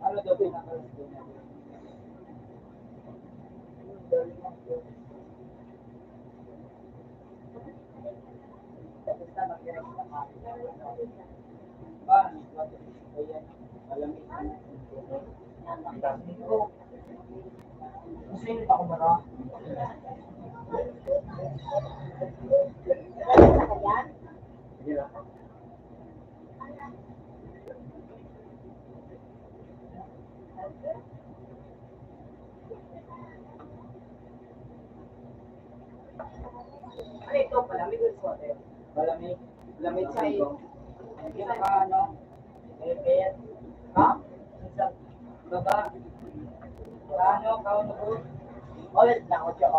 Ano daw pinakalas din natin? Tapos na mag-direct na kami. Ba, ayan, malamig. Ang dami ko. Gusto nyo ako ba? Ano ito? Malamig yung sweater. Malamig. Malamig sa iyo. Yung ano? Bebet. Ha? Sa baba. Ano? Kaon ako? Ulit na ako siya.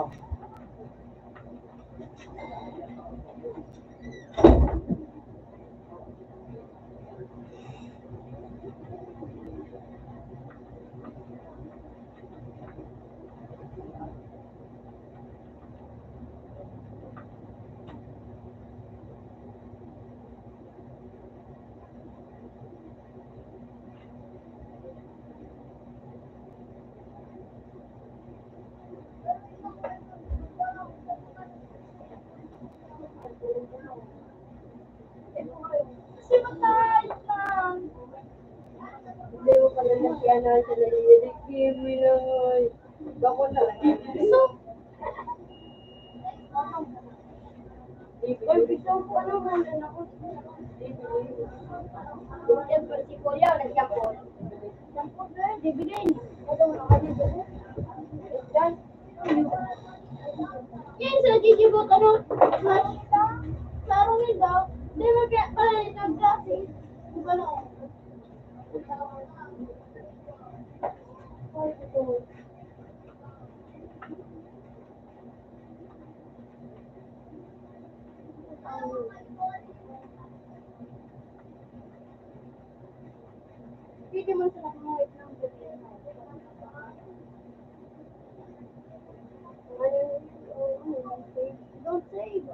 Hindi mo pala nagkana sa nalilig. Kimi na nga. Bako na lang. So, Oy, gusto ko ano man ako. Yung si Kuya, nagkapon. Sampot na, dividend. Ito mo nakalimutan mo. Dan. Yan sa digibo ka no. Sarong ito. Di mo kaya pala nag-graphic. Diba na? Ay, ito. Hindi mo sila kumawit ng ganyan. Don't save.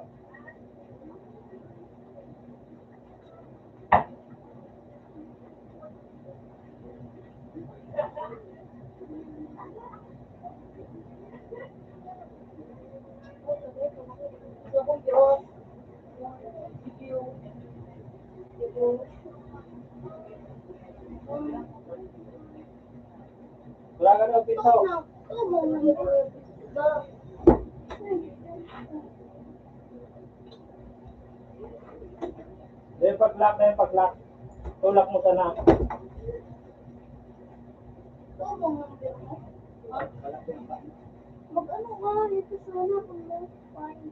Wala ka daw pinto. Yung pag-lock na yung pag-lock. Tulak mo sana. Mag-ano ka, ito sana kung find.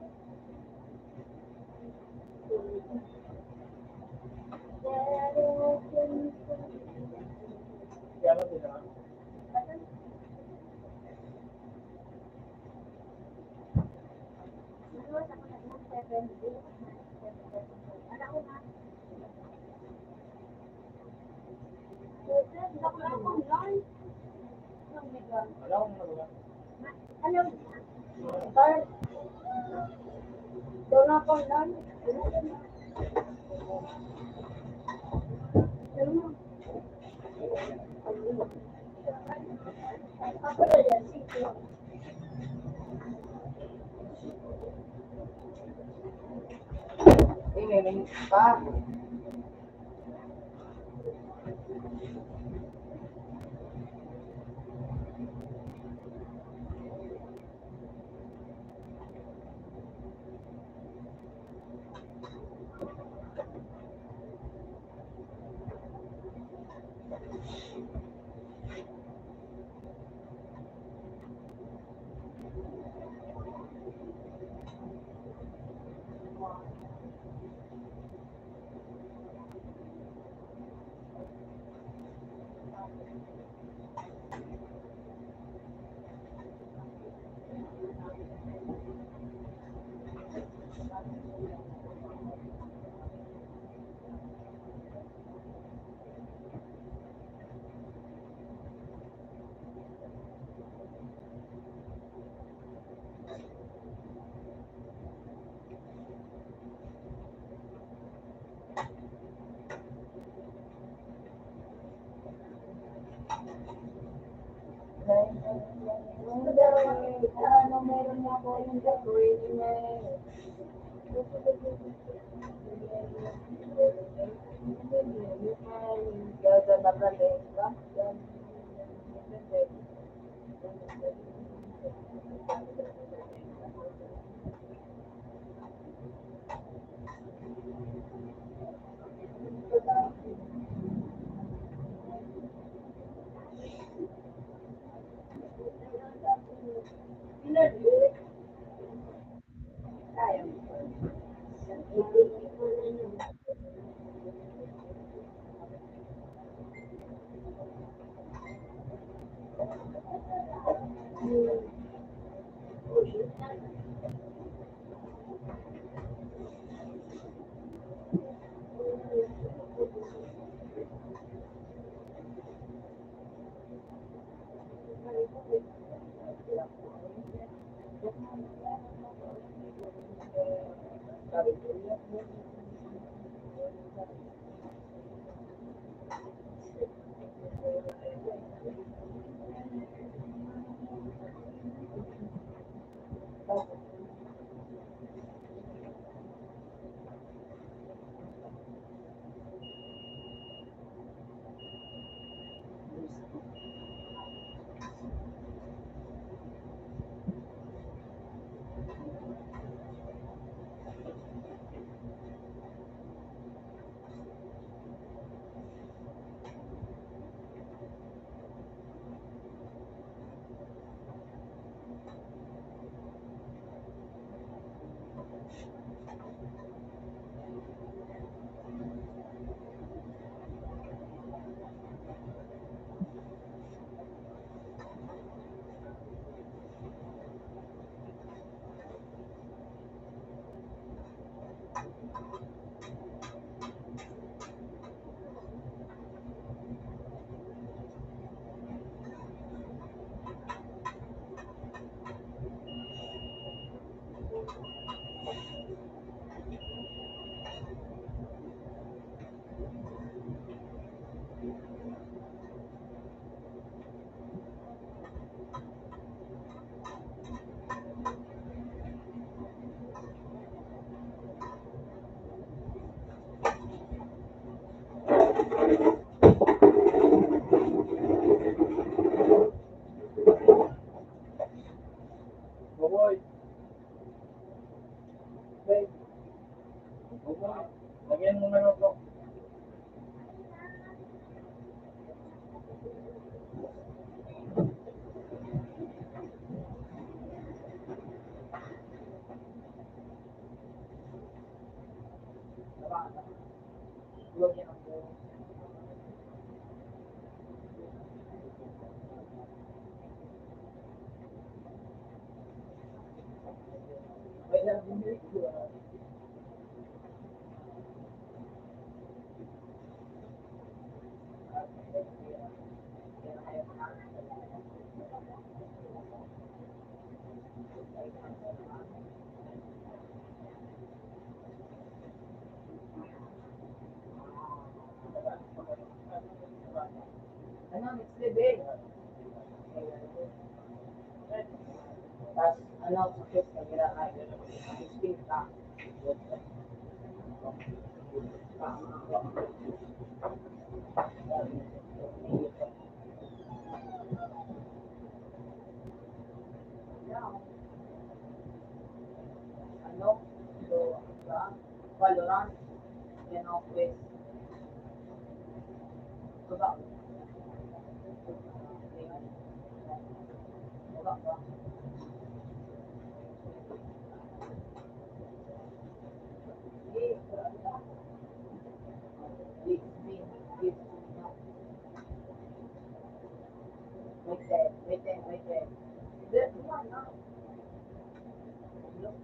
Kaya mo din naman. Wala akong nagawa. Alam, sir, doon ako lang. Ako na yan, sige. May pa. Ano, meron na ako yung decoration na Lagyan mo na po. Huwag yan po. Wait lang, bumili ko. Ano, next level. Tapos, ano, success na girahan. Speed ka. Ano, so, Valorant, yan ang quiz. Baba. Baba ba? Wait there. There's one now. Look,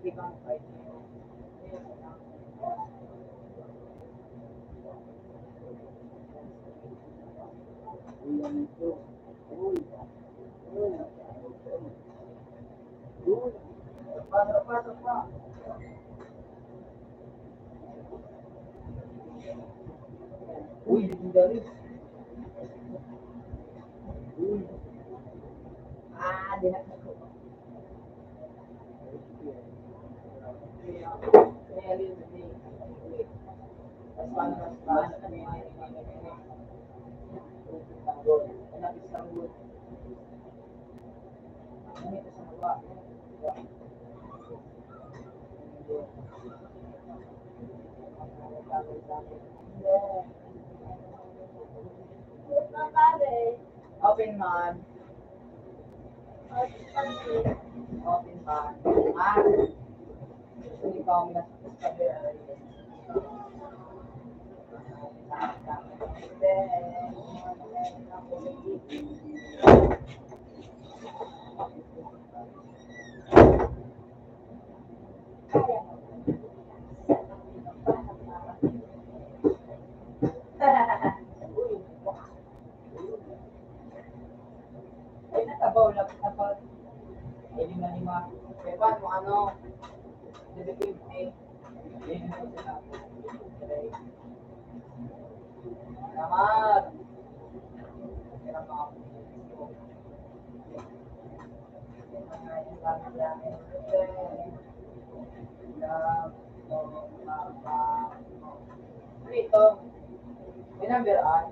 click on right here. Pasok pa. Uy, legendary. Uy. Di na ko. Kaya rin, Tapos paano kami anak Istanbul. Ano ito sa baba? Open man. Open man. Hindi pa kami nasa ay natabaw lang dapat. Ay lima. Kaya paano ano? Dedicated eh. Yun yung sinabi. Naman. Kaya mga ito, binabiraan.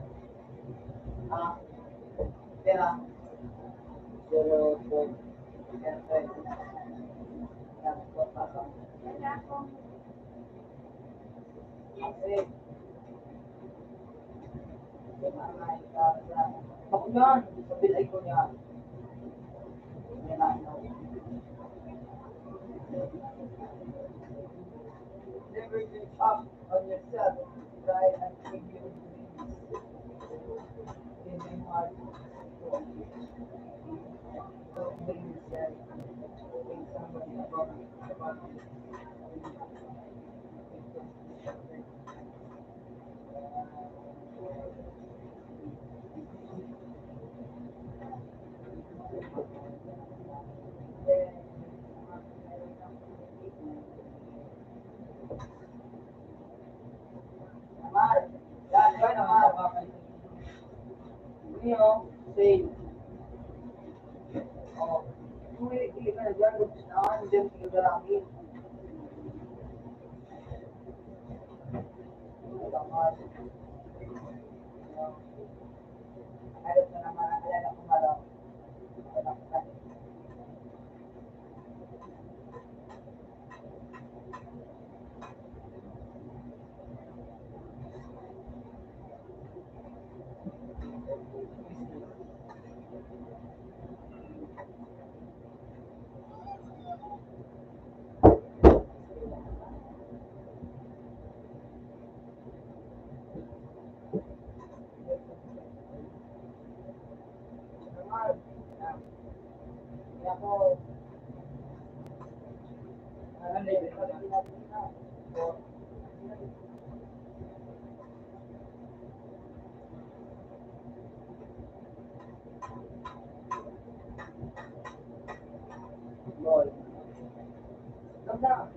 Pera. 0.10. Ako yan, sabil ko niya. Never give up on yourself. Try and keep your dreams in your heart. Don't blame yourself. Blame somebody about you. Amar, yan, yan, Amar. Ano, say, oh, kung hindi ka na dyan, gusto na, dyan ka darangin. Amar, ayos na naman, alala ko malaw. Ano level mo na? Ball. Ganda.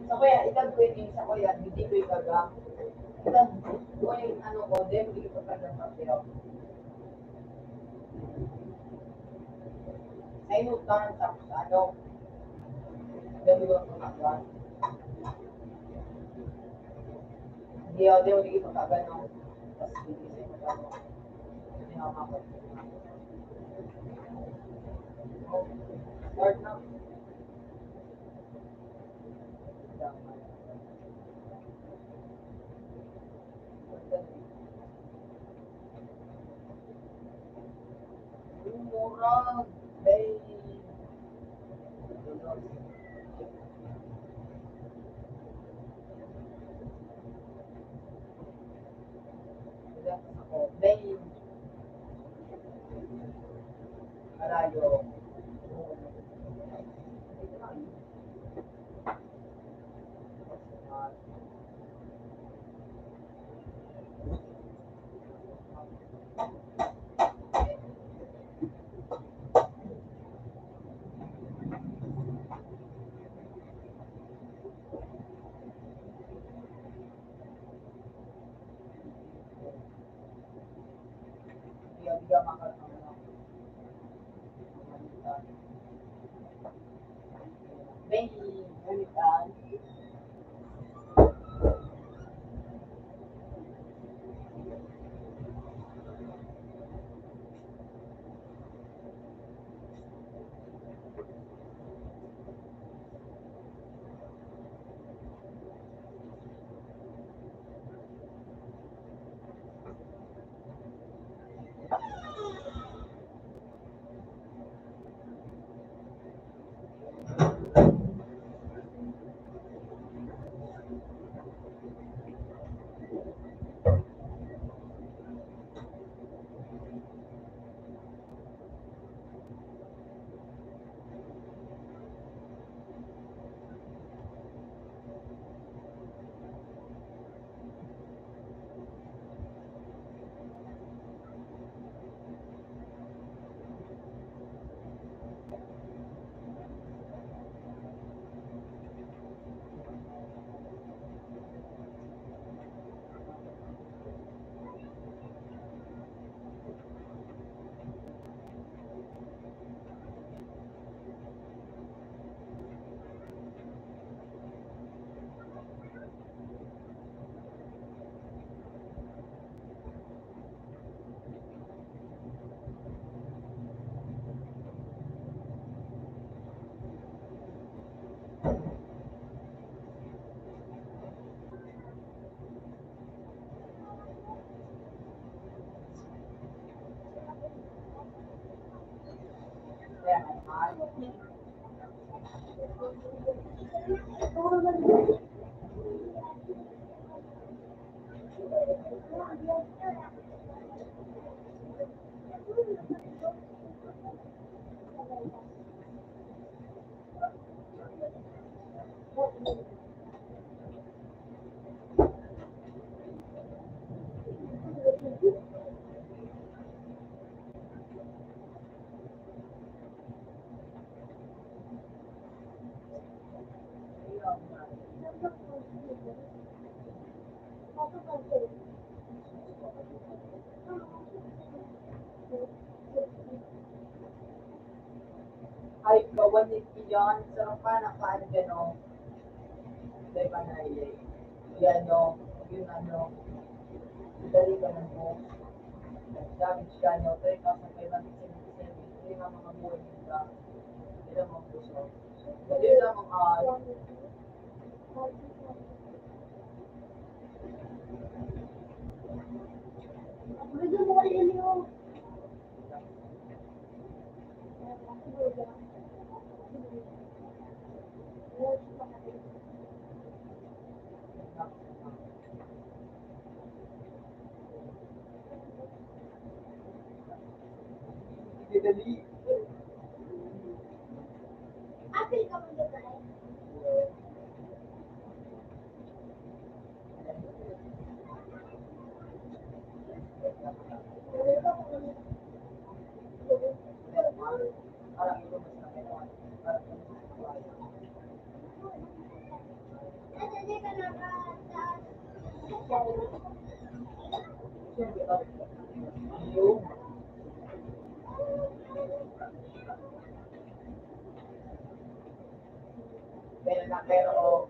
So kaya, itag ko yung isa ko yan, hindi ko ikaga. Itag ko yung ano ko, then hindi ko ikaga sa pero. Ay, nutan, tapos ano, then ko ikaga. Hindi ako, then hindi ko ikaga, no. Tapos hindi ko ikaga. Hindi ako makapag. Start na. Murang, bay. Bay. Malayo. Hindi ka makakalaman. Bay. Balikan. Kaya naman. Ay, kawan ni Piyon, sarang pa ng paano gano'n. Dahil pa na yan, no, yun ano, dali ka ng mo. Damage ka, no, 3,577, hindi nga makabuhay nila. Hindi lang mga puso. Hindi lang mga dali. Apil ka mo dito eh. Parang ito mas na meron. Parang ito mas na Hindi ka nakataas. siyempre, yung pero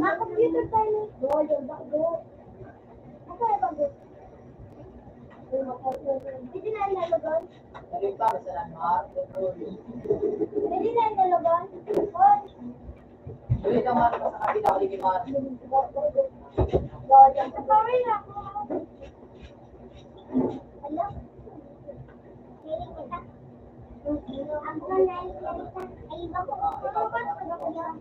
Ma-computer tayo. Yung bago. Ako ay bago. Hindi na inalagon. nalita sa landmark, Hindi na inalagon. Hoy. Dili ka man sa kabila kay Mar. Sorry na ako. Hello? Hiling kita. Ang kulay kita. Ay, iba ko. Ano ba? Ano ko yan?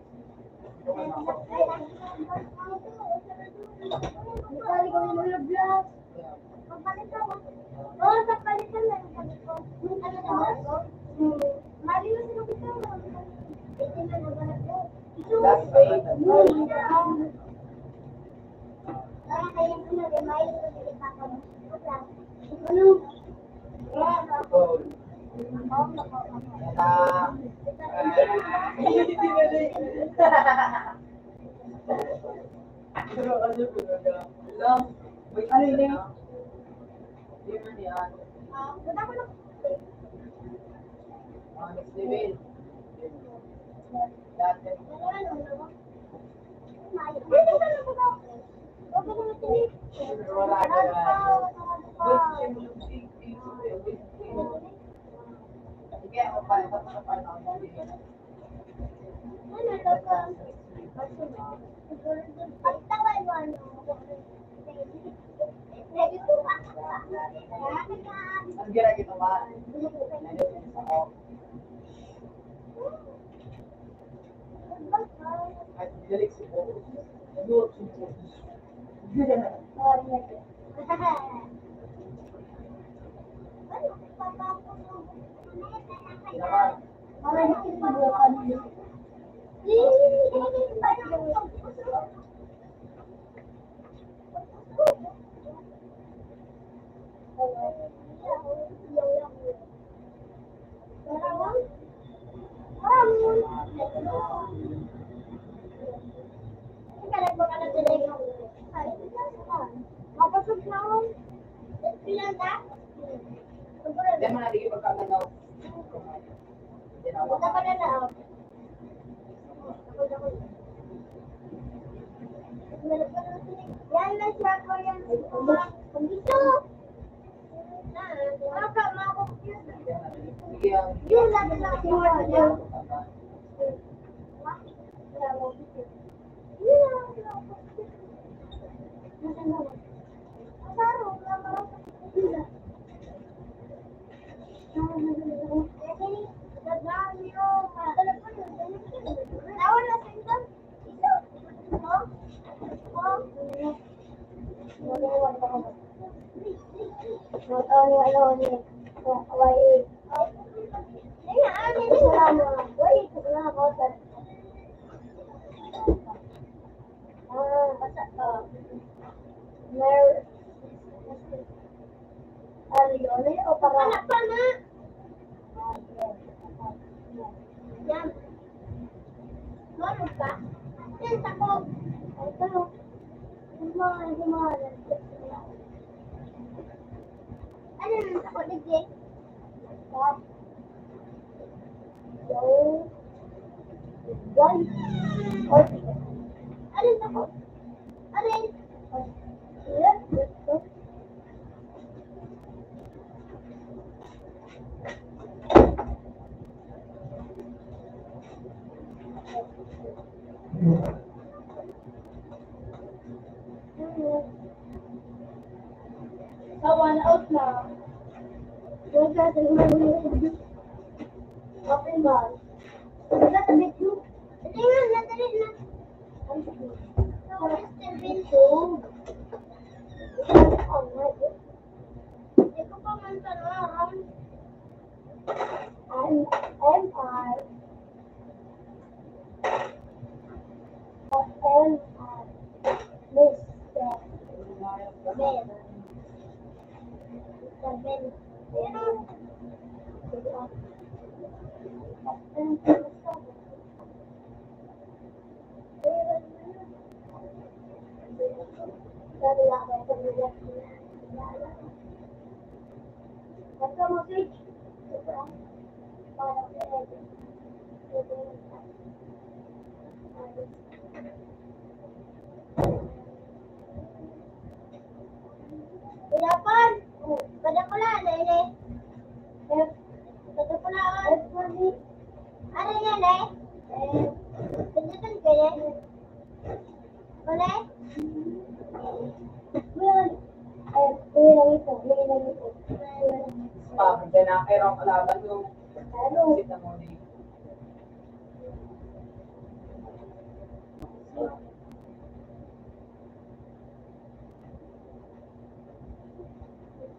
Nakali ko yung mga vlog. Magpalitan mo. Oo, sa palitan na yung sabi ko. Ano na ako? Mali yung sinabi ko. Hindi na nabanap ko. Last page. Kaya kaya ko na rin, may ito sa ipaka mo. Ano? Oh. Pero ano po na? Lang. Wait, ano yun? Hindi man yan. Ganda ko lang. Next level. Dati. Wala ka na. Sige, ako pa. Tapos pa na ako. Ang gira ginawa. Ako. At dilik si Bo. Duduk si Bo. Hindi mo na digit pagkakanaw. Ginawa. Yan na siya ko yan. Dito. Maka, ma-computer. Sige, ang Yun lang lang yung wala. Anak pa na. Yan. Marunong ka? Yan, takot. Ito. Ano yung takot, Digit? Ano yung takot? Ano yung? One out na. Yung sa open bar. Wala sa medyo. Dali na, dali na. So, Mr. Binto. Oh my God. Hindi ko pa man tanong. MR. MR. Mr. Ben. Mr. Ben. Uyapan, pada pula ada ini. Pada pula ada yang lain. Tunjukkan ke ya. Boleh? Lang ito. Dyan na kayo ang kalaban yung kita mo ni.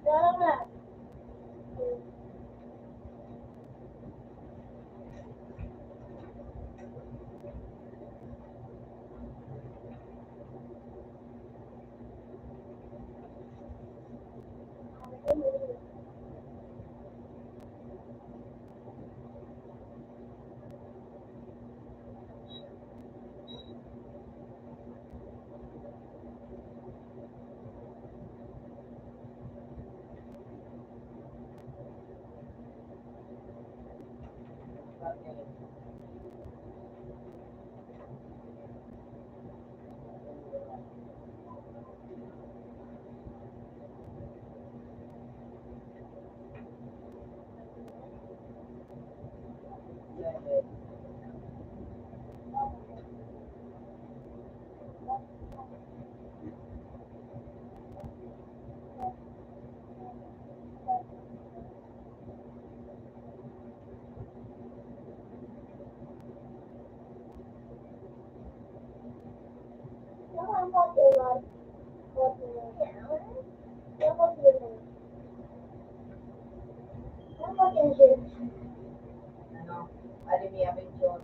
Sekarang lah. Ano? Alimi Abention.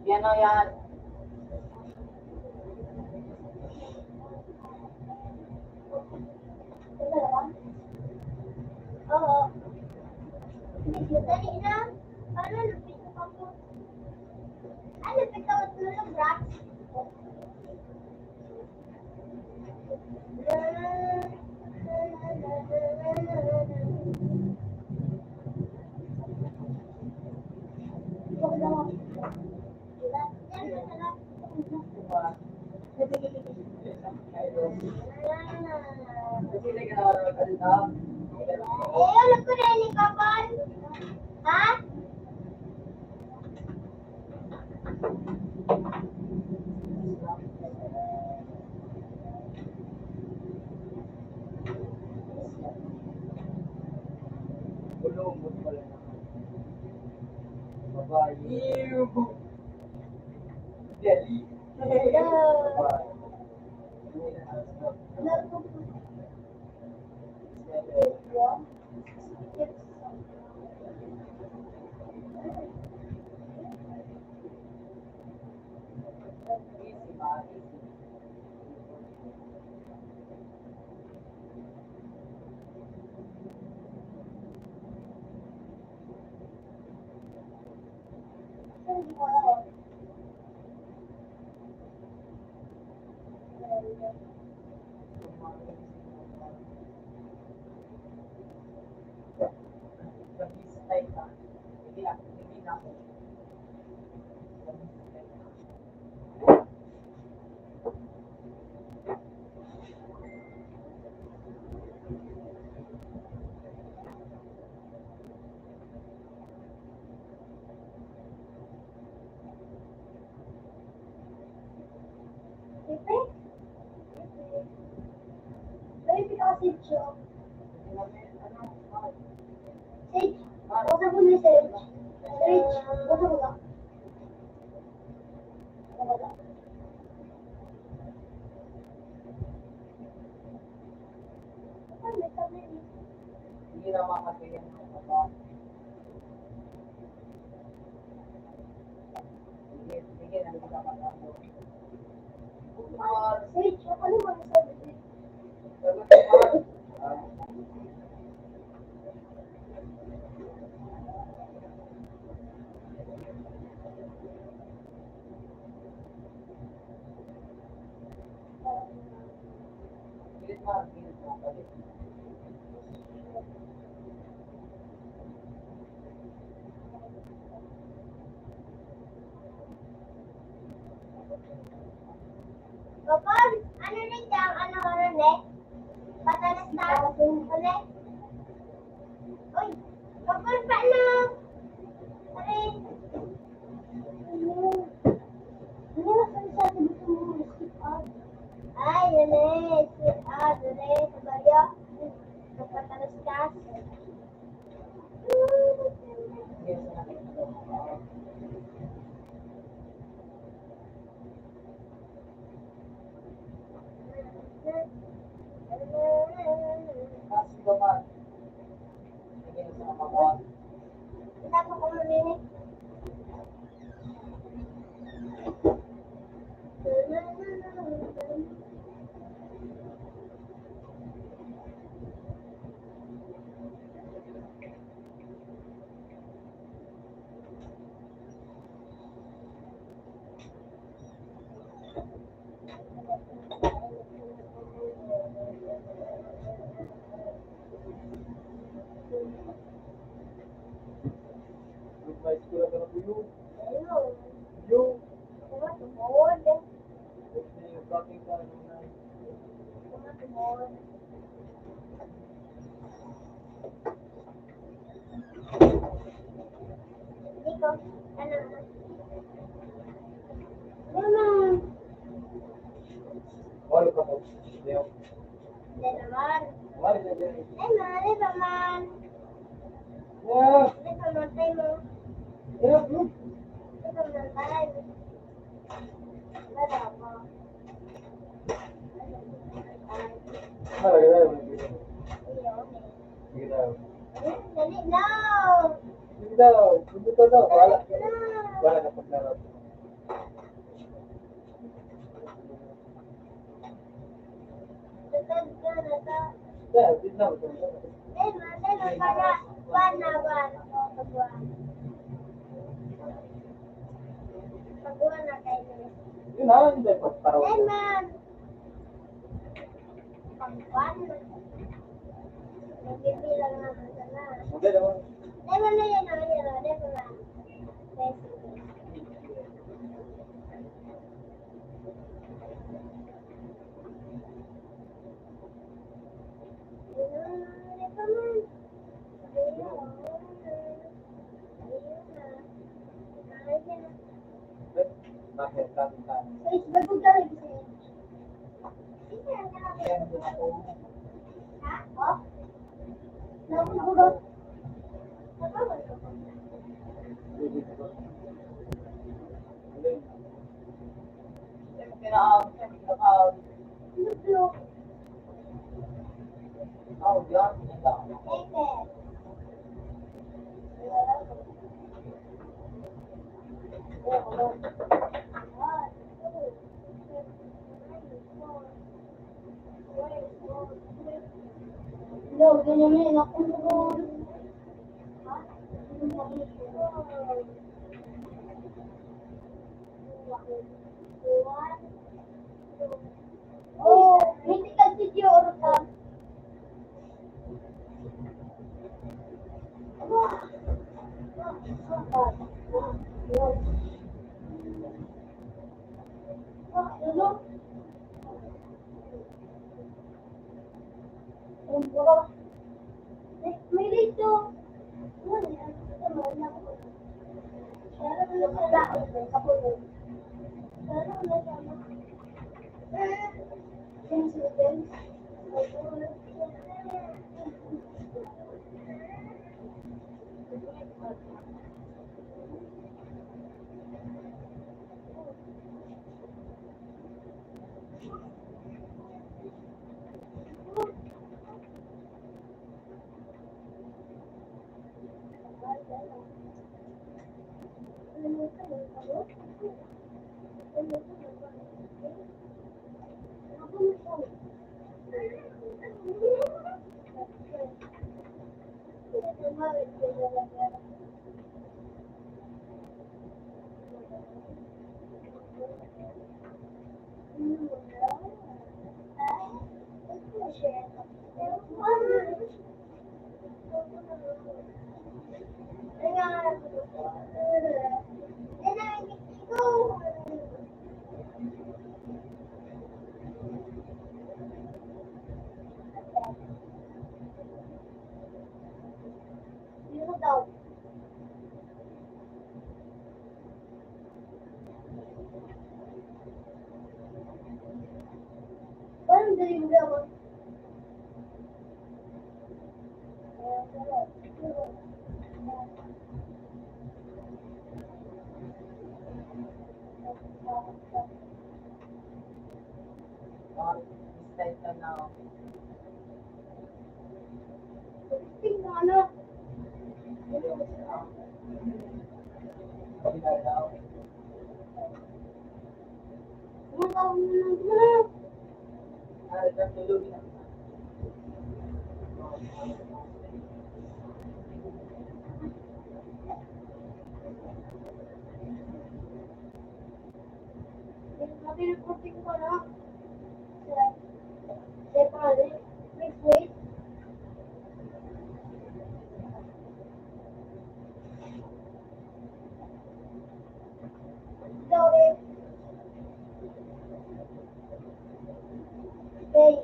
Yan o yan. Oo. Medyo dali na. Paano lupit ko pa po? Ay, lupit ako tulog, Rox. Kasi ka na dito. Alam ko na ni Kapan. Ha? Kulong mo pala naman. Babae. Deli. Babae. Sage, buksan mo na Sage. Sage, buksan mo ba? Wala. Ano, may tabi. Hindi na makakatingin ng baba. Sige, nandito ka matalo. Sage, ano mo na sabi? Sagot mo. Pilit mo, pilit mo, pilit. Kapag, ano rin dyan, ano rin eh? Patalas na, ulit. Uy, kapag paano? Pare. Ano, ano sabi gusto mo? Sit out. Ay, yun eh. Sit out, yun eh. Sabayo. Kapatalas ka. Sige, sana. Kasi naman. Sige, sa mga. Kita po kung marinig. May school ka na po yun. Ayun. Yung. Tumatubod. Yung bakit ka na. Tumatubod. Dito. Ano? Naman. Wala ka mo. Leo. Hindi naman. Wala na dyan. Hindi naman. Yeah. Hindi naman tayo mo. Yeah, bro. Hindi naman tayo. Wala ako. Wala ka na. Ayun. Sige daw. Dali na. Sige daw. Sige daw. Wala. Wala na paglaro. Tutod ka na ta. Yeah, sige daw. Dali para panawan. Pagwan. Pagwan na kayo. Yun na, hindi pagparaw. Lemon. Pagwan. Nagbibilang naman sana. Hindi naman. Lemon na yan. Lemon na. Bakit kami tayo? Bago ka lagi sa'yo. Kaya nandun ako. Ha? Oh? Nabubugo. Nabubugo. Luto. Ete. No, ganyan ako doon. Ha? Oh, hindi ka video urutan. May dito. Parang galing daw. Style ka na. Tingnan ano. Pinadaw. Kumakaw na. Ay, natulog na. Pinag-recording ko na. Separate. Wait. Sorry. Okay.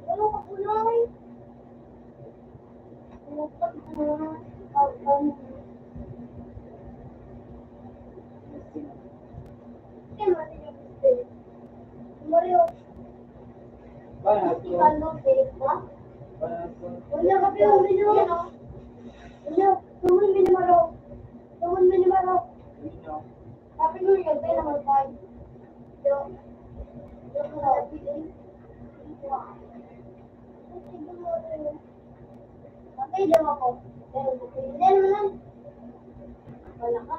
Ano ka kulay? Mario, Paano? ano ba? Paano? Wala ka pero minumaro. Wala, tumun minumaro. Tumun minumaro. Sino? Happy New Year, tayo naman tayo. Yo. Yo, happy day. Patay daw ako. Pero hindi naman. Wala ka.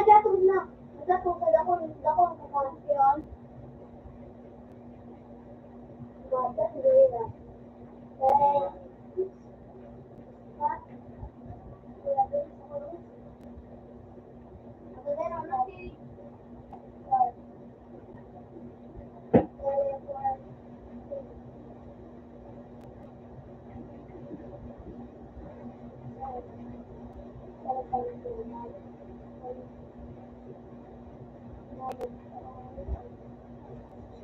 Datog na. Datog ka dako ang kumasyon. Bata hindi na.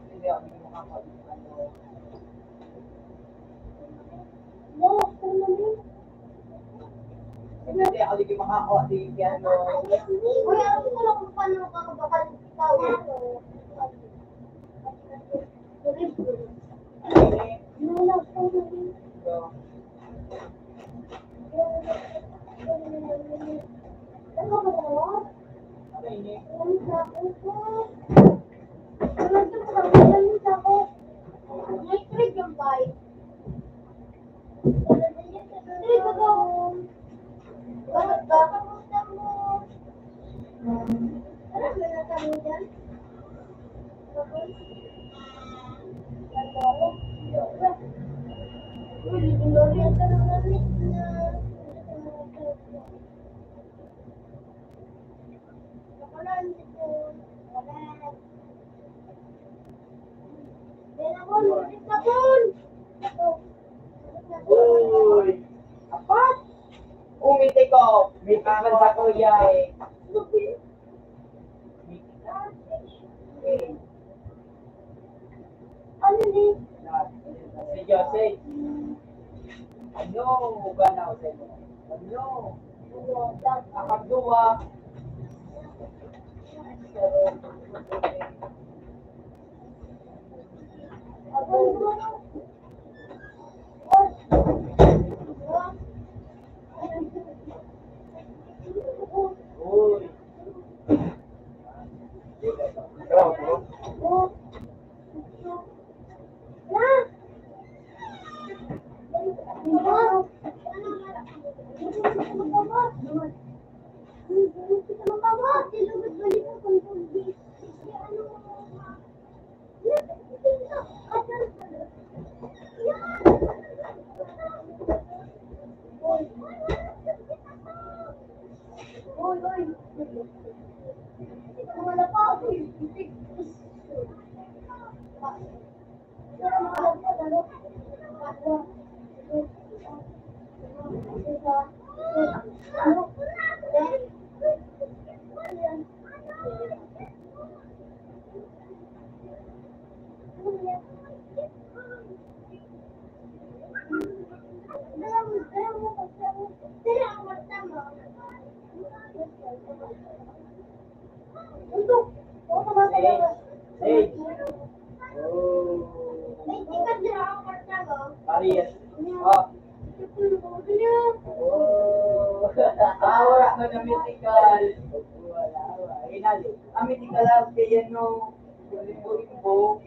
Hindi ako makakapag-ano. No, ano yun? Hindi ako hindi makakuha di piano. Uy, alam ko lang kung paano kakabakal ikaw. So, ano ini? Uy! Apat! Umiti ko! May kaman sa kuya eh. Ano ni? Si Jose. Ano? Ganaw sa inyo. Ano? Nakagduwa. Ako Untuk, oh, sama Hey. may tikat din ako kartago. Arias. Oh. Oh. Wala ka na mythical. Wala. Hinali. Ang mythical lang kaya no. Imbo.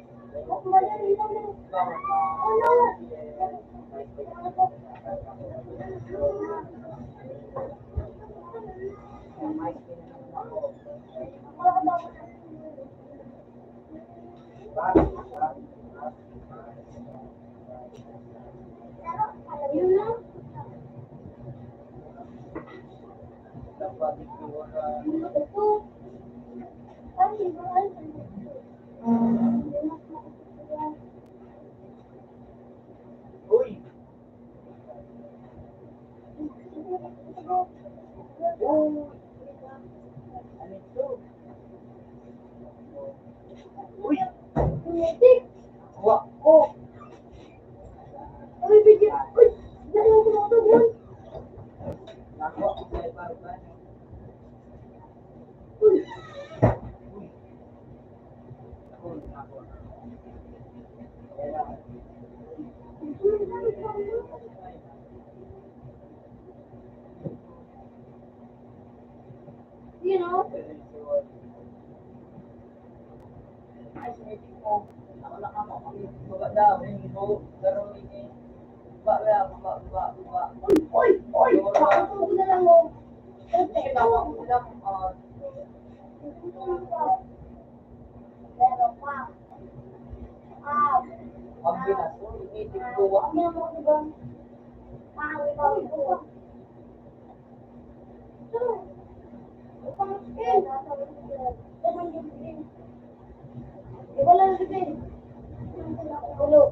Yun lang. Ito. Ay, iba ay. Uy. Ano ito? Uy. Tumitik. Wak ko. Ay, bigyan. Uy, dahil ako tumutubon. Nakuha ko sa iba. Uy. Uy. Nakuha. Kaya. You know? Ay, sinitin mo. Nakakama kami. Baba daw. Imbo. Pero ini. Baba. Uy, pakatulog na lang mo. Hindi tawa ko lang. Pero pa. Ang ginaso. Initin ko. Ang ginawa mo, diba? Ikaw. Iba lang din. Ulo.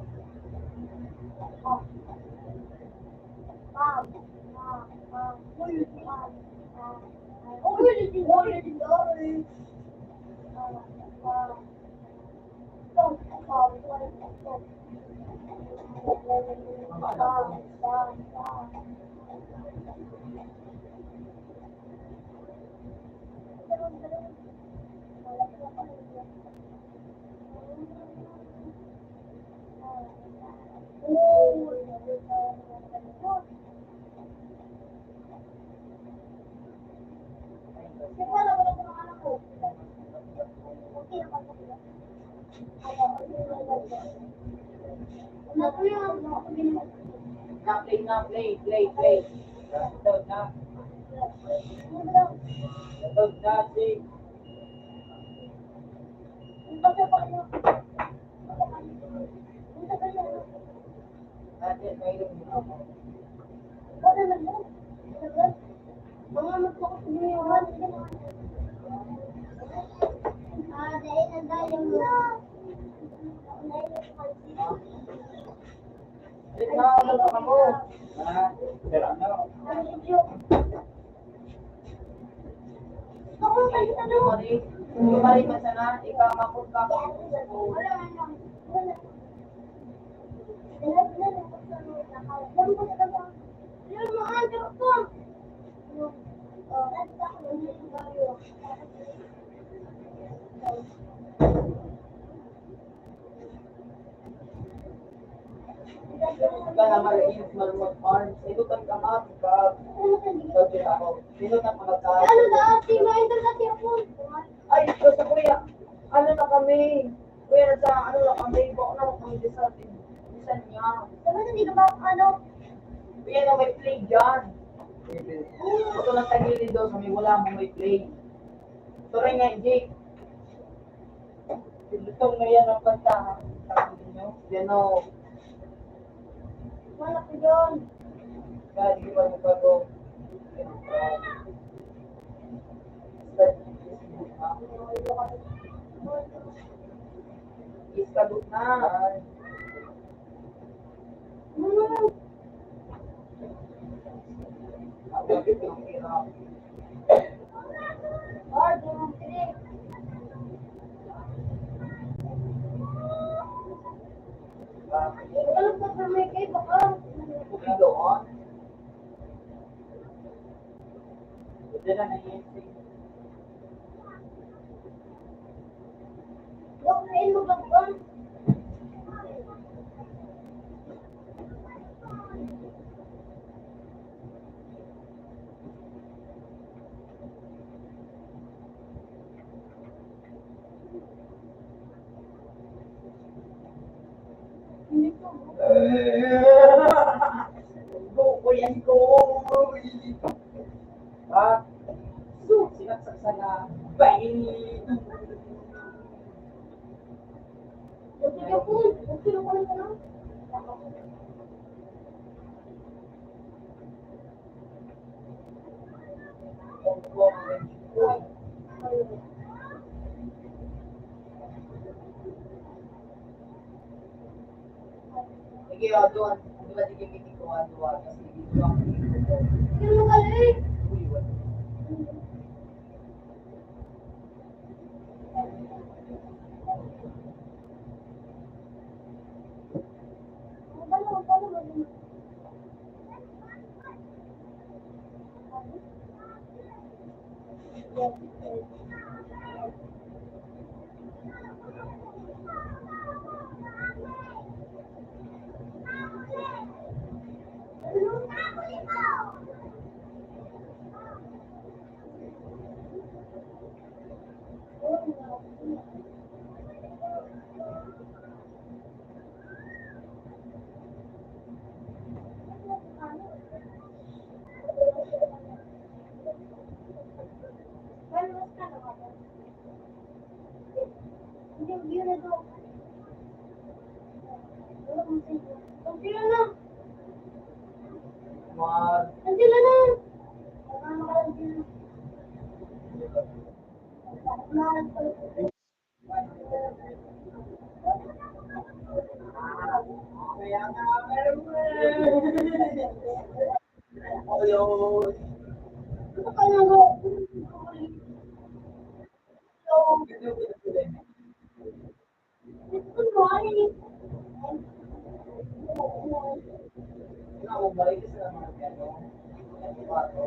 Play. Ito na. Sige. Natin, mayroon din ako. Balik na, ano ka mo? Pero ano? Yung mali man sana, ikaw mapun ka. Ika na maliit, malumot arms. Ito kan kamat, ka. Sabi ako, sino na pangataas? Ay, ito sa kuya. Ano na kami? Kuya na sa ano na kami? Bako na kami sa atin. Bisan niya. Kuya na may play dyan. Ito na tagilid daw sa may wala mo may play. Sorry nga, Jake. Lutong na yan ang kanta. Sabi niyo. Yan o. Malaki yun. Kaya di ba yung bago? Iskagot na. Bakit yung hirap? Bakit? Bukang doon? Hindi na naiisip. Go ko yan, go! Ah, sinaksak sana. Bye! Sige, doon. Di ba di kami ko ano, kasi dito ako. Uy, wala. Mag... Kaya nga, ayun. Ikaw, balik sa mga ano, bato.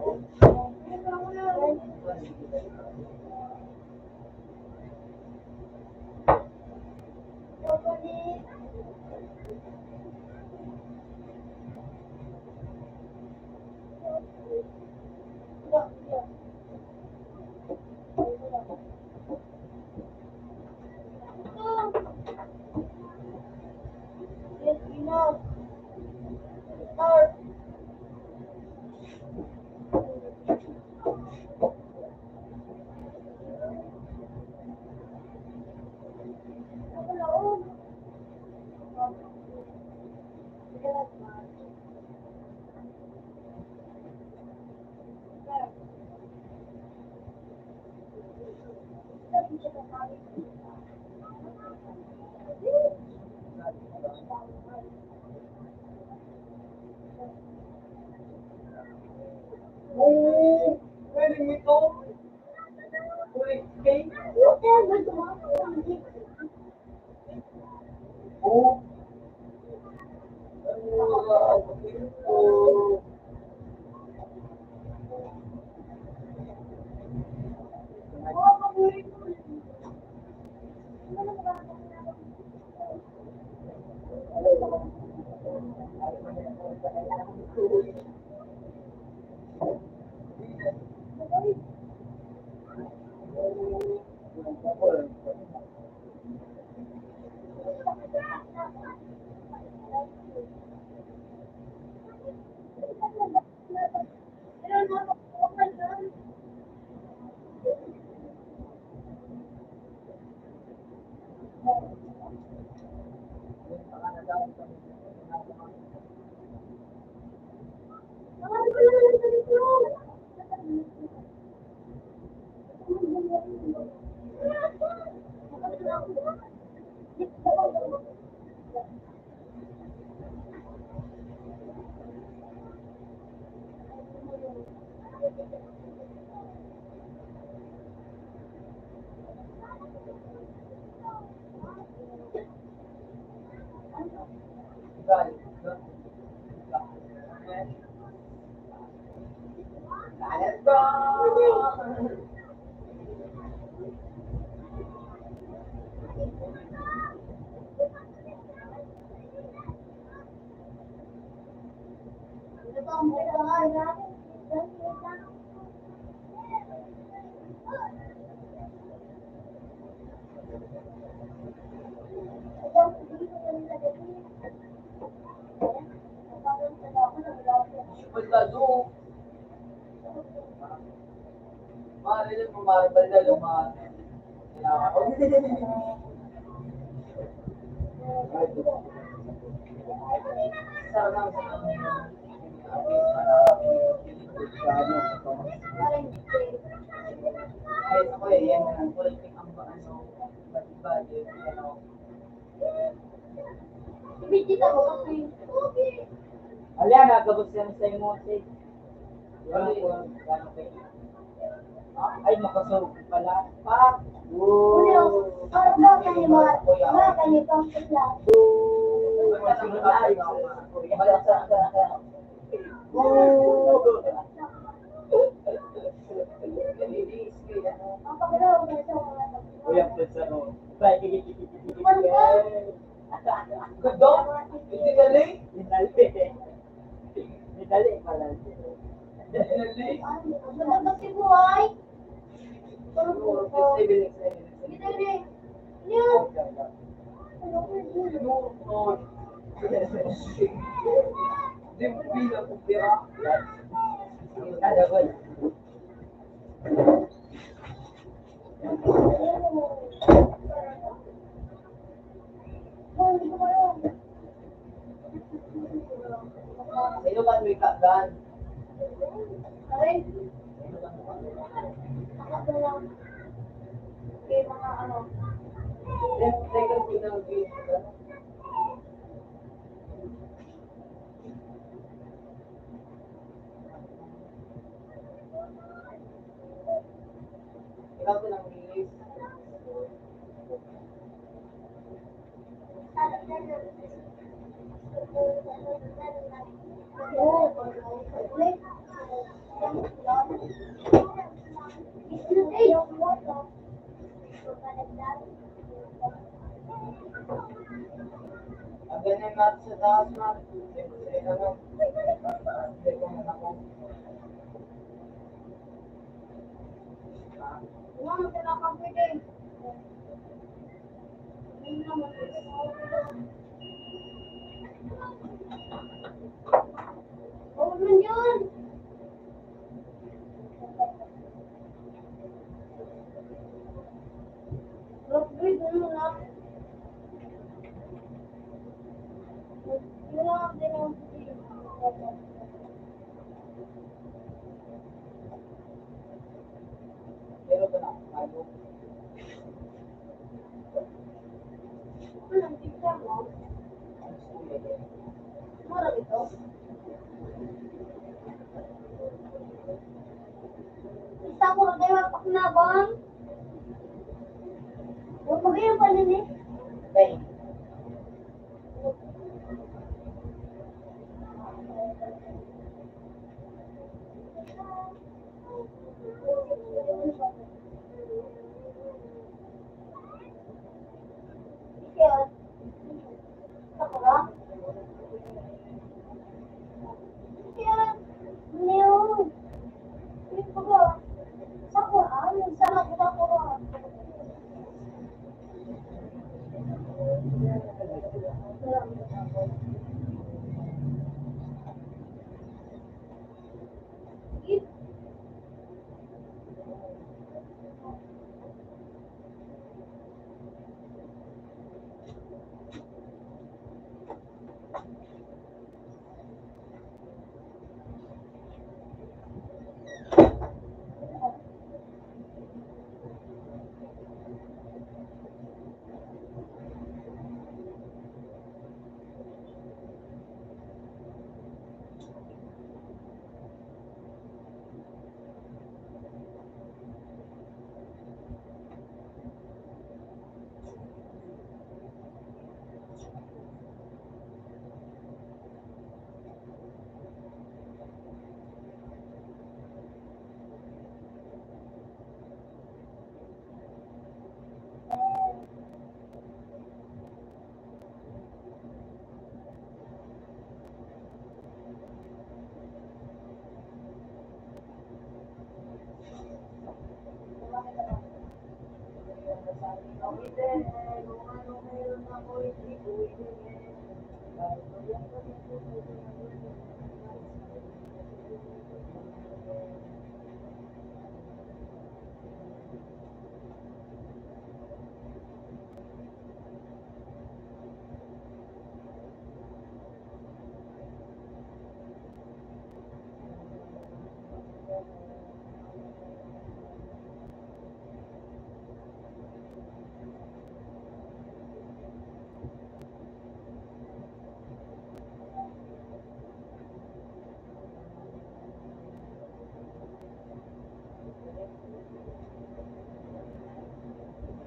Oh, pwede mo ito. Ulit kay. Oh, oh, Galit. Galit ko! Ito ang kailangan natin. Baldado. Marilyn mo, Baldado, Kahit ako yan, politik ang budget, Bigyan ako kasi. Alya, nagabot siya sa emote. Ay, makasurog pala. Pak! Uno, ordo kanimo kanitong sila. Ang paglaw na ito mga Kuya, please, ano? Good dog? Hindi galing? Dali pala. Dali? Ano ba si buhay? Kita rin. Yun. Di mo bilang kung pira. Kada ko. Sino ba may kagan? Aray. Nakagalang. Okay, mga ano. Second pinag-game. Ikaw ko lang release. Ang ganyan natin sa taas na. Ano? Hindi ko man ako. Oh, yun. Mag-breed mo na. Yun lang ang din ang Pero ko na. Ano? Anong pizza mo? Ang sulit. Mura ito. Isa ko na kayo paknabang. Huwag mo kayo palinis. Dahil. Ikot. Sakura. Ikot. New. Sakura. Sakura. Yung sarap sakura.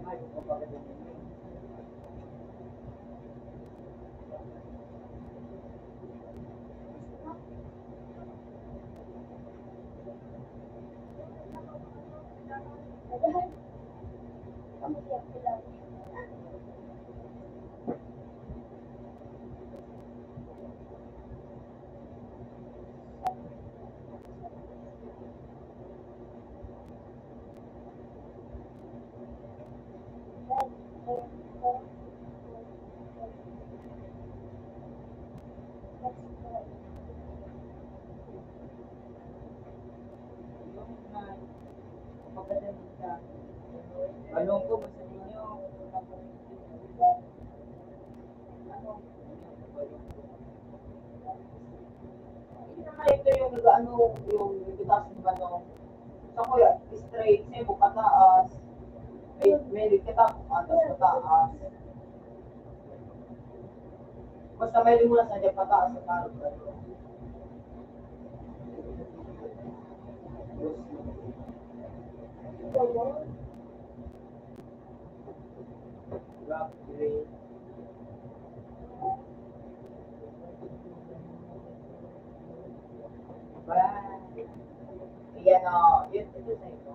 Ay, magpapaganda din. Kamu siap pulang. Yung na, magpapaganda din ka. Anong ko ba sa inyo? Ano? Ito yung ano, yung reputation ba no? Sa kuya, straight, sebo pataas. May kita atas pataas. Basta may limunas na dyan pataas sa karot. Rock, green. Bye. Yan o, yun ito sa ito.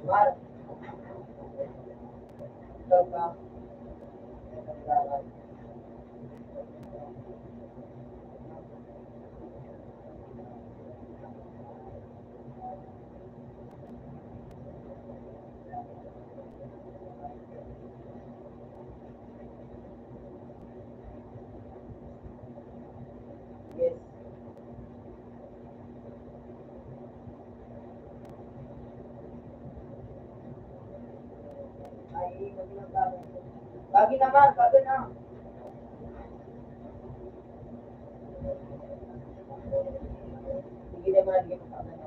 Mark, ikaw ba? Yes. Ay, magandang bagay. Bagay naman, bagay na. Sige naman, sige naman.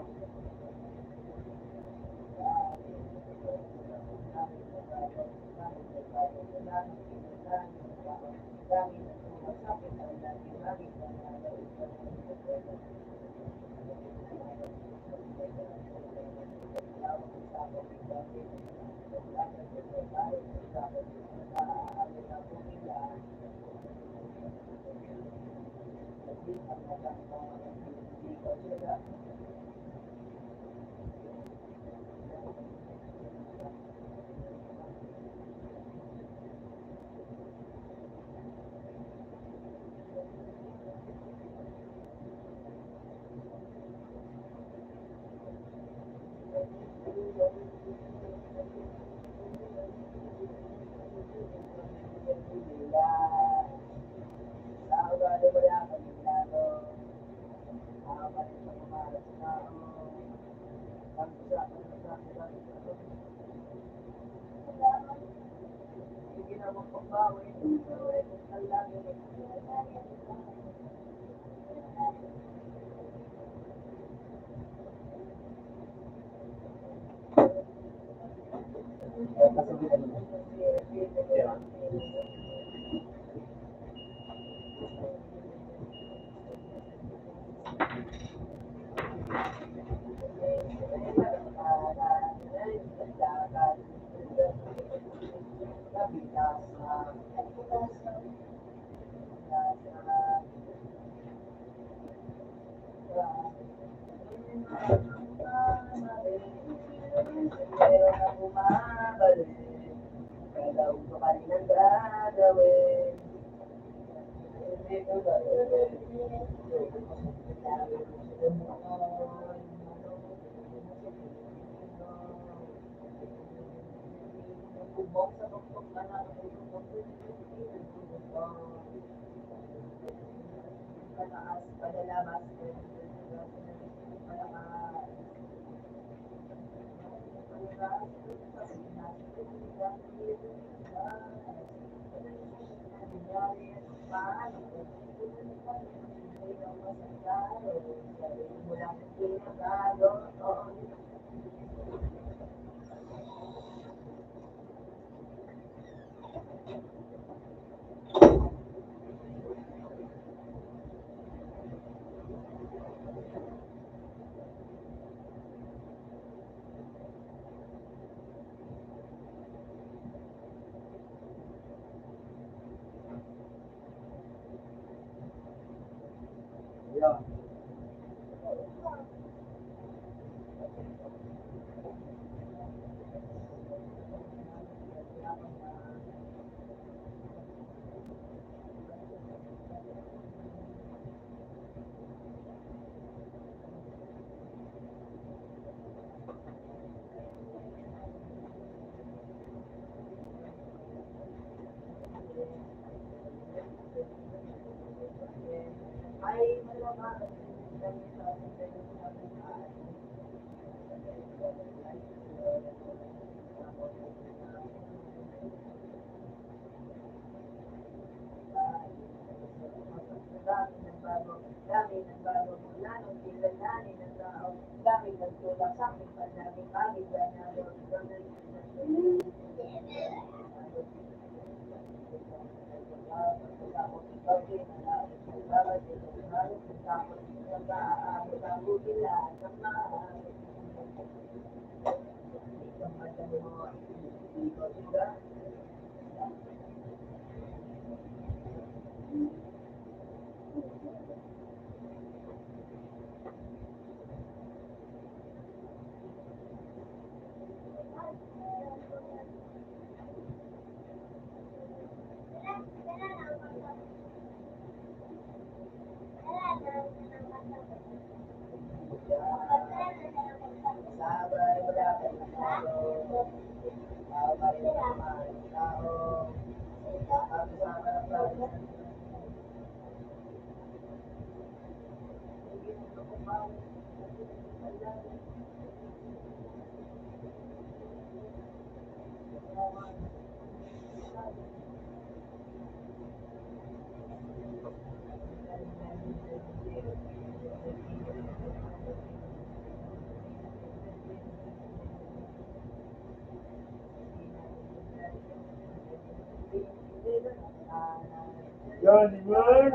Yan, man!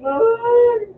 Man!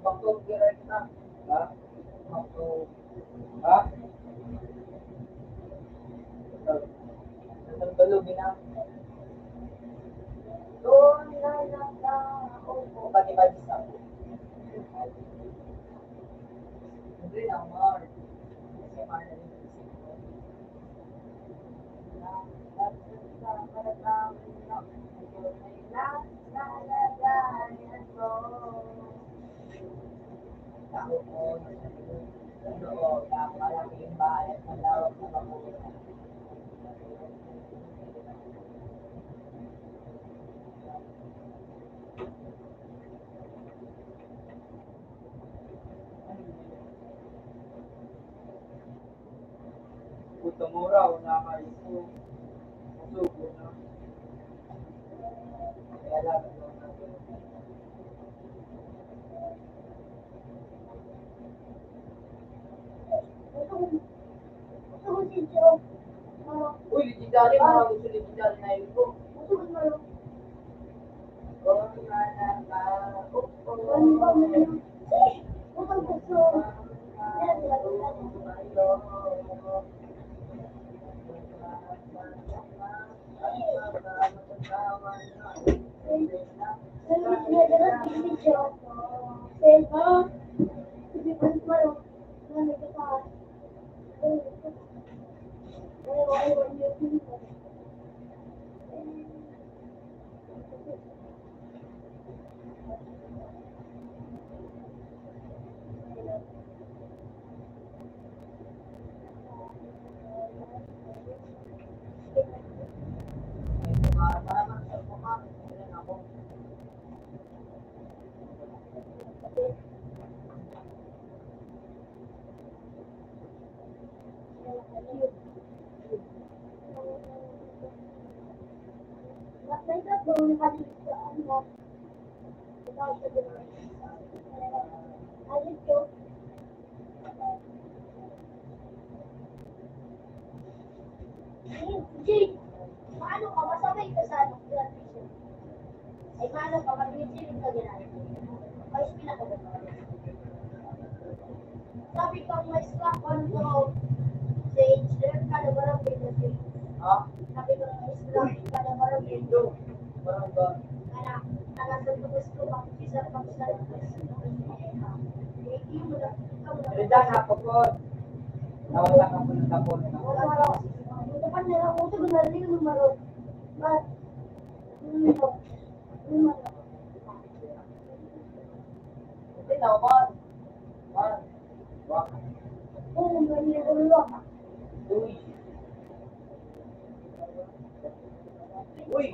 Maktub direct na. Ha? Maktub. Ha? Natagbalog na. Doon na lang ako. Pati ba di sa hindi na, Mar. Kasi Mar na rin isip ko. At sa maratawin na, ito na lalagayan ko. Tao ko, loob, malaking bayan, malawak na mabuhay. Puto mo raw, nakaiso. Masuko na. Kaya lang ito natin. Uy, legendary, mga gusto legendary na yun ko. Jake, paano ka? Masabay ka sa ano? Ay, paano ka? Mag-video ka ginagawa. Ayos pinakaganda. Sabi ko, may slack on the stage. There ka na barang Parang ba? Anak, nagasalutas ko ako sa pagsalutas. Rida na po po. Nawala ka po ng tapon. Ito pa nila ko ito gunali ng numero. But, numero. Hindi na, man. Man. Wak. Oo, numero ko ulo. Uy. Uy.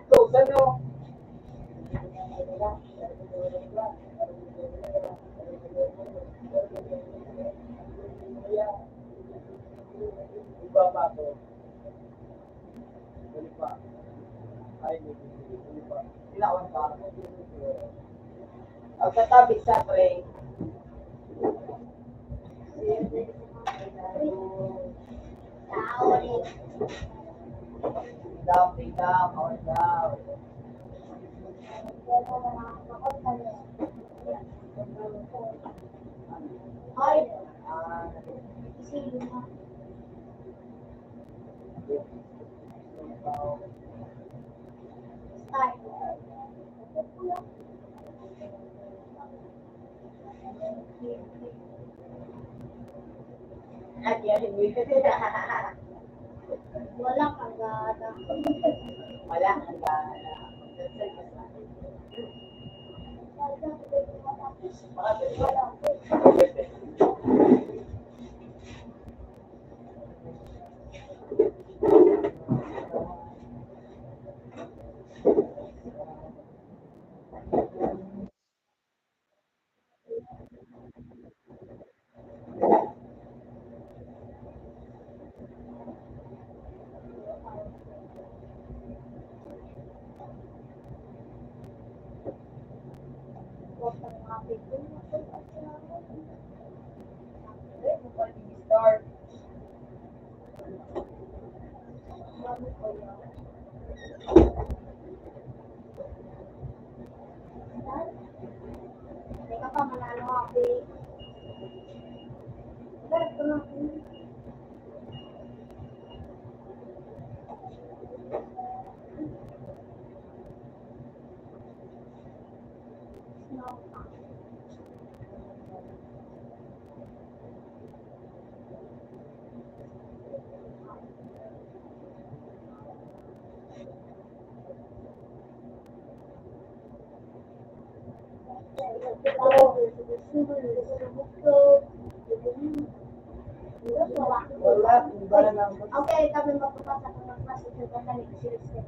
Ito, saan nyo? Iba pa to. Uli pa. Ay, uli pa. Ilawan pa. Ang katabi sa tray. Tao rin. Down, take down, or down. Ay, Ah, sino na? Start. at yan, hindi ka Wala kang gana. wala kang gana. Start. Teka pa, manalo ako eh. Dapat ko na. Wala, kung gana lang. Okay, kami magpapasa ko ng klase ng pagkalit series ko.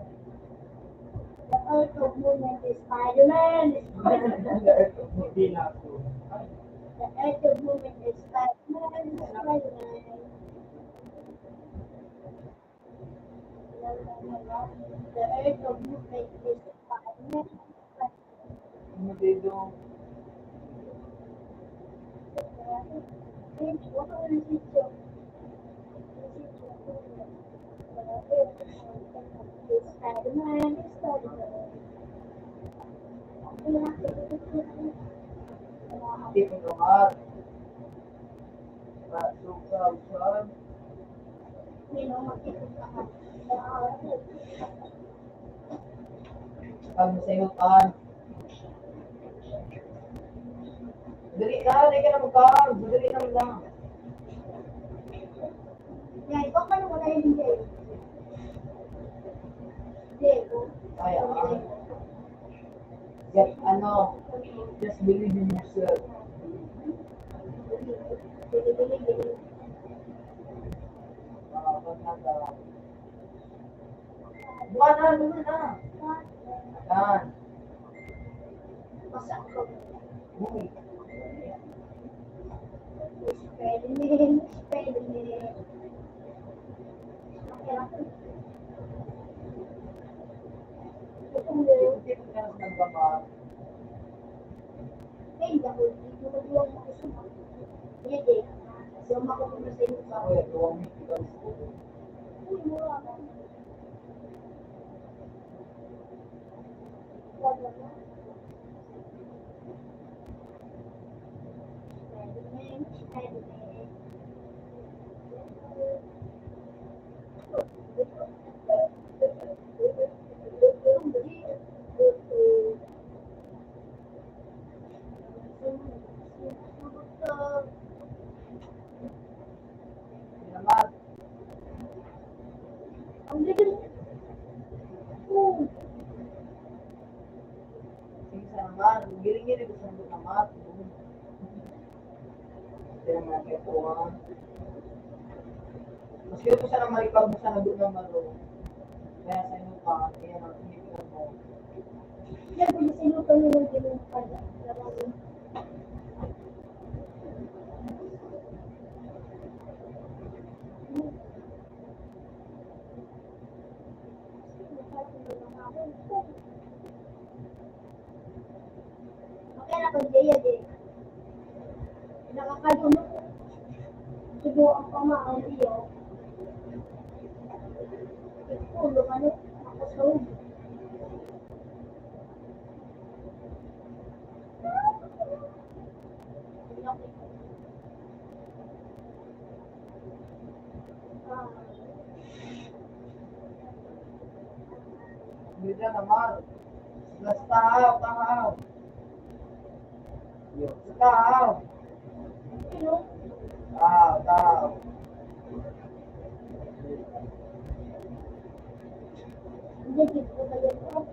The Earth of Movement is Spider-Man. Hindi na ako. The Earth of Movement is Spider-Man. Spider-Man. The Earth of Movement is Spider-Man. Hindi doon. Spider-Man, Tipo do mar. Saan? Pag masayutan. Dali na, hindi ka na magkaan. Dali na lang. Yeah, ikaw pa nung wala yung hindi. Hindi. Ay, Get, ano, just believe in yourself. Buwan na, naman na. Yan. Masak ko. Uy. Spider-Man, Spider-Man. Hindi ko na nagbabat. Ako, tuwang mythical school. ko ha. Mas kaya ko sana marikab mo sana doon ng malo. Kaya sa inyo pa, kaya na tinipinan mo. Yan, kung sinuto nyo ng ginunpan. Okay na kung Jaya din. Nakakaluno. Siguro ang pamaang iyo. Ikulo, ano? Ako sa ulo. Hindi na naman. Mas tahaw, tahaw. Tahaw. Sino? Tahaw, tahaw. Hindi, dito ba yun?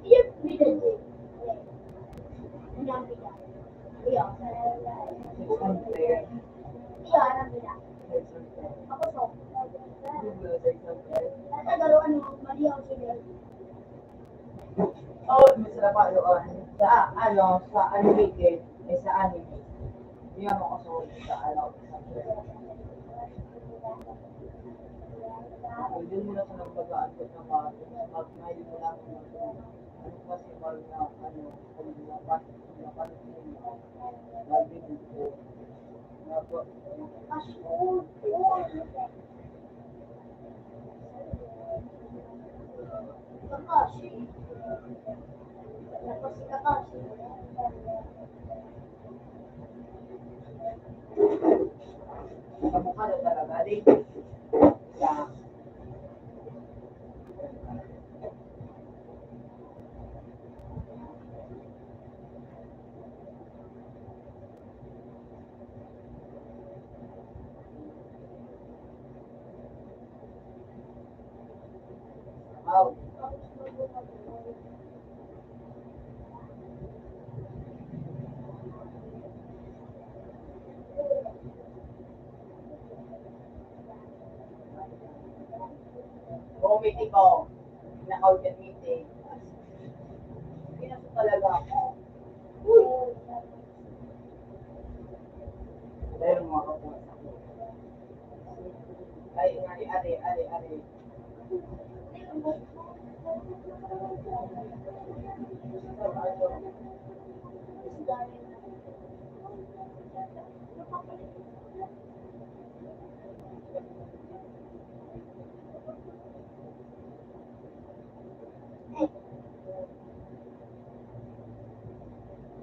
Iya, bida din. Iya, bida. Iya, iya, ang bida. Ako so. At agaroan mo, mali ako sila. Oh, masarap pa doon. Sa animated, sa anime. Hindi mo kasi sa Pwede mo na sa nagbagaan ko sa mga mag-mail mo lang ano kasi mahal na kung napalit mo lagi dito. Kakashi. Tapos si Kakashi. Sa mukha na talaga, di? Yeah. Wow. Committee ko, na-out yung meeting. Pinasok talaga ako. Dahil mga kapunas ako. Ay, ari.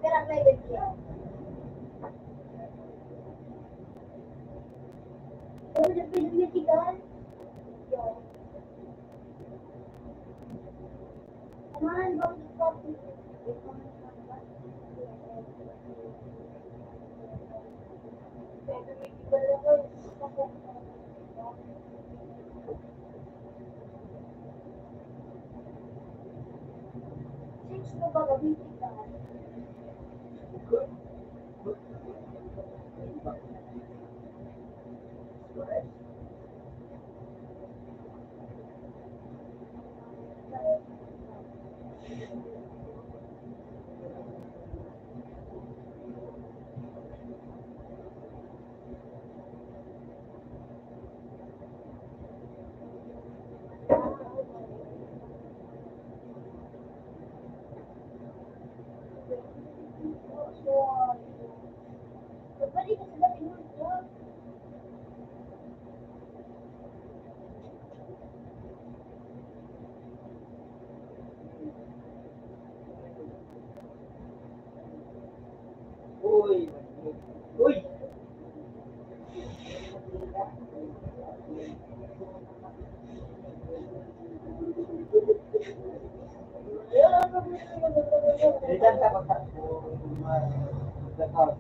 Pero private siya. Pero sa pinagmitigan, samahan ba ang copy? Six mo ba gamitin? Balik ka sa dati mo. Uy! Return ka pagtakbo. Blackout.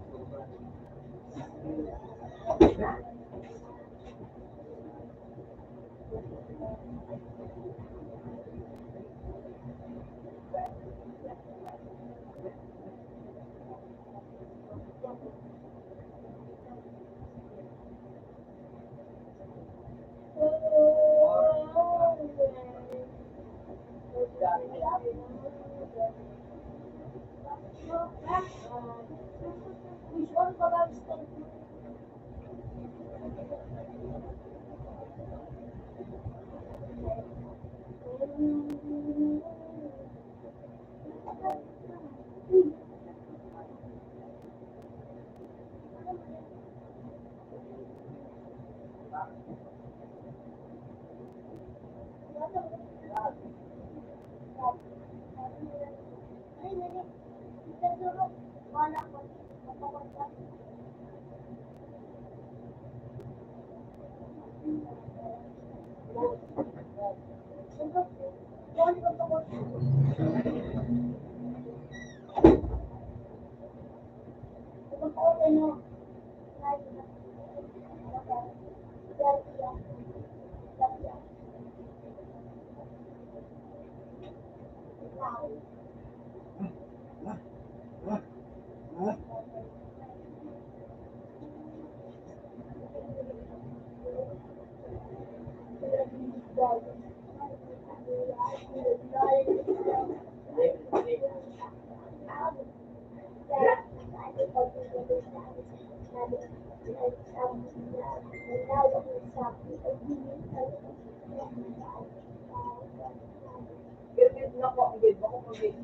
Gilid na ko, gilid mo kung gilid.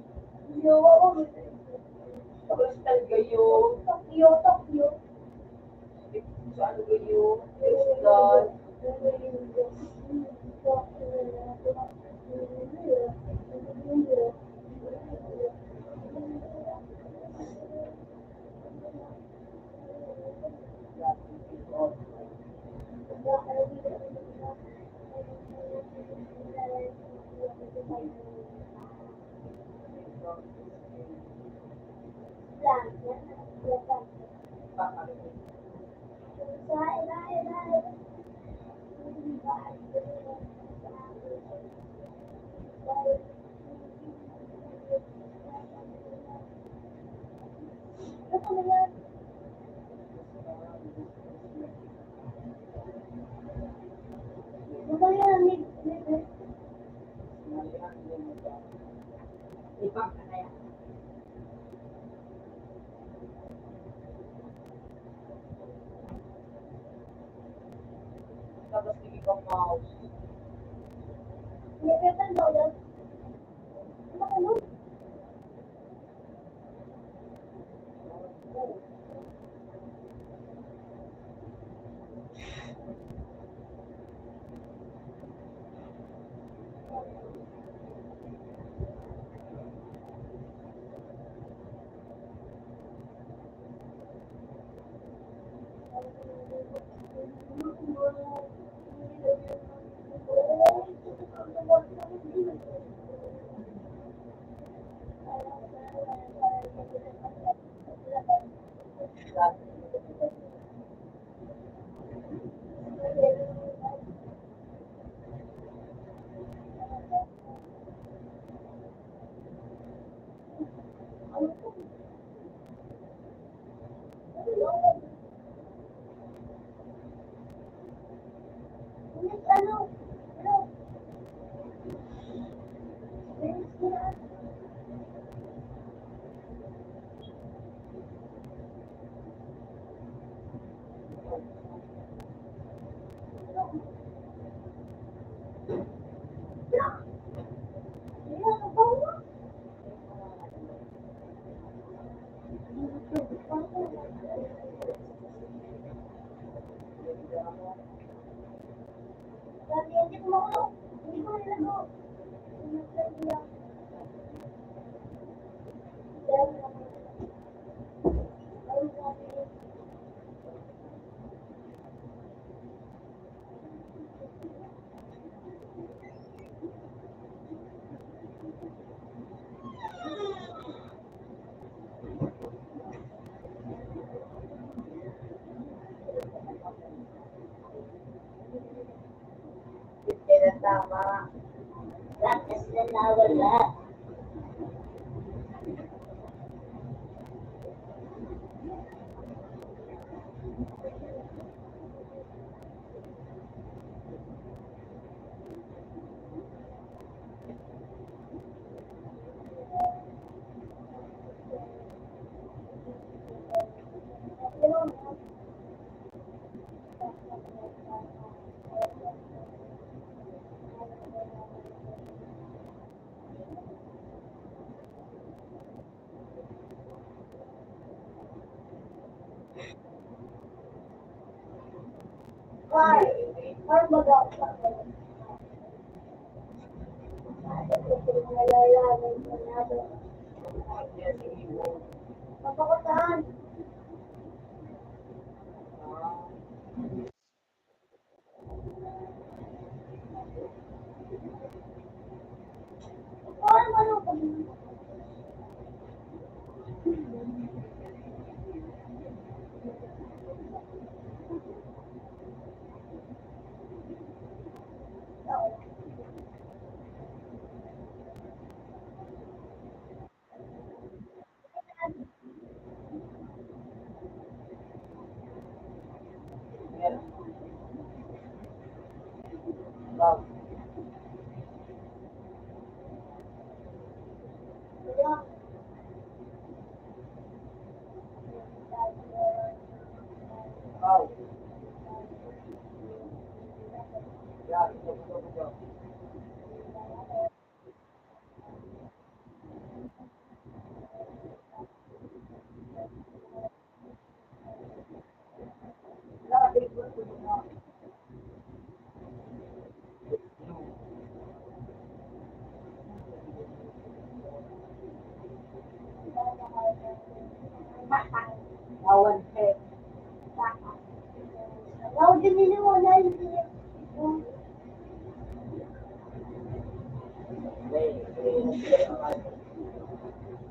Tapos talaga yun. So ano ba yun? Crystal. Ipang ka na yan. Tapos hindi kang mouse. Tama. Practice na nawala. Car. Car baga. Papakutaan. Parang ano ko. Meron. Wow. Wow. Yeah, ito. Grabe, gusto mo na. Awan head. Ako din niniwala yung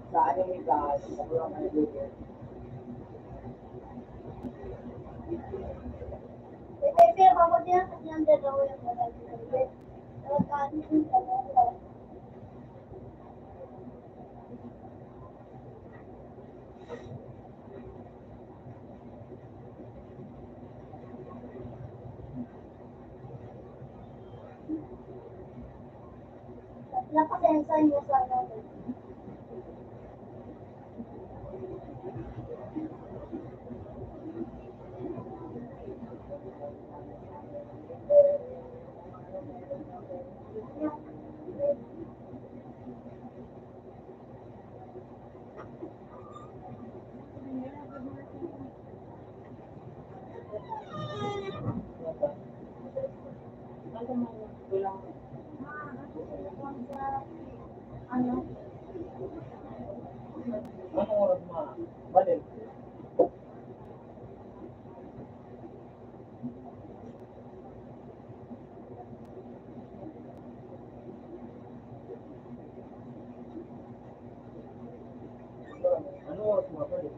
Sa ano yung gas, sa mga managigil. Pero ako din kasi ang dalawa yung malagay. Nagkain yung dalawa. Nakasensa niya sa ano. Ano? Anong oras mo? Balik. Anong oras mo? Balik.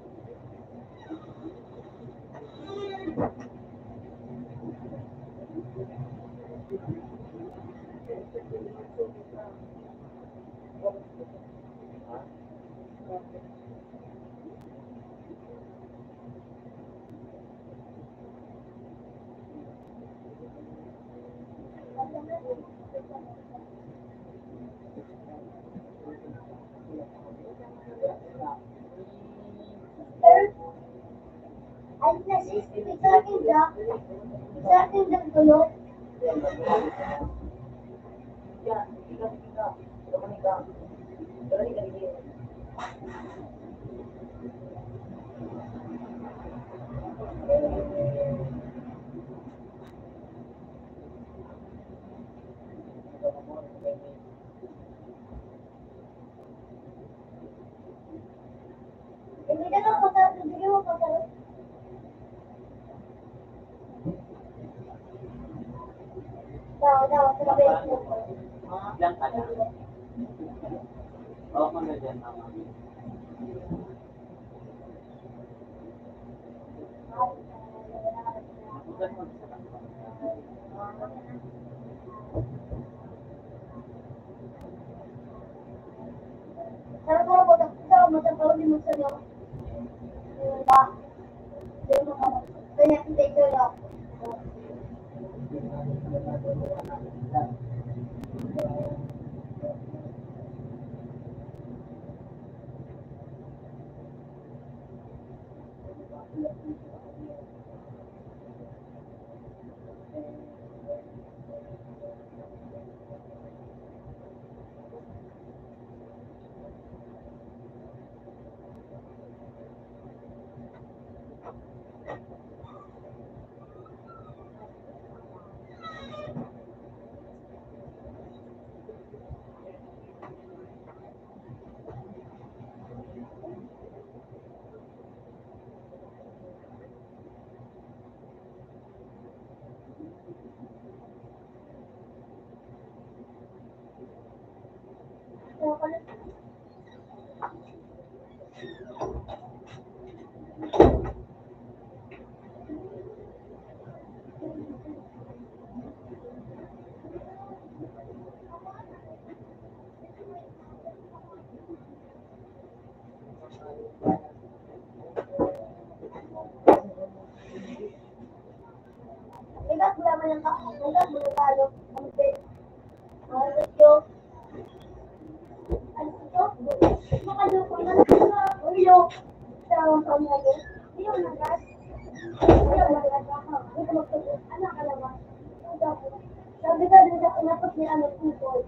Ay, isa akin da. Isa akin da tulo. Yan, ika. Dominika. Dominika, hindi. Hindi ka na pata, hindi mo pata. Daw, sa Facebook. Ilan ka na? Oo, mga dyan, tama. Ilan mo sa kanila? Sarap mo po, sa matapawin mo sa iyo. Ba? Hindi mo ka. Kaya hindi ko lang. Ugat mo naman ang ugat mo na talo. Ang pet. Ano ito? Ano ito? Makaloko na sa ulo. Sa pamilya. Hindi mo nagat. Hindi mo nagat ako. Hindi ko magpapit. Anak ka naman. Sabi ka din sa pinapot ni ano people.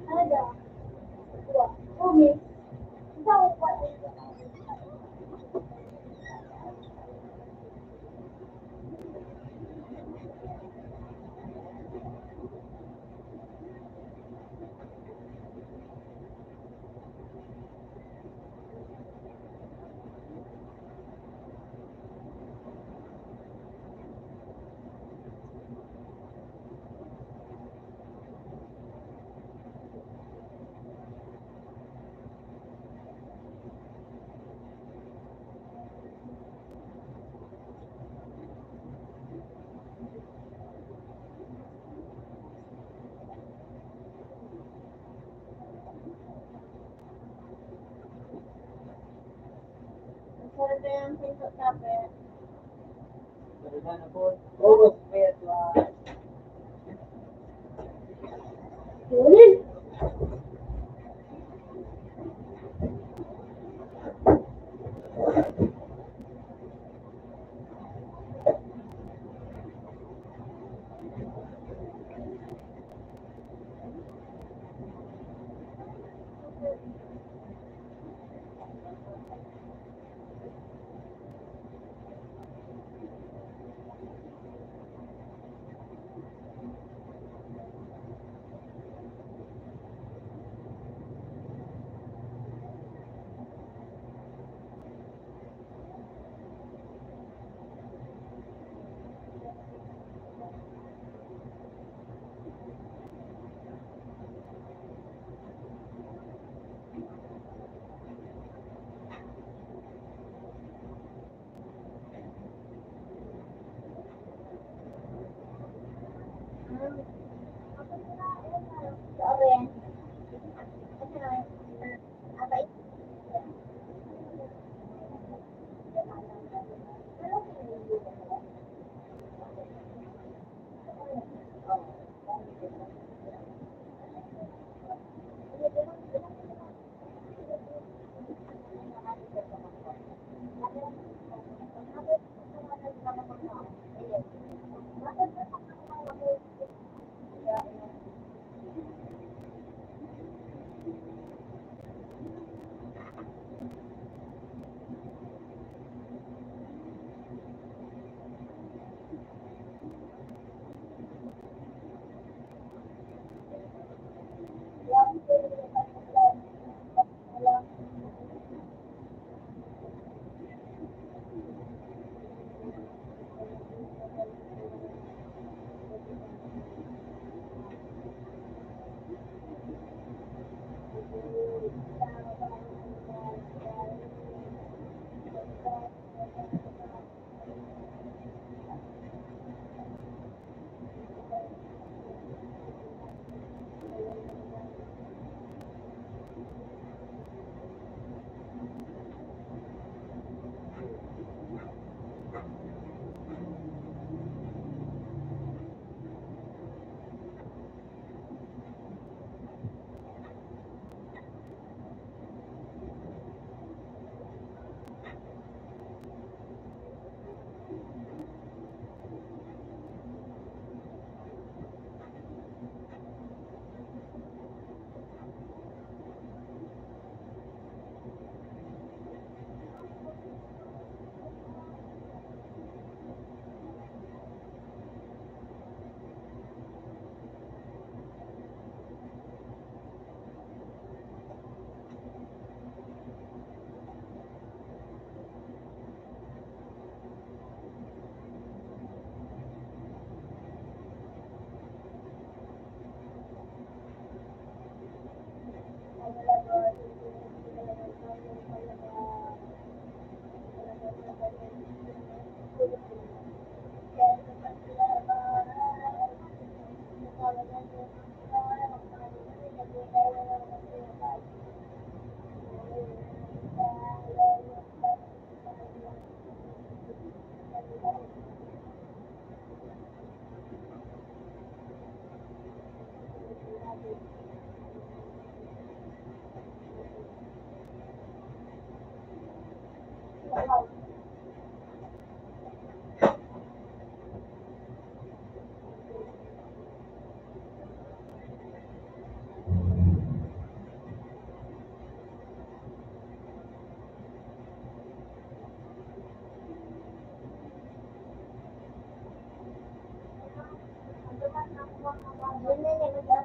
Ano daw? Umi. Ikaw pa. Sorry na yung pinto tapet. Dalihan na po. Ubos, pet, Yun.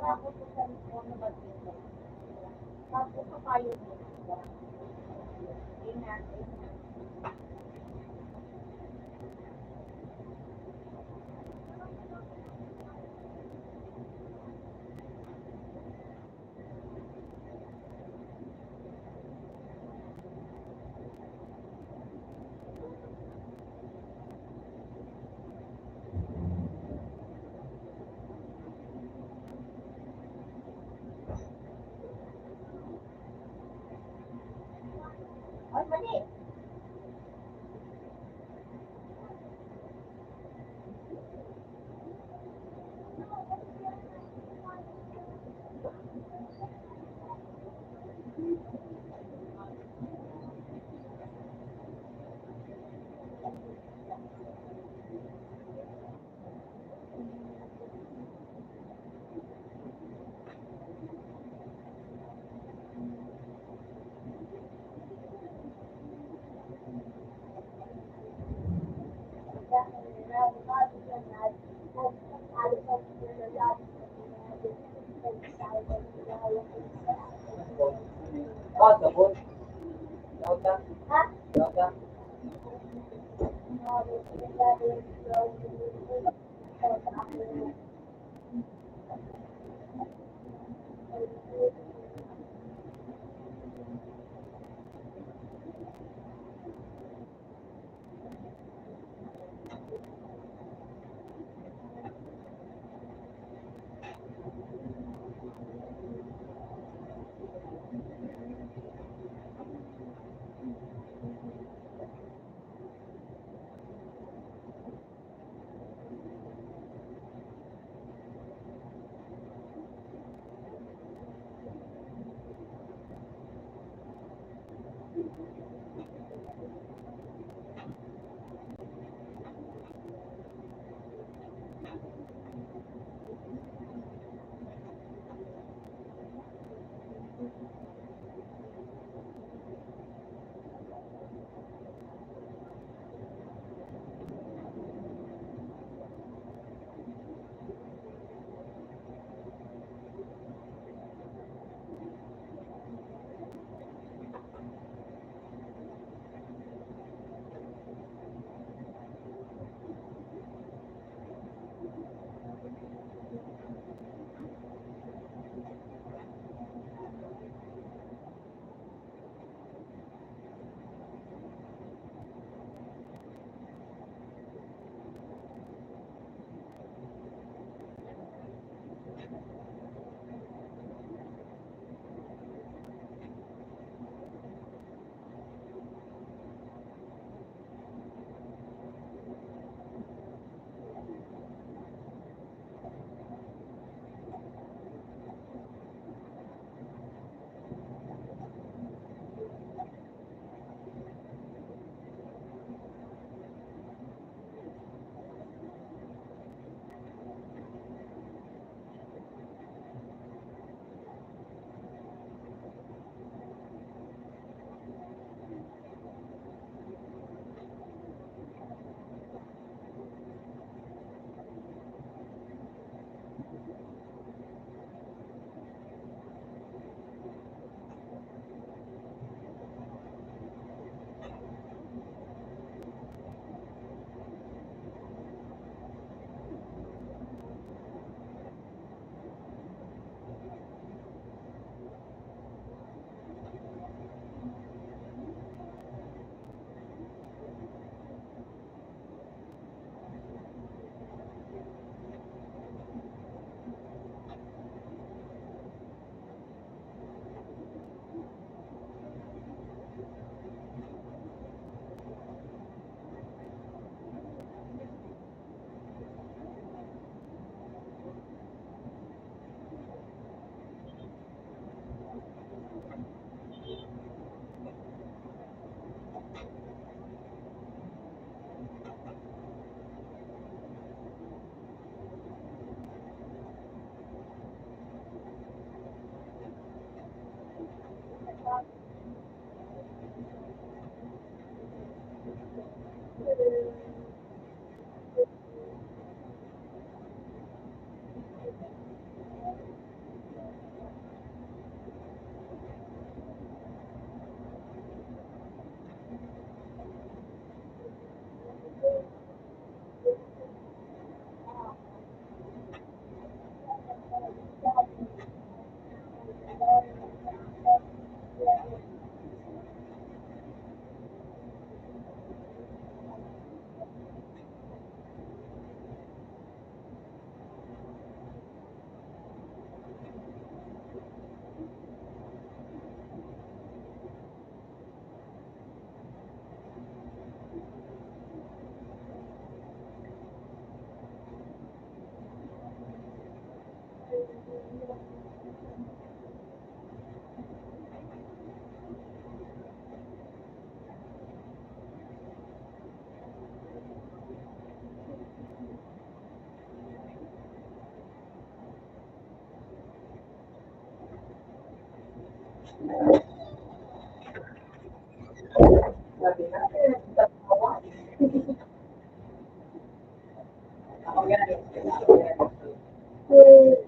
Tapos po sa likod na bagyo. Tapos sa payo mo. Ingat. Ay, mali. Ah, sabon. Daot ka. Ha? Daot ka. Sabi natin, tatawa. Ako yan. Ako yan. Eh,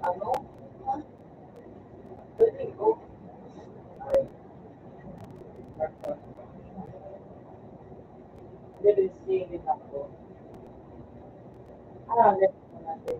Ano? Pwede ko. Pwede singin ako. Let's go natin.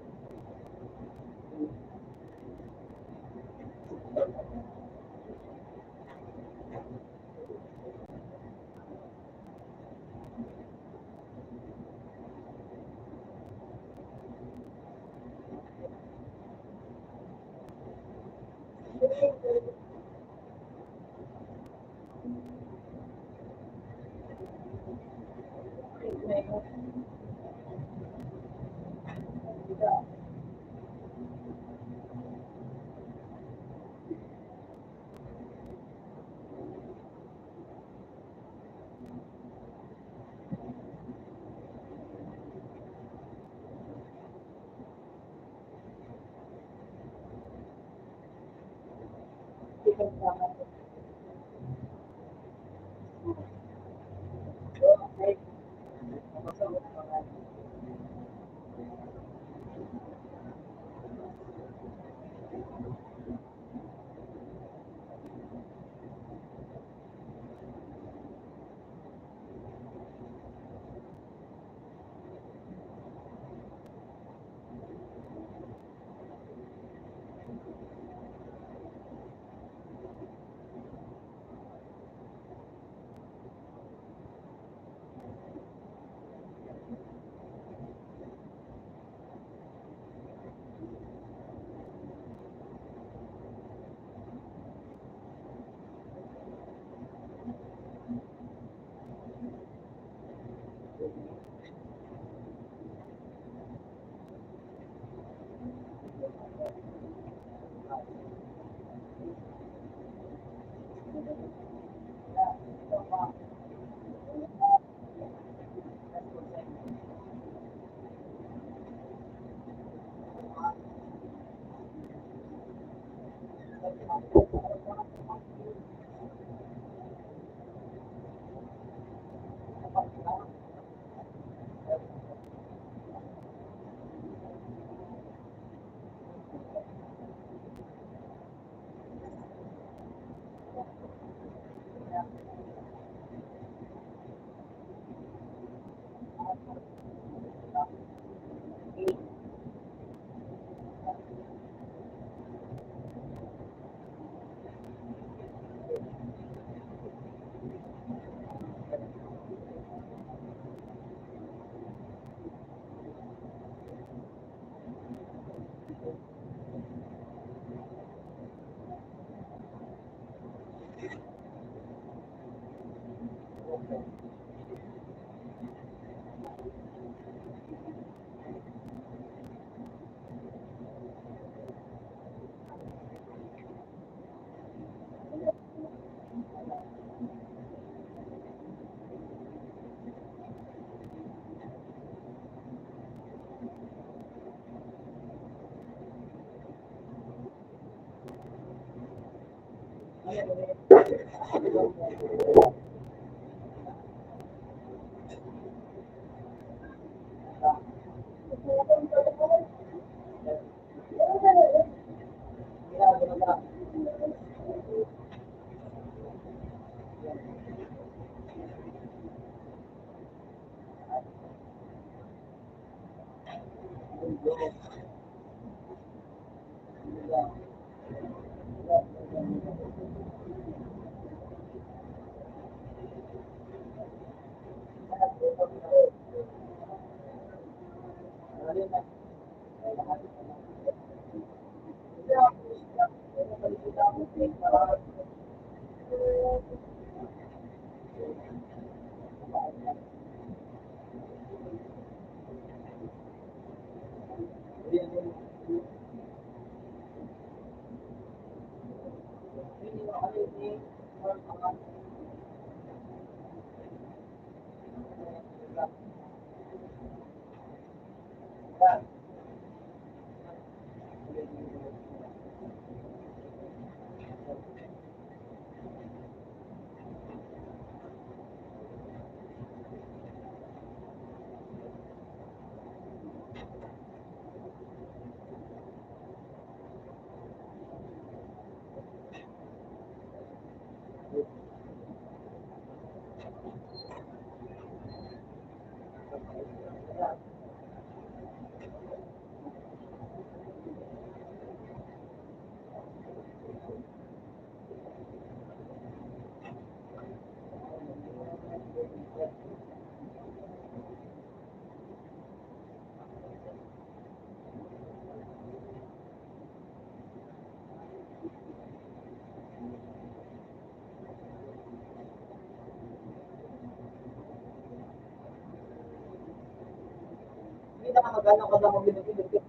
Hindi na magkano ka ba mag-binibigay?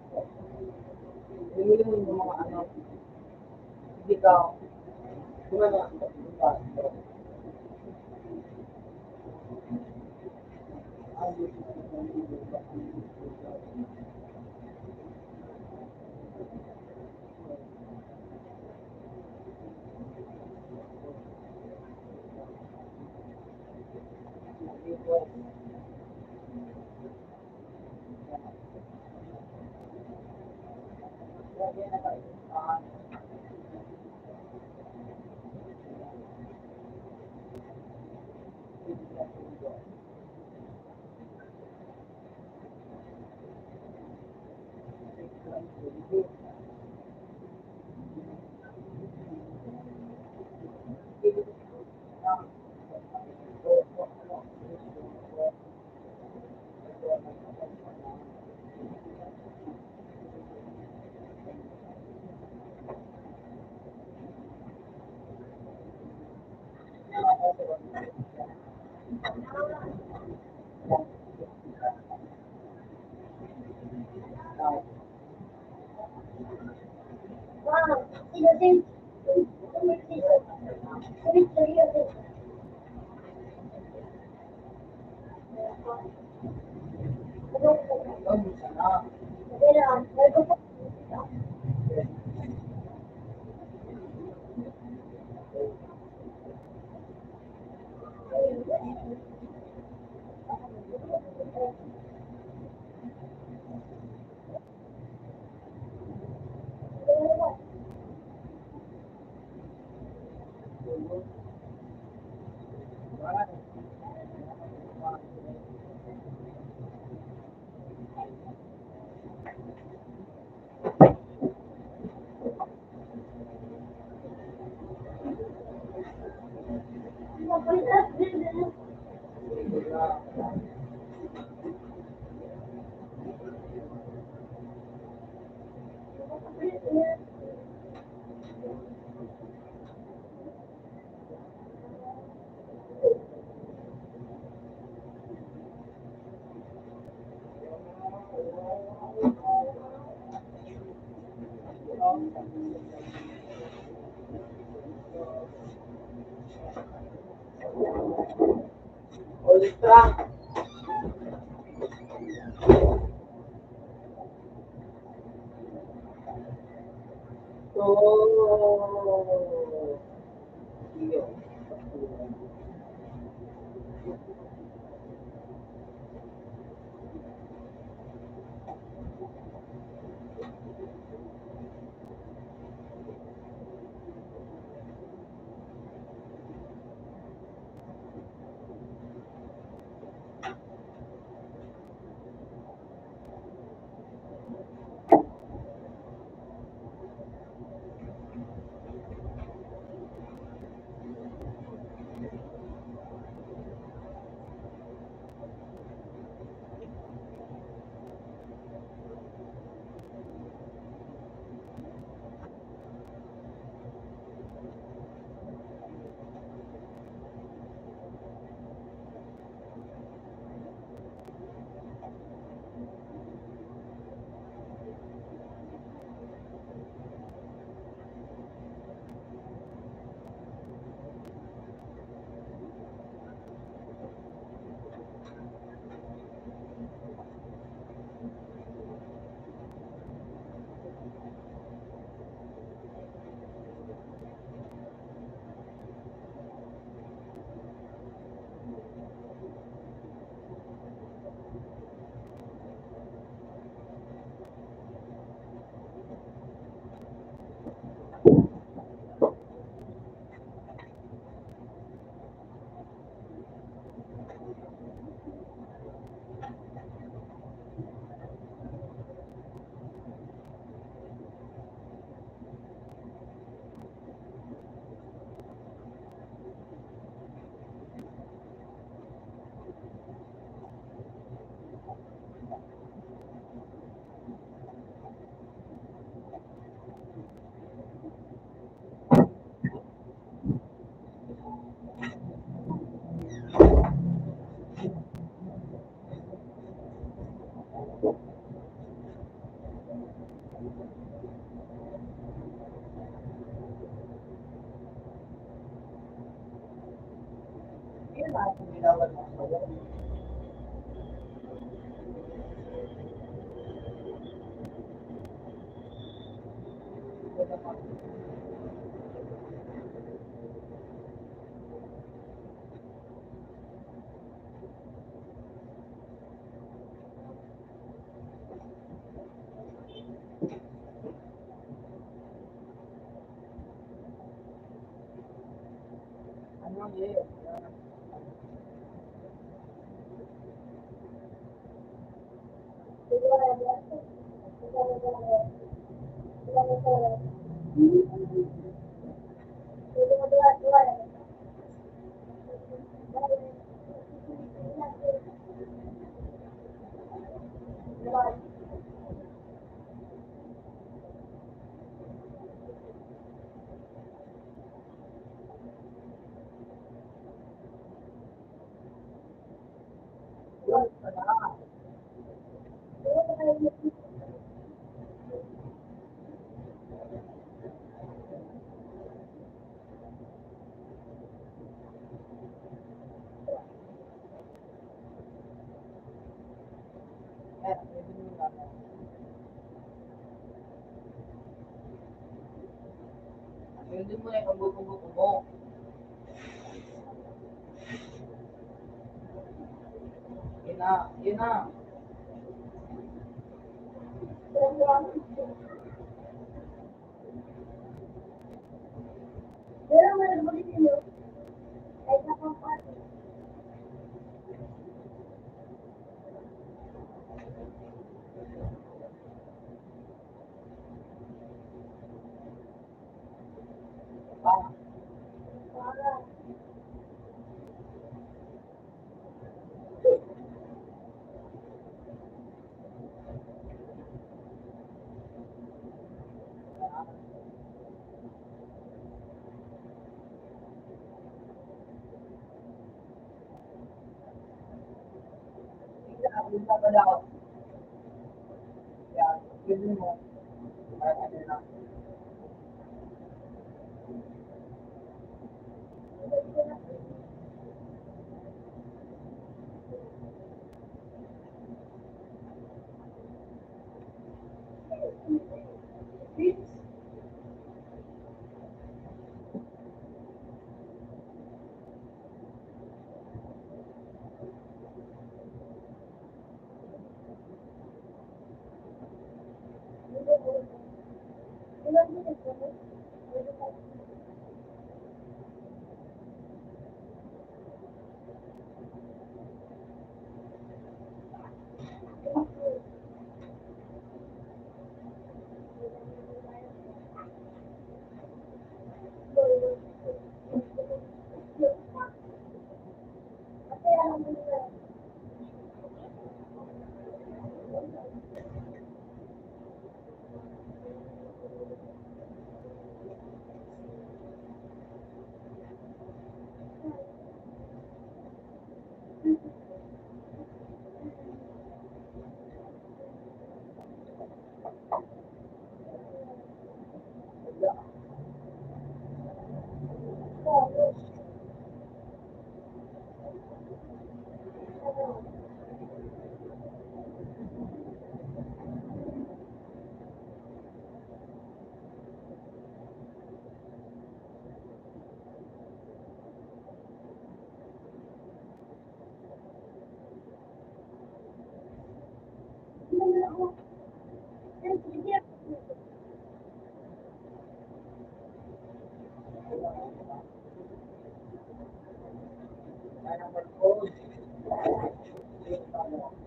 Bumili mo yung mga ano, hindi ka, gumana, Wow, sino din? Ulit sa'yo din. Ultra. So, iyo. Ginawal mo sa iyo. Ano yun? Yun, wala. Eh, yun yung ano. Yun din mo na yung buto-buto mo. Yun na, yun na. Pero meron mo din yun. Kahit na pang party. Ah, Para. yun na pala ako. Yan, yun din mo. Parang ano na. Kaya mag-code. Yun, ano.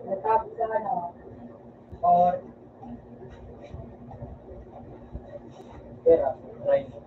Natapos sa ano, or pera, try mo.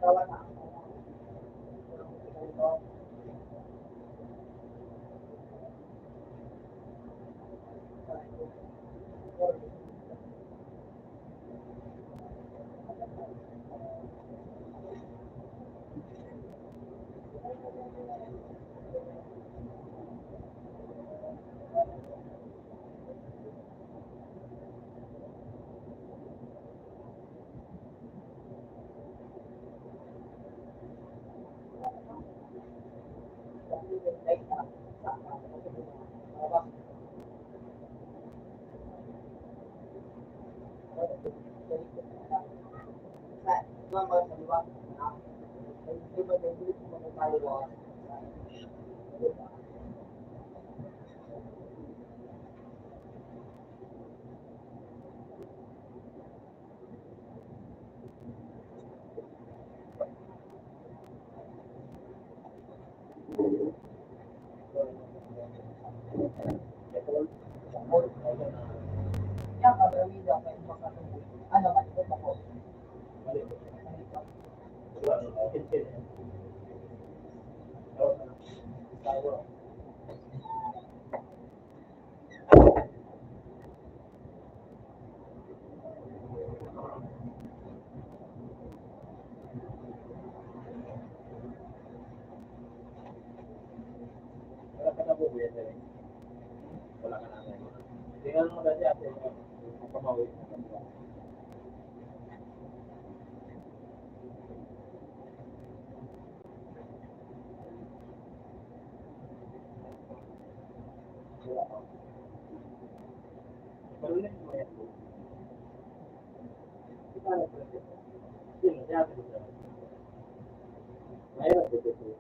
Tawa na. Yan, pagawin ako yung makatulog. Ano, malikot ako. Malikot. Wala ka na po, kuya, sir. Wala ka na. Tingnan mo kasi ate, pamawi. Wala ka. Malulit mo yan. Sino? Si ate ko, sir. Mahirap dito, sir.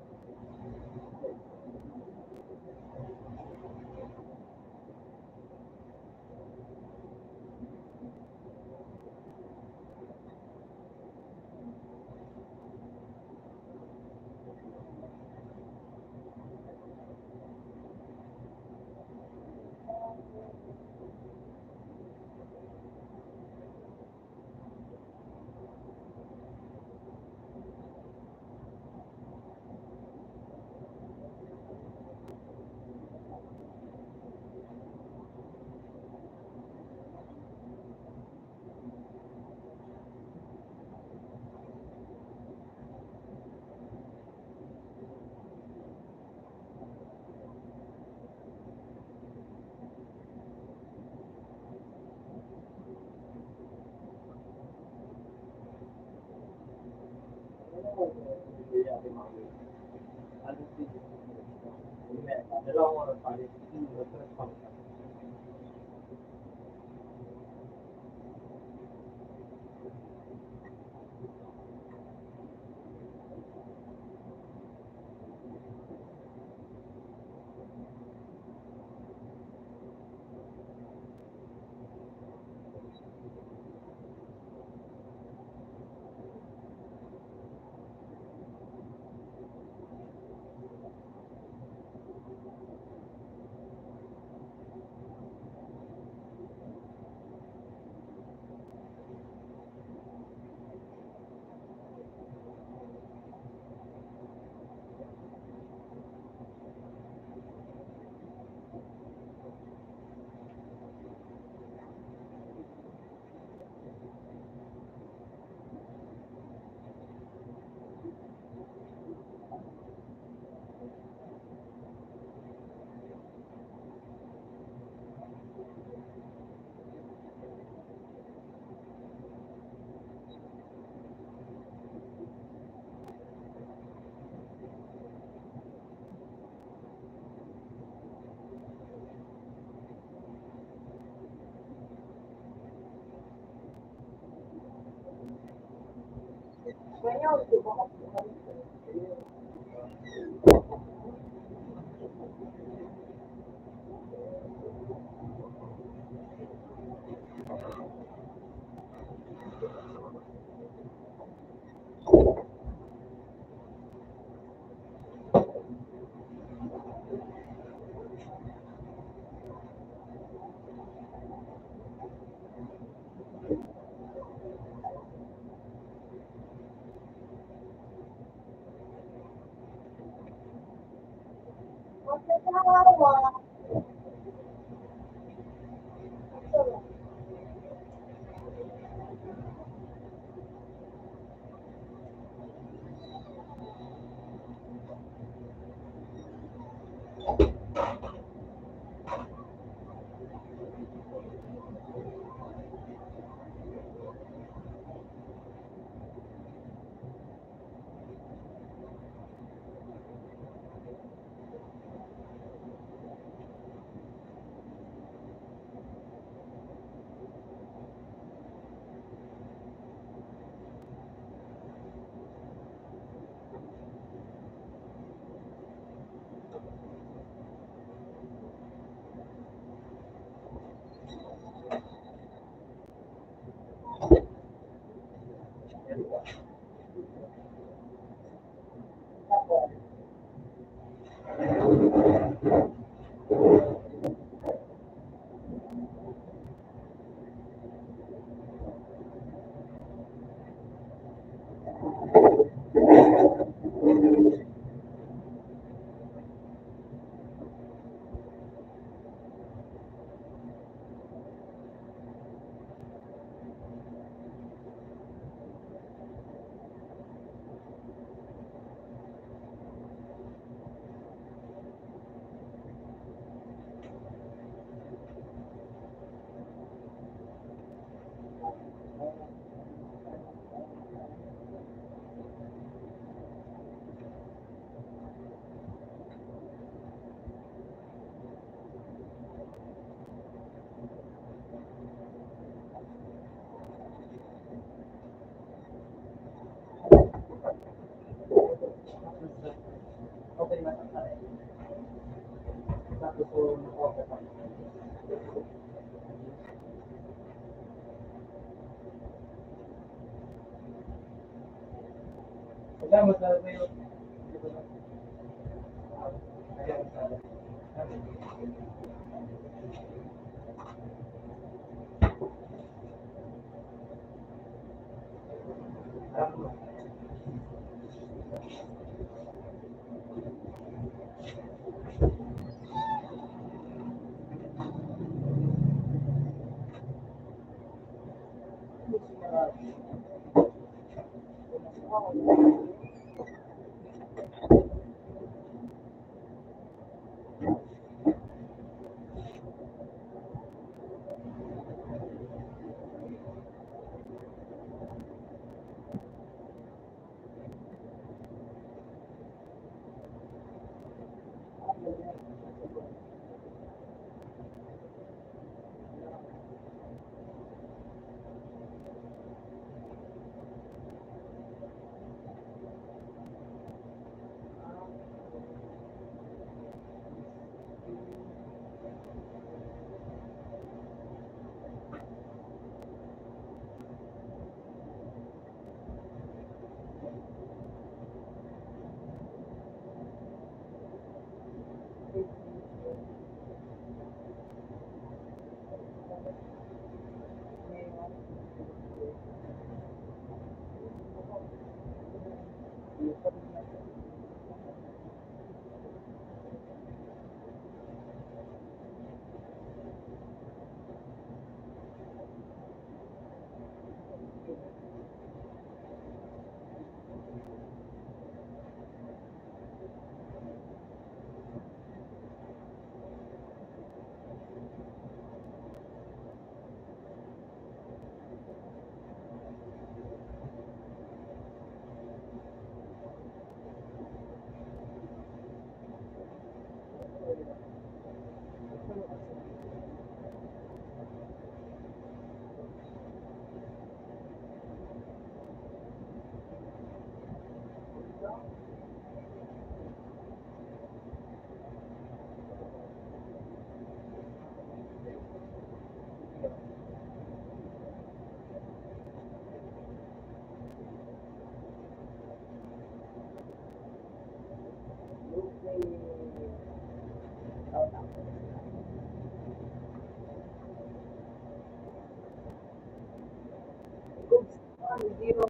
Zero.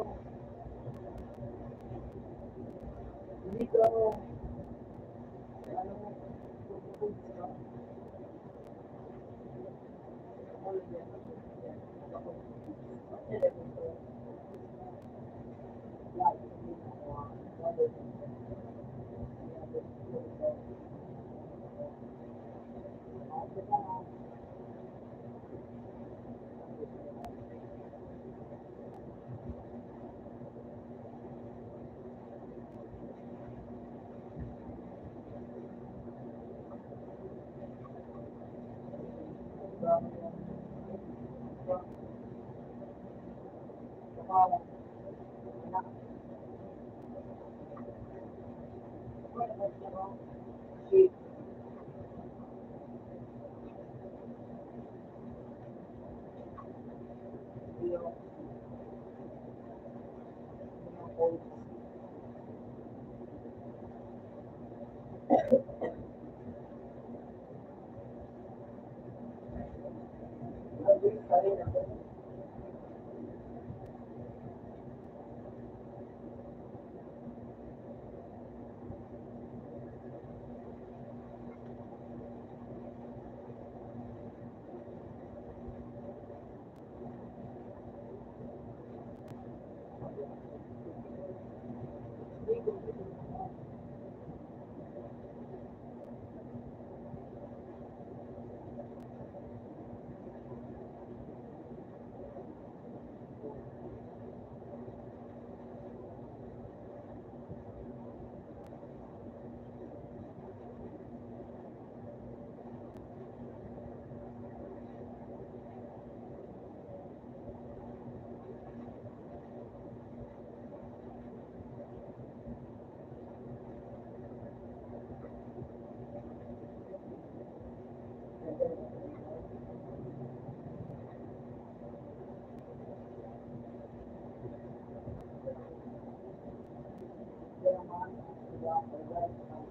Hindi ko ano, tutupod sa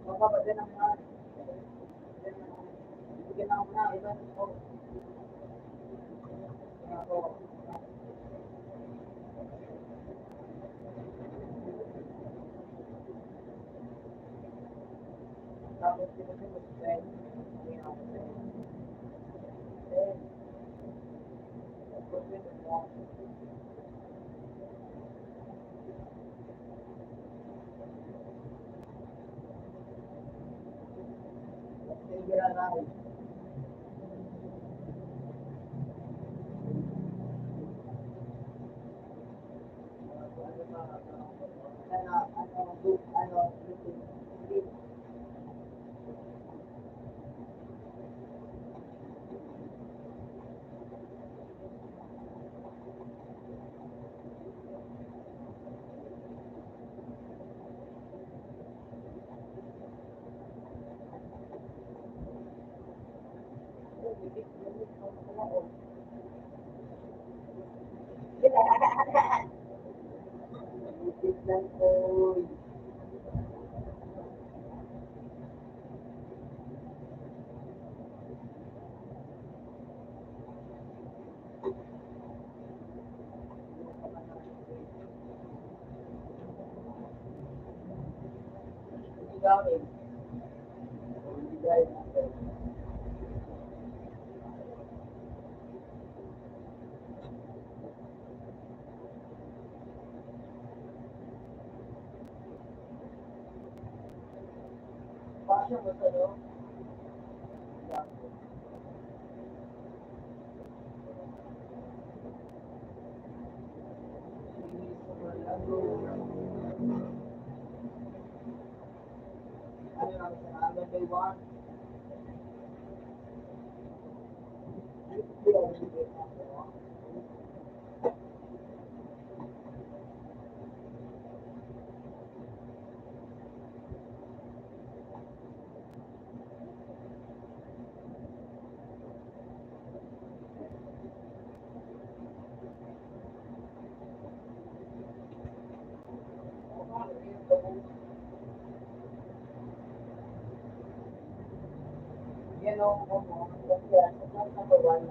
Mababasa naman. Bigyan ako na, iba po. Ako, tapos sila sa mag-send. Hindi ako send. Then, tapos yun mo. Sige na lang. Lang po. Gamit. Bigay natin. Pasya mo sa no? Ano lang sa namin day one? Hindi ako bigay na ako. Yan ang ano, kasi sa number one.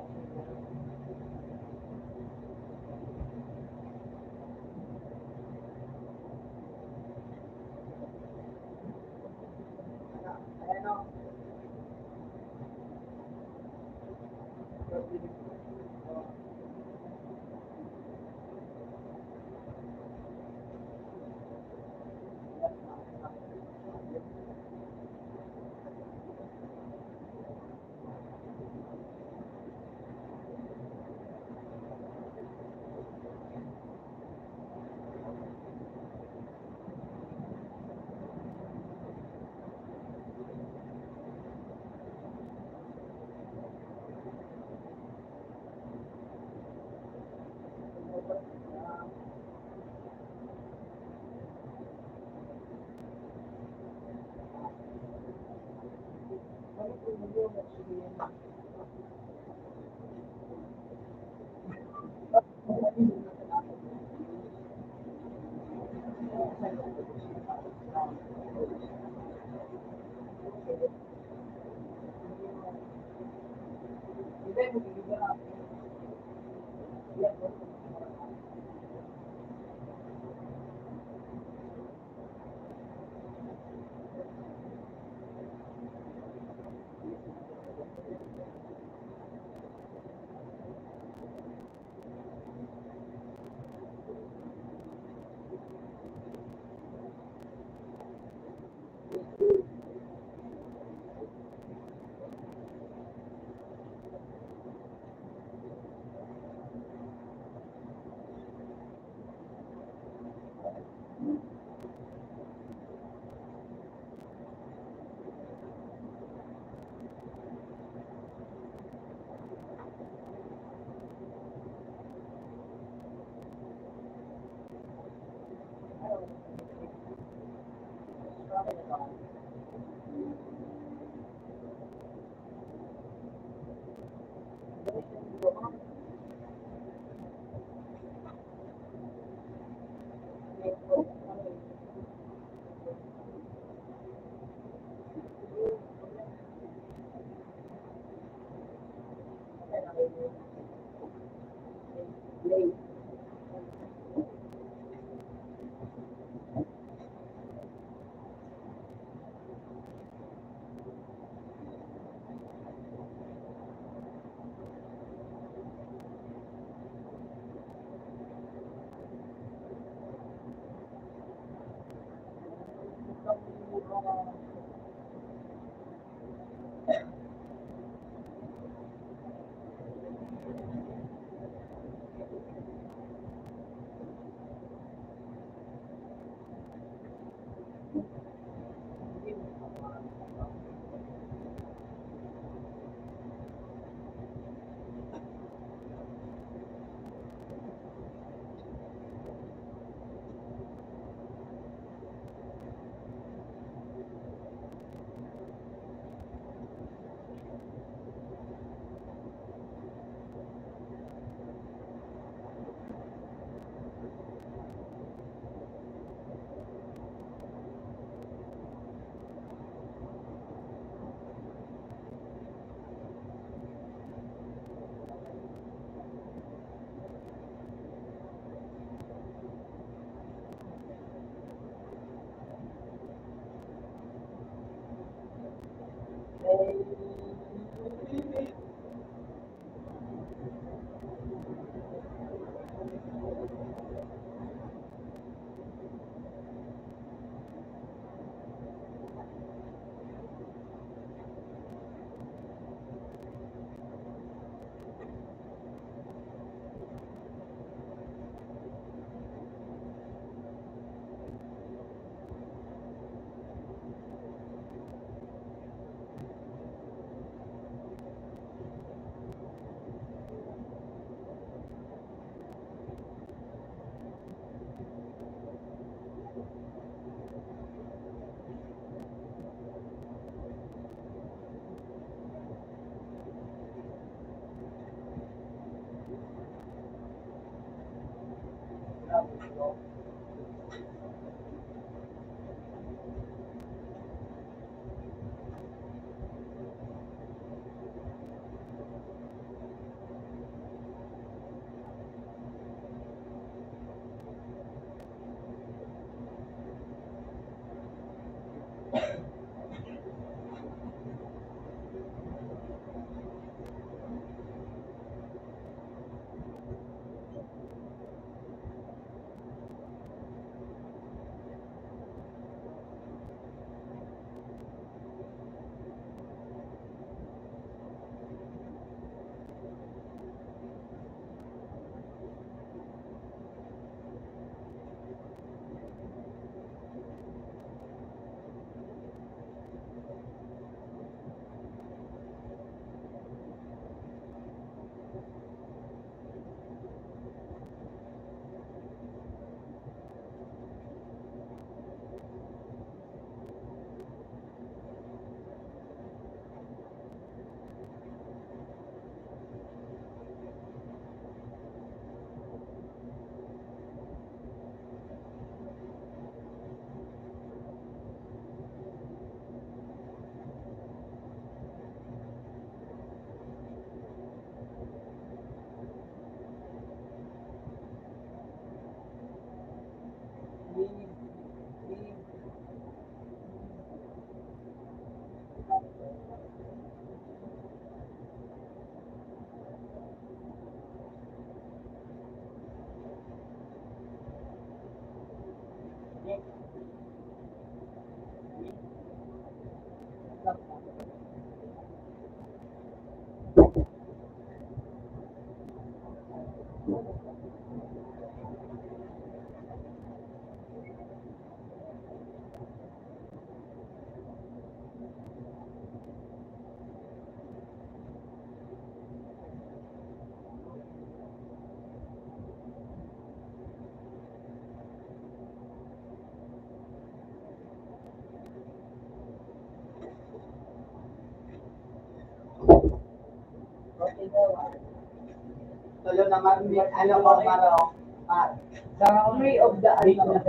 tulo na ano ko maro. Sa Free of the ano.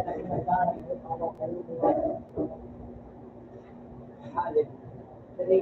Three.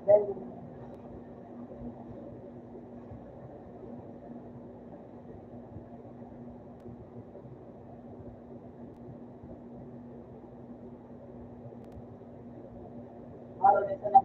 Then, araw nito na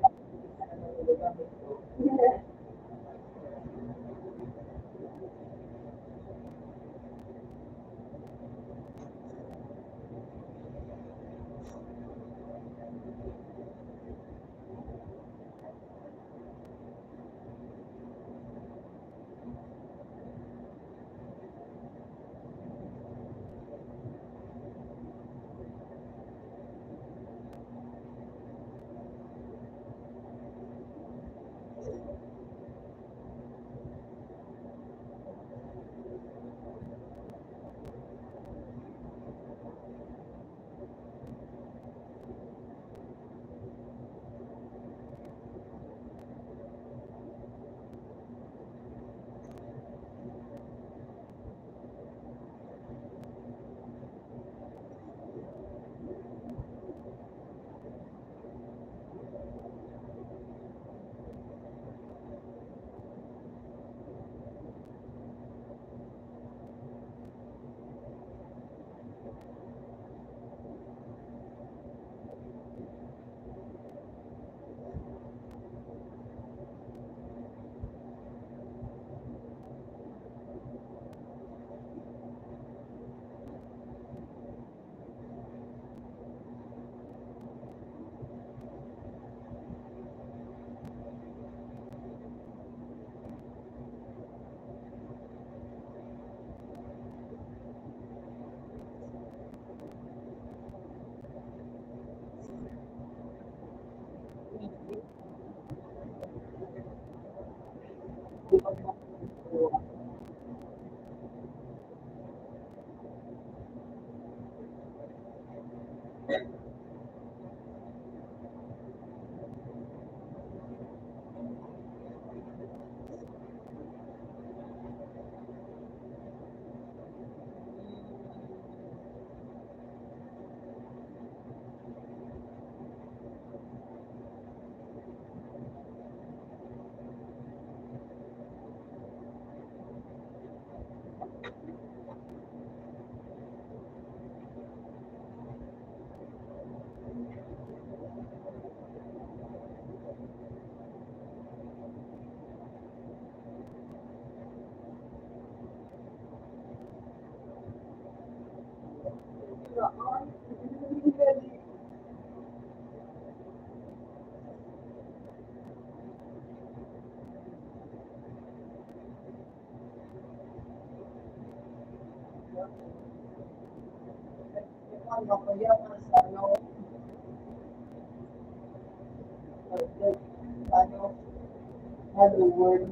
ano kaya sa ano, ano, ano, word.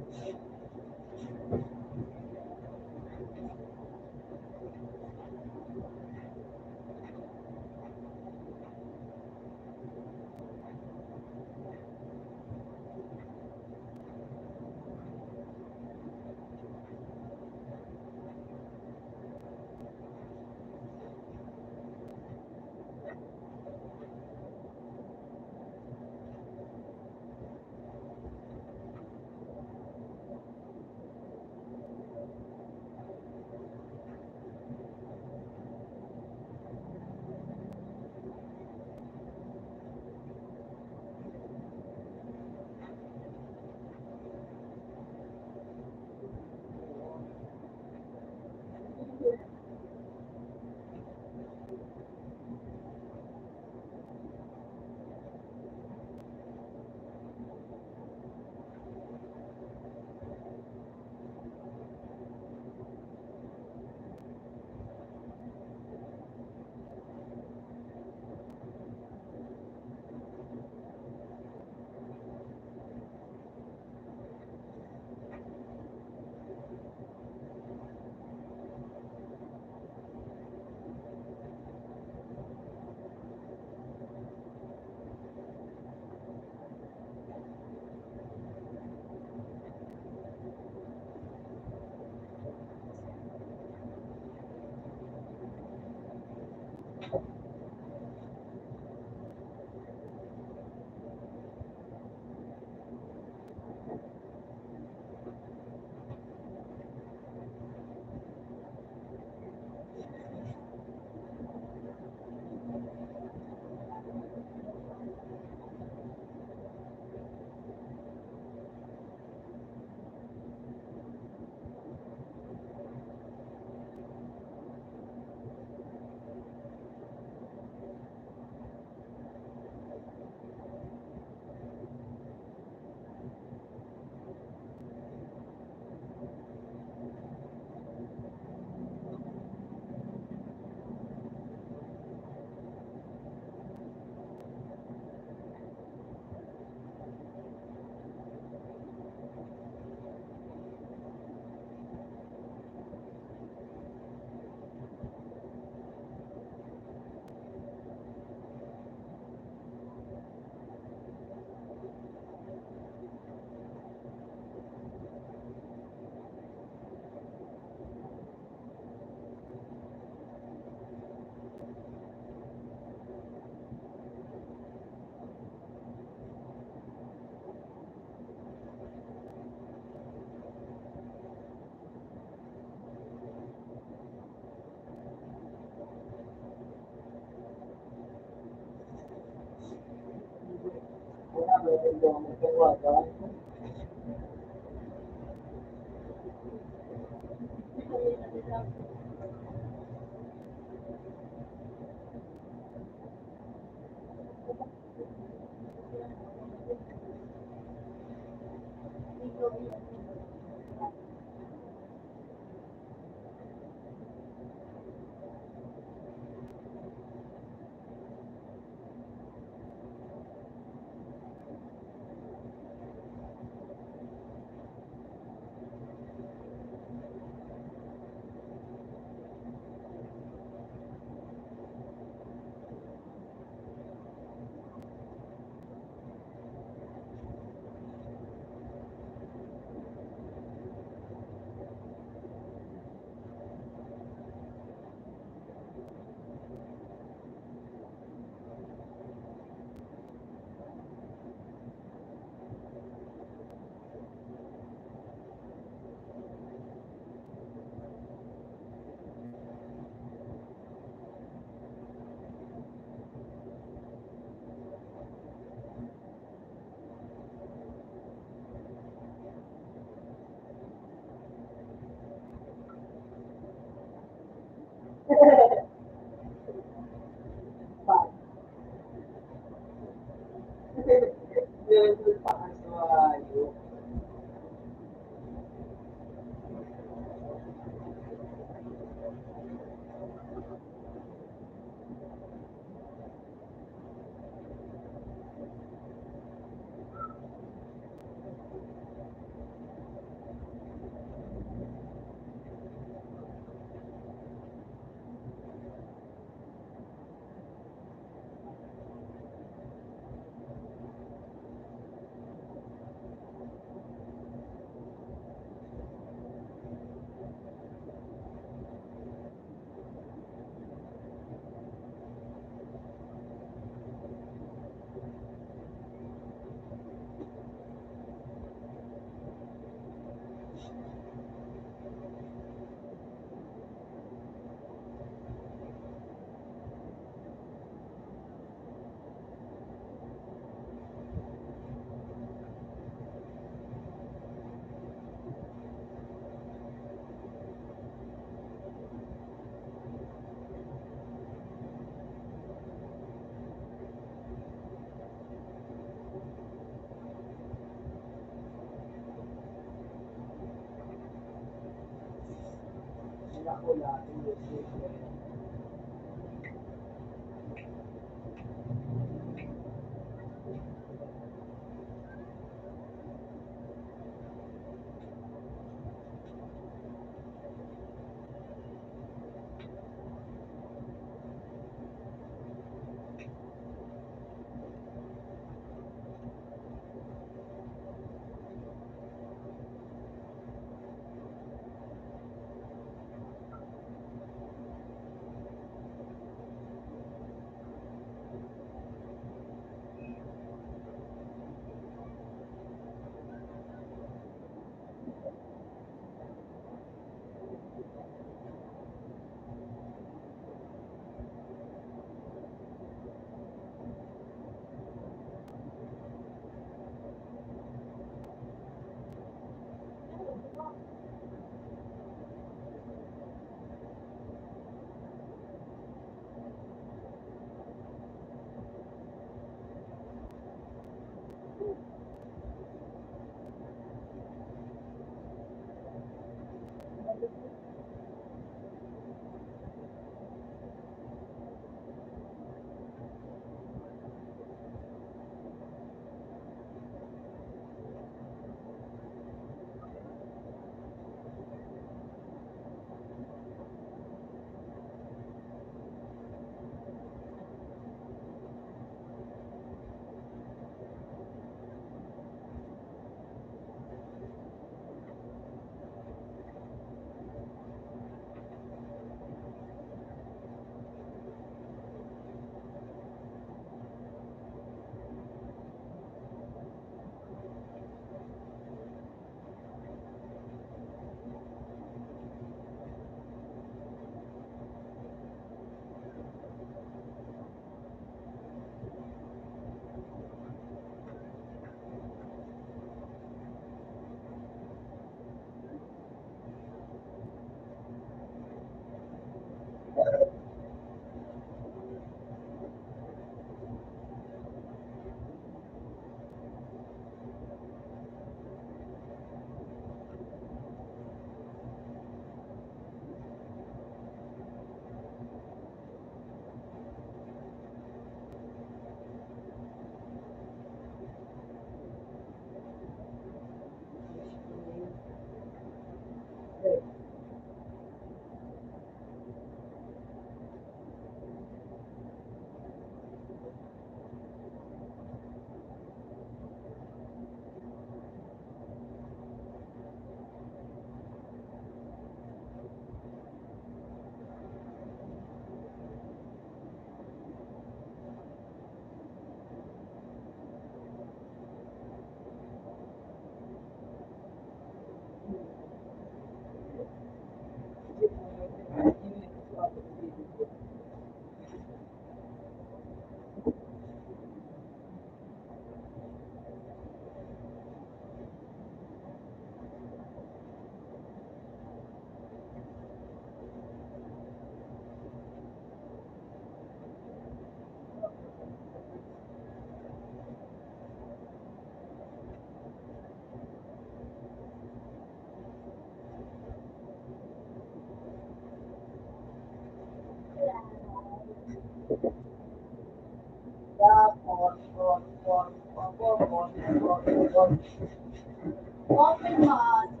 Open mouth.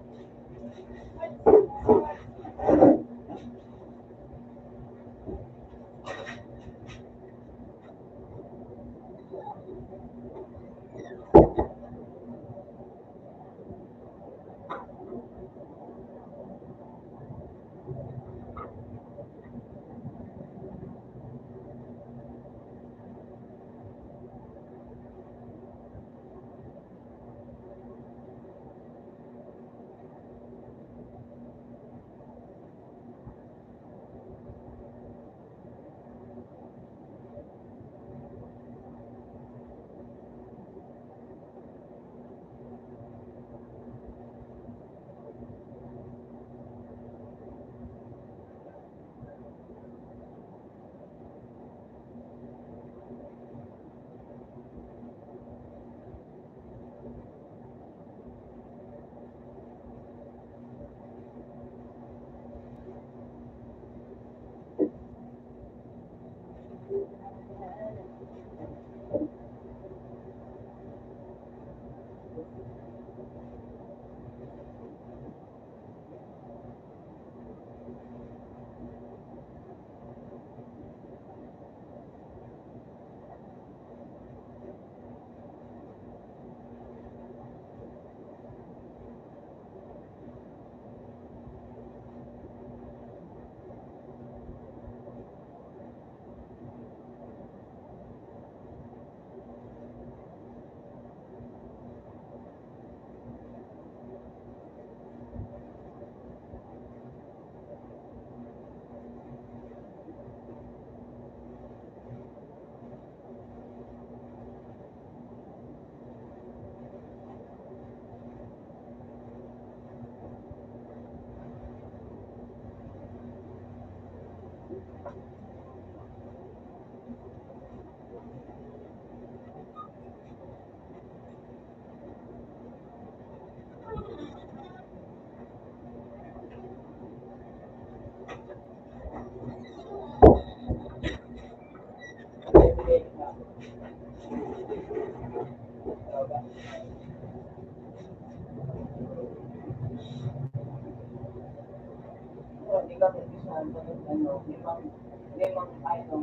Hindi ka pagkisahan sa ano, limang ano,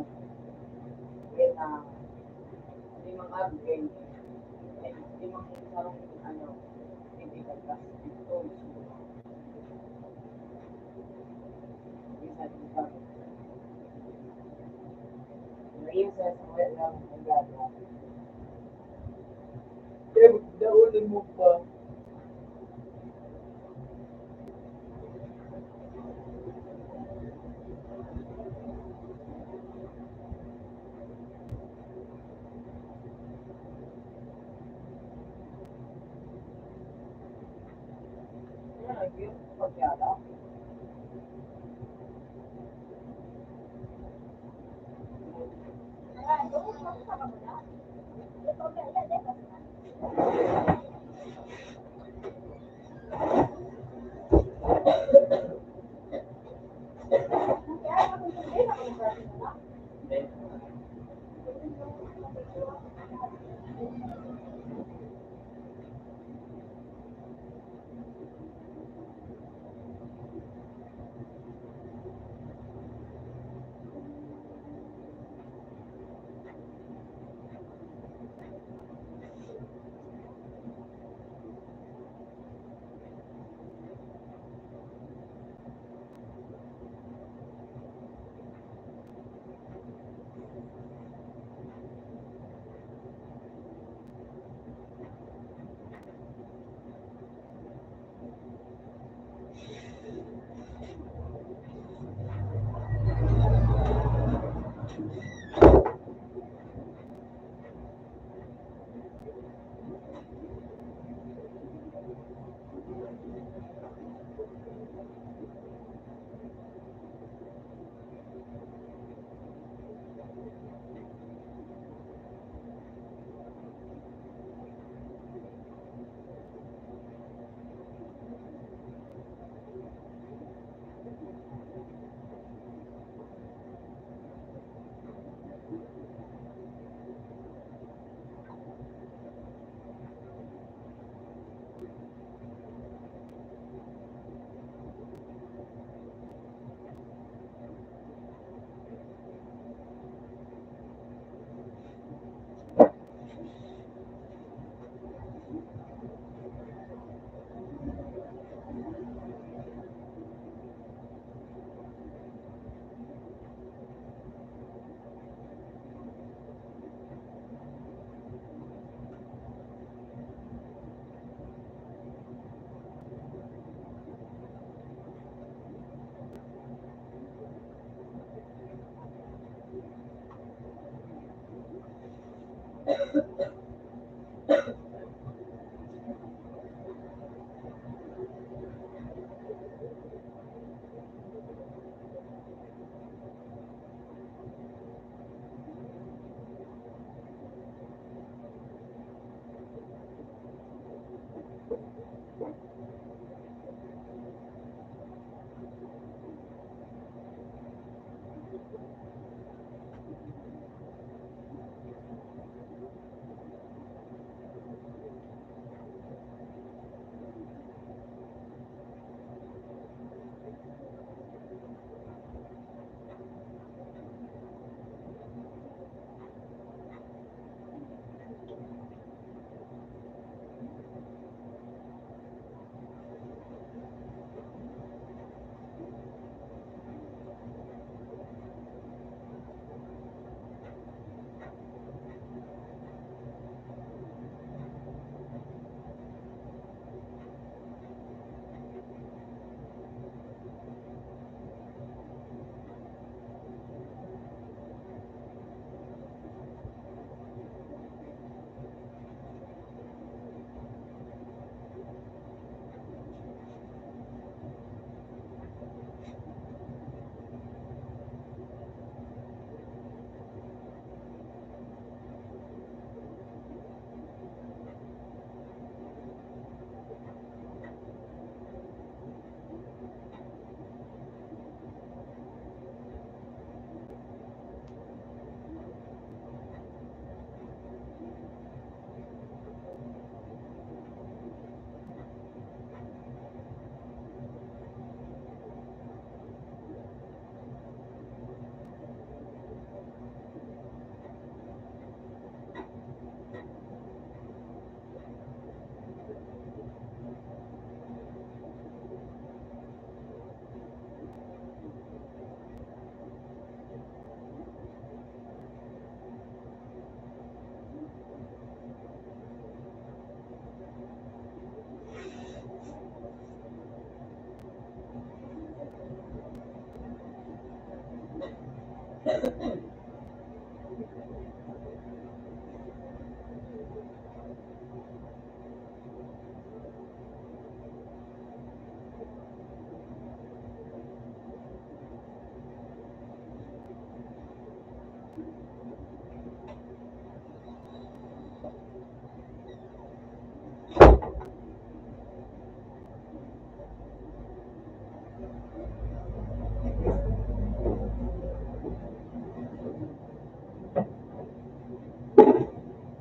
yun na, limang upgrade, limang sarong ano, critical class tools. Isa, isa. Ngayon sa web lang ang gana. Kaya daulin mo pa. Yun, pagyala.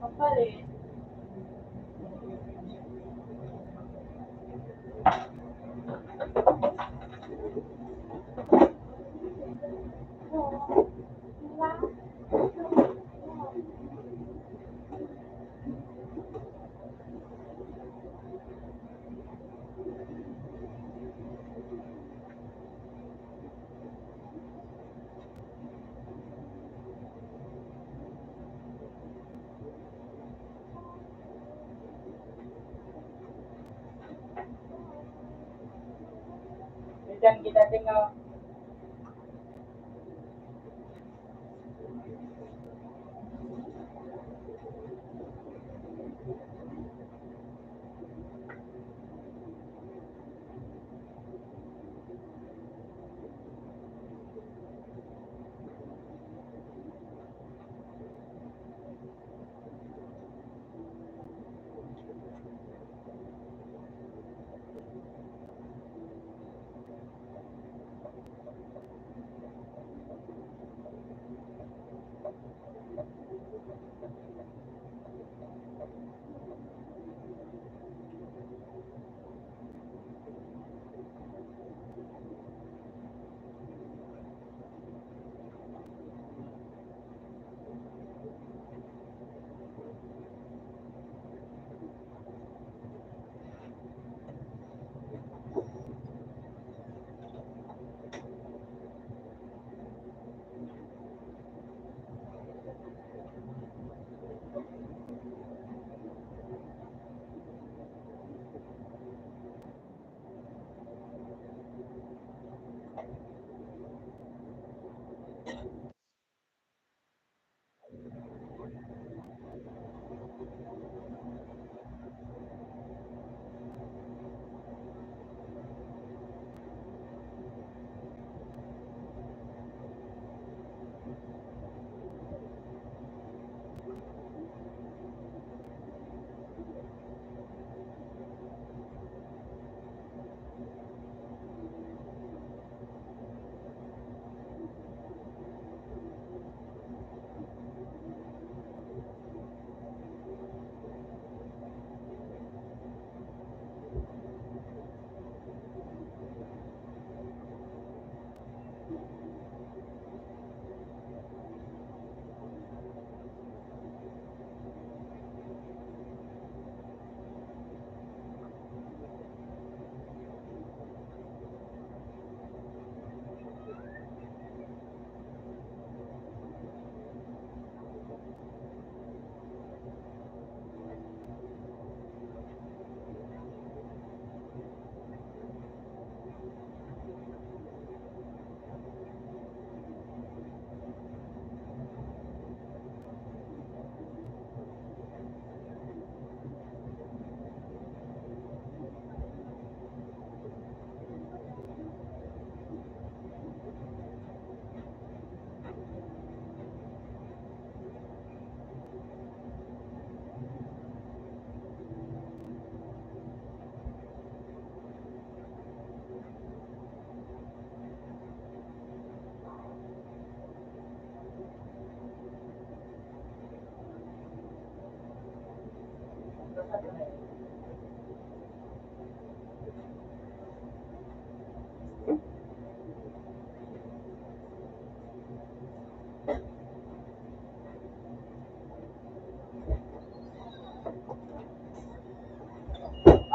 Kapalit. Dan kita tengok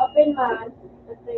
Open man. Ito.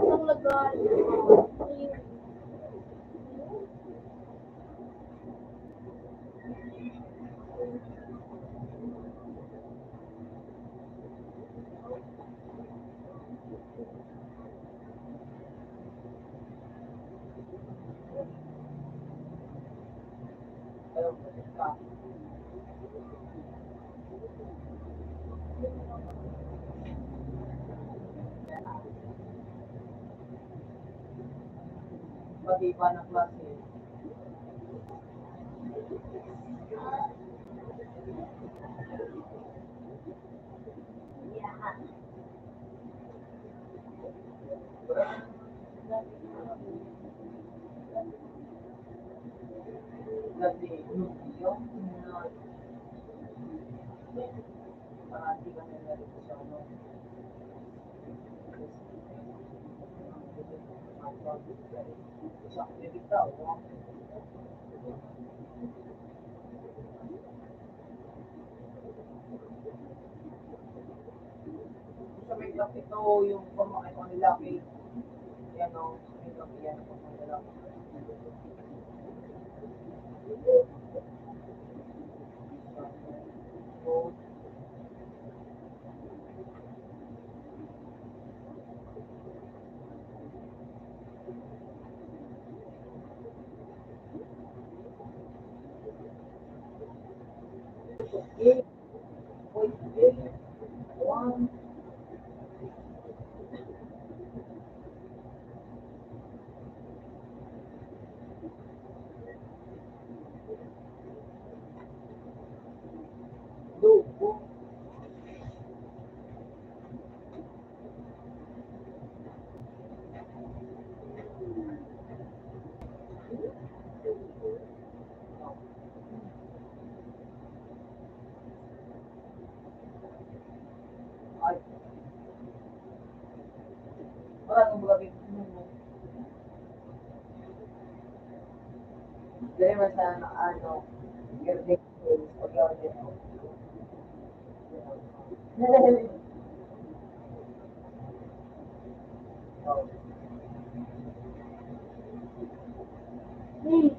Itong lagan. Pati pa ng klase. Kasi yung parati kami narito sa ano. Sa bibigta o. Sa may klase ito yung pamakain ko nila kay yan o. May klase yan o. So, Eight, point eight, one, two, four. Ay, maraming bagay. Dahil mo sa ano, garlic sales, pag-order mo. So, eh,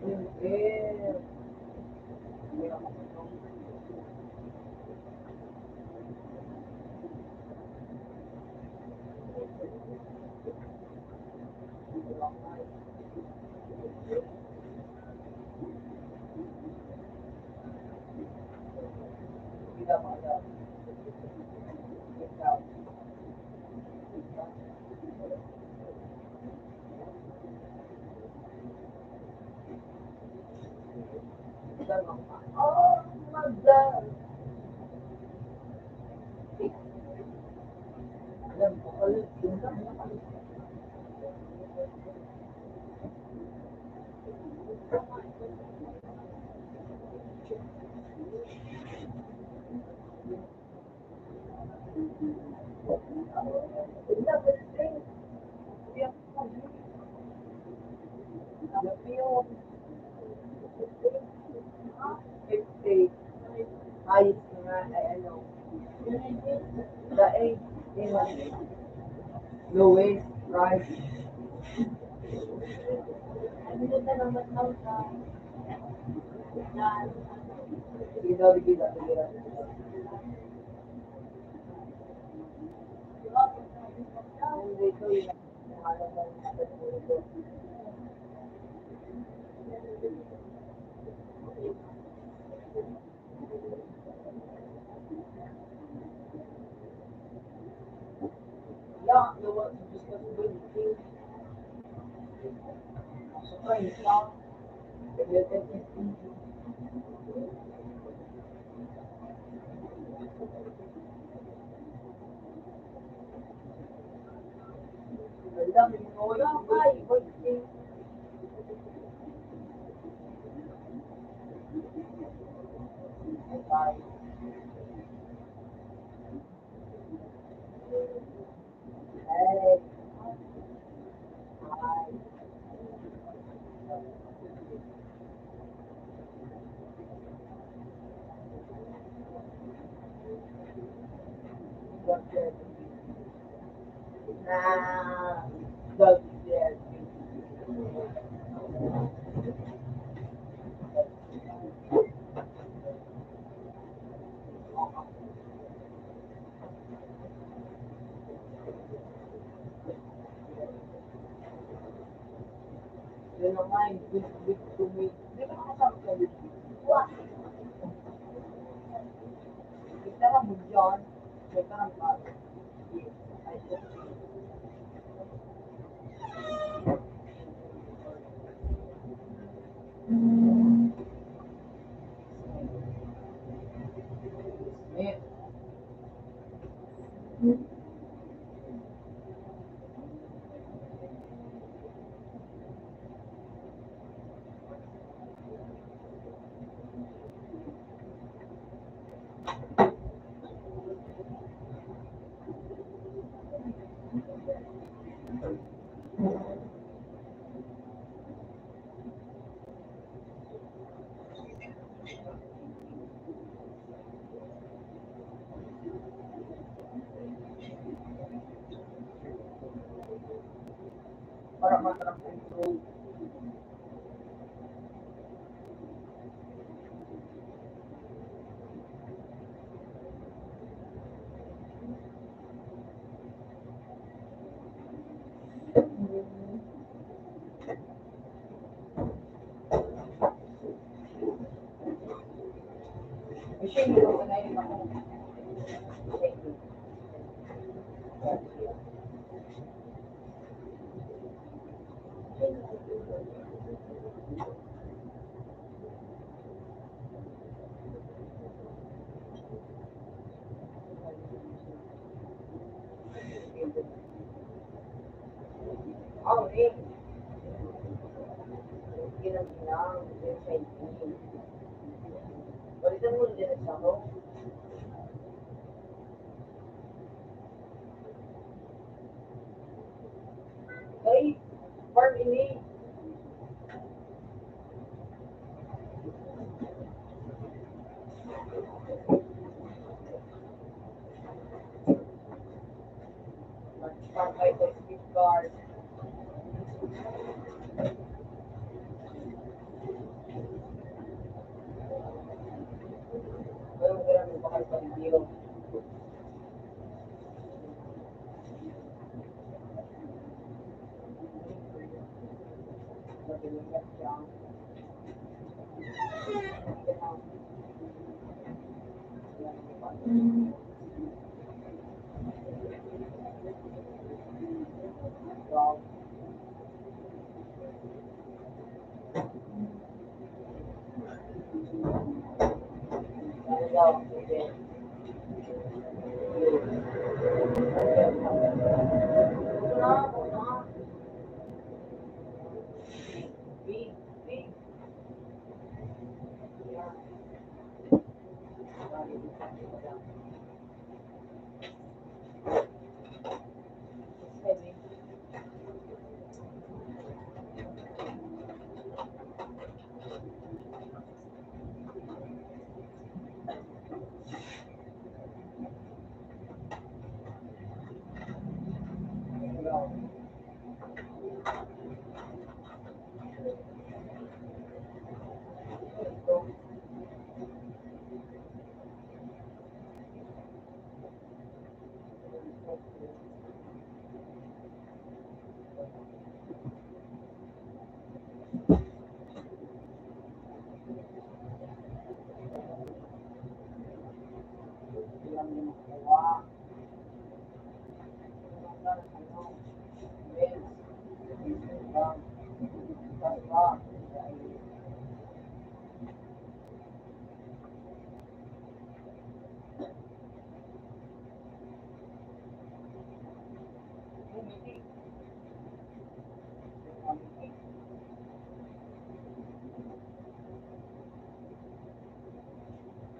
kita mo na. Ikaw. Ikaw mo. Oh, my God. Alam ko, ulit, yun lang. Ayos nga, ay ano, daig, lowest price. Gila, gila, gila. Hindi ko yun. Yeah, you want to discuss with you. Surprise lang. Ganda, may mga wala pa, birthday. Ay, ay, ay, budget. Na, budget. Yun ang nga, big to me. Hindi ka nakasama sa big. What? Kita ka mo dyan. Kita ka ba? Yes, I just Smith. Para matrap control. Machine ko na Ay, ako. Thank you. Oh, Rick. Ginang-ginang. Exciting. Balitan mo din sa ako. Ay, farm ini. Farm by the gift card. Pero grabe pa kayo sa video. Nabilingat siya. Wow. Ano daw? Sige. Una. Big, big. Yeah. Heavy. Ilang din makuha.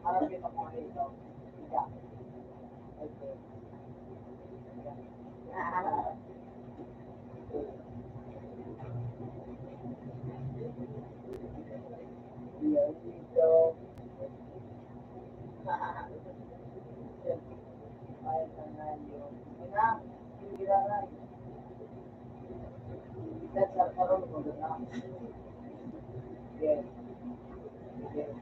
Harap kita mo ito. Yeah. Okay. Yeah, dito. Ay, tangan yun. Ina, yung giraray. That's our karoon mo na. Yes. Yes.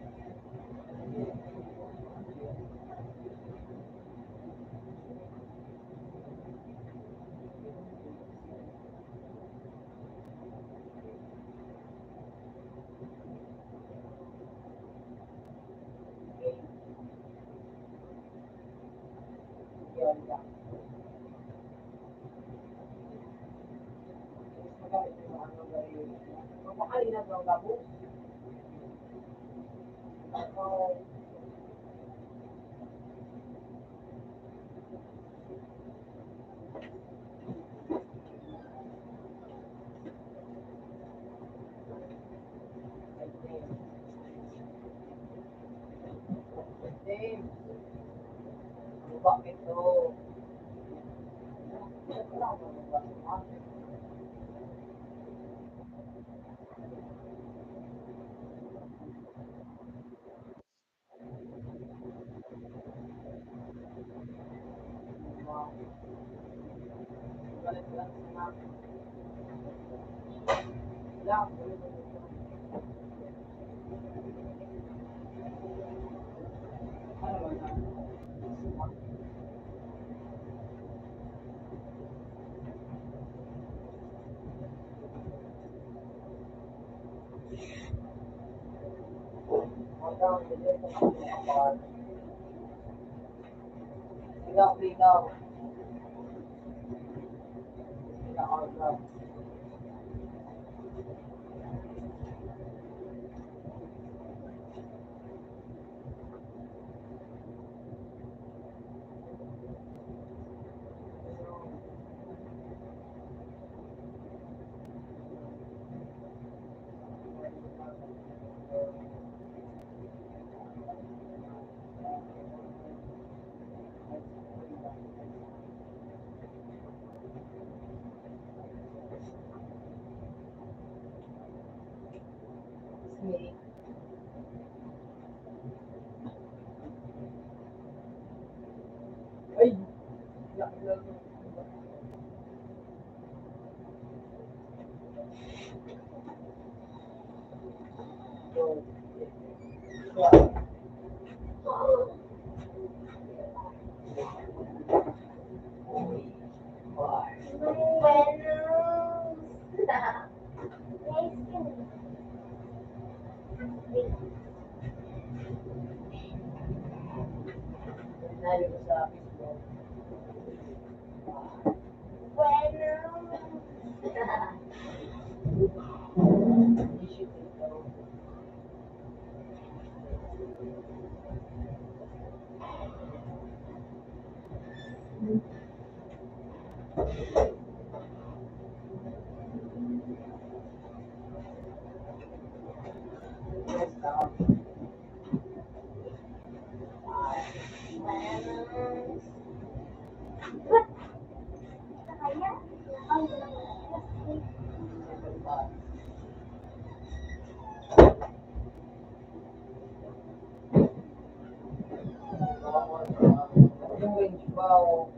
Yun lang. Magamit yung mga ano gawin. Magpakalinat ng gabo. Ano, James, bakit to? Linaw. Linaw. Me. Ay! Sinabi ko sa Facebook. Issue ito. Yes, yung range ba o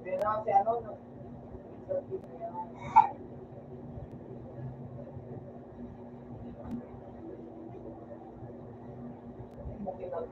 pero kasi ano no sa tip niya mungkin ang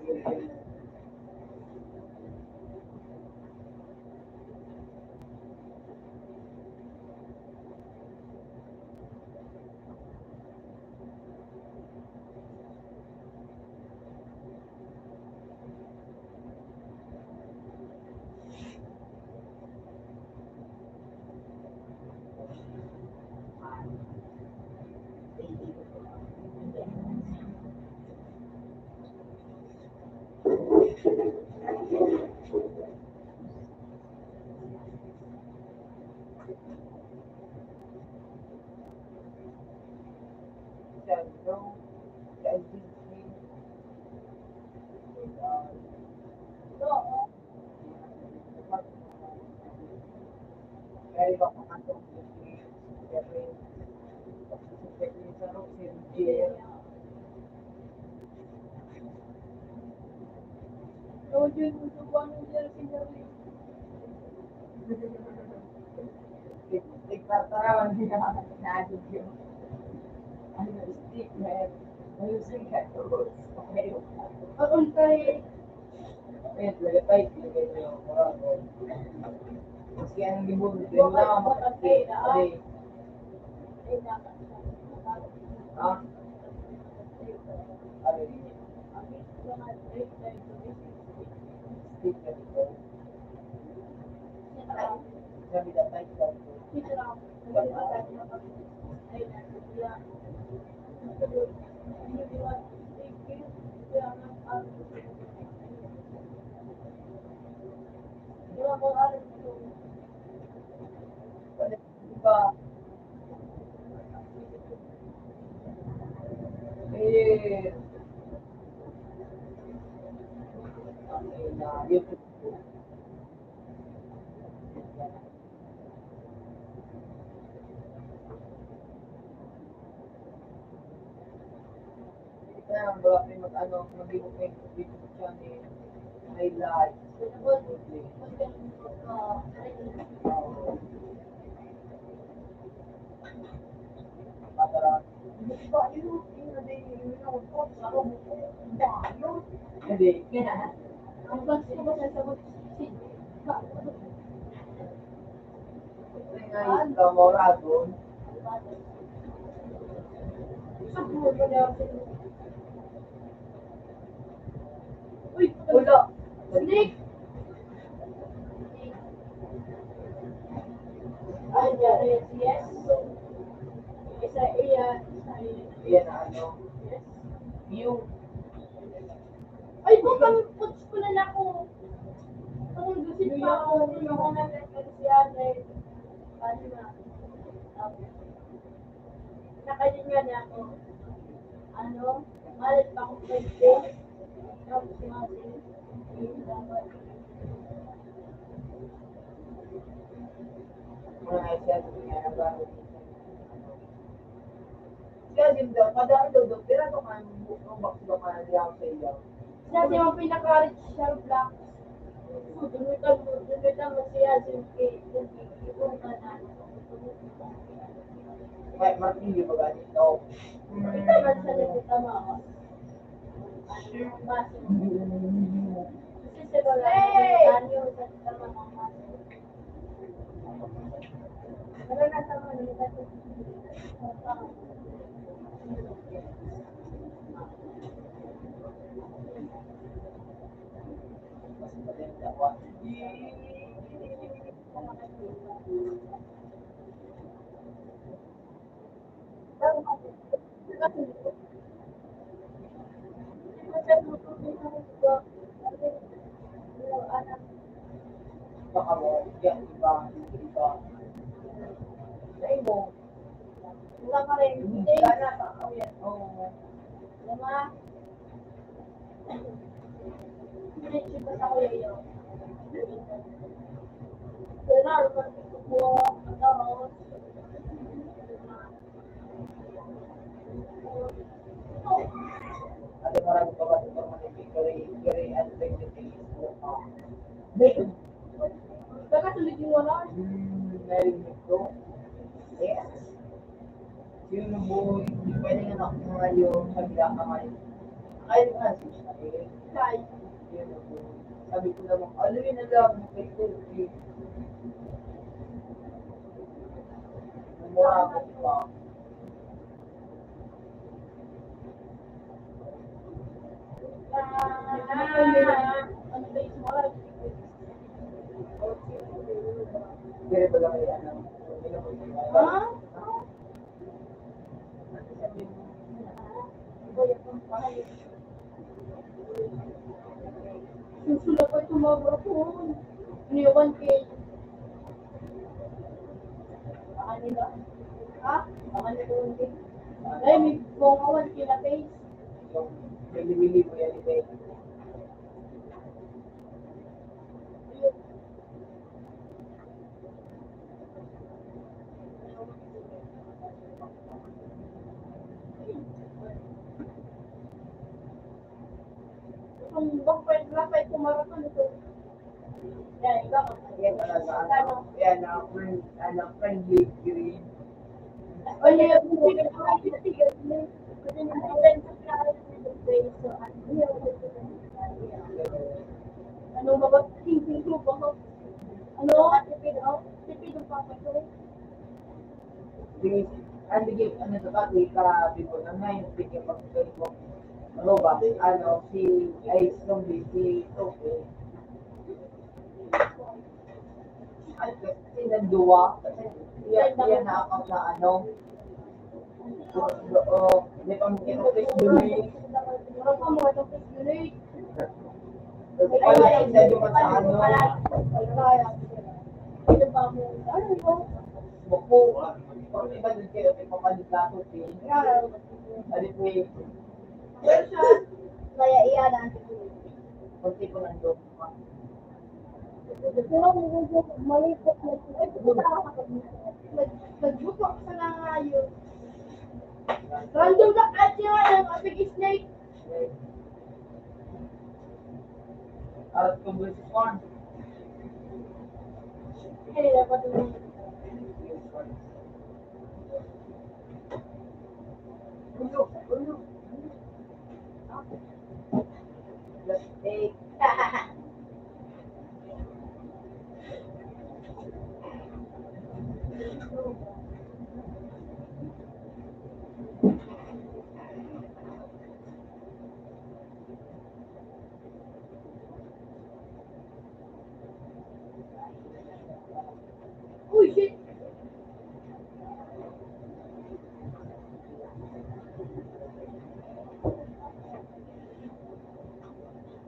no kaya ba kung ano Nagtatarawan niya naagod yung stick na ayusin ka to. Okay. Wait, lagay mo yung orang ko. Kasi ang libog din na makakit. Ha? Ano yun? Stick na dito. Sabi na tayo sa diba? Eh, YouTube. Kaya ang baka mag-ano, mag-ibig may YouTube channel, may live. Patara. Hindi. Kasi nga yung kamoradon, Uy, Wala. snake! Ay, yes. Isa iya. Yan na ano. Yes. View. Ay, bukang puts ko na lang ako. Kung gusto pa ako, hindi ako nag-nagsiyan eh. Ano na. Nakalinya na ako. Ano? Malit pa ako 5 days. Tapos masin. Dapat. Mga siya. Nga na ba? Siya din daw. Madami daw daw. Pero ito ka. Ang box ba ka na diyan sa iyo. Siya yung pinaka-rich siya black. Dumitan mo siya yung kung ka na. Kahit Martin, di ba ganit daw? Ito man siya nagkita mo ako. Baso. Kasi siya ba lang yung sa tama ng baso. Pero nasa mo, nagkita Mas maganda ko. Baka mo. Yan, iba. Iba. Sa imo. Wala ka rin. Hindi ka na. Takaw yan. Oo. Lama. Diretso ba sa kuya yun? Pero ano ba ko ano? Ada marami pa ba ito very advanced things mo. Dito. Baka tuloy yung wala. Narinig ko. Yes. Yung boy, pwede nga na kumayo, kabila ka ngayon. Kaya nga siya. Kay. Yun ang boy. Sabi ko naman, aluin na lang, kay Turkey. Mura ko pa. Ano ba yung wala? Pero pala may ano. Ha? Susula pa itong mga brapon. Iniwan kay... Baka nila. Ha? Baka nila hindi. Ay, may bungawan kila face. Yung bili-bili mo yan, iba. Kung bakit kumarapan ito. Yan, iba ko. Yan talaga, ano, yan na, friendly green. Ano yung pinag-aaral mo? Kasi nag-event sa klaro ng face. So, ano ba ba? Thinking ko ba? Ano? Tipid ang papa ko. Sige, ano bigay, ano to ka, before na ngayon, bigay pag-tuloy mo. Ano ba, ano, si Ice Zombie, si Tope. Ano, kasi nanduwa, kasi yan na account na ano, may pamukino Facebook. Ano pa mga itong Facebook? Wala, isa yung sa ano, Ito pa mo. Ano ba? buko, or iba din kayo, may pamaligato, alit may, Kaya iyan ang kunti ko nandun. pero malipot na nagbuko sa nangayo. Random na at yung big snake. Arat ko versus 1. Hindi dapat yung Ulo, ulo. Let's take.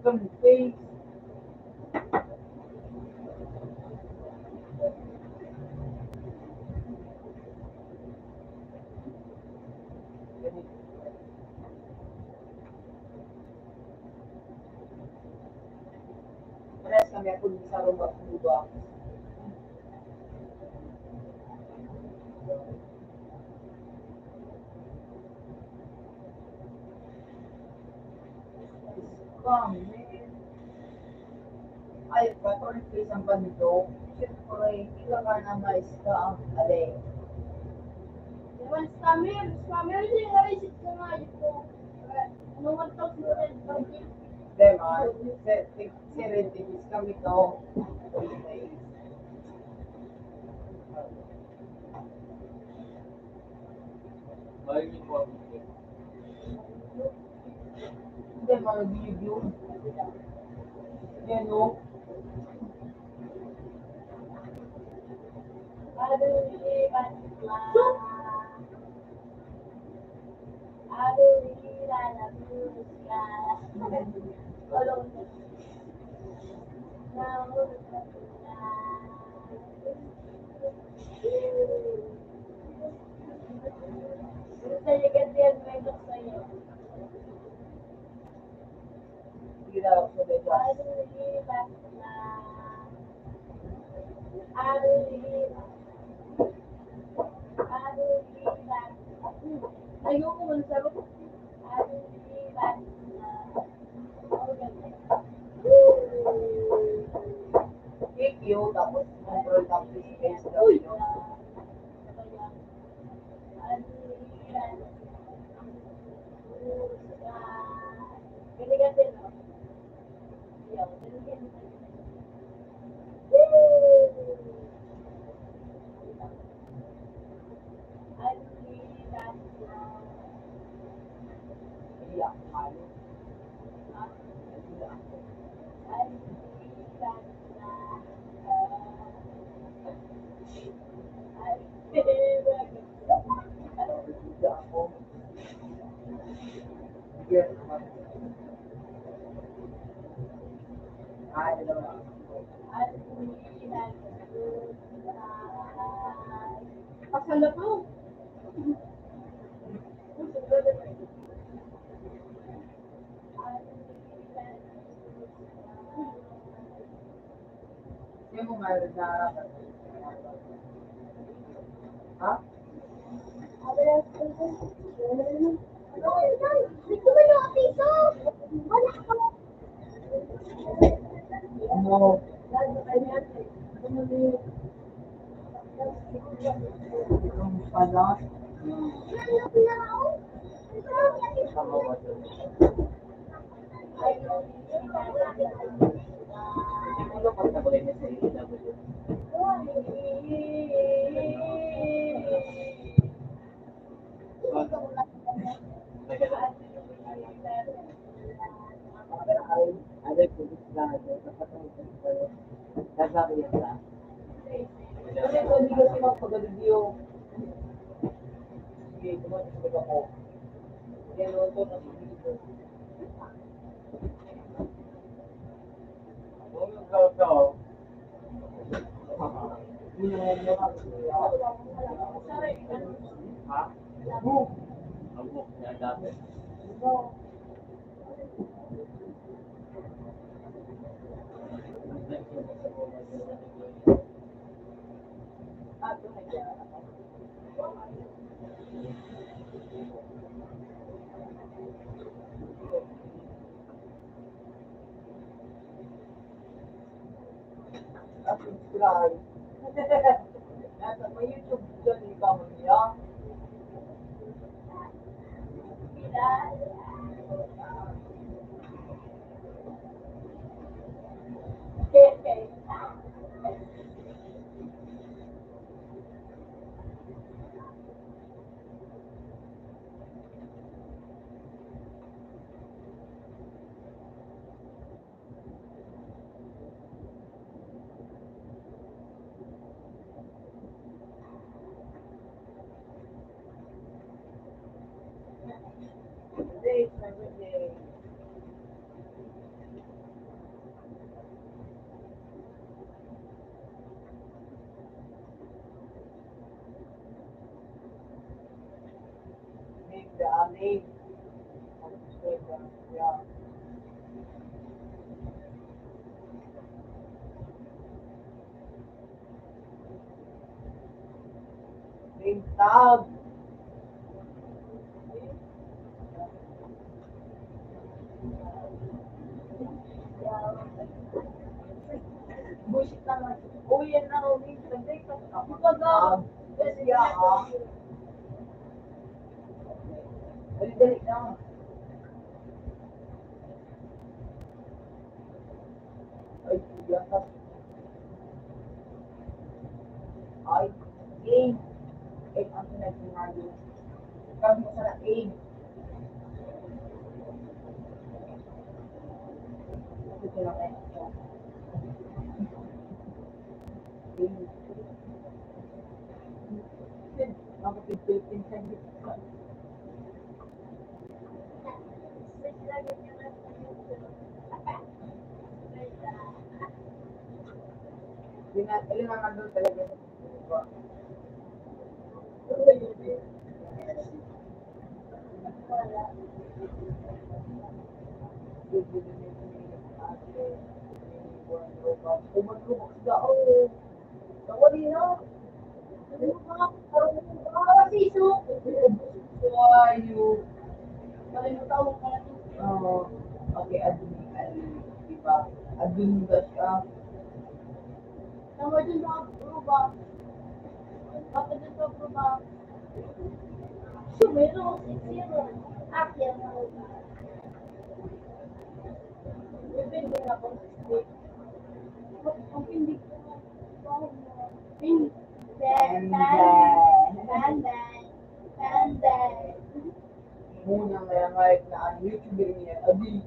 Come face. Parehas kami ako din sa rumah buba. Kami. Ay, patron face ang ganito. Siyempre, ikaw ka na mais ka ang alay. Diwan scammer din nga rin siya nga ito. Ano man to sa Diba? Serendipis kami to. Hindi, mga video. Yan o. Sige na ako sa Vegas. Ayoko man sa Cake yun, tapos control tapos space daw Uy! yun. Iyak, malo. Iyak. Iyak ako. Sige naman. Ay, dalawa. Pasala po. Hindi mo mayroon na harapan. Ha? Ano? Yung pala. Hindi ko lang pagkakulay na sa EW. Ada kudus lah, dapat tahu. Dapat biasa. Kasi ito hindi kasi magpagaligyo. Sige, tumatik ako. Yan ito na dito. Ha? Ako, yan dati. Subscribe. Nasa may YouTube dyan, ikaw niya. Today is my birthday. name. Yeah. Name tag. Bullshit naman. Oh, yan na. Oh, name tag. Ipag Yes, yeah. Dali-dali na. Ay, yan. Ay, game. Eight ang pinag-sinabi. Kami mo sana eight. Ito lang eh. Eight. Ako Philippine sandwich. Ilan naman doon talaga sa diba? Umaglubok siya. Oh, nawali na. Wayo. Oo. Okay, adun, diba? Adun ba siya? Tama dun sa pruba. Bakit dun sa pruba? Meron 6-0. Akyat na ako. Bibindi na ako. Ang pindig ko. Pin. Pandan. Muna may kahit na ang YouTuber niya, abi.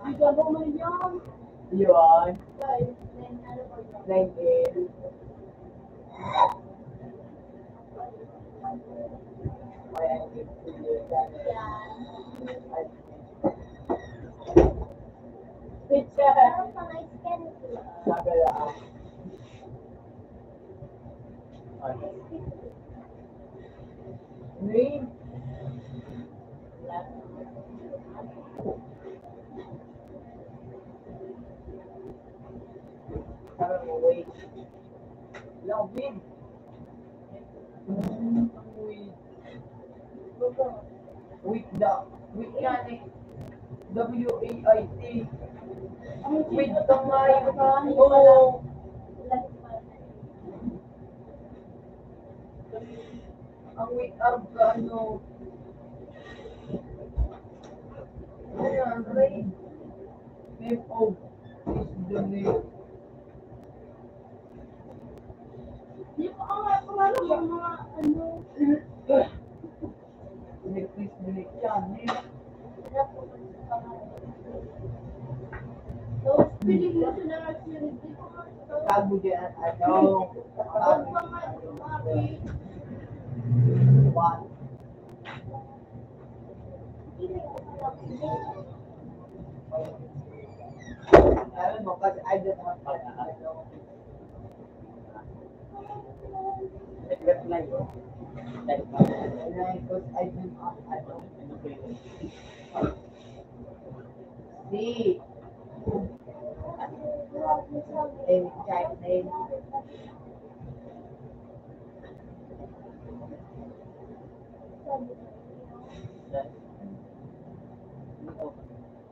Bigyan mo man yan. Yun. Guys, 9L. Ay, ang YouTuber niya. picture. Nagalaan. Name. Sabi mo, wait. Lang, wait. Wait. Wait the. Wait yan eh. W-A-I-T. Wait the mic. Oo. Ang wait up ka ano. Ayan, right. Name of is the name. Di ko ang mga ano. Please delete yan. So, piling mo siya na activity. Tago dyan at ano. Pag mga lumaki, One. Alam mo, kasi I don't have ano. Secret na yun. Because I don't have ano. C. And child name.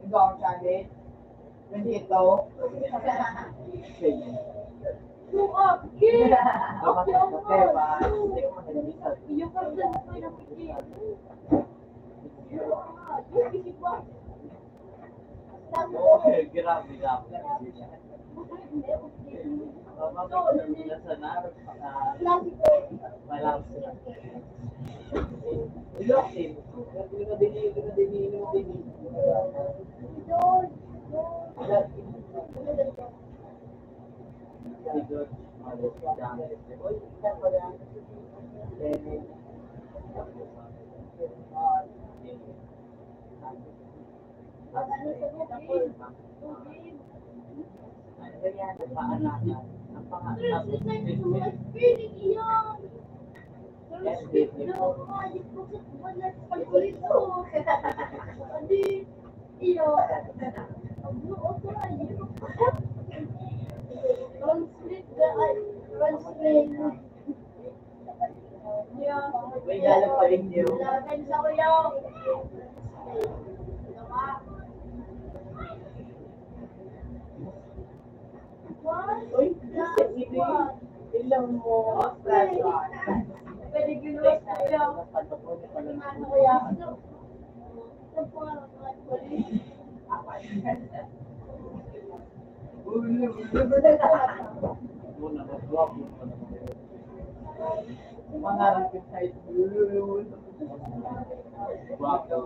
Ikaw ang sabi. Nandito. Suak! Kid! Dapat kape ba? Yung kapatid ko yung nakikita. Yung isip ko. Okay, grabe lang. Sa narap, walang Ilotin. sigod, malas Ano sa bukid? Ano yan? Paanakan. Ang pangalan. Feeling iyon. Iyo. Translate. May galang pa rin yun. Uy, ilang mo. Pwede ginuwas ko yung ano ko yan. Muna, mag-block mo pa naman. Mangarap yung side. Guwapo.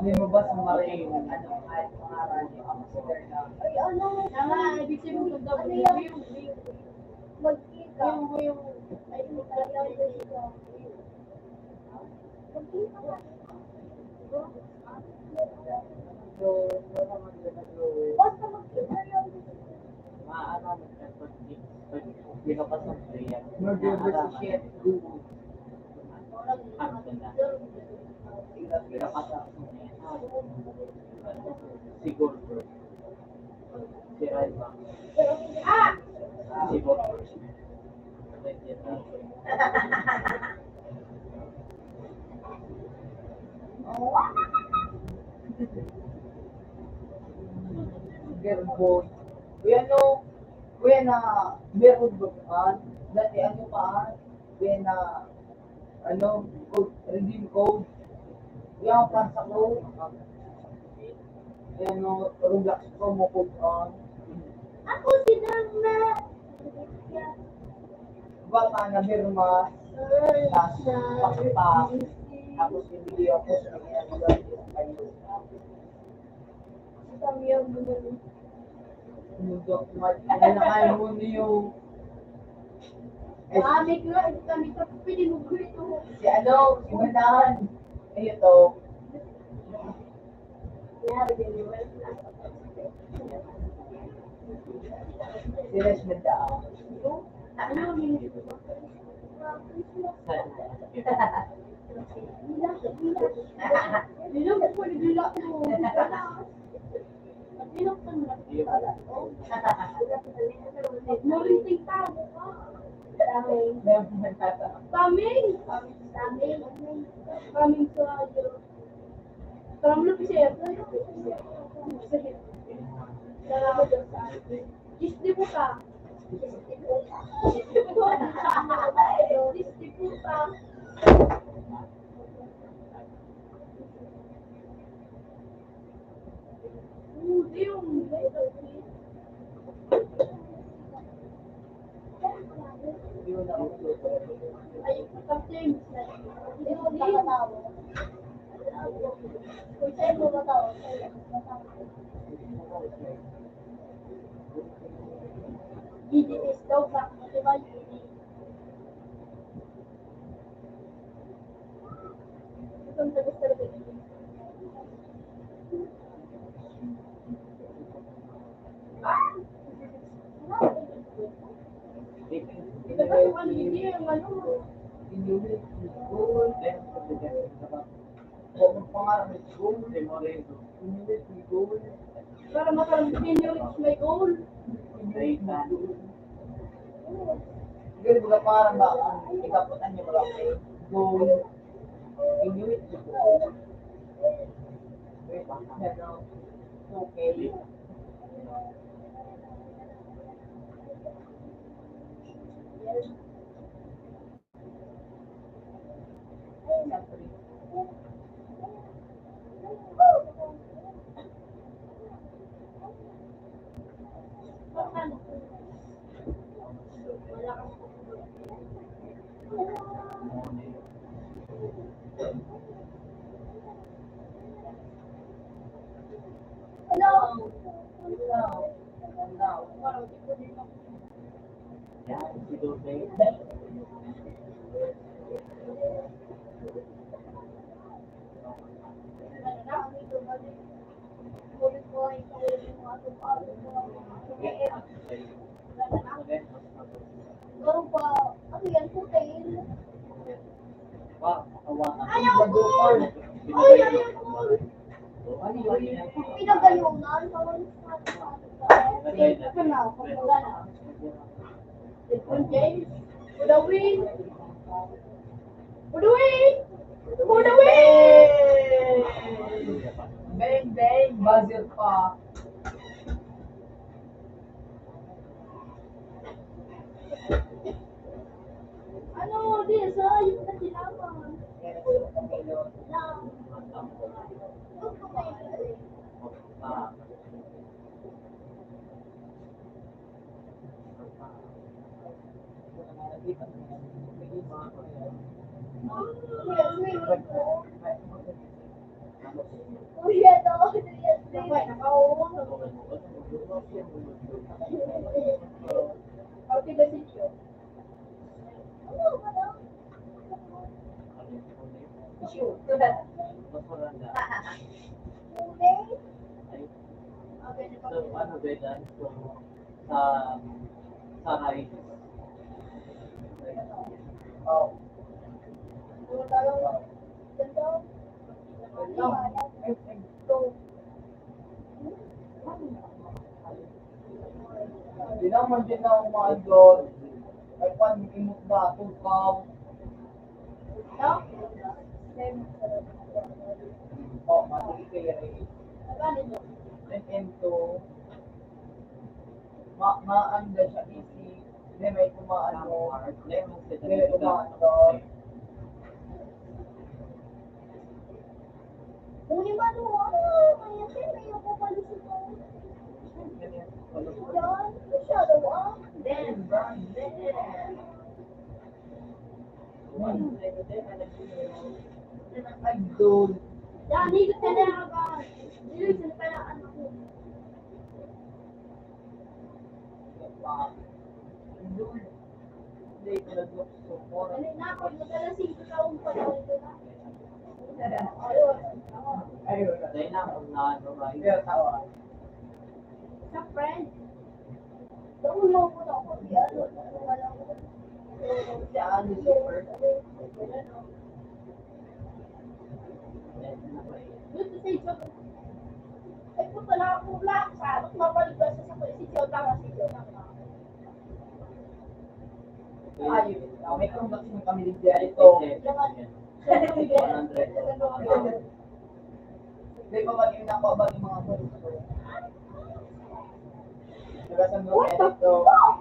Hindi mo ba sa maring, kahit pangaral niyo, ang consider na, Ay, ano? Tama, ibig sabihin ng Ano W. yan? Magkita. Ay, magkita. Magkita ka. so, wala man din nag-lower. Basta magkita lang. Maaaramid ka pag hindi ka pa sa player. Mag-negotiate. Siguro. Si Raiva. Ah! Siguro. Gerbo. Kuya no, kuya na, meron ba ka? Dati ano pa, kuya na, code, redeem code. Kuya ang pansa ko. Ayan no, Roblox promo code on. Ako sinang na. Baka na birma, tapos pakita, tapos bibili ako sa mga kayo. Kami yung bumili. Mundok, ano na kayo mo niyo? Kami ko, kami sa pwede mo ito. Si ano, si Manahan. Ayun to. Yari din yung Si Les Mendao. ano yung Nilong ko nilong ko. Nilong ko na. Noriting tao ka. Kaming. Kaming sa ayo. Kamu lu bisa ya? Salamat sa atin. Distributa. Distributa. Yung ay kapten. Hindi mo nakatawa. Kung sa'yo mo matawa, GDS daw ba? Diba GDS? Itong tagas talaga GDS. Ito ba kung ano hindi yung ano? Inulit, gold, kung pangarap is gold, inulit, gold, Para makaroon din yung may goal. siguro mga parang ba, ang ikaputan niyo malaki, gold, inulit, gold. Okay. Hello? Yan, si Duterte. Ayaw ko! Ay, ayaw ko! Pinagalunan. Ito na, wala na. LeBron James. For the win! For the win! For the win! Bang, bang, buzzer pa. Ano, this, yung nasilaman. Lang. Kuya daw, okay, that's it. Ano ba daw? Kulay? Okay, So, ano ba yan? So, sa Saray. Oh. Ano tayo? Ganito? Di naman din ako mga idol. Ay, pan, imot na, tukaw. No? Oh, matuli kayo rin. Ano ito? M2. Maanda siya easy. Hindi, may tumaan mo. May tumaan mo. Kung yung ano, kaya siya, may ako palis ito. Yan, masyado Then, burn, then. Idol. Yan, dito ka na ba? Dito ka na ano ko. Idol. Hindi ko nag-lukso. Ano na, pag nagalasing ko taong panahon ko na. Ayun. Ayun. Dahil na kung na ano, right? Pero tawa. Sa friend. Nakulong ko na ako. Yan. Si Ano super. Dito sa ito. Ay, puto na ako lang. Sa mapalik ba sa si Joe tama si Joe tama. Ayun. May kumbak mo kami din dyan. Ito. May pabagin na ako abang yung mga bulso. Nagasan mo What the ito. fuck?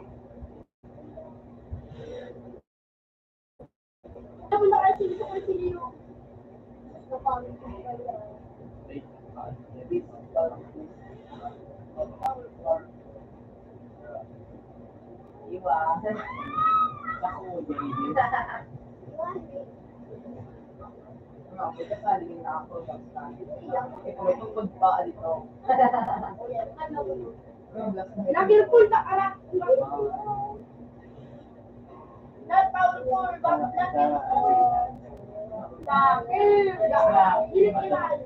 Ako na kasi dito ko si Leo. Napangin ko ba yan? Iwan. Ako, baby. May kasali na ako. Ito may tungkod pa dito. Nag-irpul na anak. Not powerful, but nag-irpul. Bakit? Inikilan.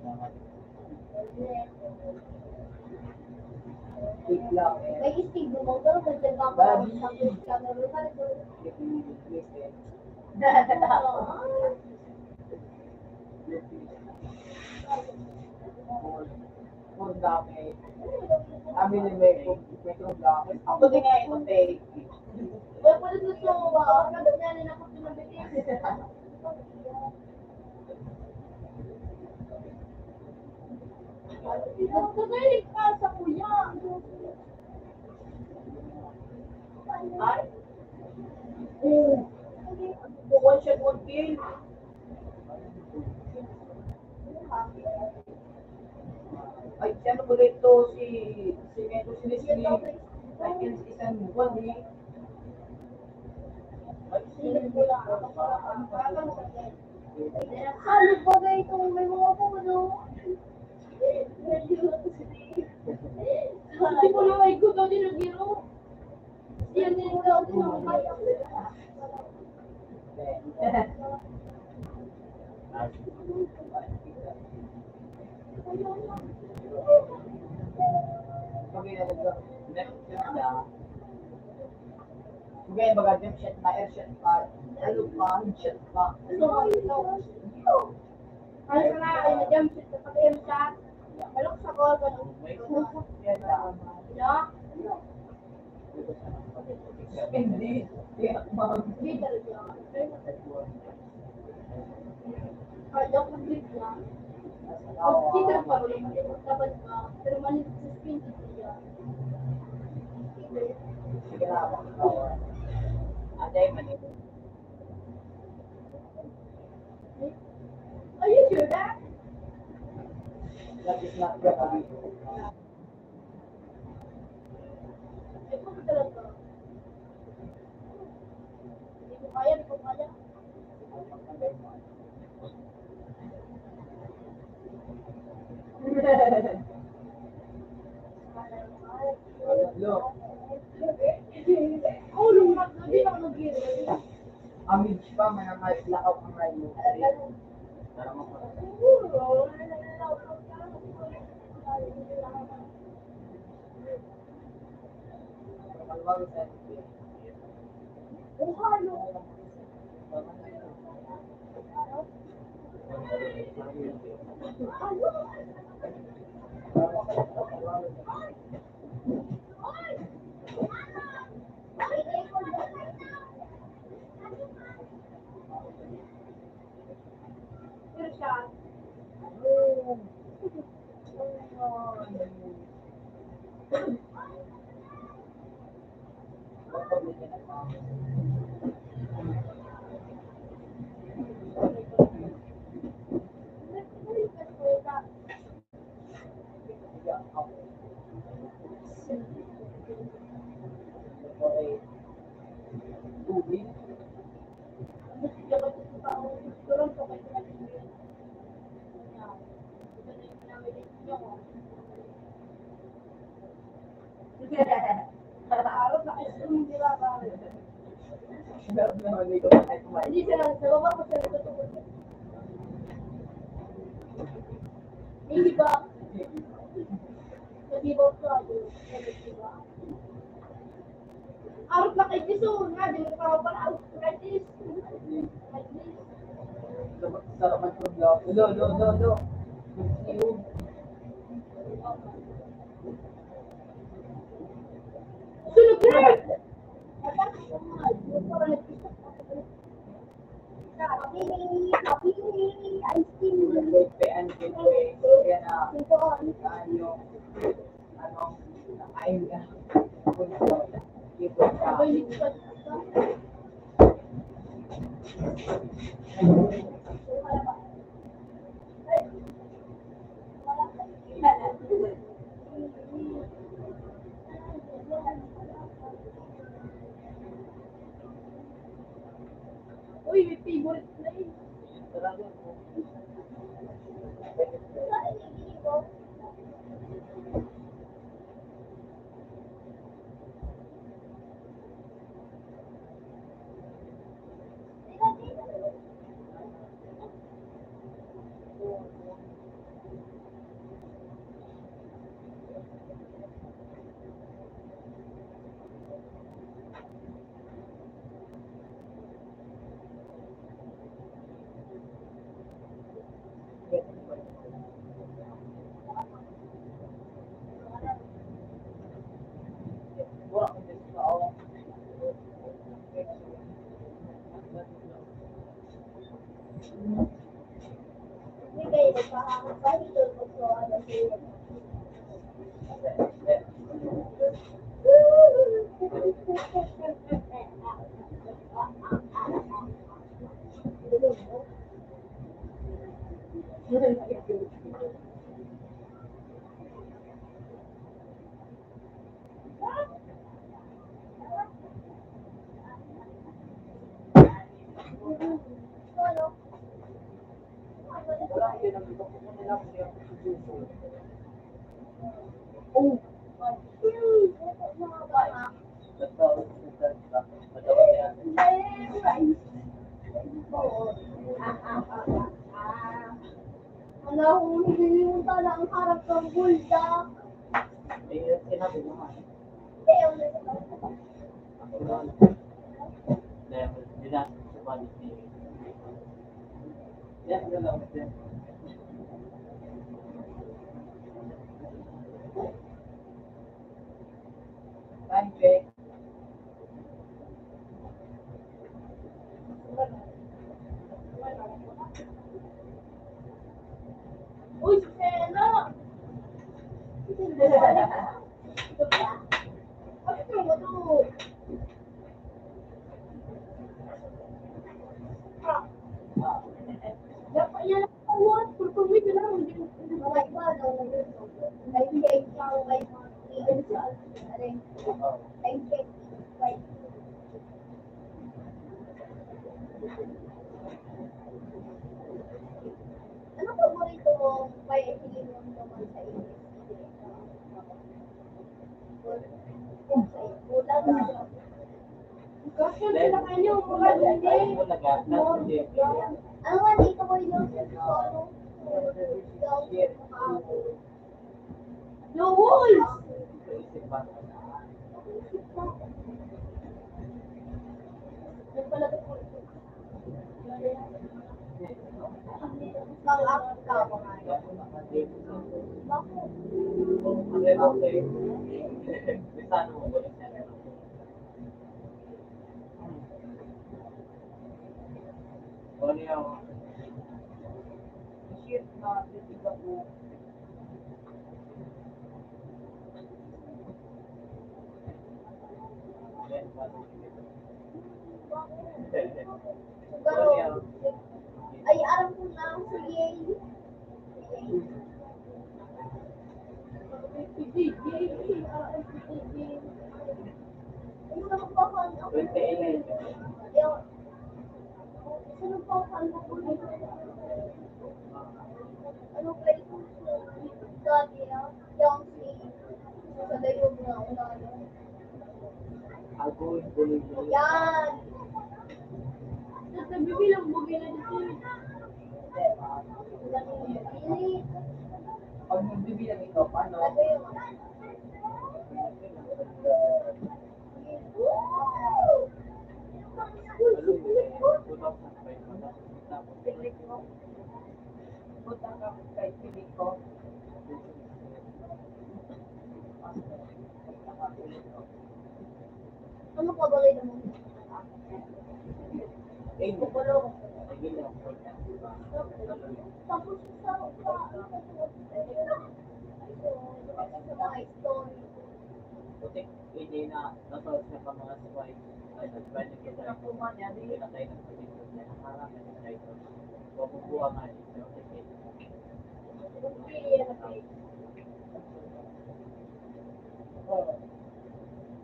Wait lang. May istig mo daw, magdagdag ako sa camera. Puro gamit. Amin yung may puro gamit. Ako din nga ito, take. Well, pwede gusto mo ba? Kapag nanin ako pinabitin. Magkagaling ka sa kuya. Ay? One shot, one kill. Ay, sino ba dito si Meto si Leslie? Ay, isang buwan eh. Ay, Silip ko lang. Ano ba ba itong may mga puno? Hindi mo lang ay gusto din ang giro. Yan din daw din ang kaya. Bagay baga jump shot na air shot pa. Ano pa? Chat pa. Ano ka na, ay na-jump shot sa pag-aim shot. Malok sa goal, ganun. Yeah? Hindi. Kaya ma'am. Hindi talaga. Kaya ko grip na. Pag cheater pa rin, dapat ka. Pero manit sa spin, siya. Sige na ako. Aday man ito. Are you sure that? That is not your Ay, kung talaga. Hindi ko kaya, hindi ko kaya. Look, Ako lumat na, di ako nag-giro. amig pa, may lakaw ang rayo. Para mapagod. Siguro, Kalawag sa Pero siya, tubig. araw na kasi yung nilaba. Meron naman dito kahit kumain. Hindi sila, sa baba ko sila tutulog. Hindi ba? Sa dibaw ko, diba? Araw na kay Tiso, nga, di mo pa pala araw na kay Tis. Sarap ang tulog. Lo. Yung Sunog na! Ice cream. pean kaya na yung nakain ka. Ipon ka. Sabay likod. Uy, may favorite na yun. Hindi kayo nagpapahitol ko sa ano sila. Ano, hindi yung tala ang harap ng buldak. Sinabi mo nga. Hindi, ang Diamond. Dinas. balik ni. Yan, dalawa. Time check. Uy, si Sena! Bakit mo ba ito? Dapat yan ang kawat. Purpumit na lang. Hindi ba daw na dito? Ay, hindi ay ikaw ay iyon sa aling. Ay, check. Wait. Ano paborito mo kaya isilin mo naman sa English? Ulan na. Kasi sila kayo, ulan hindi. Ano nga dito ko yung solo? No walls! Mag-act ka ba nga? Shit na, titig ako. Siguro, ay alam ko na si Yay. Ano naman pa fan ako? Yung, sino pa fan ako? Ano kayo kung dati yung si sa dayog na unano. Yan! Sabi bilang bugay na dito. Really? Pag magbibilang ikaw, paano? Ano yung Pilik mo. Punta ka kay pilik ko. ano pa ba rin mo? Tapos sa mga story. Putik, hindi na nasal sa mga swipe. Ay, nag-value ko tayo. Hindi na tayo nag-value na nakarang na tayo. Mabubuha nga ito.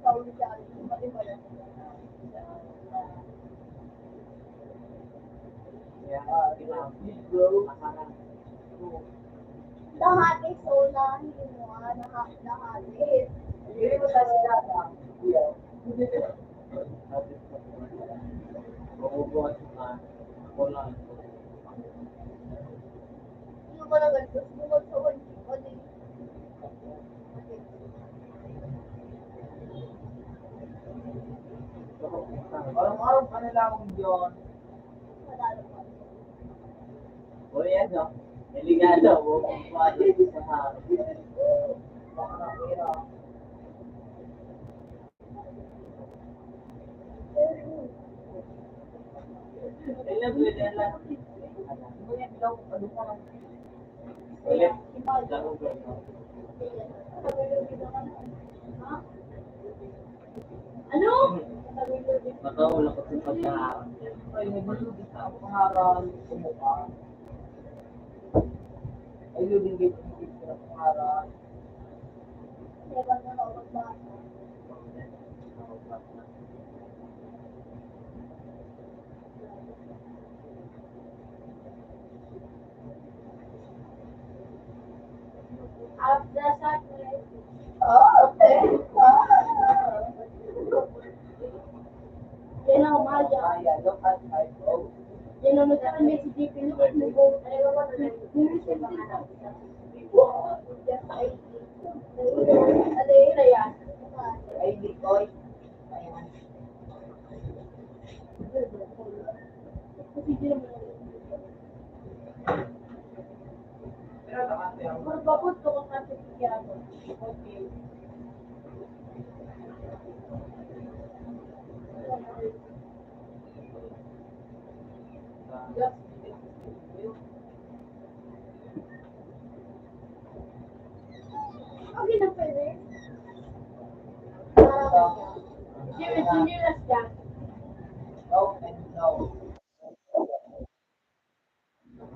Sauli siya. Pati ba yan? Kaya, nakarang. Dahati sola. Hindi mo dahati. Hindi mo sa sila na. Mabubuha siya ako lang. Yung mga ganito. Bumag sa wali. Araw-araw ka na lang yun. Madalo pa. O yan, no? Delikado. Mabubuha siya sa Baka nakira. Ilan mo yan lang? Ngunit daw, ano pa lang. Ulit. Laro ba ito? Ano? Nakawala ko sa pagkaharap. Ay, nagmalugis na ako pangaral. Sumuka. Ay, lubing dito na pangaral. Diba na ako ba? After that, Okay. yan ang umaga. Kaya, look at my phone. Yan ang nagkakamit si JP Lucas na go. Ano yun na yan? Ay, Likoy. Ayan. Kasi hindi naman ako. Pero nakati ako. Magbabot ko kung nasa Tiago. Okay. Just Okay na pwede. Junior na siya. No and no.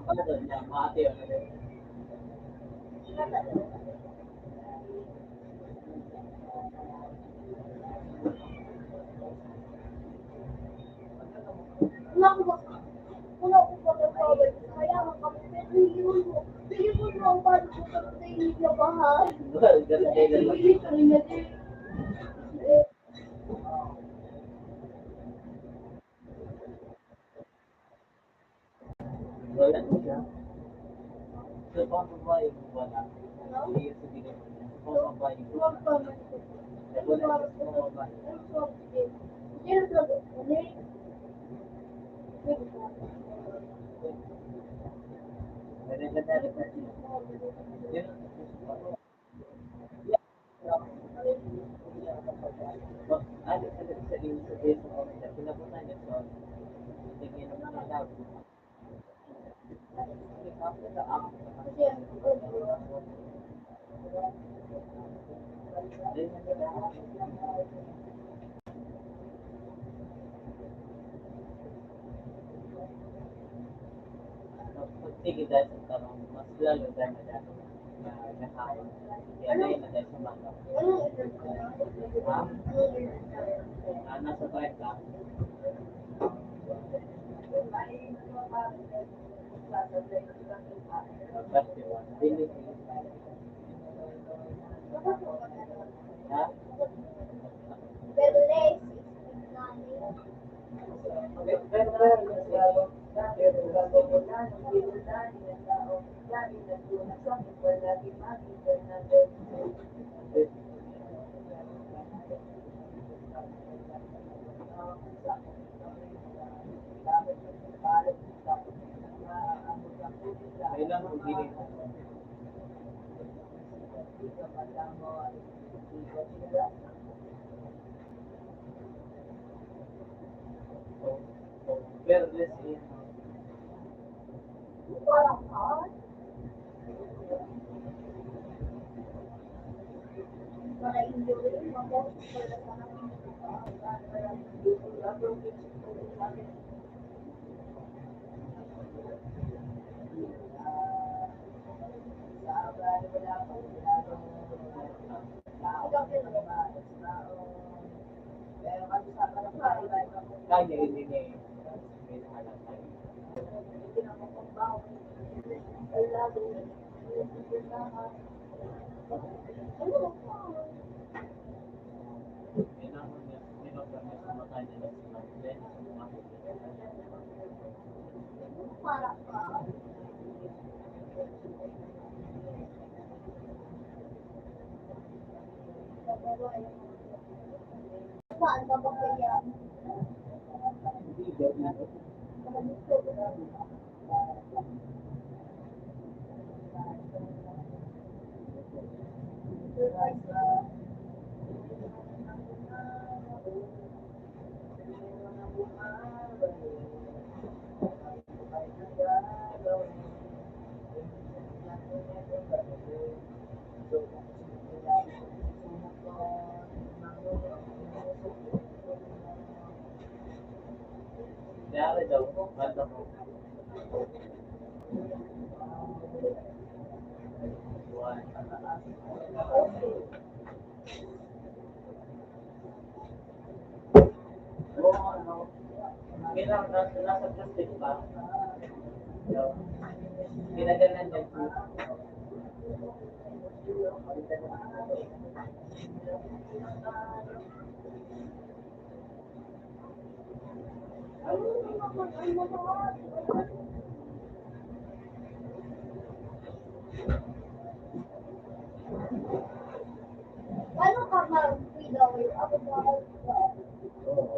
Ano doon niya? Mati ano doon? Wala ko pa nagpawal. Kaya nga kami, pero hindi mo ang paano ko sa naiingabahan. Well, ganun kayo ganun. Hindi ka rin na din. Wala siya. So, paano ba yung wala? Hindi yung sabihin mo niya. Paano ba yung Huwag pa man ko. wala? Paano ba? Yes, okay. Ganun ka dali. Yun. Ano sa yung sabihin mo niya? Pinapunta niya sa tingin ng mga tao. Sige dahil sa tarong, mas lalo dahil na dahil na nakain. Kaya dahil na dahil sa mga. Nasa 30. Dili. Ha? Pero less, Kailan kung gini. Pero less is parang hard. Para injury, mga kaya hindi niya may nakalakay. Kailangan niya, minopra niya sa mata niya na sila. Then, parang hard. Saan ka ba kaya? hindi daw Kaya daw, basta mo. Kailangan nasa plastic pa. Ginagalan niya po. Paano ka mag-freeway? Ako ba? Oo,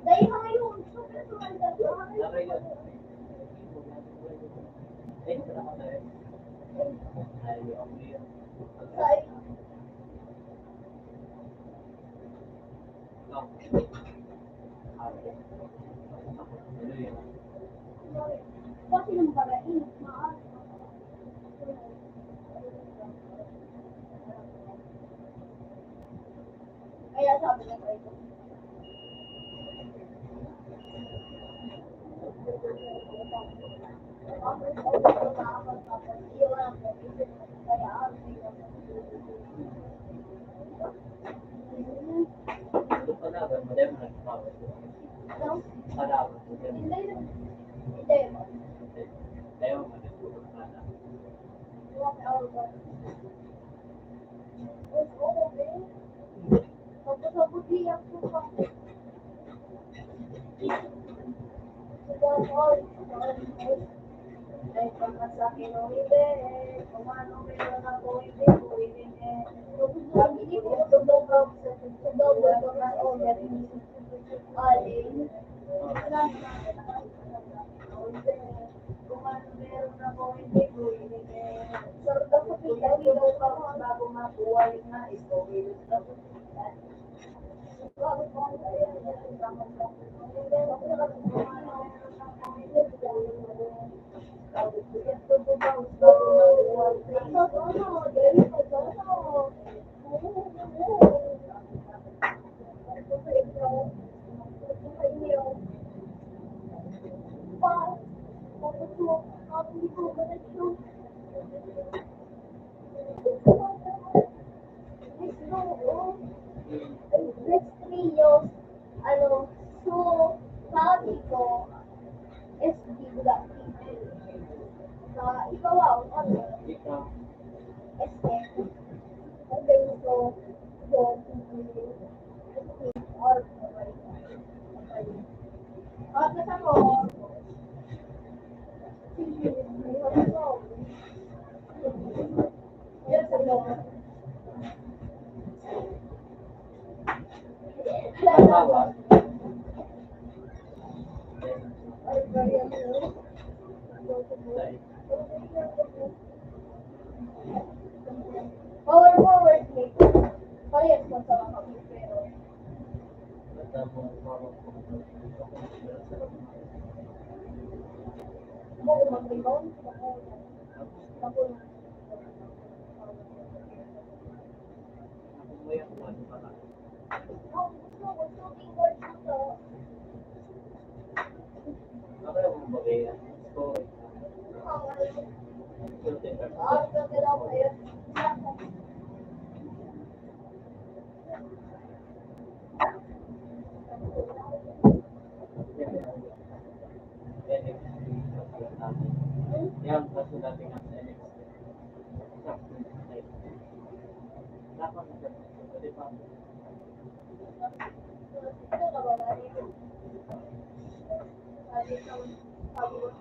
Dahil mga yun. Super sumandag. Nakay yun. Eh, sana ka tayo. Ay, okay yun. Sorry. No. Okay. Ano yun? Kasi nung parating, maaari. Kaya sabi ko ito. Ito pa na ba? Madami na nagtawag. Salamat. Hindi. Tayo mo nagtutulog na na. Next 3 years, so, sabi ko, SD Black sa ikaw Ikaw. SD, okay, so, or, basta ko, yes, Tama. Tayo. Power forward click. Parehas mo sa mga pero Basta mo mawag ko. mo mag-rebound. Ako mo yung ano pa lang. Ako yung bagay yan. Story. Shooting ka. Yan, kaso natin ang NXT. Sakto. Dapat na siya. Pwede pa. Sila.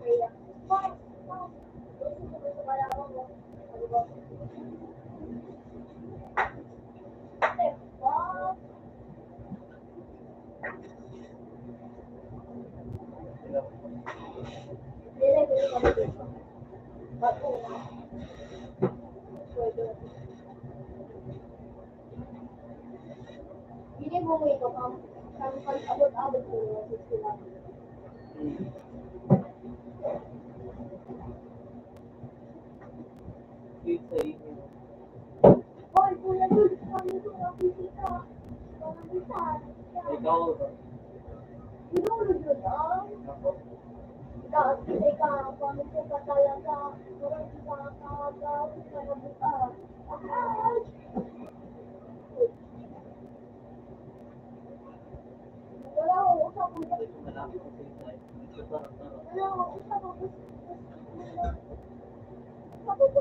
Ini bunga itu kamu kan abot-abot dulu sila. Cute sa inyo. Hoy, kuya Jules, kami ito na bisita. Parang bisa. Ikaw, Tinulog yun ah. ako, Ika, kami ko pa talaga. Parang isa kakagawin ka na buka. Wala akong usap mo. ito malaki ko sa inyo. Ito parang-parang. Wala akong usap mo. Sabi ko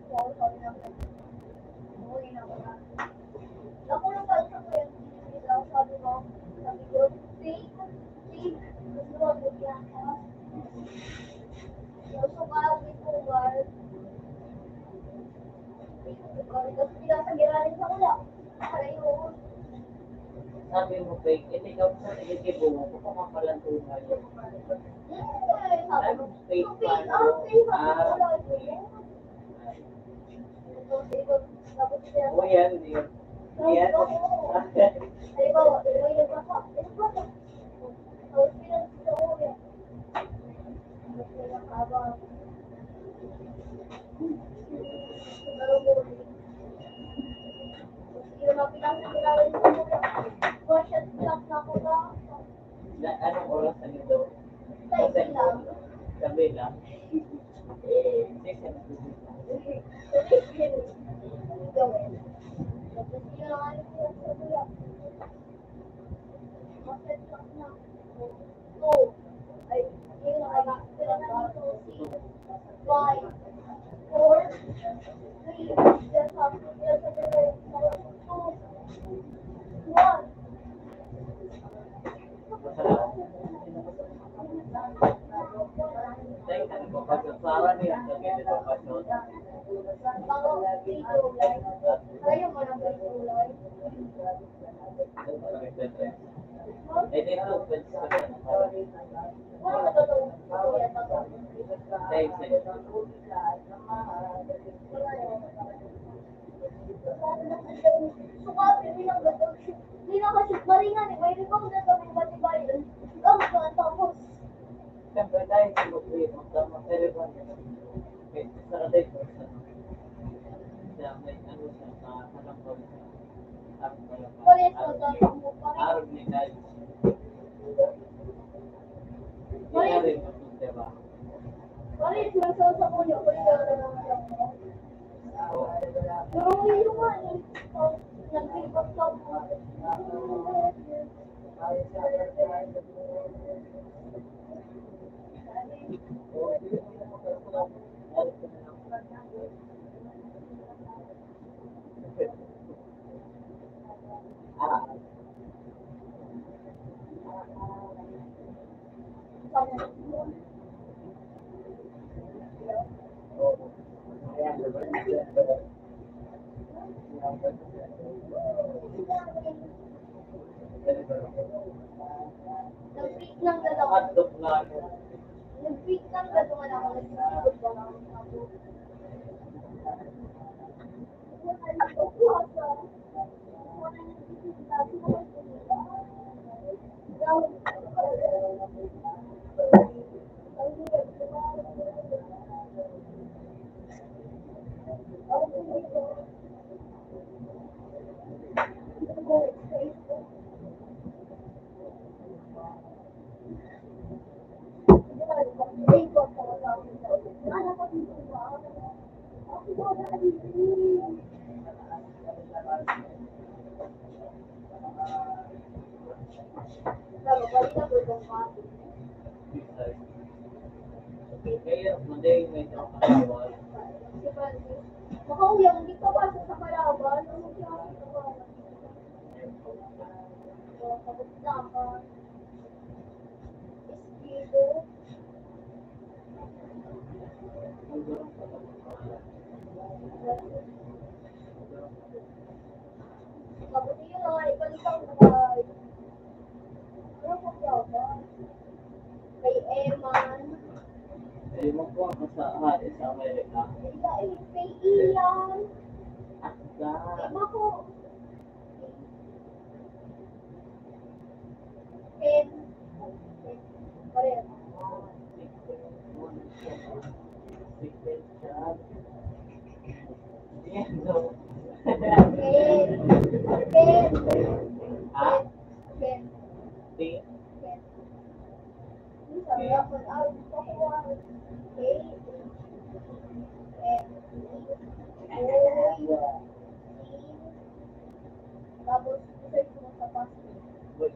sa sabi na ko. Umuwi na ako na. Ako lang ba sa kuya? Sabi ko, take, gusto mo, bigyan ka. Gusto ka, dito, guard. Tapos pinasagiranin sa kula. Para yun. Sabi mo, fake, eh, ikaw sa negatibo mo, kung makalantungan yun. Ano, fake pa, o yan, yun. Yan. Anong oras na nito? Sabi lang. Eh, 1. Teka, nagpapasyon. Sara niya, sabi nagpapasyon. Eh, dito, pwede sa Siyempre tayo sa buhay, magtama telephone. Okay, sa katay ko sa siya may ano siya sa hanang ko sa arang pala arang ni guys. Hindi rin masunod ba? Hotdog na ano. Kaya Monday may nakakawal. Makaulang, hindi pa pasok sa Palawan. Ano siya? Pagkakataon. Eskido. Mabuti yun nga, ibalik ang buhay. Ano po ba? Kay Eman. Eh, magkuha ka sa hari sa Amerika. Kay Ian. Akda. Iba ko. Ken. Pareho. Secret chat. Yan, no. Ken. Ken. Ah, Ken. di. Ken. Sabi ako, gusto ko Ken. Ken. Uy. Tapos, search mo sa passport. Wait.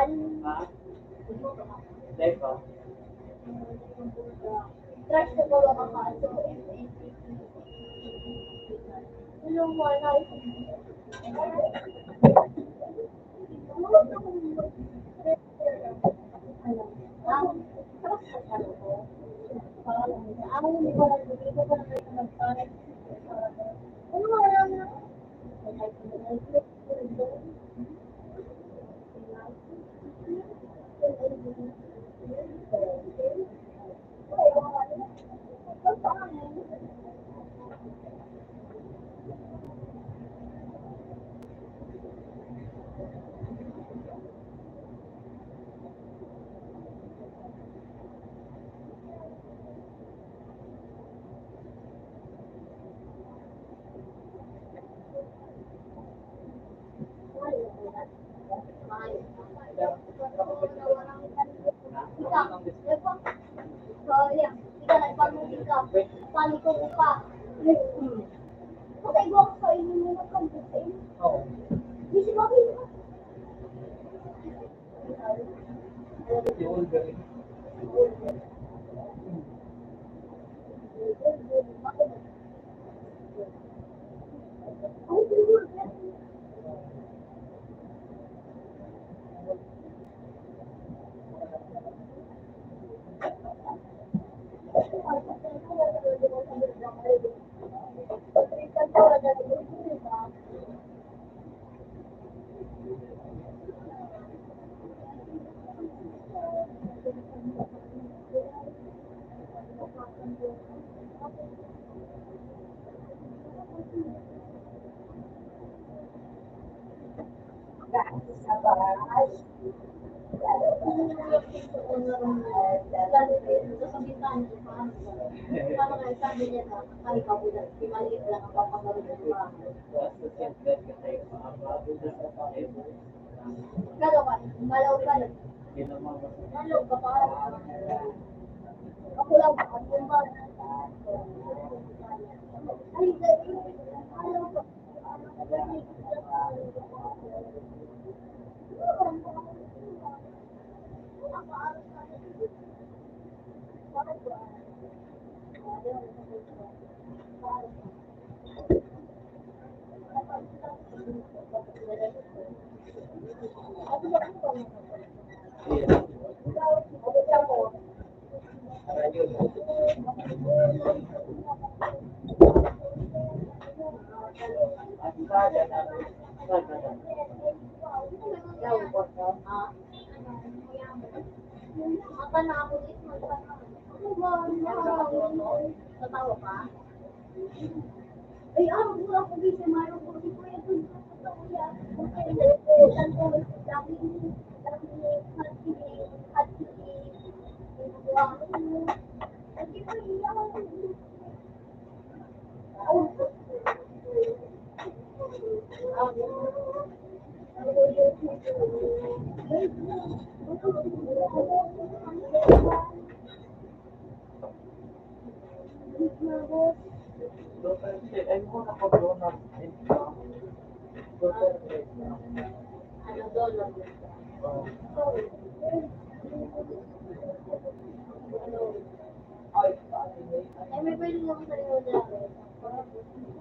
Ha? Live ba? Trash na ba ka ka? Yung wala. Oo. Yung Wolverine. Basta siyempre kasi maabago na sa pakibo. Malaw ka. Yun ang mga Malaw ka pa. Ako lang ako ba? Ay, malaw ka. at saga na saga na. Mata na ako dito. Tatawa pa? Ay, ako wala ko dito. Mayroon ko dito. Local shit. Ay mo na ko doon na local shit. Ano doon? Ay, Ay, may pwede naman sa iyo dyan.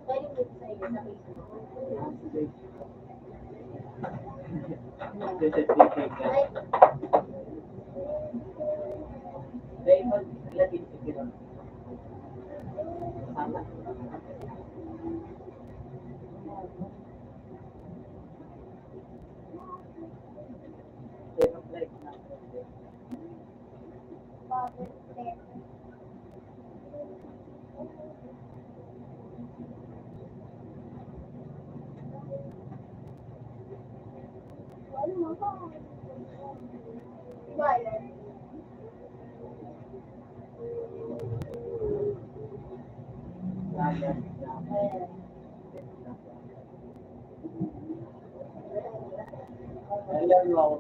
Pwede mo sa iyo sa Facebook. Ay, Raymond, lagi sige lang. Sana. Raymond, like na. Alam mo ako,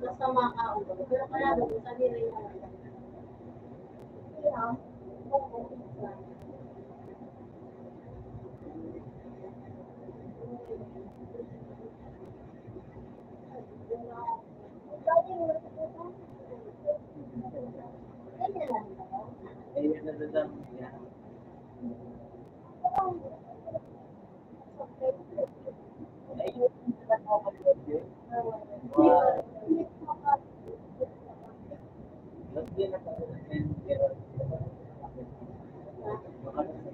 basta makaon. Pero pala doon sa nila yung Ayun na lang yan. Ayun, ba't di na pa rin yan? Pero, baka na sa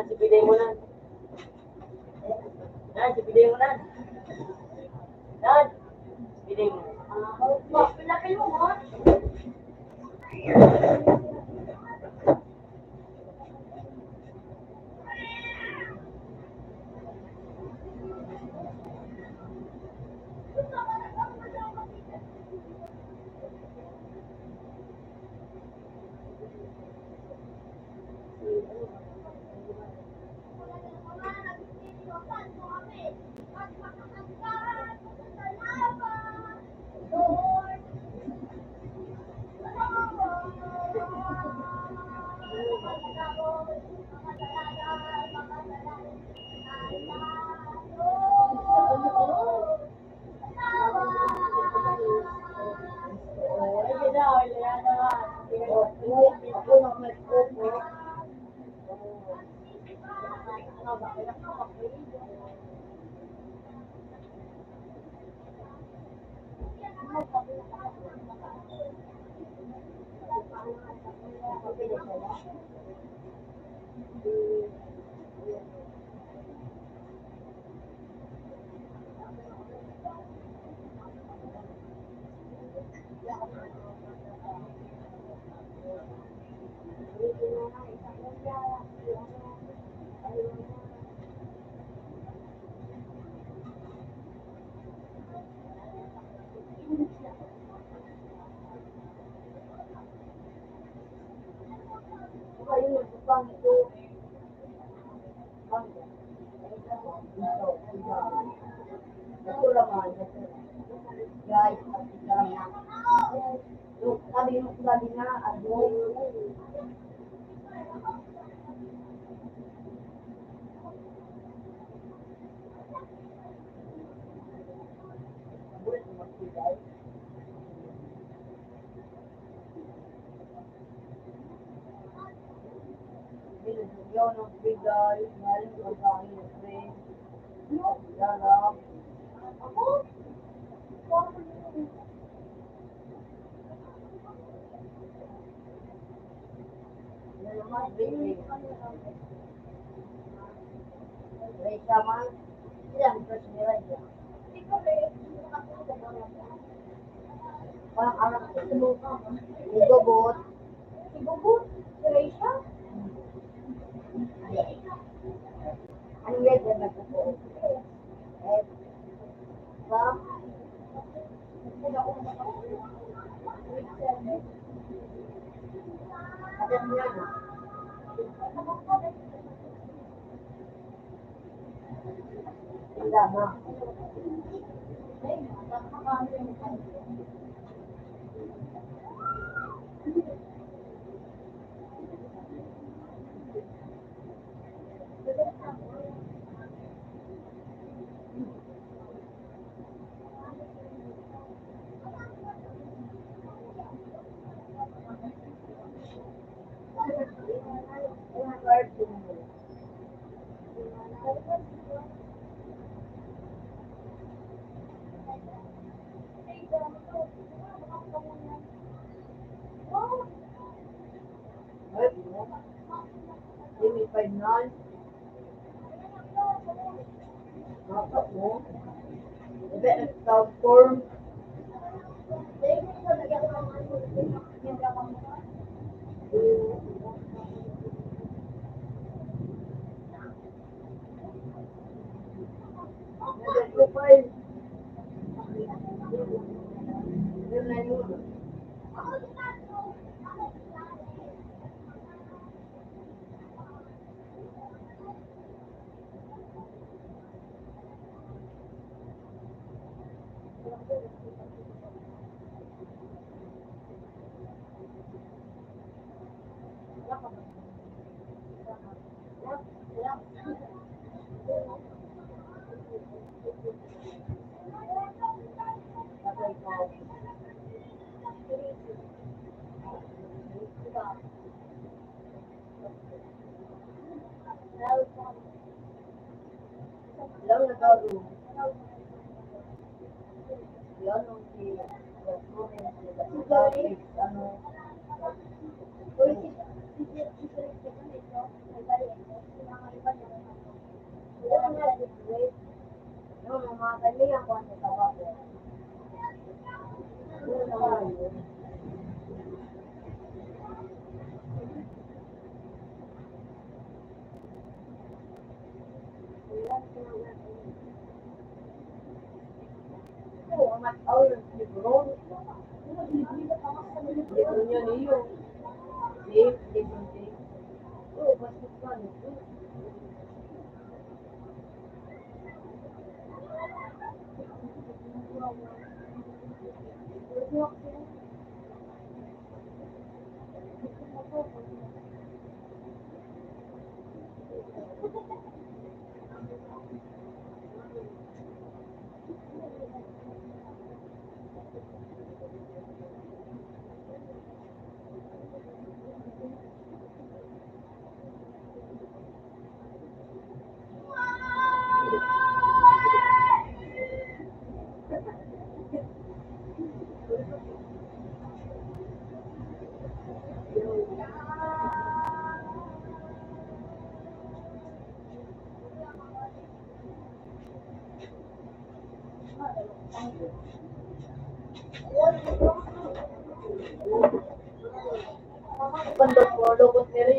Sipilay mo na. Sipilay mo na. Sipilay mo. Pinapil mo mo? Sabi nga, ano, yun, ang bigay, ngayon, pagkain ng friend. Lalap. Ako? Naman, baby. Reza man, ilang person ni Reza? Parang anak ko. Igobot. Igobot? Si Reza? Anong Reza nagpupo? Eh, sa? Adan mo yan. Hindi na. Guard din mo. Ay, mo. Hindi pa nan. Dapat mo. Ibe nag-sound form. Nag-profile. Yun na yun. Alam na bago. Yan ang si ano. Yung mga kanya ko ang natawa ko. Cuando lo considero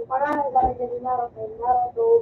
Parang nagkakaroon din Naruto. Naruto.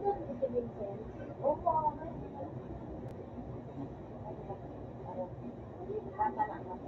Si Vincent. Opo, bata lang ako.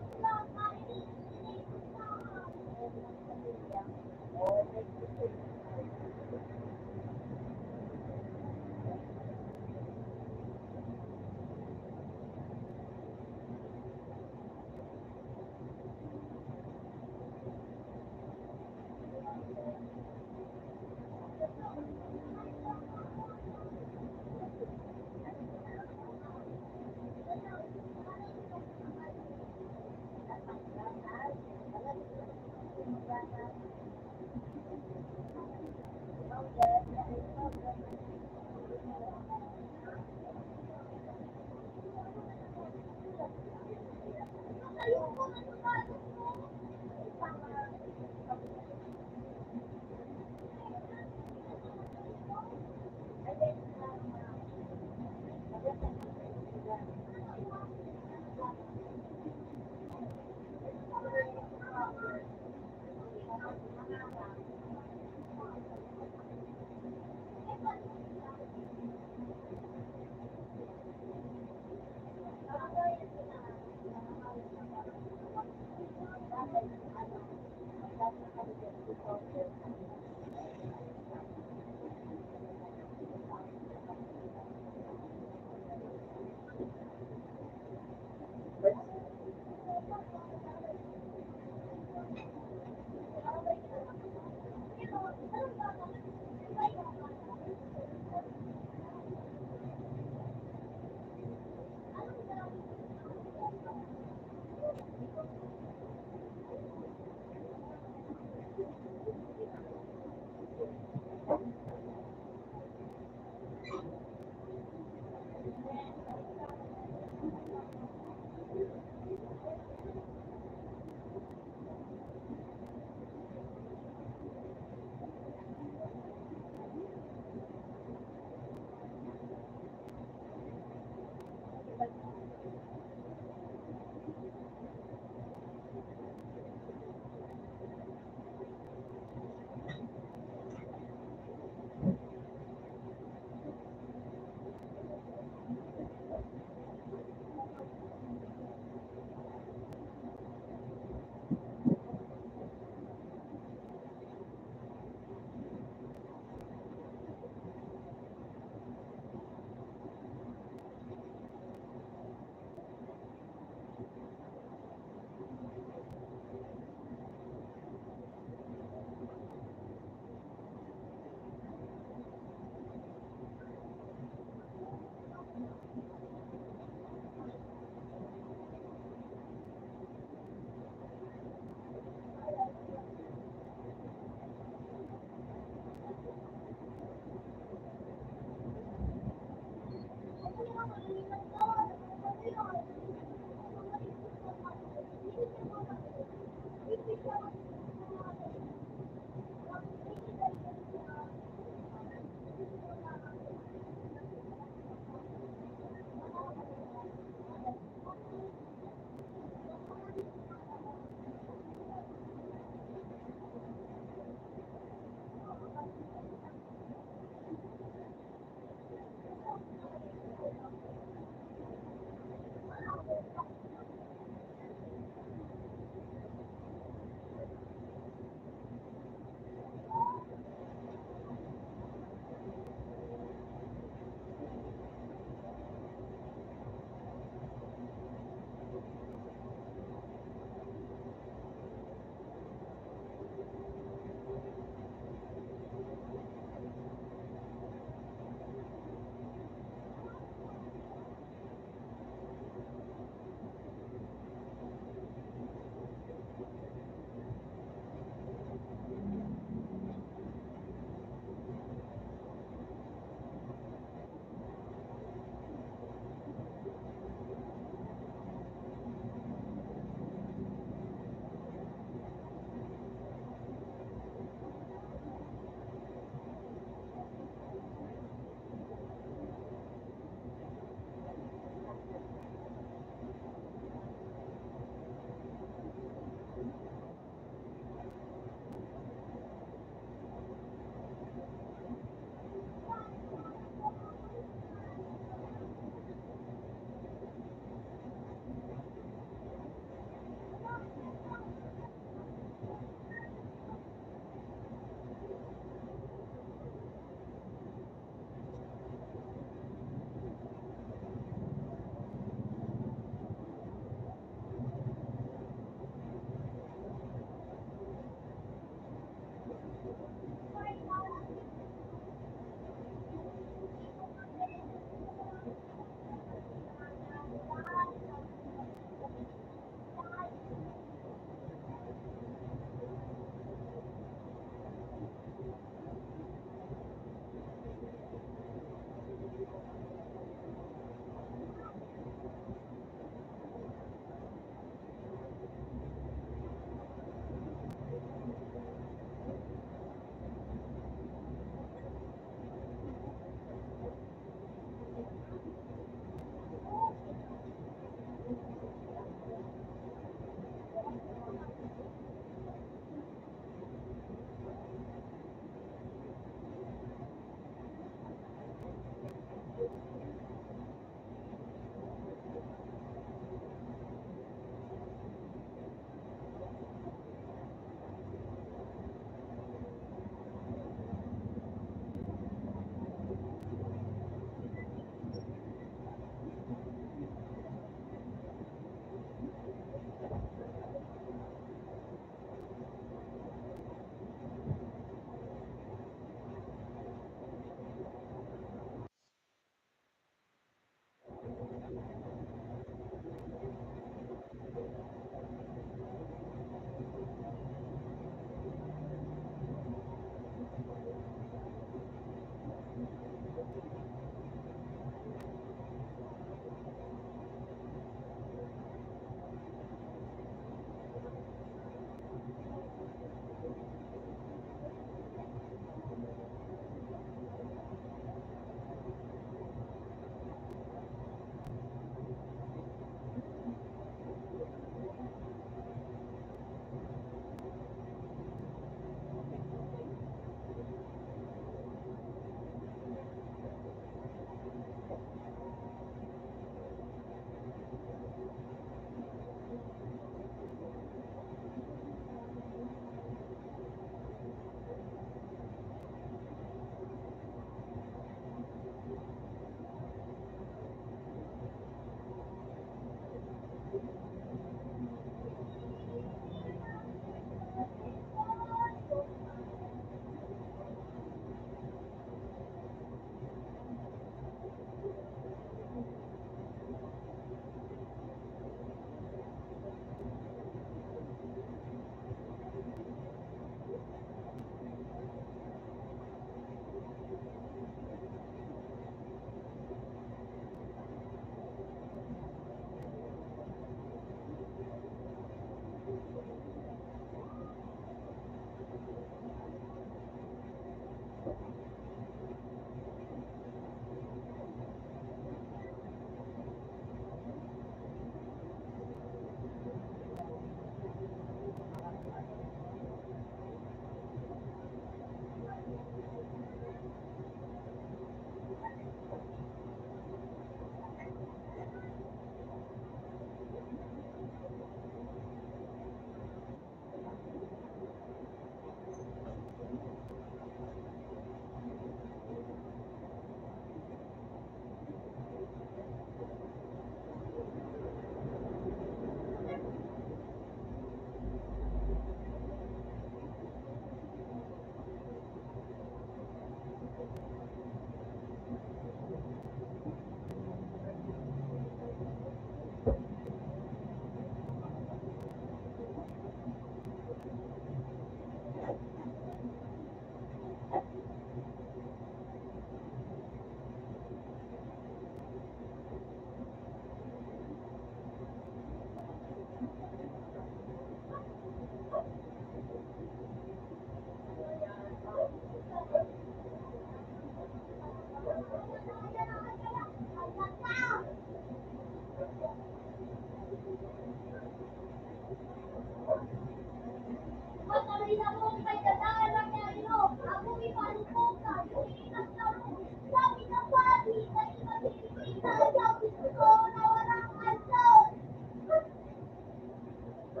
Ako,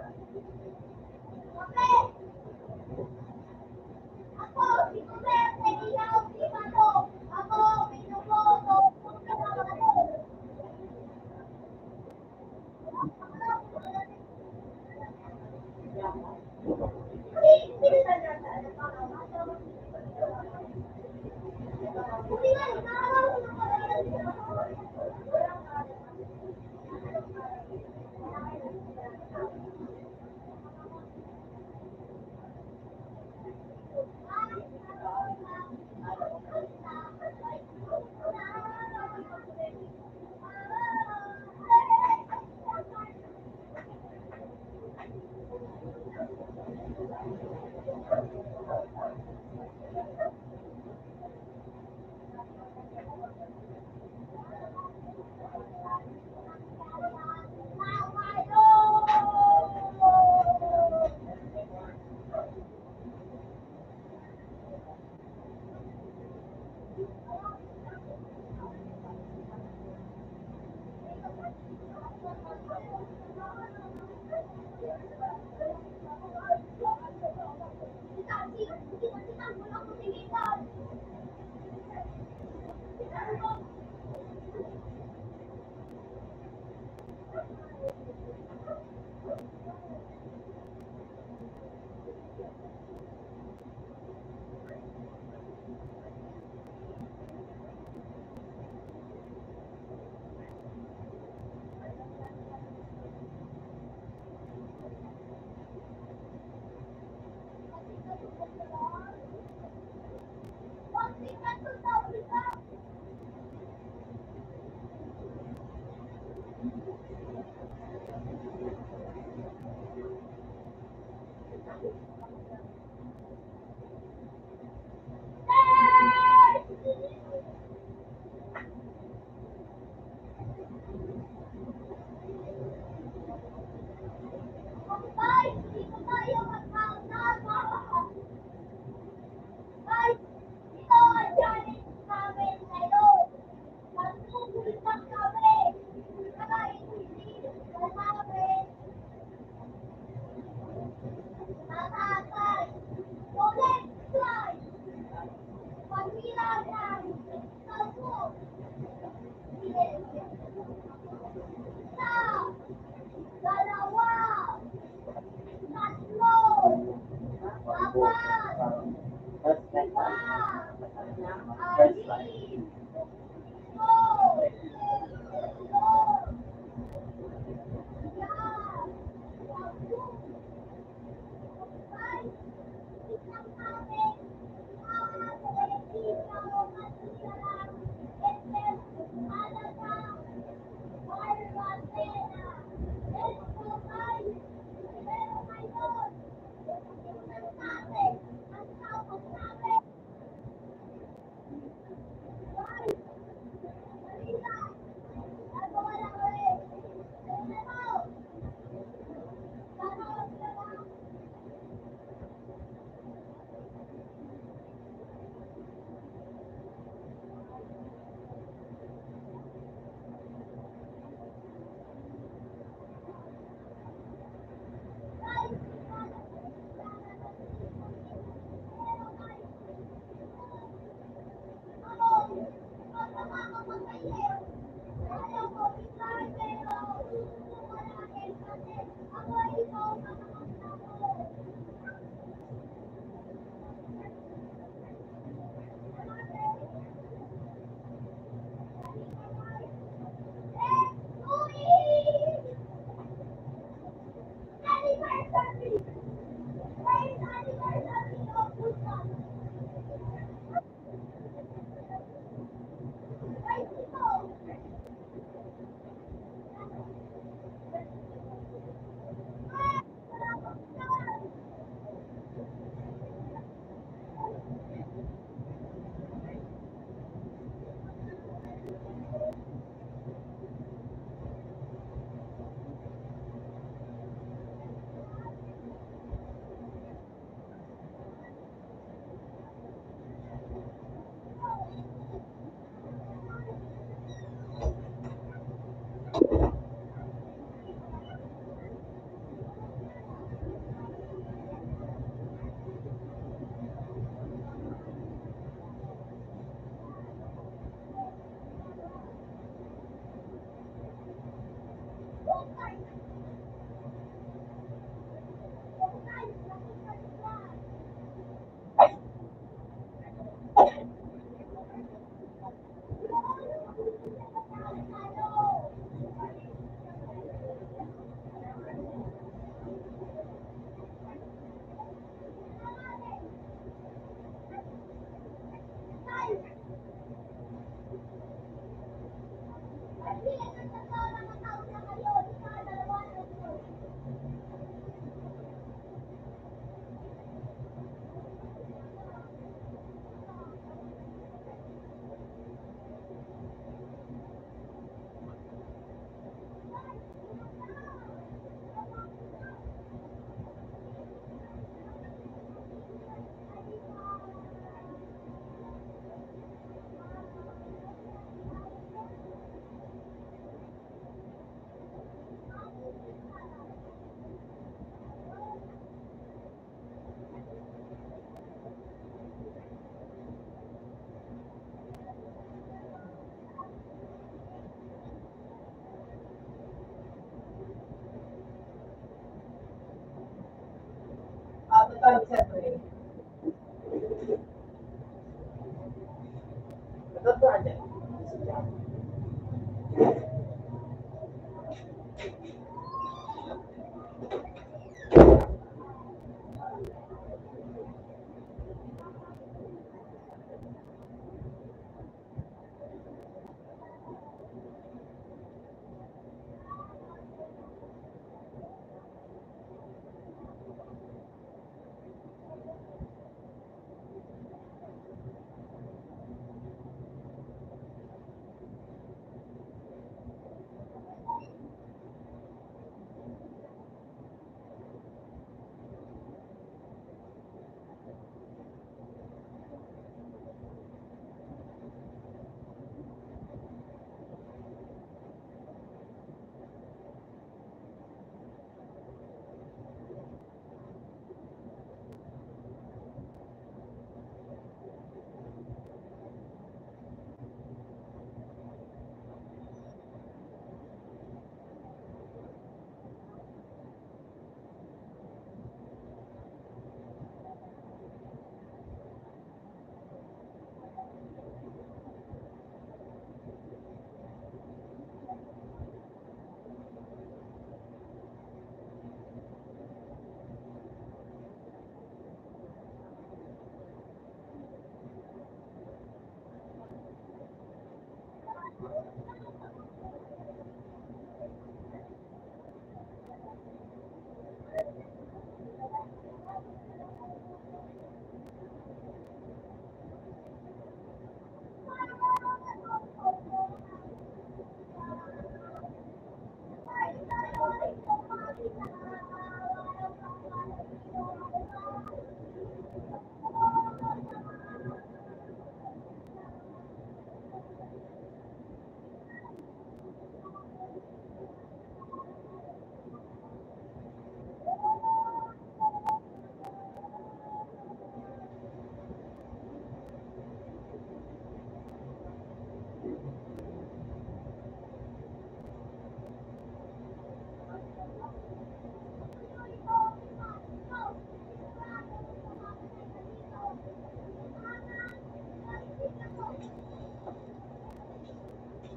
si Kuya, si Ilaw, si Mato. Ako, pinuboto. Guys, dito tayo mag-countdown. Guys, ito ang challenge namin ngayon. Magsusulit lang kami. Para hindi kasama matatay. So let's try. Pagbilang ng 10. Isa, dalawa, tatlo, apat, lima, anim, pito, walo, siyam, sampu. Guys, tignan natin ang benepisyo o kasiyahan ng halaga Barbacena. Let's go, guys! Pero ngayon, tignan natin ang tapos namin. Guys, dali lang. Nagawa lang ulit. Tignan mo. Gano'n ka lang. Guys, sa tuloy. Natutuwa dyan.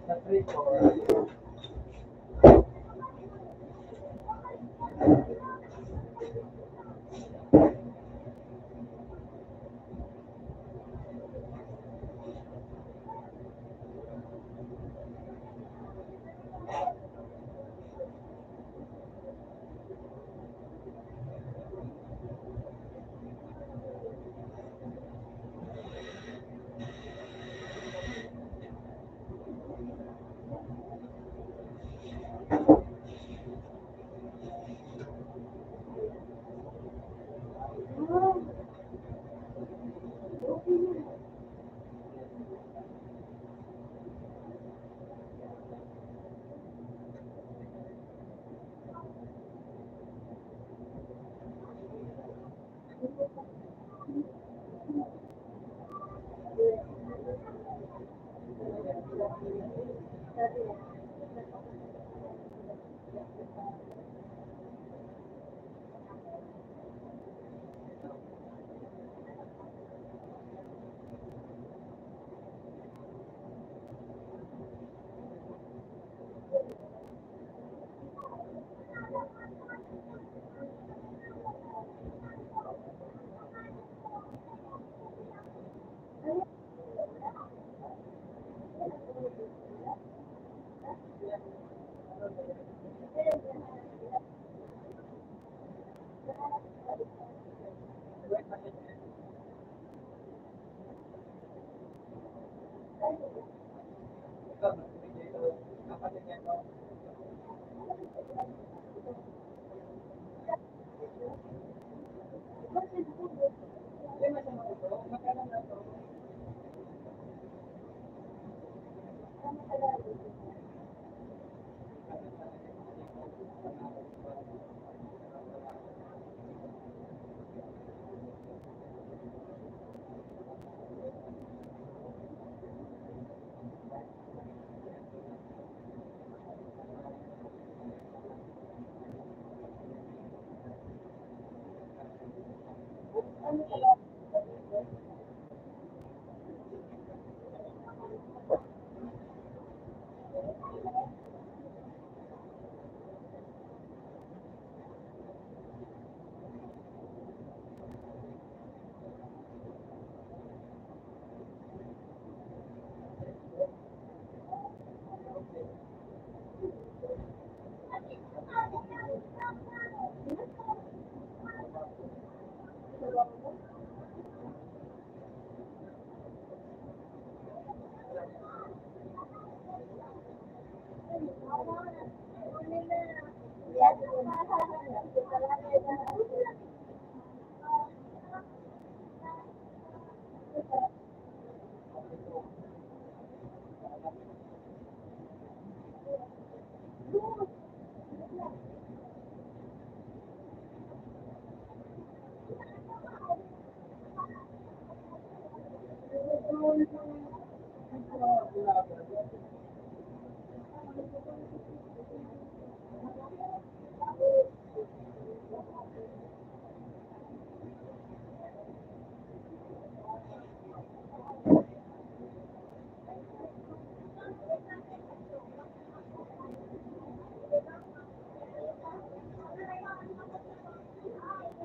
Sa 3-4. Ano talaga?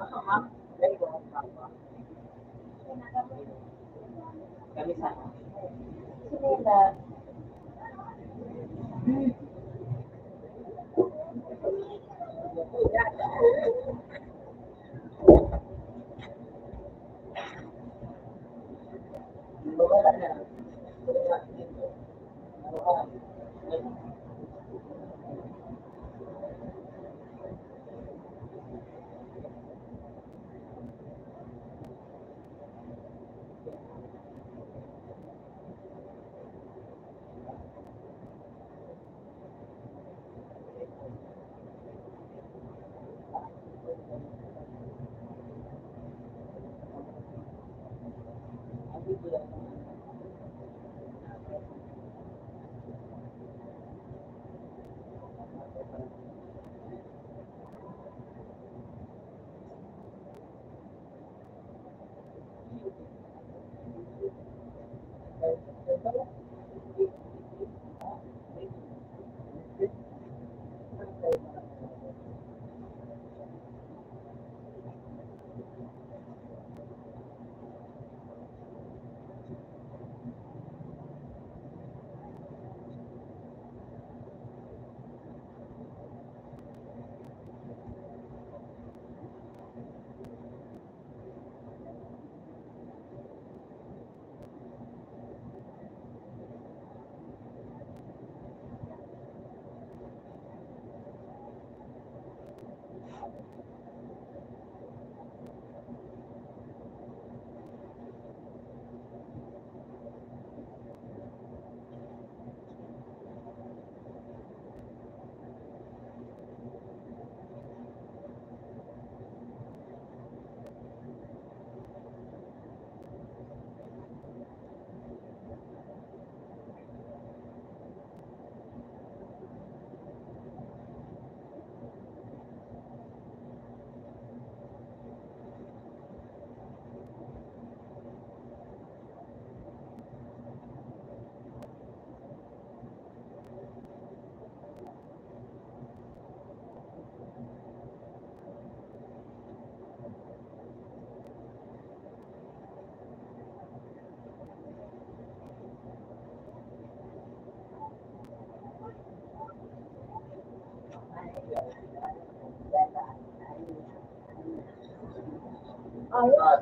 Ano ma'am? Kami sana. Sinila. Wala na. Ayun.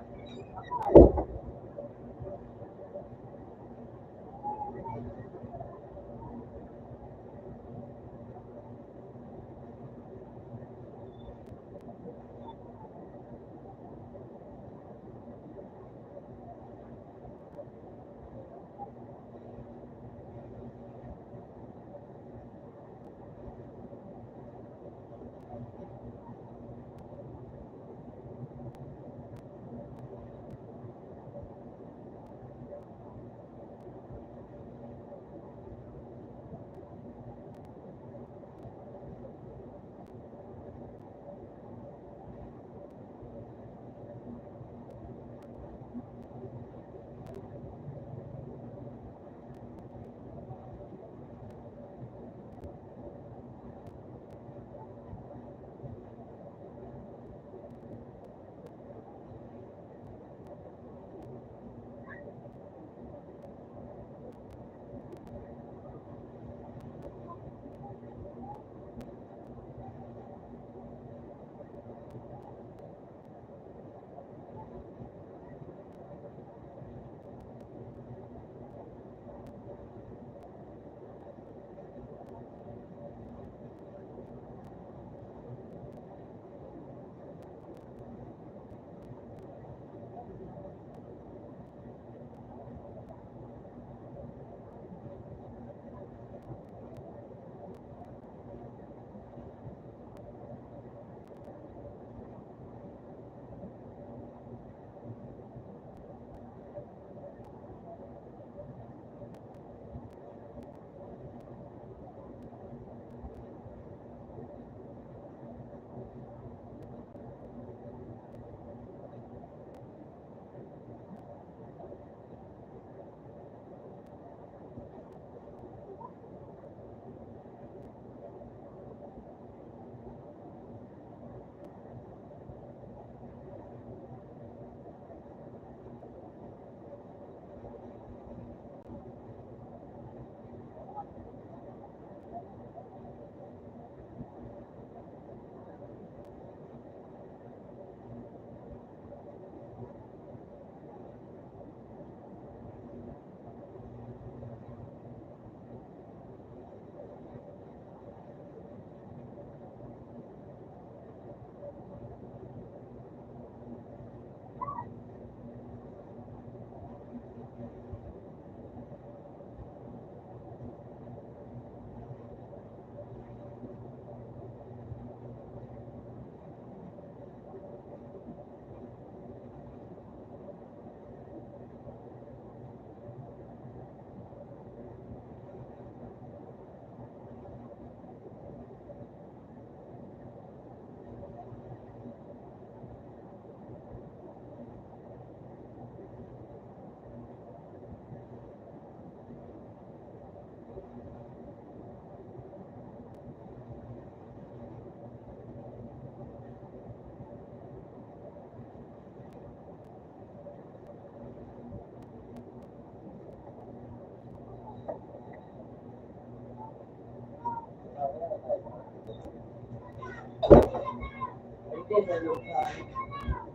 yung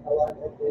tawagan ko.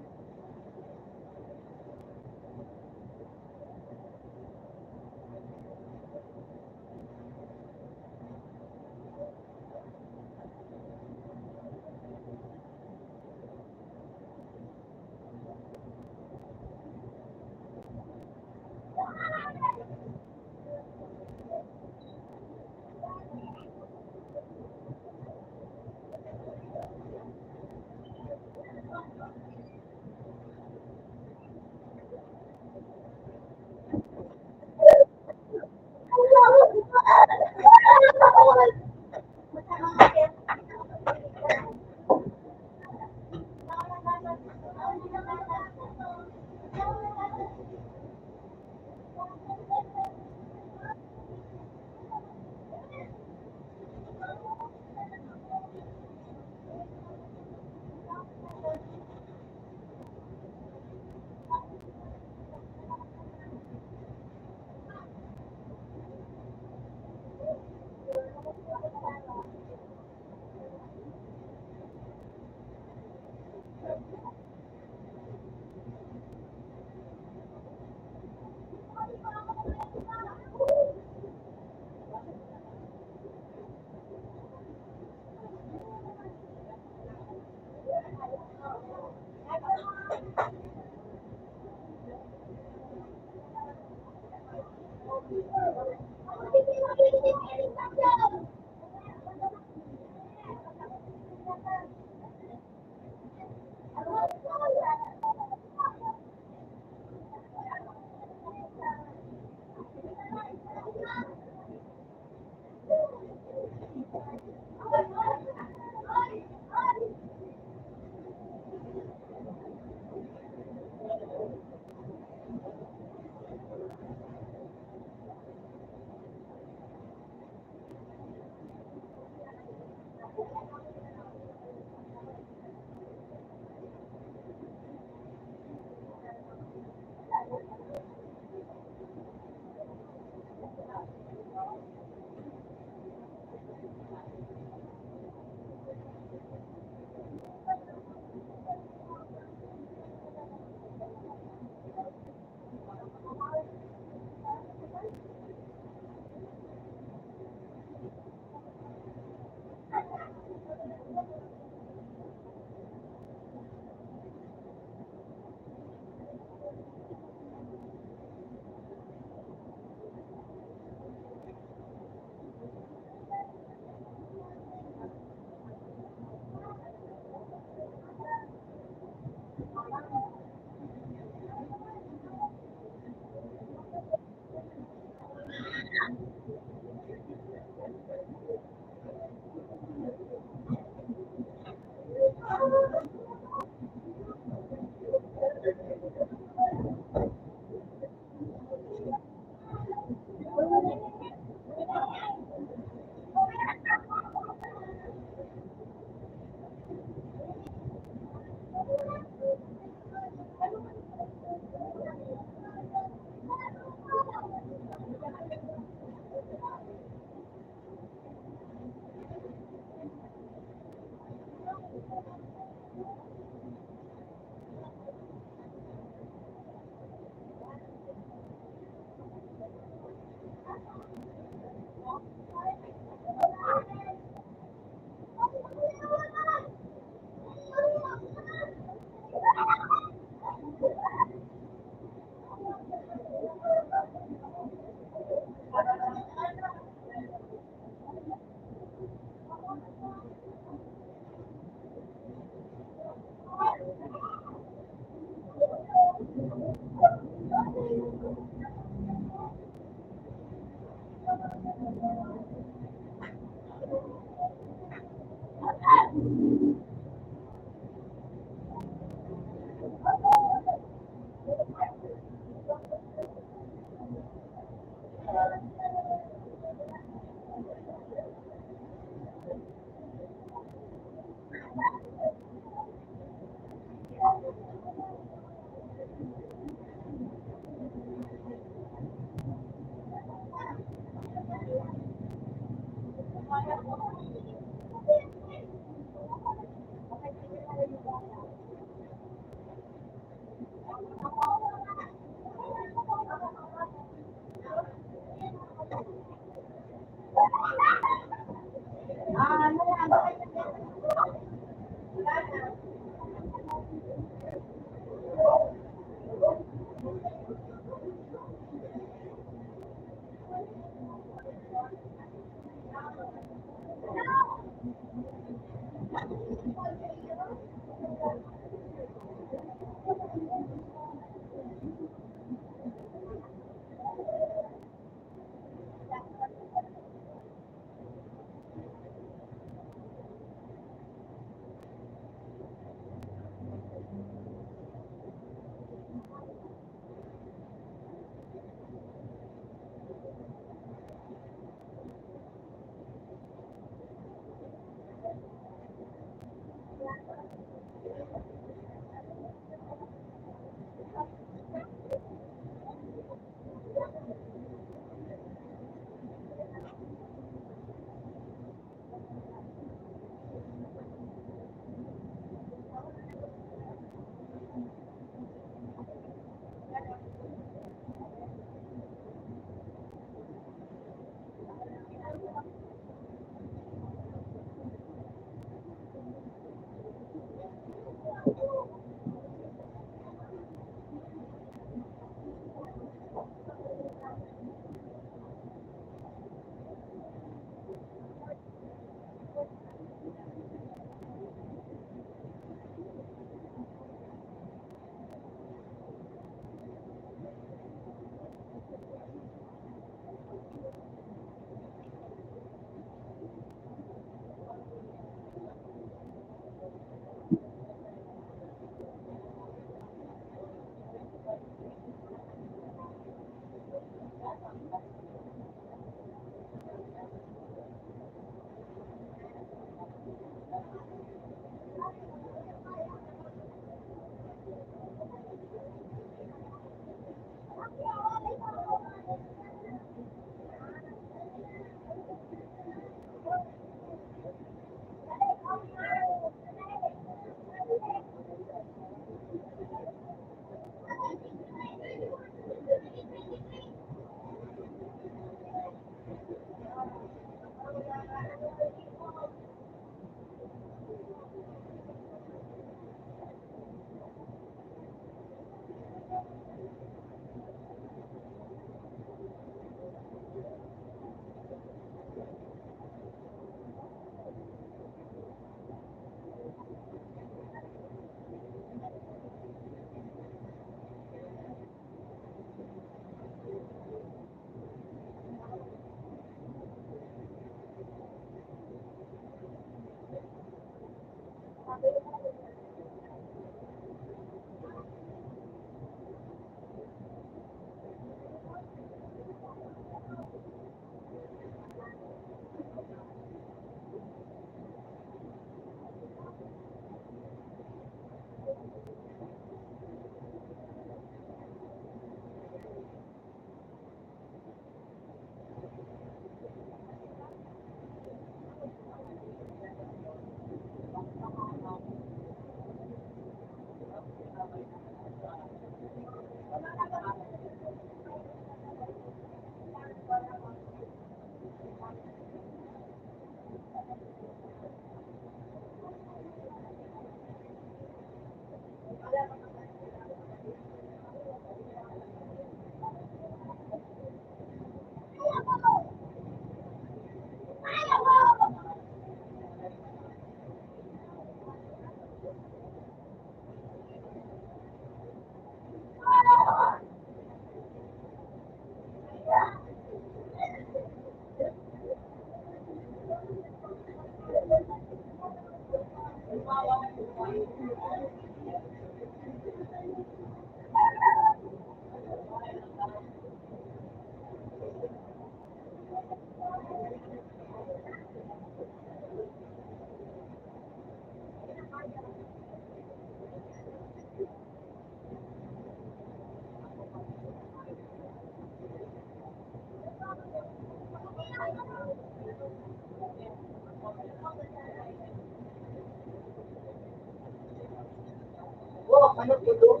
ano po doon?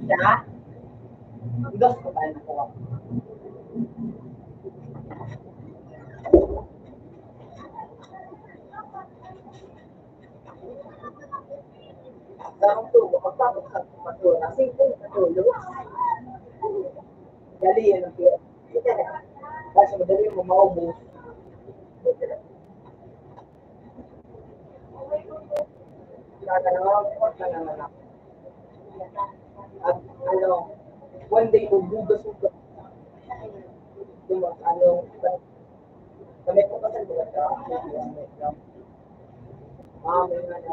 Siya? Dos ko ba na po? Darang tubo, magpapagsak ko matulog. Kasi kung matulog, dali yan ang pira. Kasi madali mo maubos. Nakakalawa na naman ako. At ano, one day, ubugas-ugas. Ano, kami po kasi bukas ka. May nga na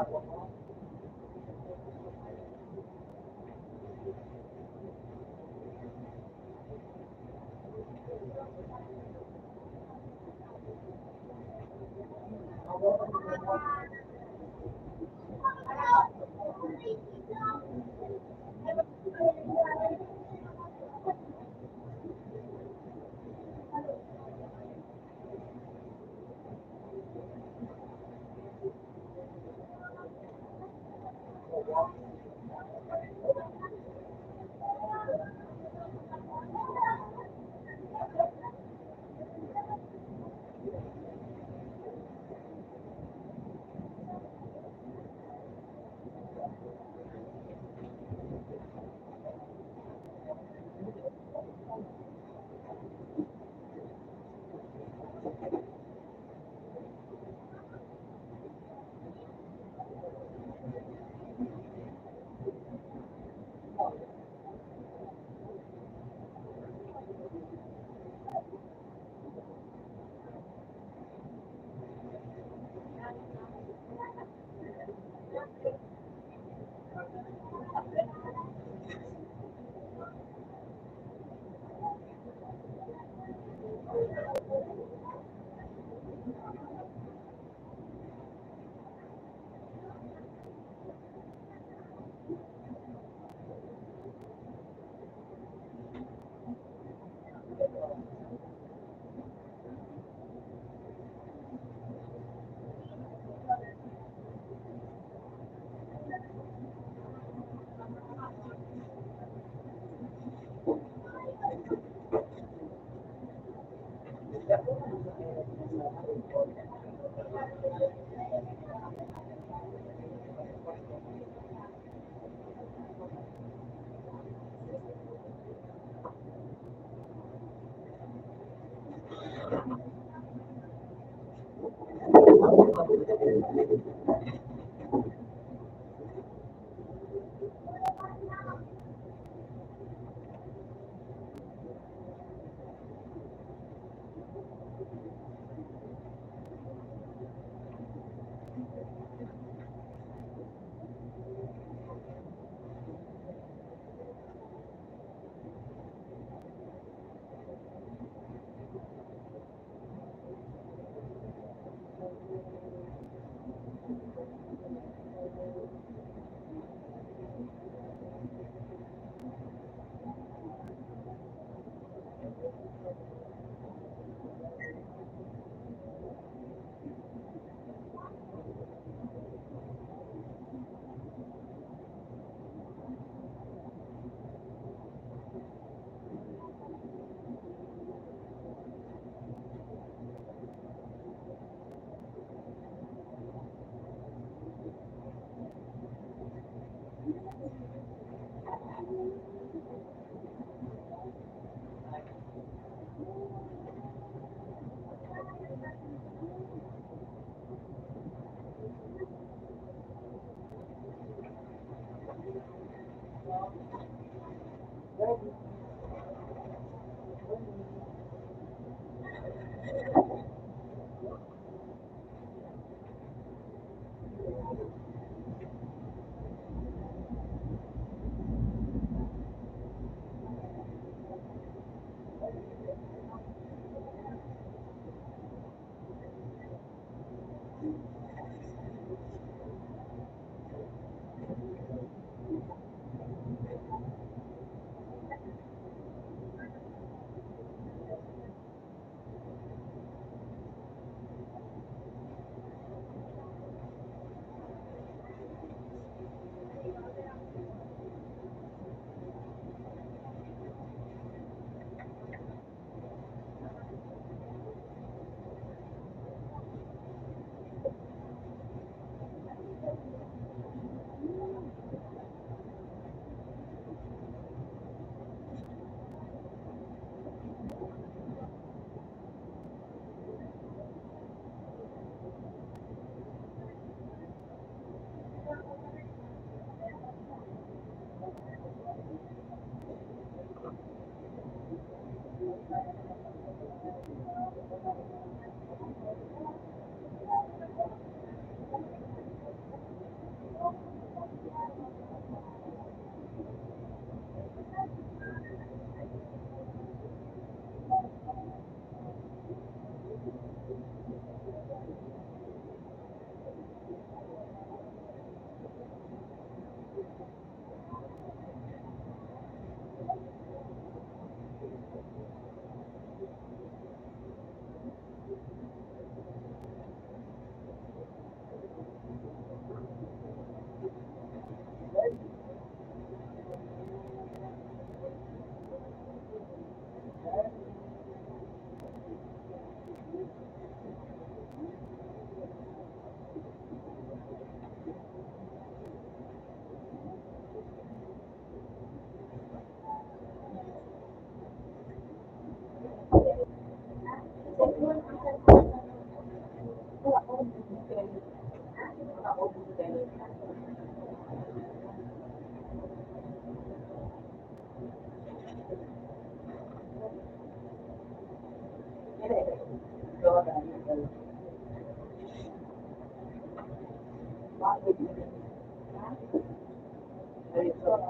ako sa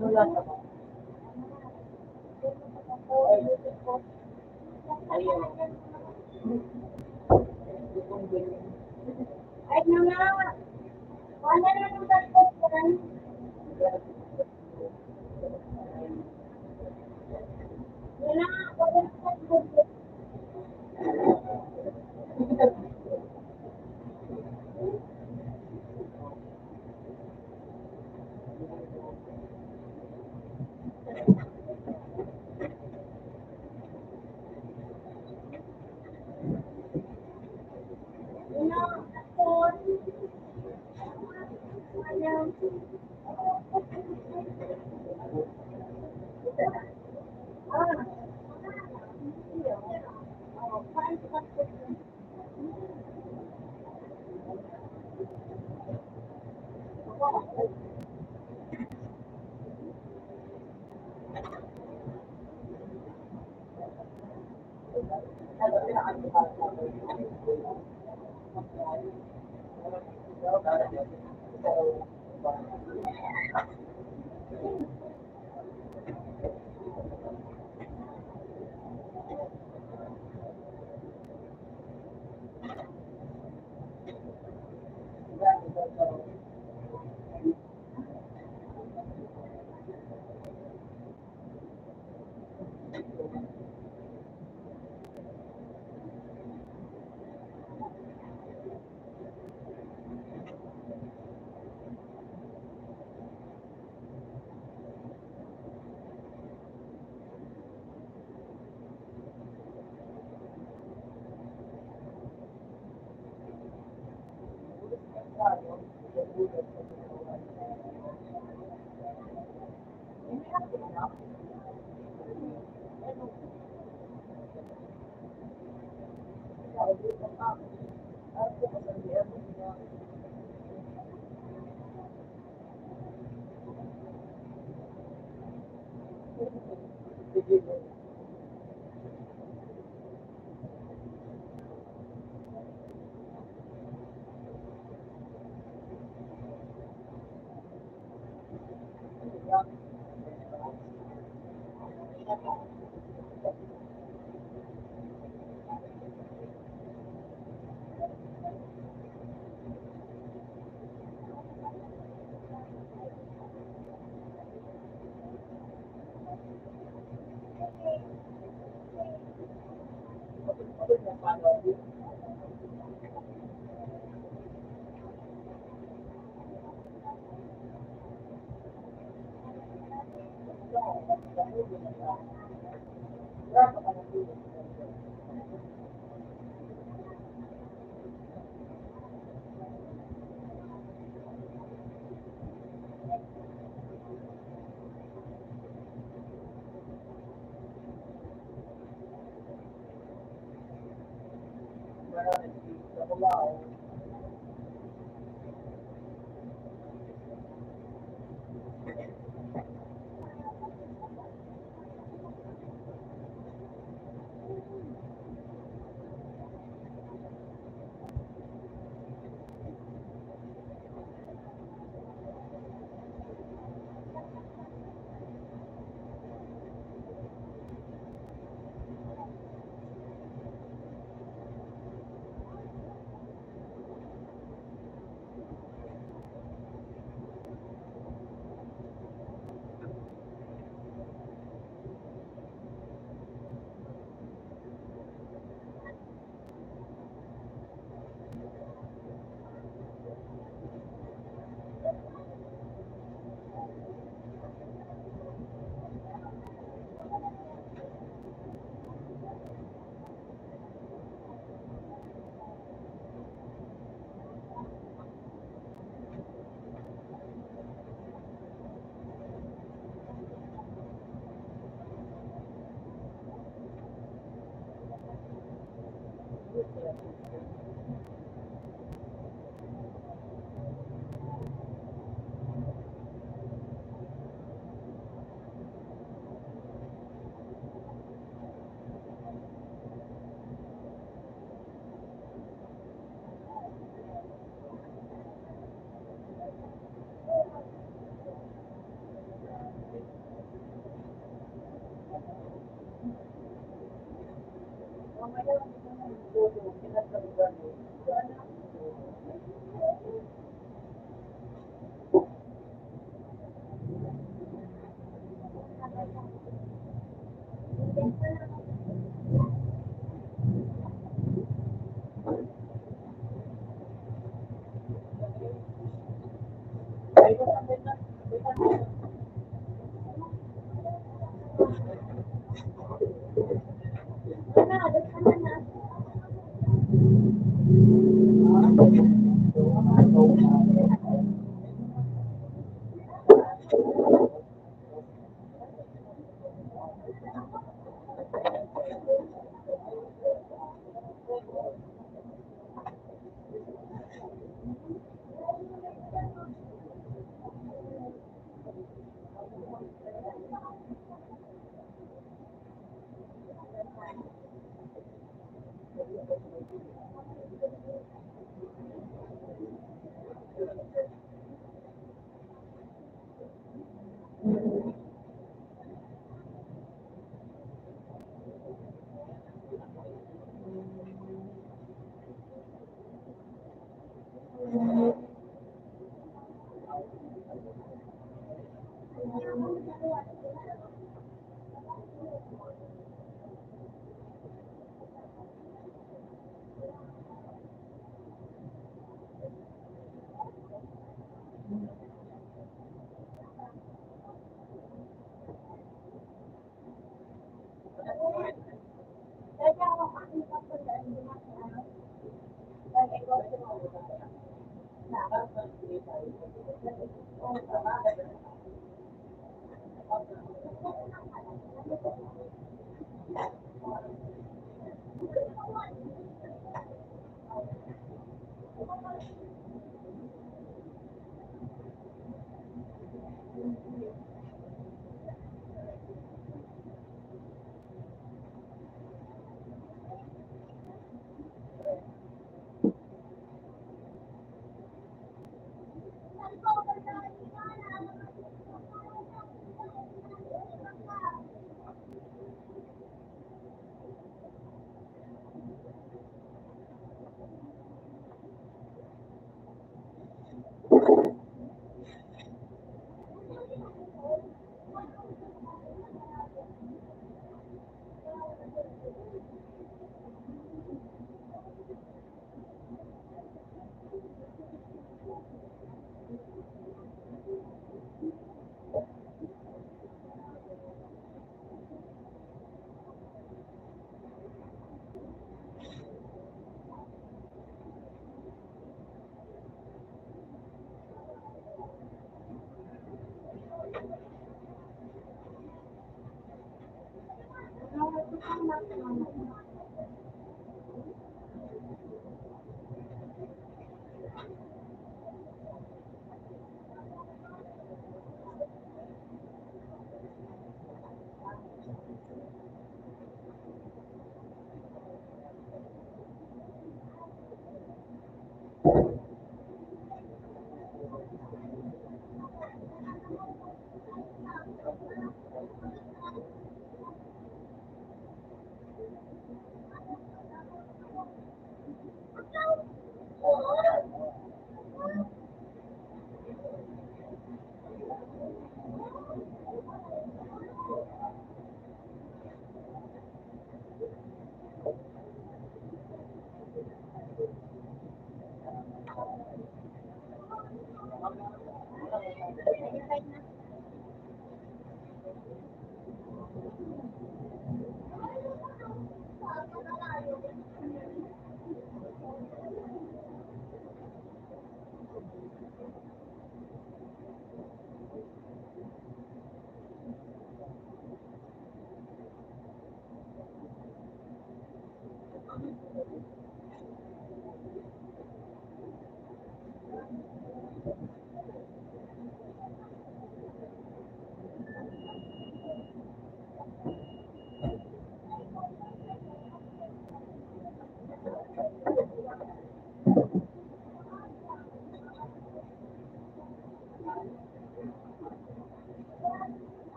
Ano lang ako? Ayun. Ay, na. Wala na nung tapos yan. Wala, wala na tapos. Wala, tapos. Wala. Ah. Oh, paano tapos yan?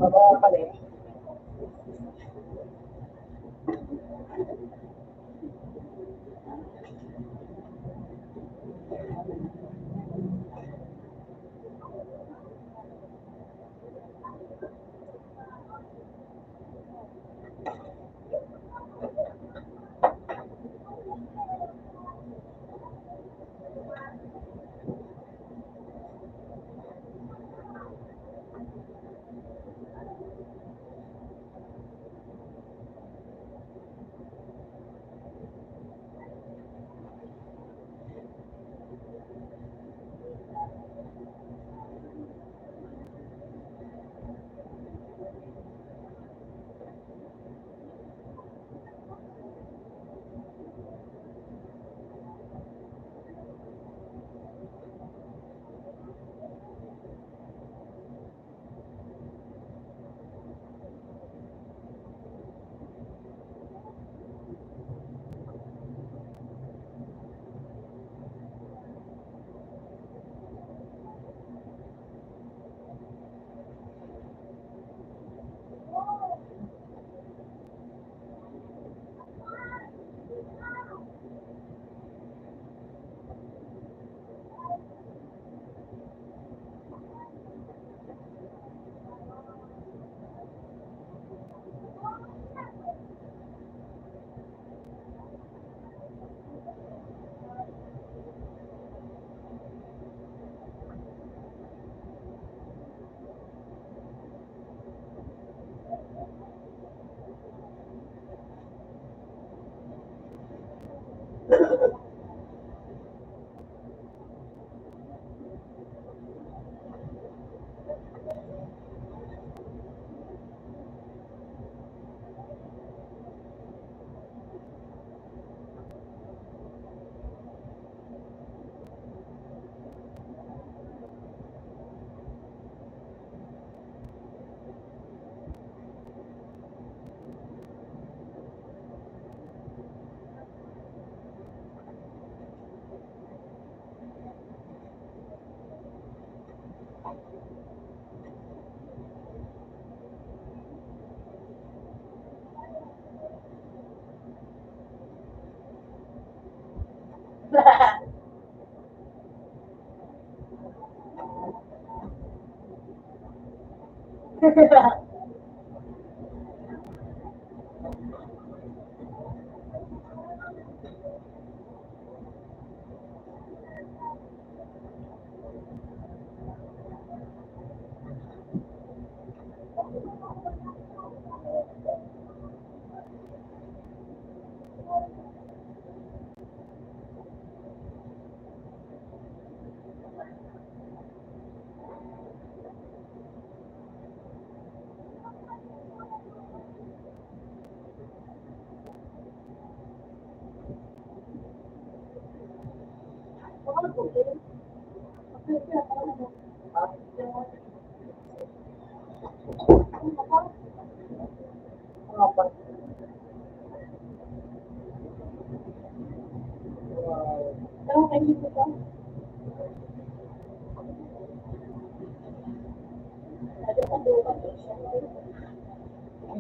Mabawa ka rin.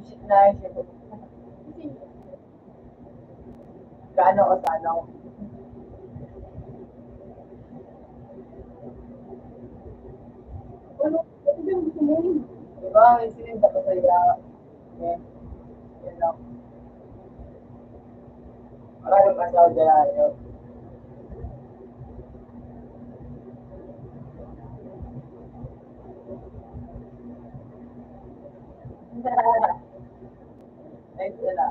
Isip na isip. Gaano o sa ano? Diba? Isipin ba ito sa'yo? Yan. Yan lang. Maraming asawa dyan yun. Ay, sila.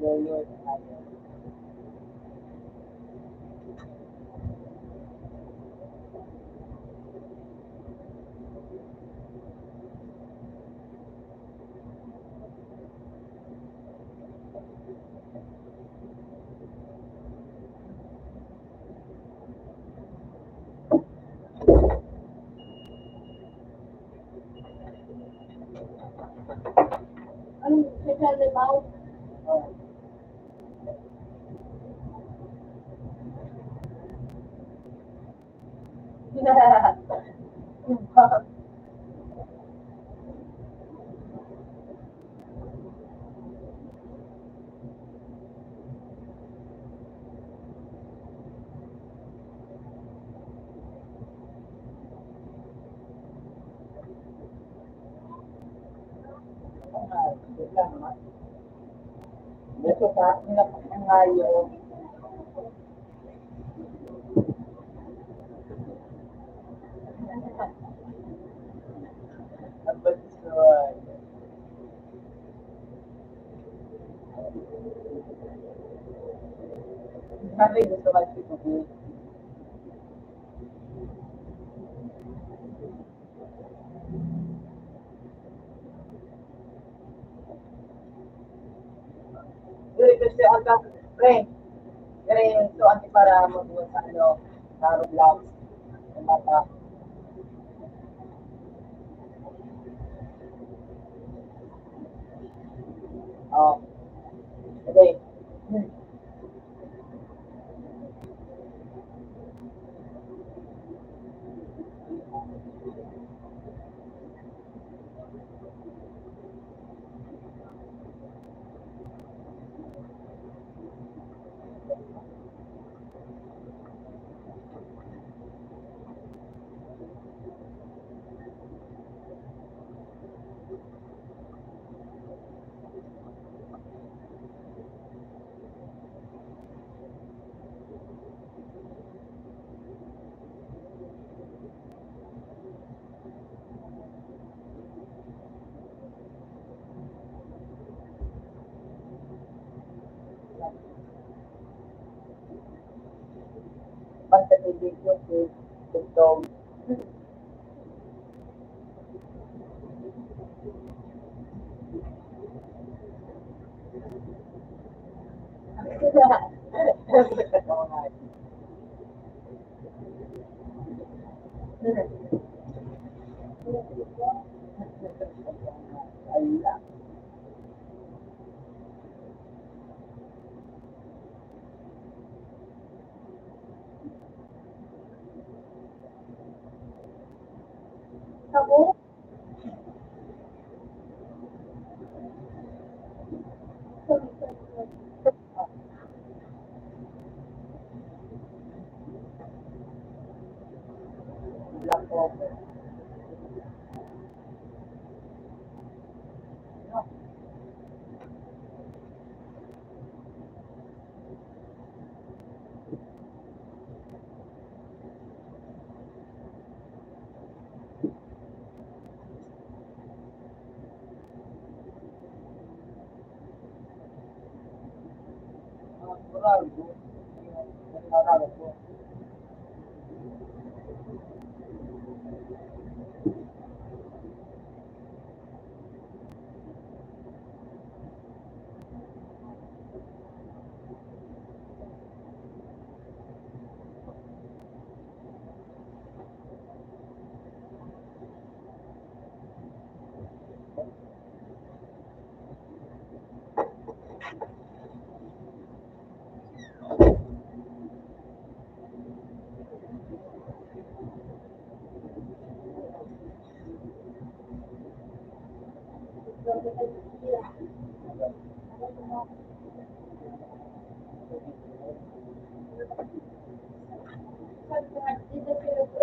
Yun. Anong social limaw? Oh. Bigla naman. Dito sa akin na ngayon. Nabagsuan. Sabi gusto kasi ko. Kasi ang pre, pre, so anti para mo sa ano, sa Roblox, sa mata. Oh, okay. Basta may video ko, TikTok. Ayun lang. Ako? Black po. Marami po.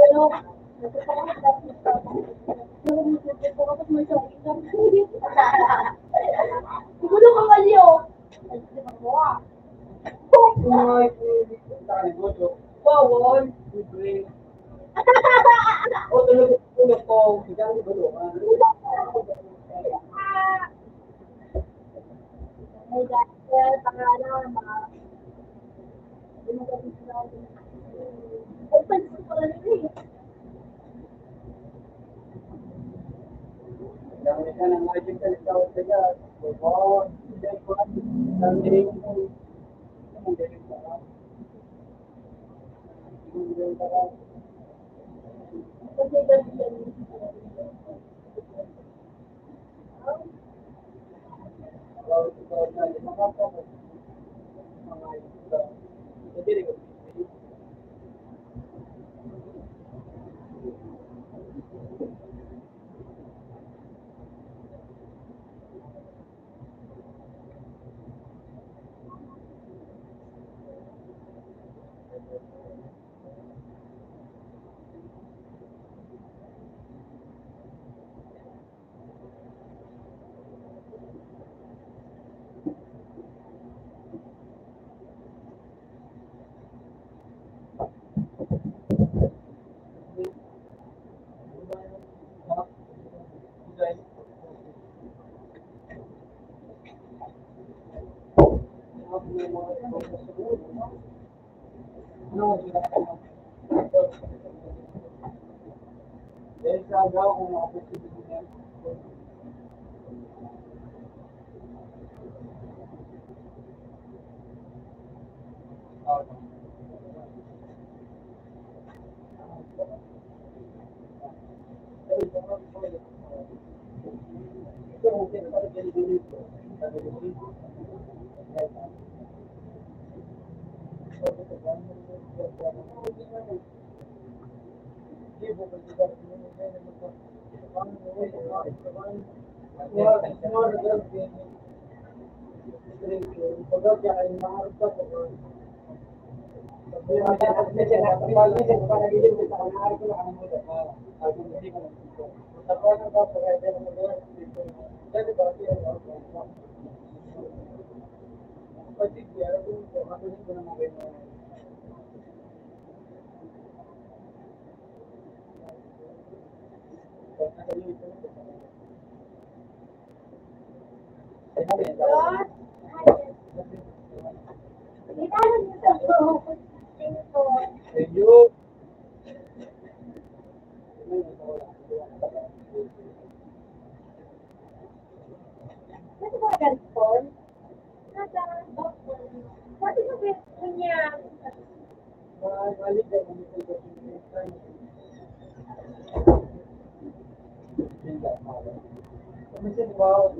Ano? Gulo ka mali oh. Ay, nakalimutan ko. Bawal. Libre. O, tulog ko. Hindi ako gulungan. Ay, dahil pangalan, mga open ko pala nila eh. Dami ka ng magic sa ikaw sa gas. Bawal. Hindi ko alam. Dami ko. Hindi ko alam. Hindi ko alam. Kasi ganun yan. Dahil sa agaw, kung makaposibilidad yan.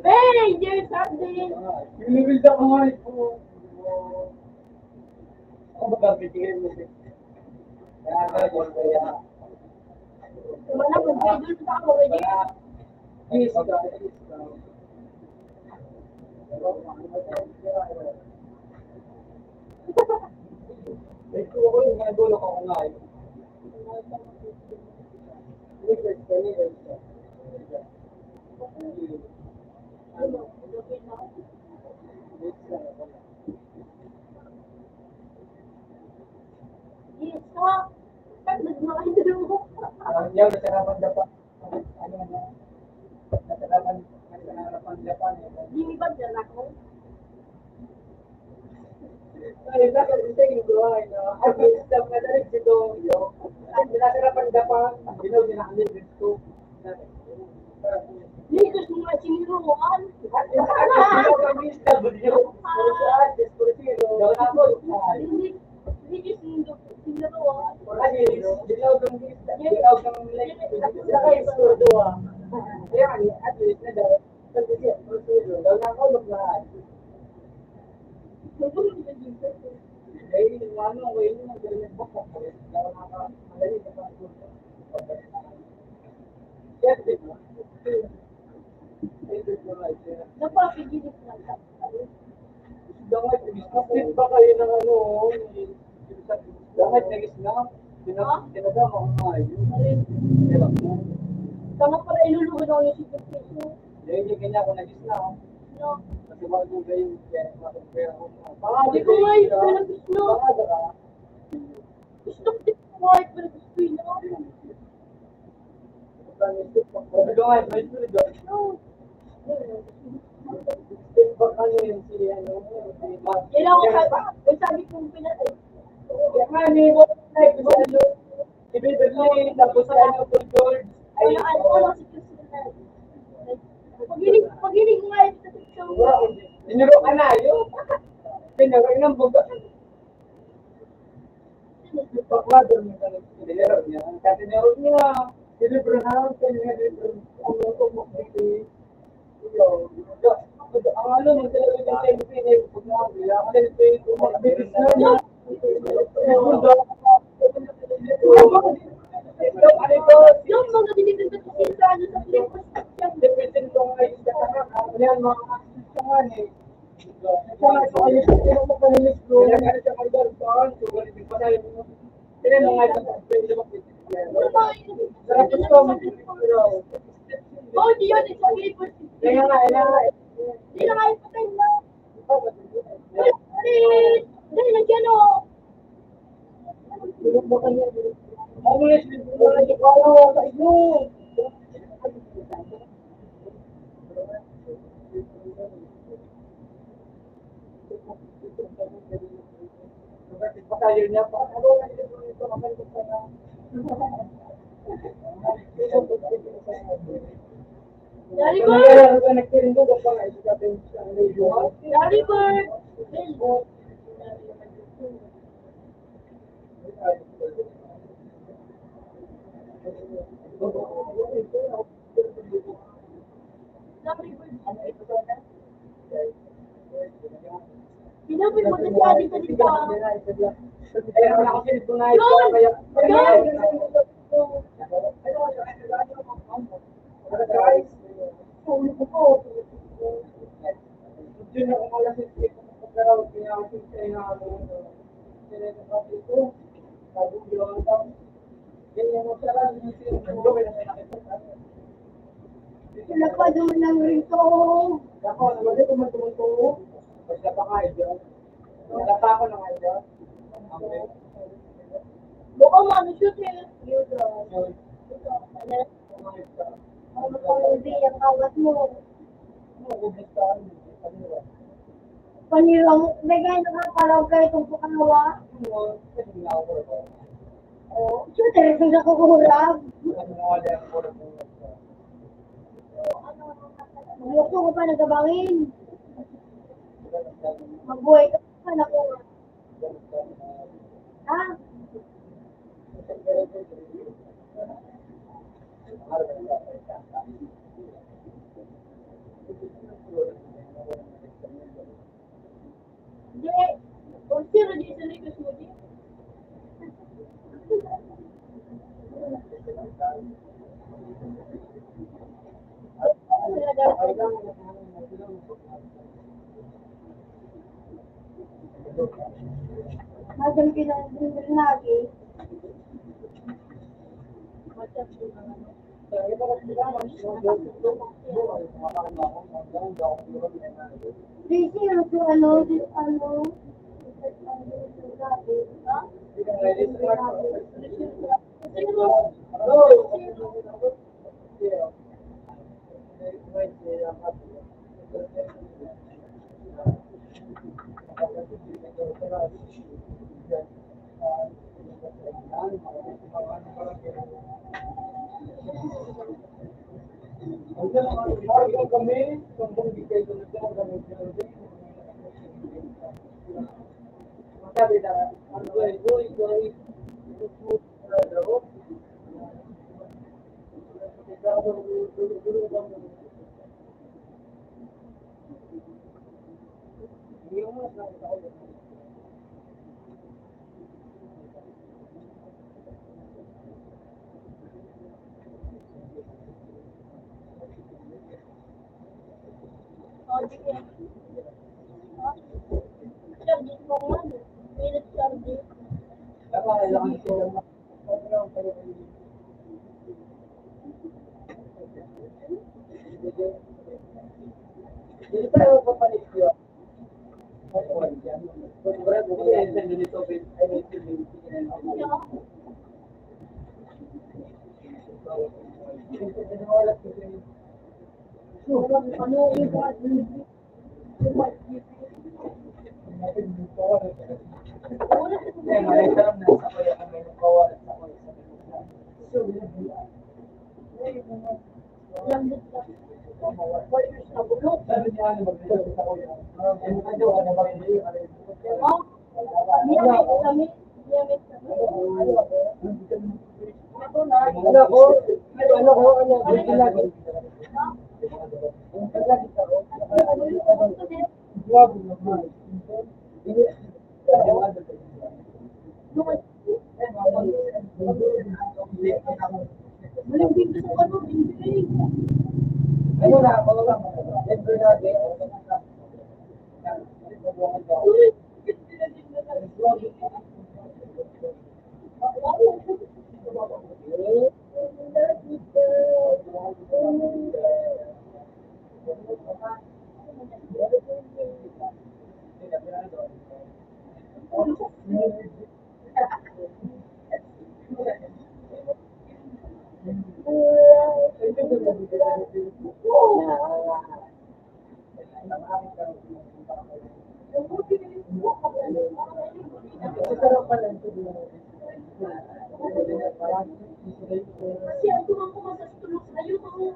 Hey, there's something. Yung ko nga ito. Ako ba gagawin mo? Kaya gagawin ko yan. Wala mo, doon sa ako, pwede. Yes, ko yung mga dulo ko nga eh. Yes, ha? Nagmakain mo. Yaw, nasarapan dapat. Ano na? Nasarapan dapat. Hindi ba dyan ako? Ay, nakalisay yung buhay na. Ay, isang madalit dito. Ay, nasarapan dapat. Ginaw, ginakalit dito. Hindi ko siya mga siniruan. Hindi ko siniruan. Napapigilit lang. Dapat pa kayo ng ano, dapat nagis na, tinadama ko nga yun. Tama pala ilulugod ako yung secret case. Hindi kanya ako nagis na. No. Kasi bago kayo, kaya ako. Hindi ko nga yung pinag-gusto. Gusto ko din ko kahit pinag-gusto yun ako. Sabi ko nga, may sulit. No. Baka nyo yun si ano, Yan ako sabi kong pinatay. kaya ni mo na ito sa ano, ibibigay, tapos sa ano, Paul George, ay, Ano si Christina? Pag-inig nga yung sa picture mo. Sinuro ka na, yun. Pinaro ng buga. Pagkado niya ka nagsinero niya. Katinero niya. Sinibro na, sinibro. Ang mga kumakiti. Ang ano, nung talaga yung selfie niya, pag nakabila, ang selfie, kumakiti na niya. Yung mga binibigay ko sa ano sa Philippines. Depensin ko nga yung katanak. Yan, mga kasasangan eh. Kaya ito kayo, sino mo panilis ko? Kaya siya kayo doon saan? Sugalit pa tayo. Sino yung mga ito? Pwede makikita. Sarap ito, makikita. Oh, di yun. Sa Philippines. Kaya nga, Hindi na kayo patay na. Dahil nandiyan o. Ano yung mga ikaw sa iyo? tayo niya. Ano na ito kapag ito na. Dari Kung Bird! nangyayari ka nagtirin ko, kapag nga ito natin sa radio. Dari Bird! Dari Bird. Pinapit mo na si Adi sa dito. Kaya wala ko sinito na ito. Kaya Ulo ko po. yun ako malasin ko pagkaraw kaya ako kaya ako sinito ko sabi ko lang daw ganyan mo sila yung sinito ko kaya nakita Wala pa naman ng rito. ako naman ko magtumunto pagka pa nga ito nalata ko ng ito Baka ano shoot eh. Ano pang hindi ang kawat mo? Panirang, may gaya nakakalaw kayo itong pukanawa. Oh, so talagang nakukurap. Gusto ko pa nagabangin. Magbuhay ka pa nakuha. Ha? Hindi. Kung sino di sa likos mo di. Madam kinang lagi. Busy yung ano, Charging mo nga. Minute charging. Kasi ang tumang ko masastulog sa'yo, ako.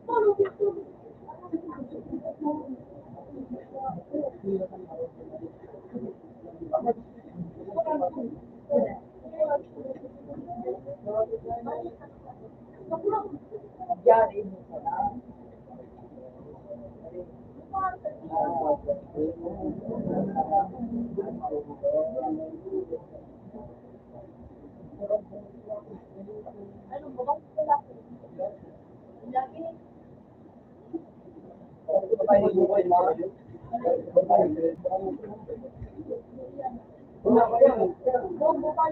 Paano dito? Ano ba bang wala? Lagi. Bombo pa.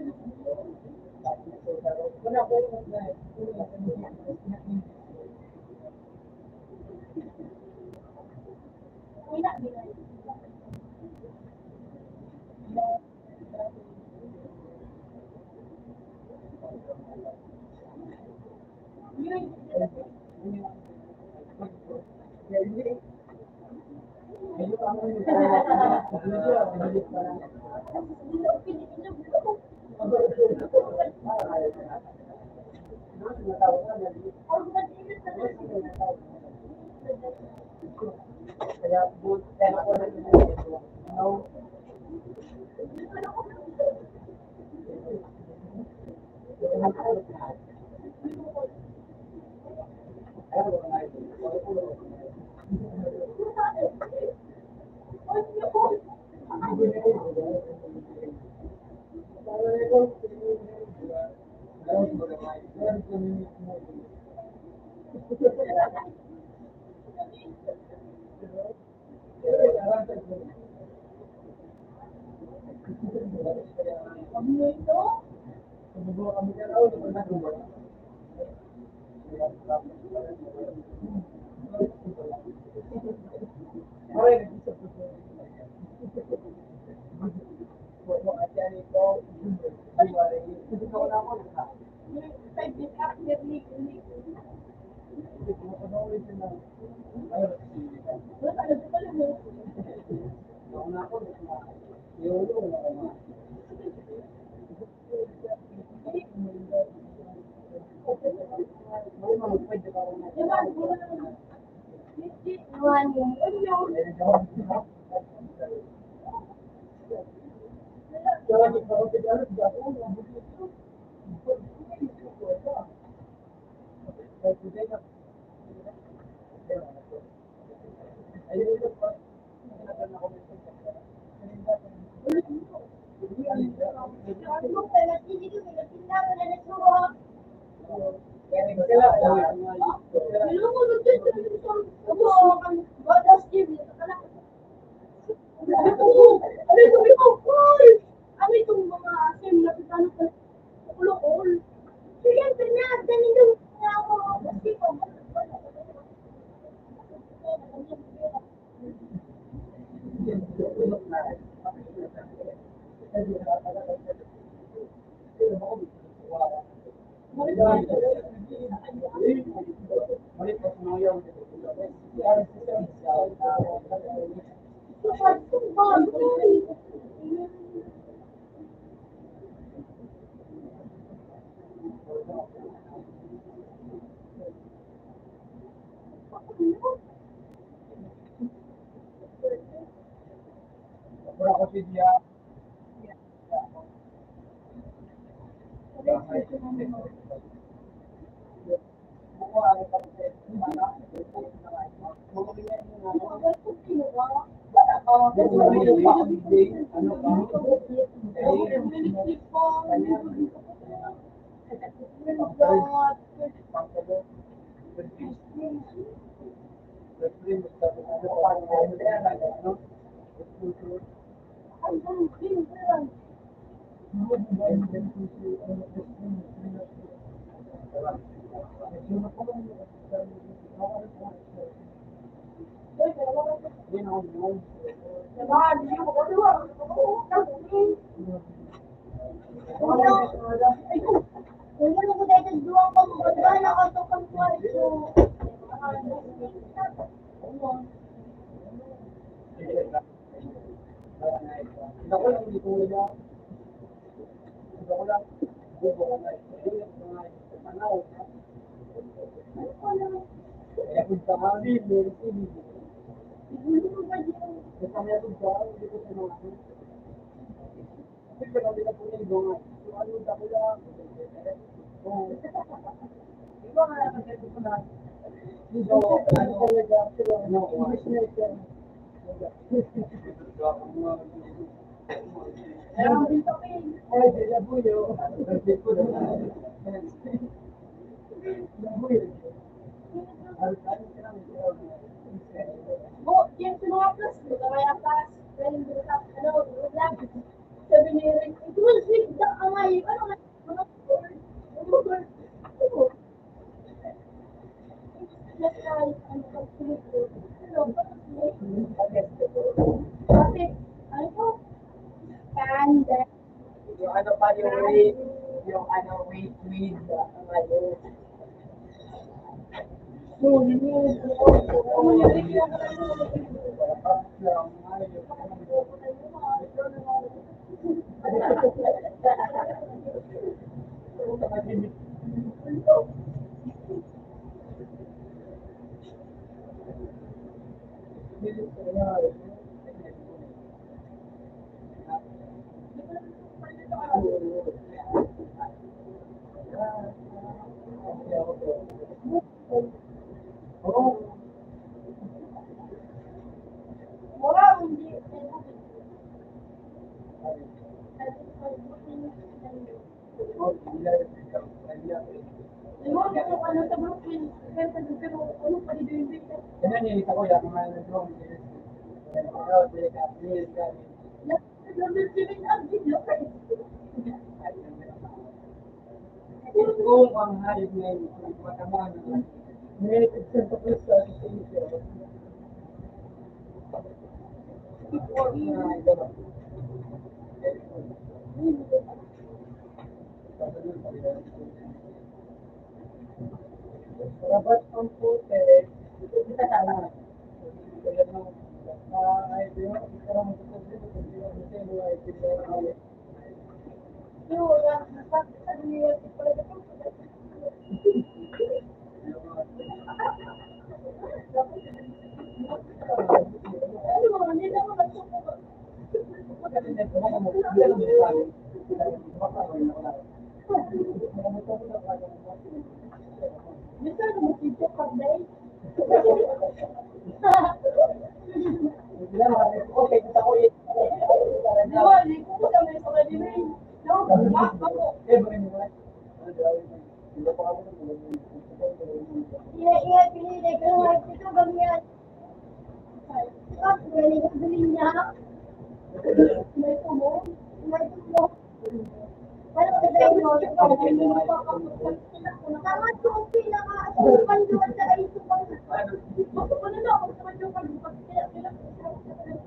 Wala, wala. Ako lang, hindi ko wala. Ako lang, hindi ko wala. Hindi ko wala. Tanaw. Kaya kung tamali, meron ko hindi. Kung tamali ko dyan, hindi ko sinabi. Kasi ka nabi na po yung mga. Yung ano, dako lang. Oo. Iba nga naman kasi ko na. Dito, ano talaga, ano, English na ito. Ay, sila po yun. Oh, yung sa mga plus, di ba kaya plus? Galing dito sa, ano, lang. Sabi ni Rick, ito mo, sleep na ang ay, ano nga, mga word, ano, just like, ano, pag-sleep ko. Ano, kasi, ano po, kanda. Yung ano pa yung weight, yung ano, weight, ano, So, yun yung, ano yung Rick yung, wow, hindi, Limon, kung ano sa Brooklyn, pero ano pa dito yung Victor? Yan yung isa ko, yung mga nag-drawing. Kung ang hayop na yun, matama na may eksento ko sa isip. Dapat ang puti, kita sana. Kaya nung ay diyo, kita lang sa puti, hindi lang sa iyo ay pinili. Pero wala, sabi niya, pala ito. Ano mo, hindi na ako nagsuko. Bisa na mag-video ka, Day? Okay, kita ko yun. Di ba, hindi ko kami sa kanila. No, ako. Iya, pinili ko nga ito ganyan. Galing ang galing niya. May tumo. May tumo. Pero kasi yun, tama yung pinaka-asupan doon sa isupan. Ano na ako sa kanyang pag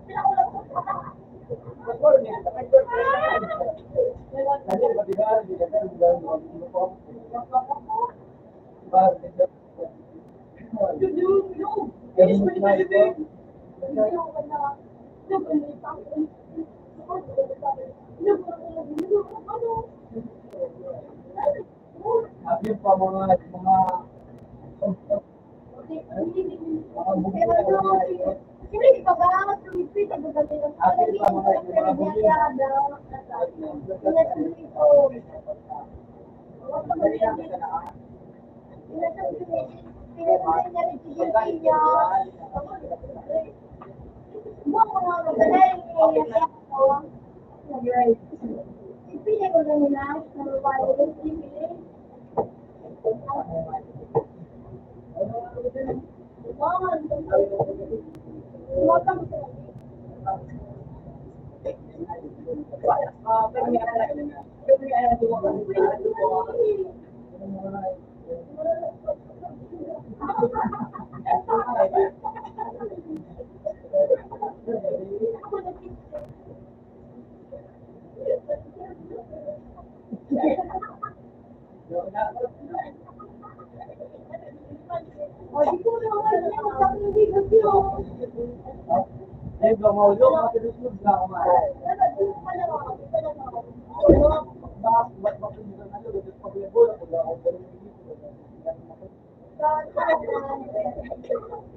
pinakaulap ko sa Yung pa mga Hindi, pag-aamas ng ipit, ang gagawin ng palagi, pero biyayada, inasabi ito. Pinasabi niya rin si Gilpia. Buwan ko nga magaling, ipili ko na nila, na mawala, ipili. Ayun ba, maulo, mga tinusunod na ako mahal. Ba't dito na lulo, dito pag yung bola, pag ako bola yung dito.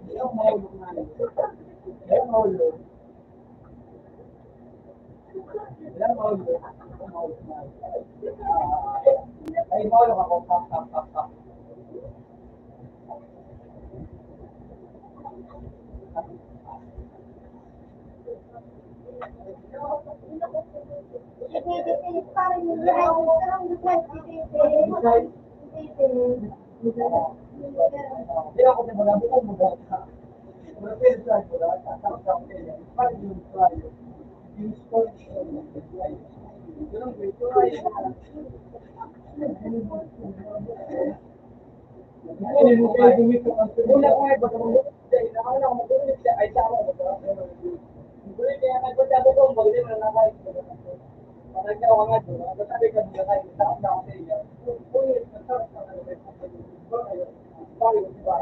Hindi ako mahulog na yun. Hindi ako mahulog. Hindi ako mahulog. Hindi ako mahulog na yun. Ay, mahulog ako. Kap. Hindi ako simula, bukong mula ka. Mula pwede sa mula, tapos ako pwede. Parang yung usuaryo. Yung sport, yun ang great usuaryo. Una ko ay pagkamulit siya, nakakala ko magulit siya, ay sama ko ba? Magulit kaya nagpunta ko, magulit mo na nakay. Parang ka nga doon, sabi ka doon nakay, takot na ako sa iyo. Ulit, nasarap ka na rin. Bakit ba?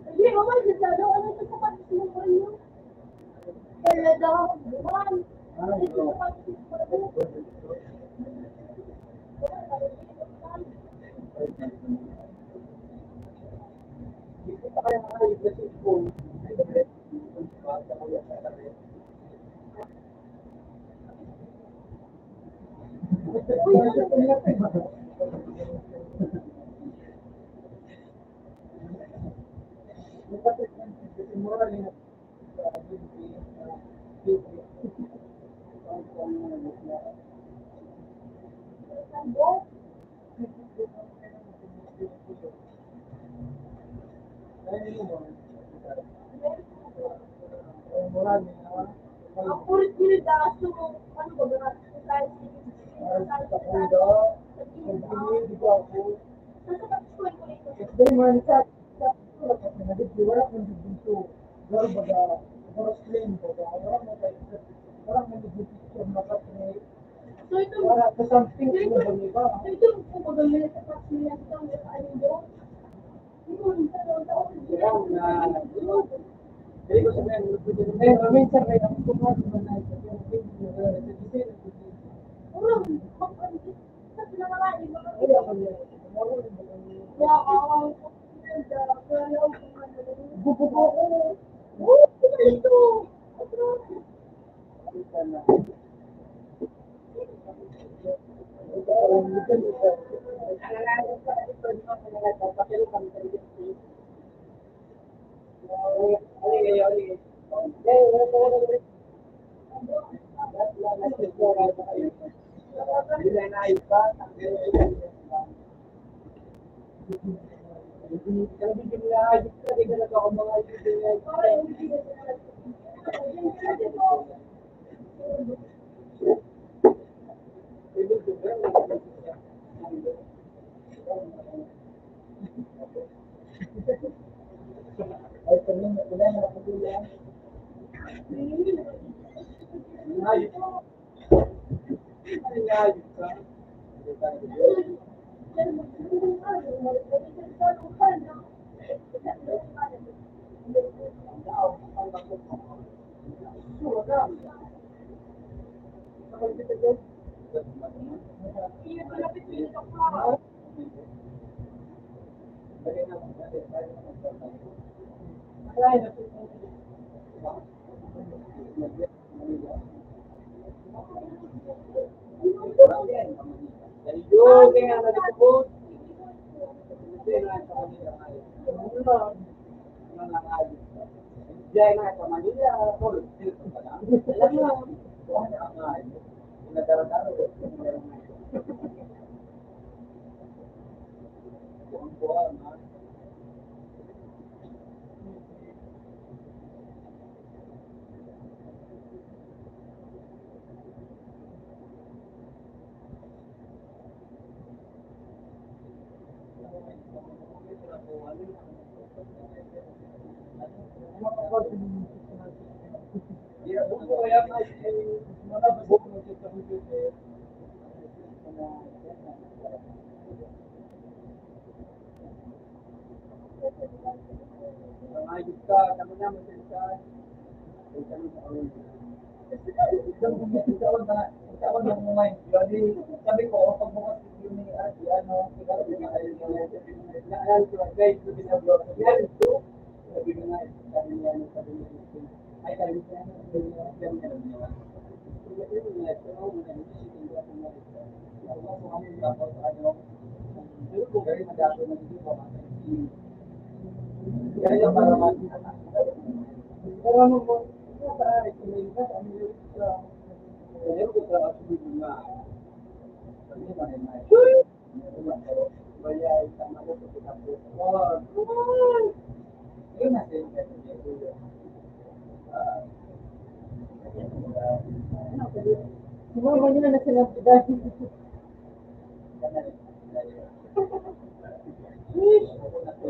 Hindi, mamay, masyado. Ano ito sa patis mo ba yun? Kaya daw ako buwan. Ano ito sa patis mo ba yun? Ang purit-purit na aso mo. Ano ba ba? Sa So ito, ito kung magagamit sa patch nila sa ano doon. Yun, sa doon, tapos Urang, sa pinangalan, kaya ako, bubugo ko. Oh, ito. Sabi ko, pag bukas yung ano, siguro, naalala ko, guys, yung binablog. Yan, ito. Kaya para mas pero ano mo, para rin ka ano yung pero ko sa asubi na. Sabi na na. Kaya tama na sa pagkapo. Yun na din kasi. Mama niya na sila dati.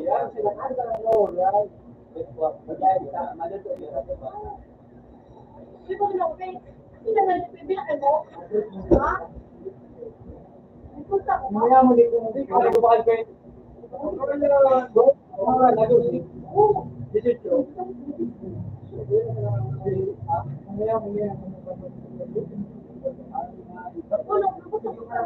Yan sila kada na right. Kaya maluto yun. Di ba kinaupi? Hindi naman bibilakan mo. Ha? Nagpunta ko ba? Mamaya mo dito mo dito. Ano ba kayo? Tulong, nagpunta ko ba?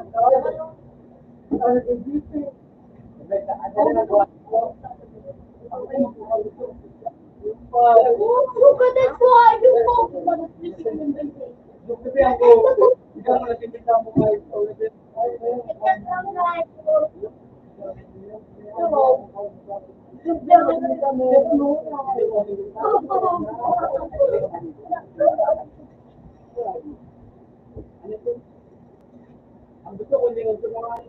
Look at that slide! You know what is this human being? It can sound like ang gusto ko din sa mga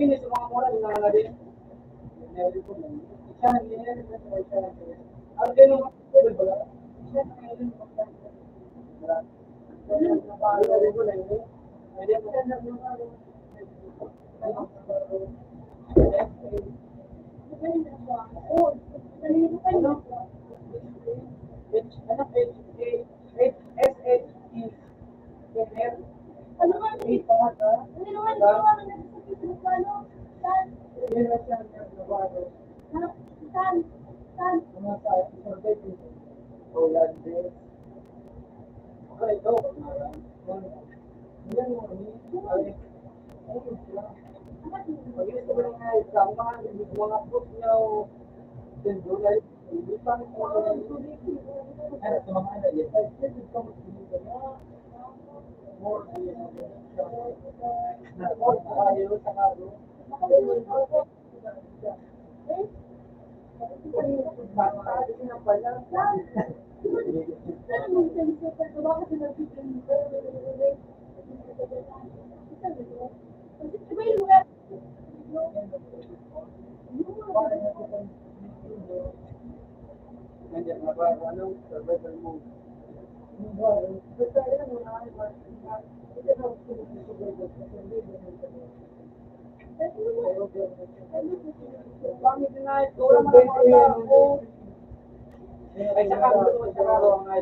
ini semua orang yang ada di ano nga? Hindi naman Saan? Ay, saka mo sa karo nga.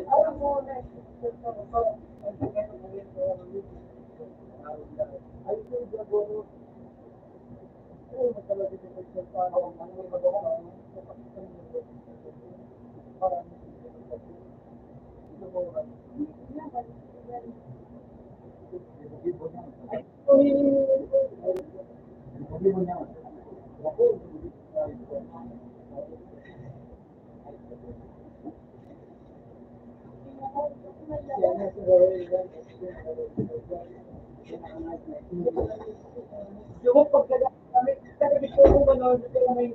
Yung pagkagamit, talaga ko mo manood ka na may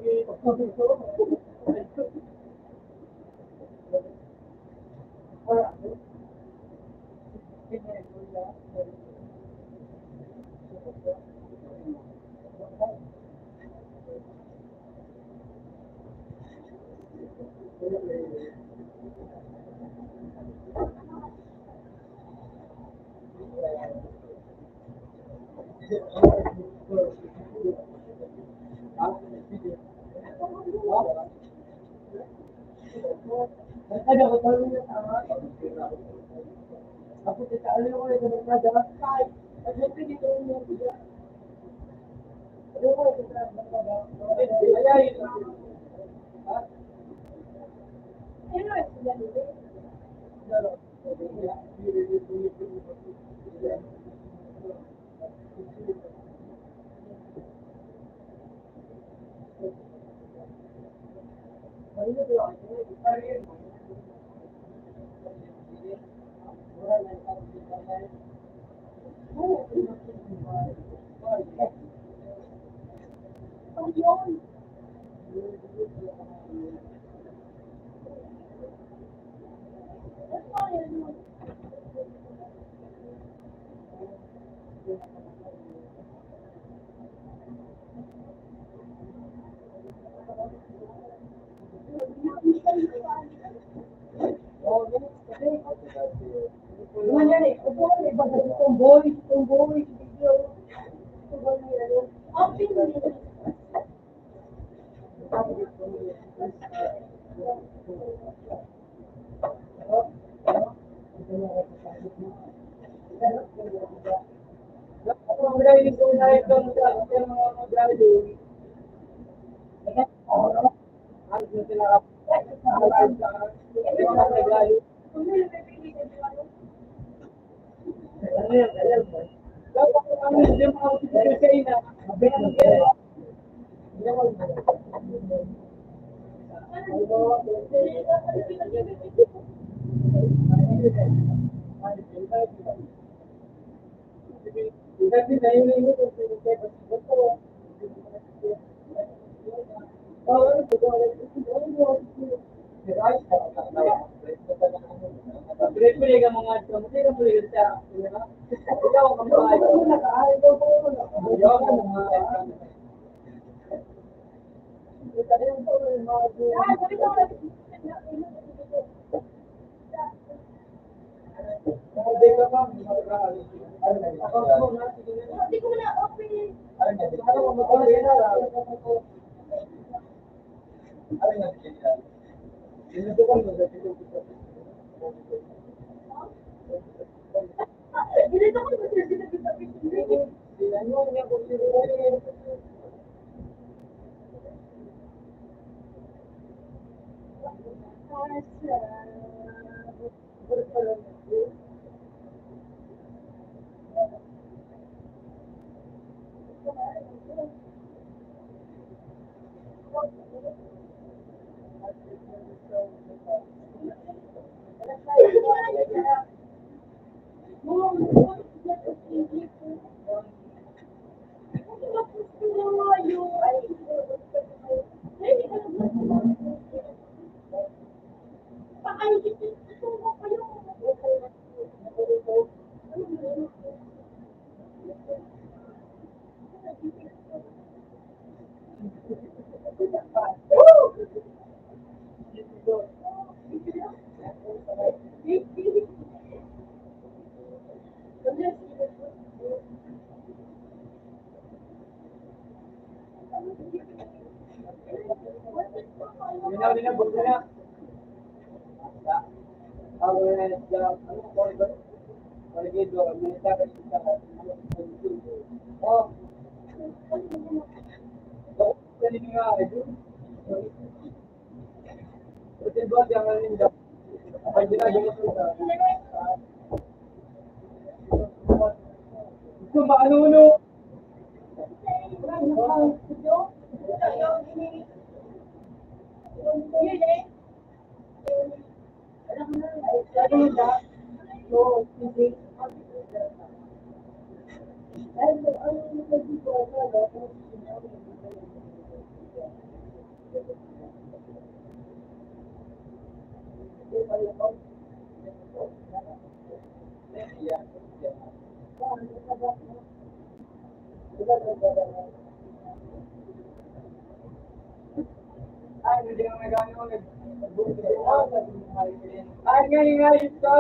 Ada ko tayo na tama. Ako kita alam ko na ganun na dapat kahit at may pinito mo siya. Ano ko kita kaya yun. Ha? Ano yung sila nila? Ang yun. Ano yun? Ano yan eh? Ano yan eh? Basta tomboy, video. Tomboy na yan. Open nila. Ang driving ko na ito, ang driving. Ano sila ka? Ano yan? Alam mo? Dapat kami hindi mo ako sa ina. Kasi na yun yung Pili ka mga kamu tidak boleh kerja, ikaw ang kamay. Hindi ko na open. Dito ko na sila Ano? Ay, hindi naman nagano. Ay, ngayon ko!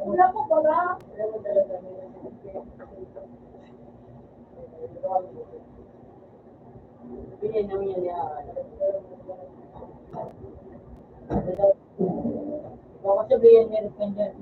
Wala ko pala. Baka sabihin meron ka dyan.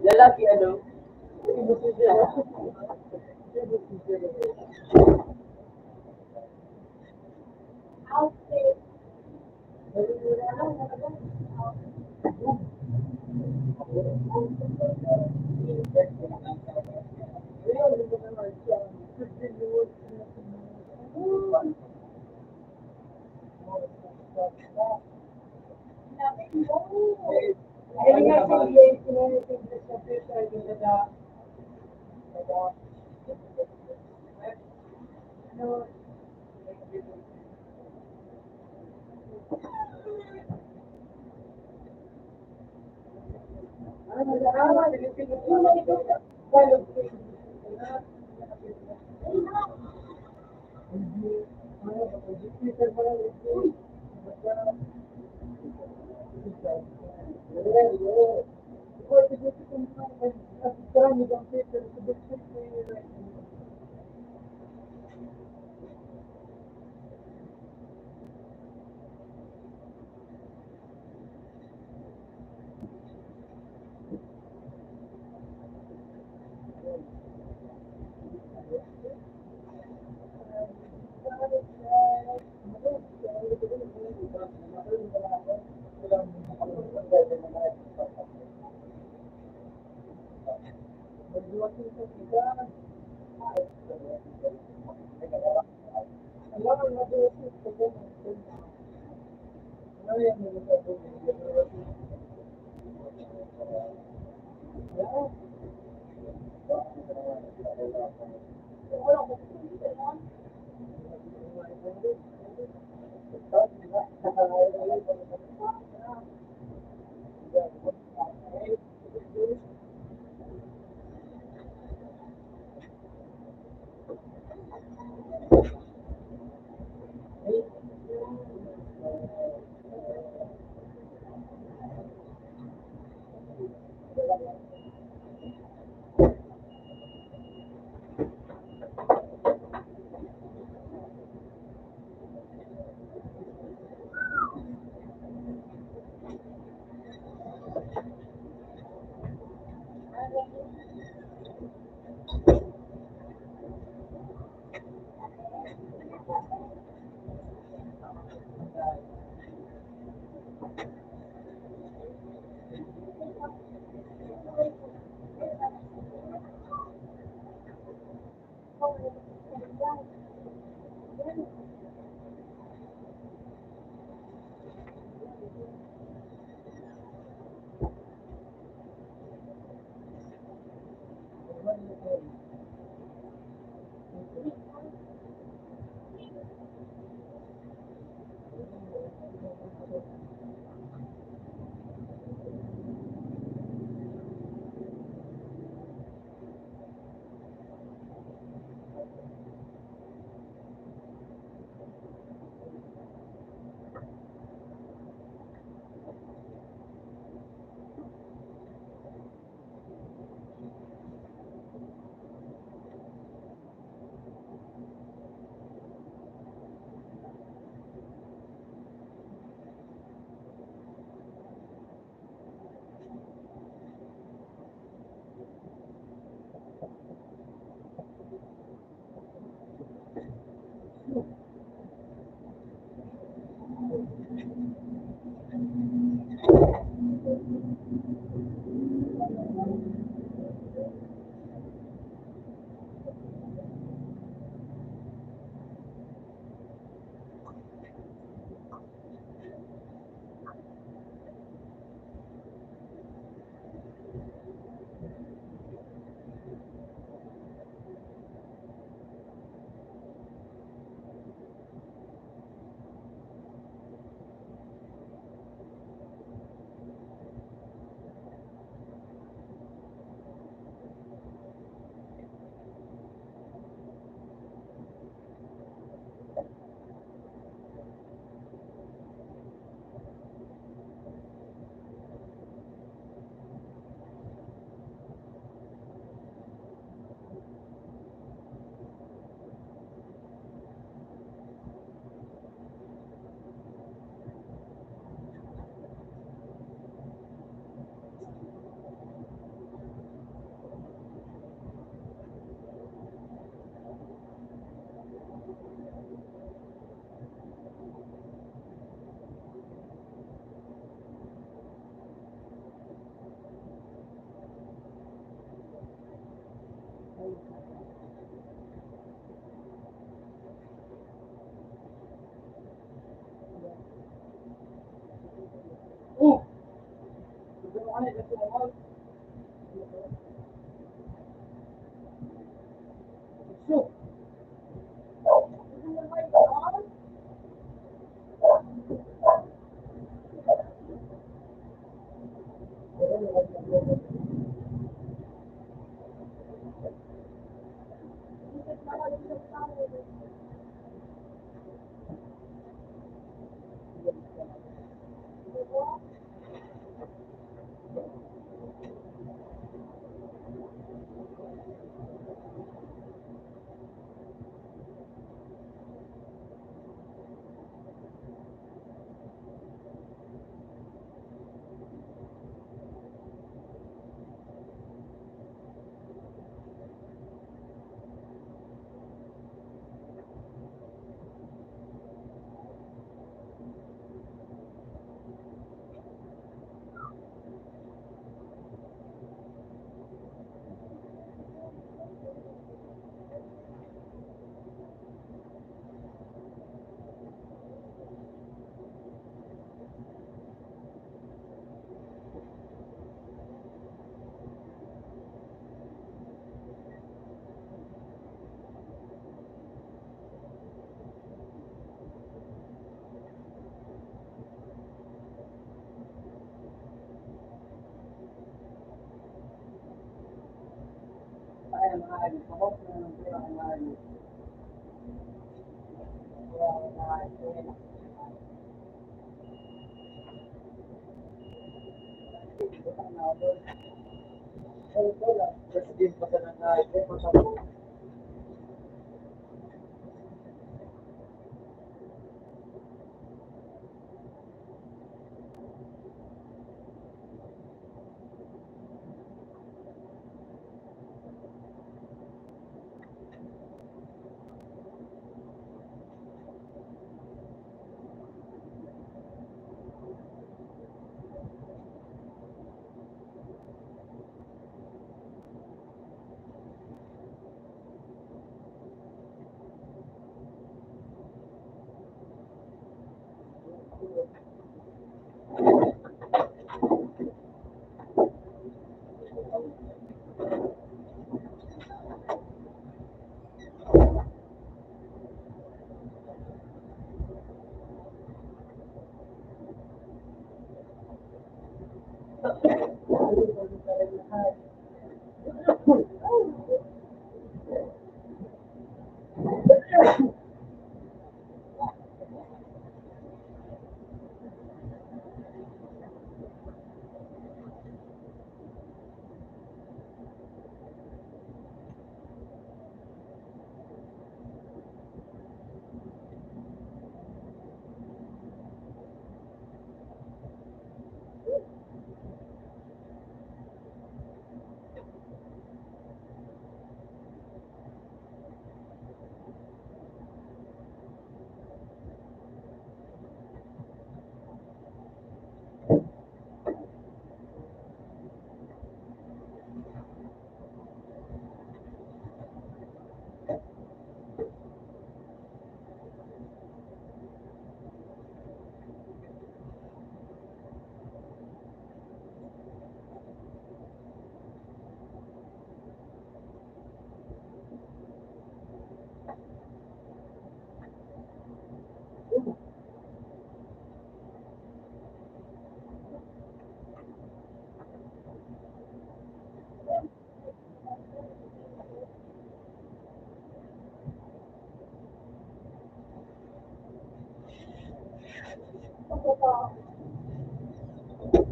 Lalaki ano? Outfit. Ay, nga si sinunod sa future yung ano, Ay, mga ano, pahok na ng pera ng mga ano. Kaya, mga ano, kasi din pa sa nangyayari,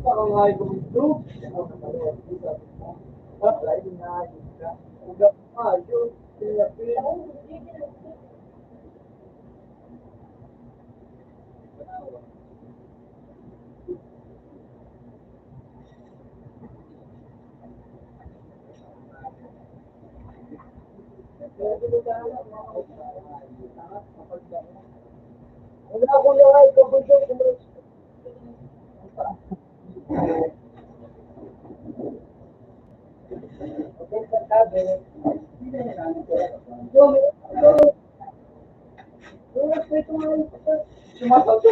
parang ay gusto. Wala, inaayos ka. Ugat ayos. Pinapin. Wala ko na ay kapag sumasagot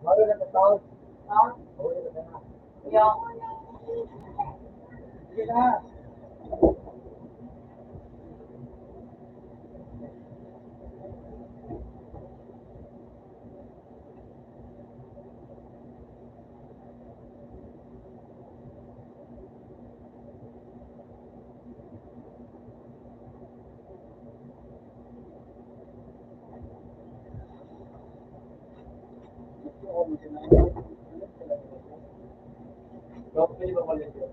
Bago na ito. Ha? Bago na ito na. Kaya, Sige na. Pwede ba ulit yun?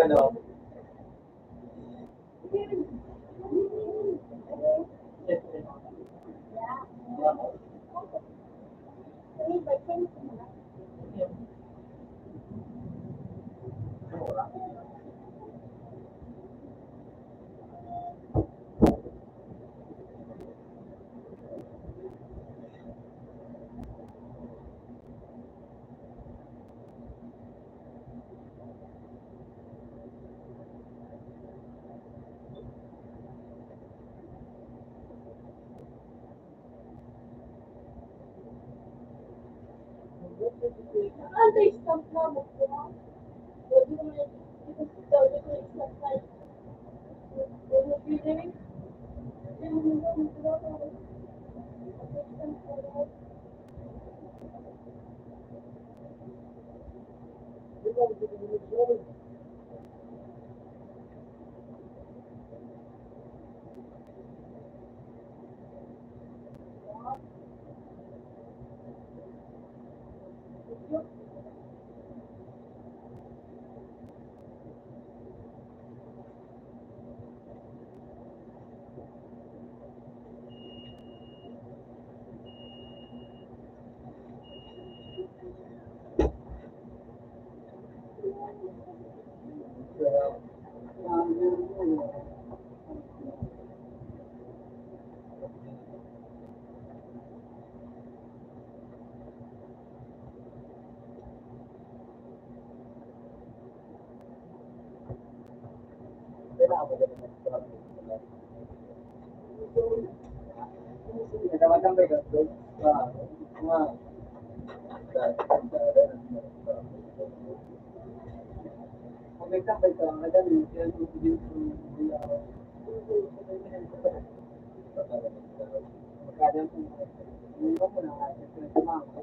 Ano? Anti-stop na mo po. Pwede mo na ito stop na. Pwede mo pili. Nagawang ba ito? Kung may tambay ka, madali. Yan yung magkadang yung mo na nga. Ito yung mga.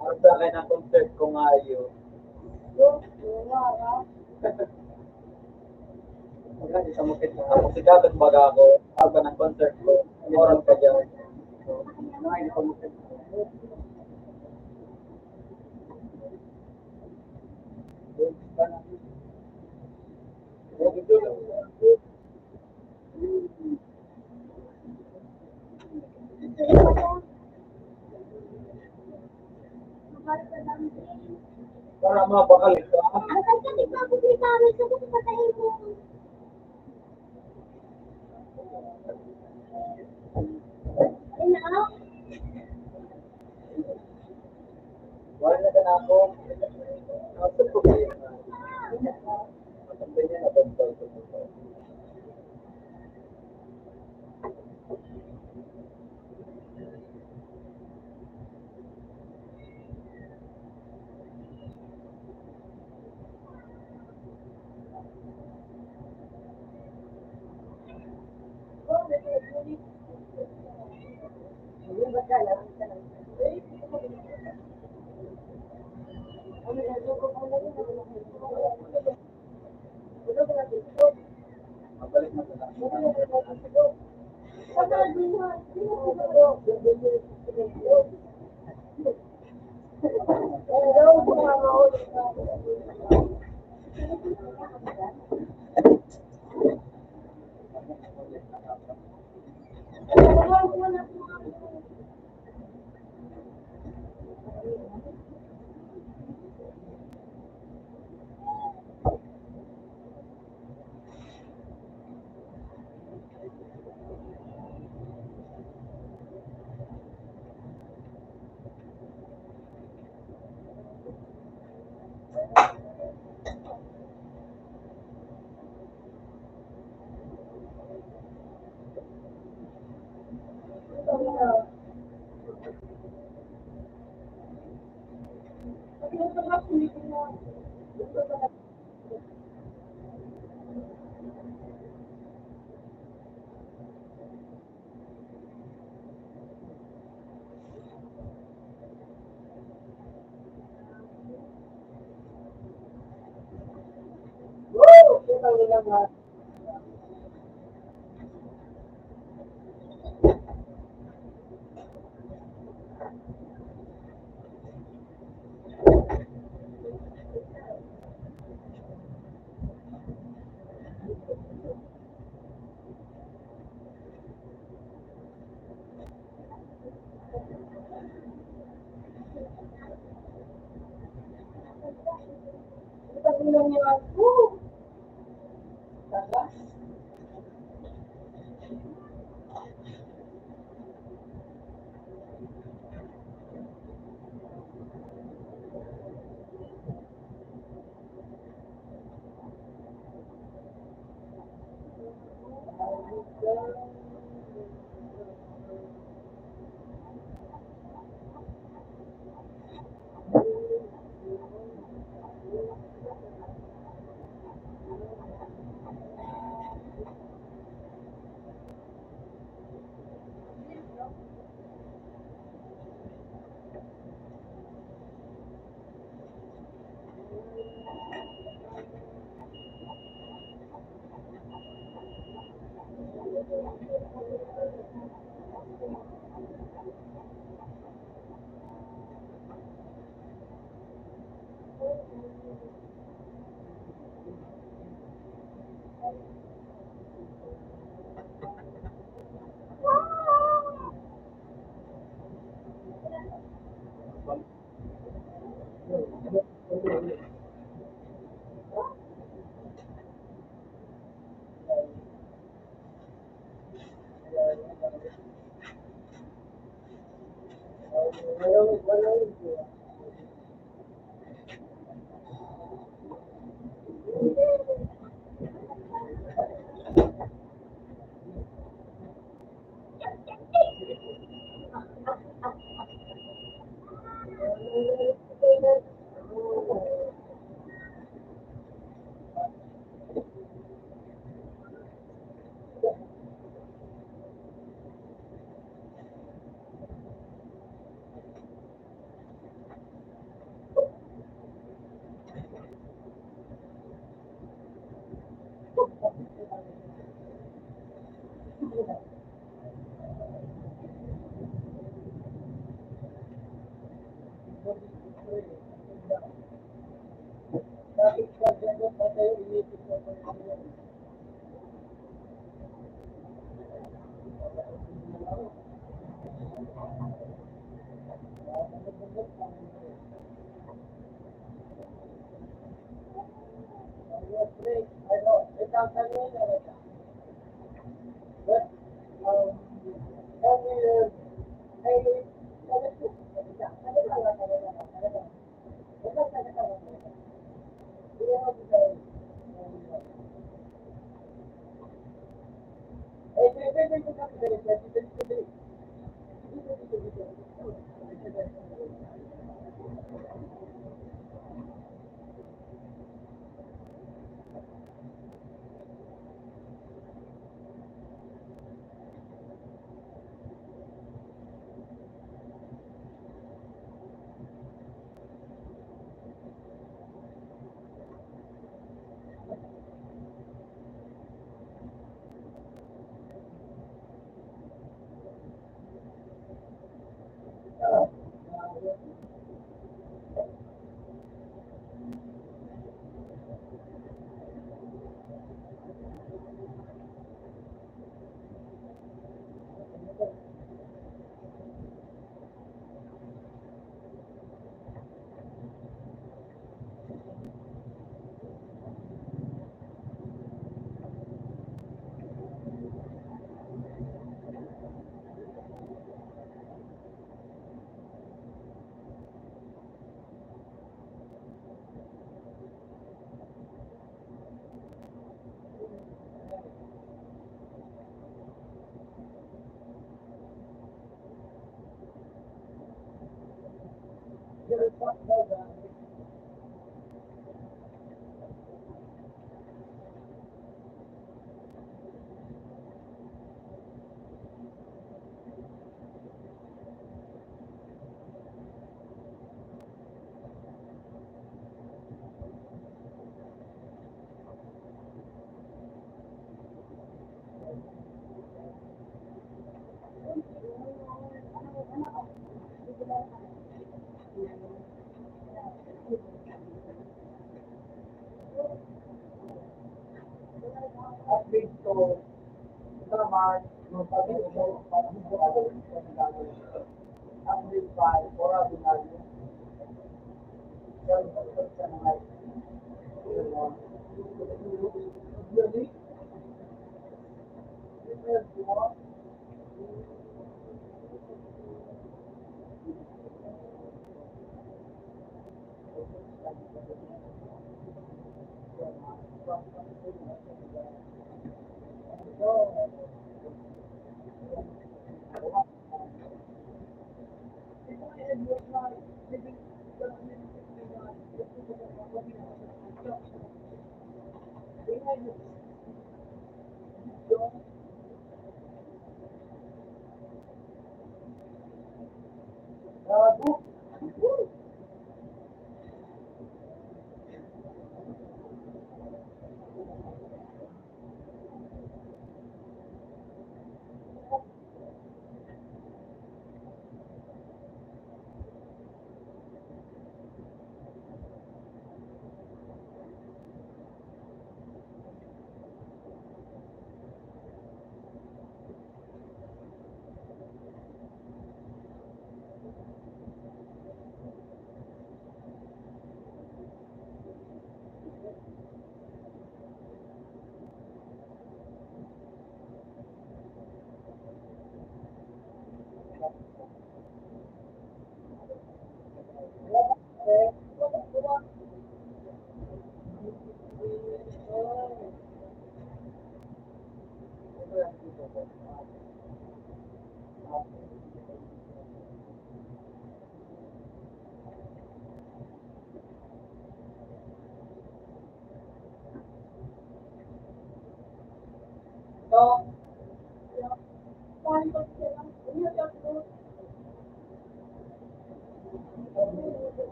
Ang sa akin ang concert ko nga yun. Kasi sa mukit mo. Tapos sigagan baga ako, pagka ng concert ko, oras ka dyan. Ay, sa mukit mo. Para mapakalit ka. Wala na ka na ako. Nakasal ko ba yun? Matambay niya na concert ko. Mabalik na sila.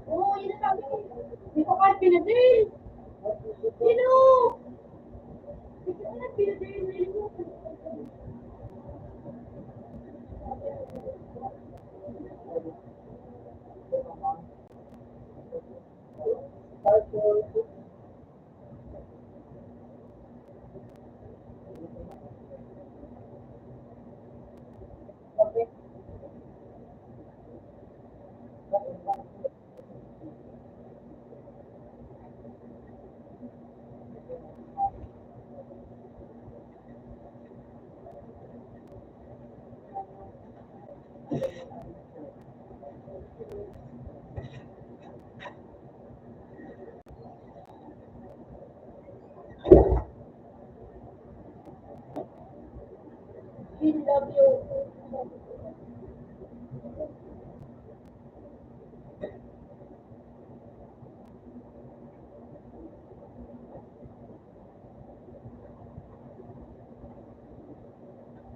Oo, yun ang sabi ko. Hindi ko kahit pinadil. Sino? Hindi ko kahit pinadil. We love you.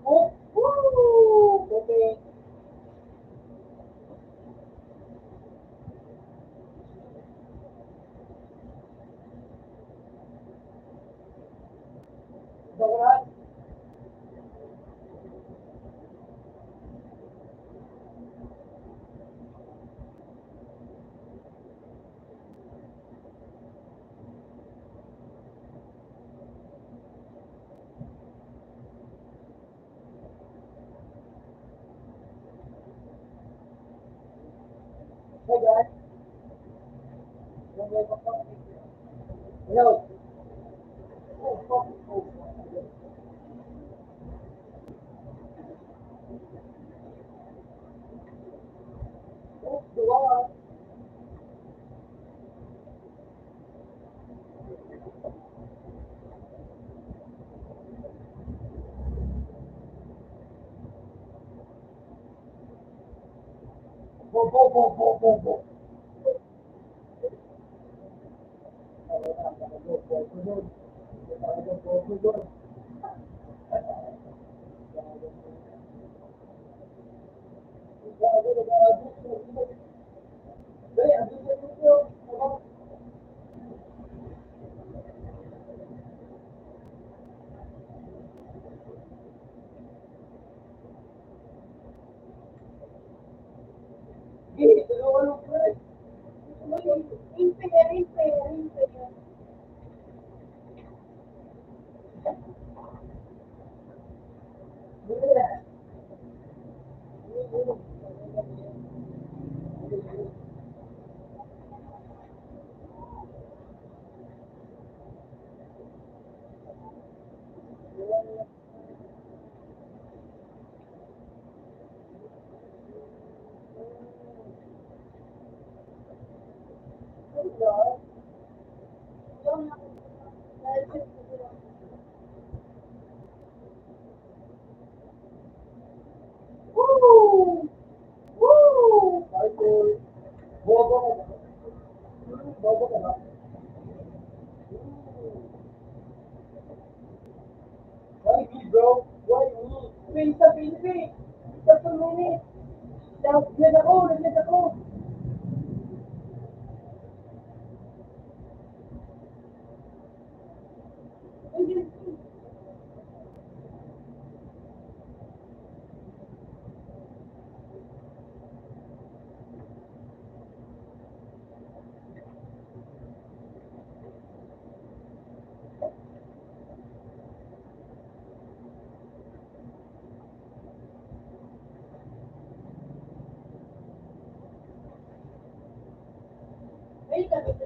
Oh, woo! Bebe. Sobrang. Hey guys. Hello. Bo. Imperial. Woo! Woo! Why me, bro? Why me? Pinsa. Isa pa minute. Naglag ako. Ay, sabi ko,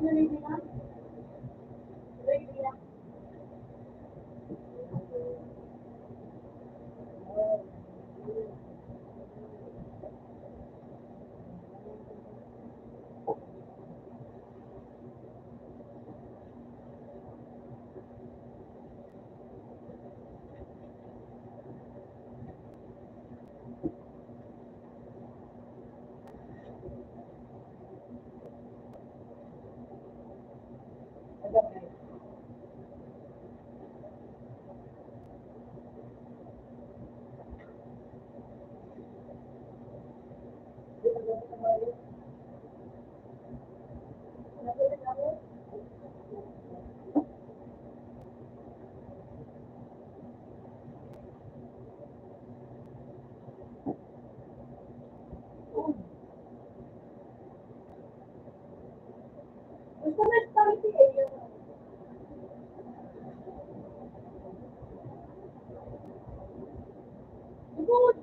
Ready na? Ready na? Gusto mo yung si Ayo? Good.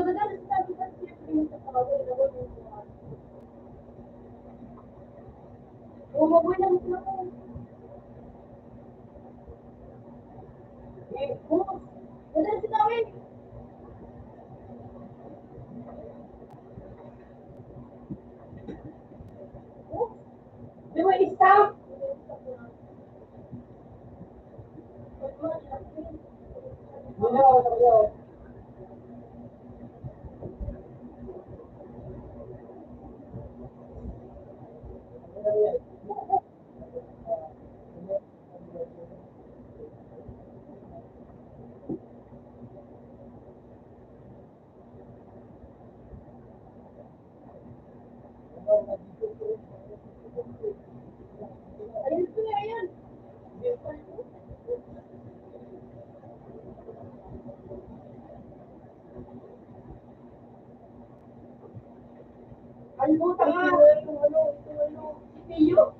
Ganda na sabi ko siya yung sa kaway na wala yung buwan. Umagoy lang sila ko. Ganda na si Tawin. Di ba isa? Ayun ko nga yan. Alimutan nga. Yung ano, si Pio.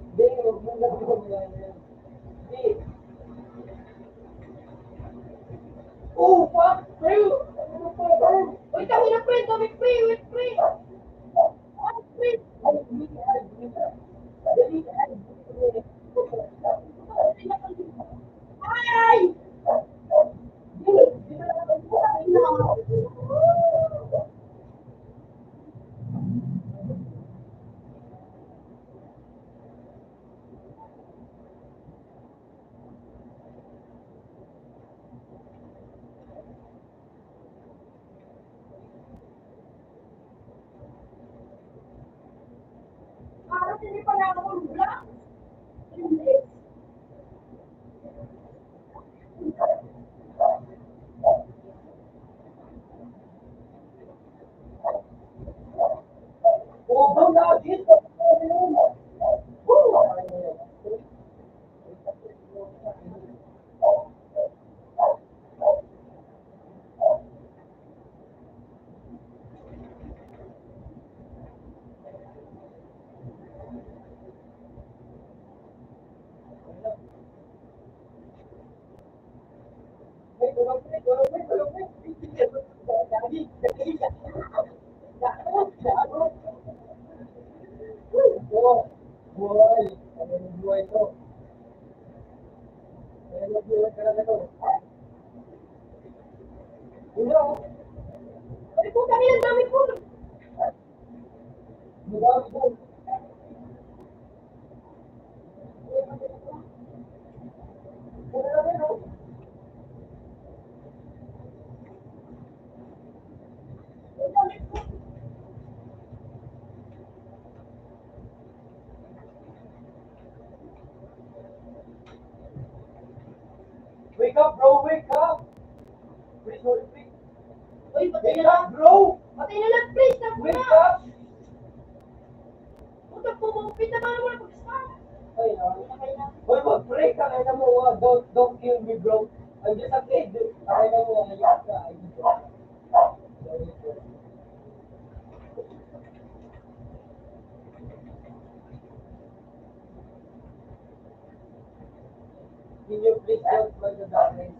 Oh, fuck! Ayun! Wait, kami na friend! Kami free! Wait, free! Ano, free? Ay! Parang hindi pa na ako vlog. Hindi. Ay, putang ina, ang dami po. Ang dami po. Wake up, bro, wake up! Please, sorry, please. Uy, patay Wake na lang. up, bro! Patay na lang, please. Tama Wake na. up! Puta po, mapit na paano mo na pag-start? Ay, Okay na. Hoy, mag-break ka, kaya mo, don't kill me, bro. I'm just a kid. Kaya mo, ayos ka, ayos ka. Sorry, bro. Can you please don't plug the darkness?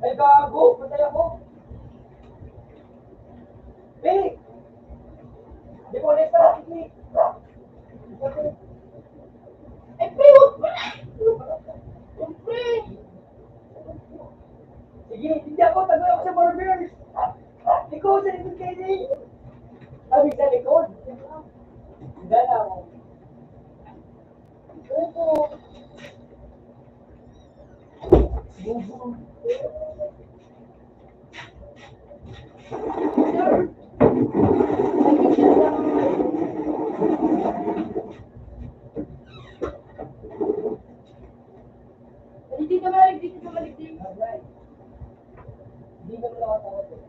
Ay, gago! Patay ako! Hey! Di ko ulit na, sige! Ay, pre, huwag pa na. Huwag, pre. Sige, hindi ako, tagal ako sa barbers! Ikaw sa likod kayo na yun! Sabi sa likod! Hindi na ako. Opo. Sir. Ay, picture lang. Hindi ka malig, dito ka malig, dito. Alright. Hindi naman ako takot eh.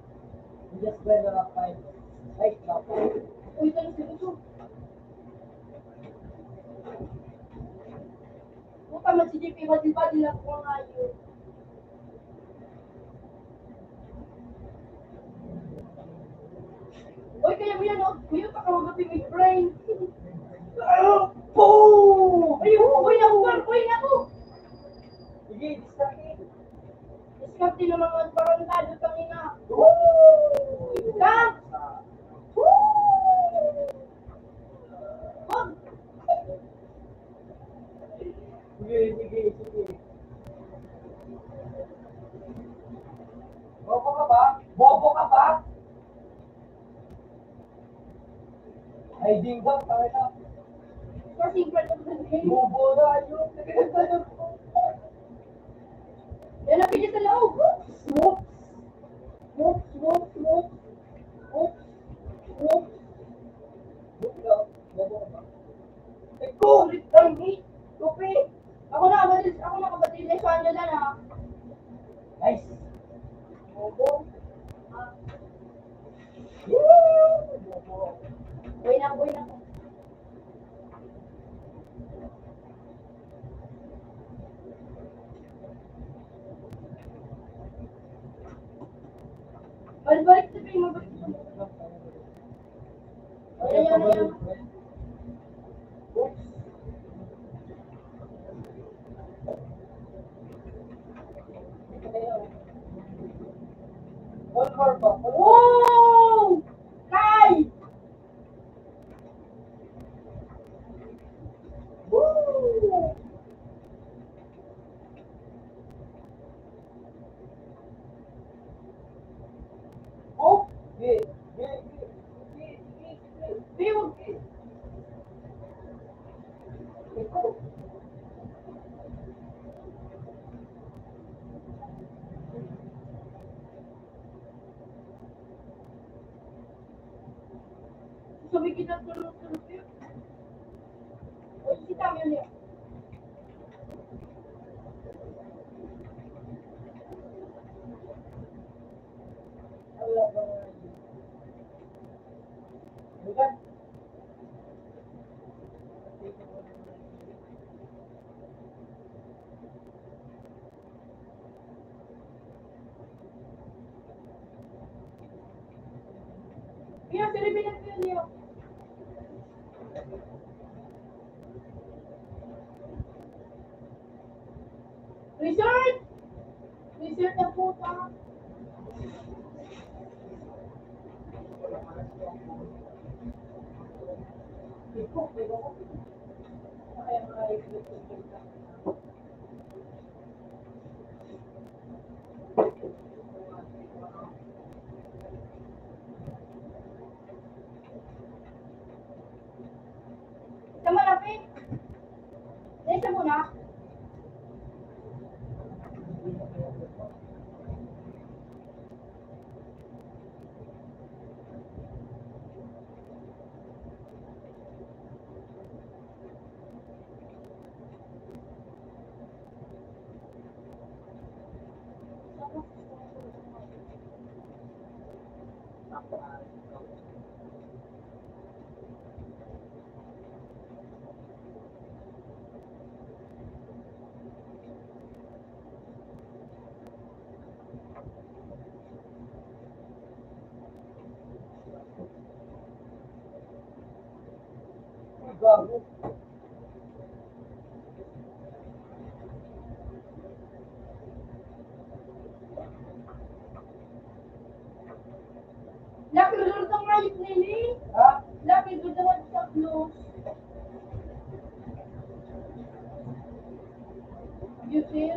We just went on a fight. Like, Uy, tanong sila ito. Puta, man si JP, badil-badil lang ko nga yun. Uy, kaya mo yan, oh. Kuya, pakawagapi may brain. boom! Ayun, uy na ako, uy na ako. Sige, distract. Diskarte ng mga barangado kanina. Woo! Kang! Wag! Sige, sige, sige. Bobo ka ba? Bobo ka ba? Ay, dingdong, tayo na. Kasi friend of the day. Bobo na, yun. Nagaganda ko. Yan ang pili sa loob. Swoop! Swoop, swoop, swoop. Swoop, swoop. Swoop lang. Bobo ka ba? Eko! Ulit tayo, eh. Tupi. Ako nakabatil na sa Angela na. Nice! Bobo. Ah, Woo! Bobo. Uy na, uy na. Balik sa pili, mabalik sa pili. Ayan, ayan. Oops. One more pa. Wow! Kai! Woo! Oh! Yeah, yeah, yeah. Biwag. Eko. Sumikit at tulog-tulog yun. Uy, si Tami yun yun. Wala ba nga yun? Bukan? Kaya silibinan ko yun yun. Resort! Resort na puta. Eko, eko. Ay, ay, Sa malapit. Nasa muna. gago. Laki lulot ang malit nili. Ha? Laki lulot sa blue. You see?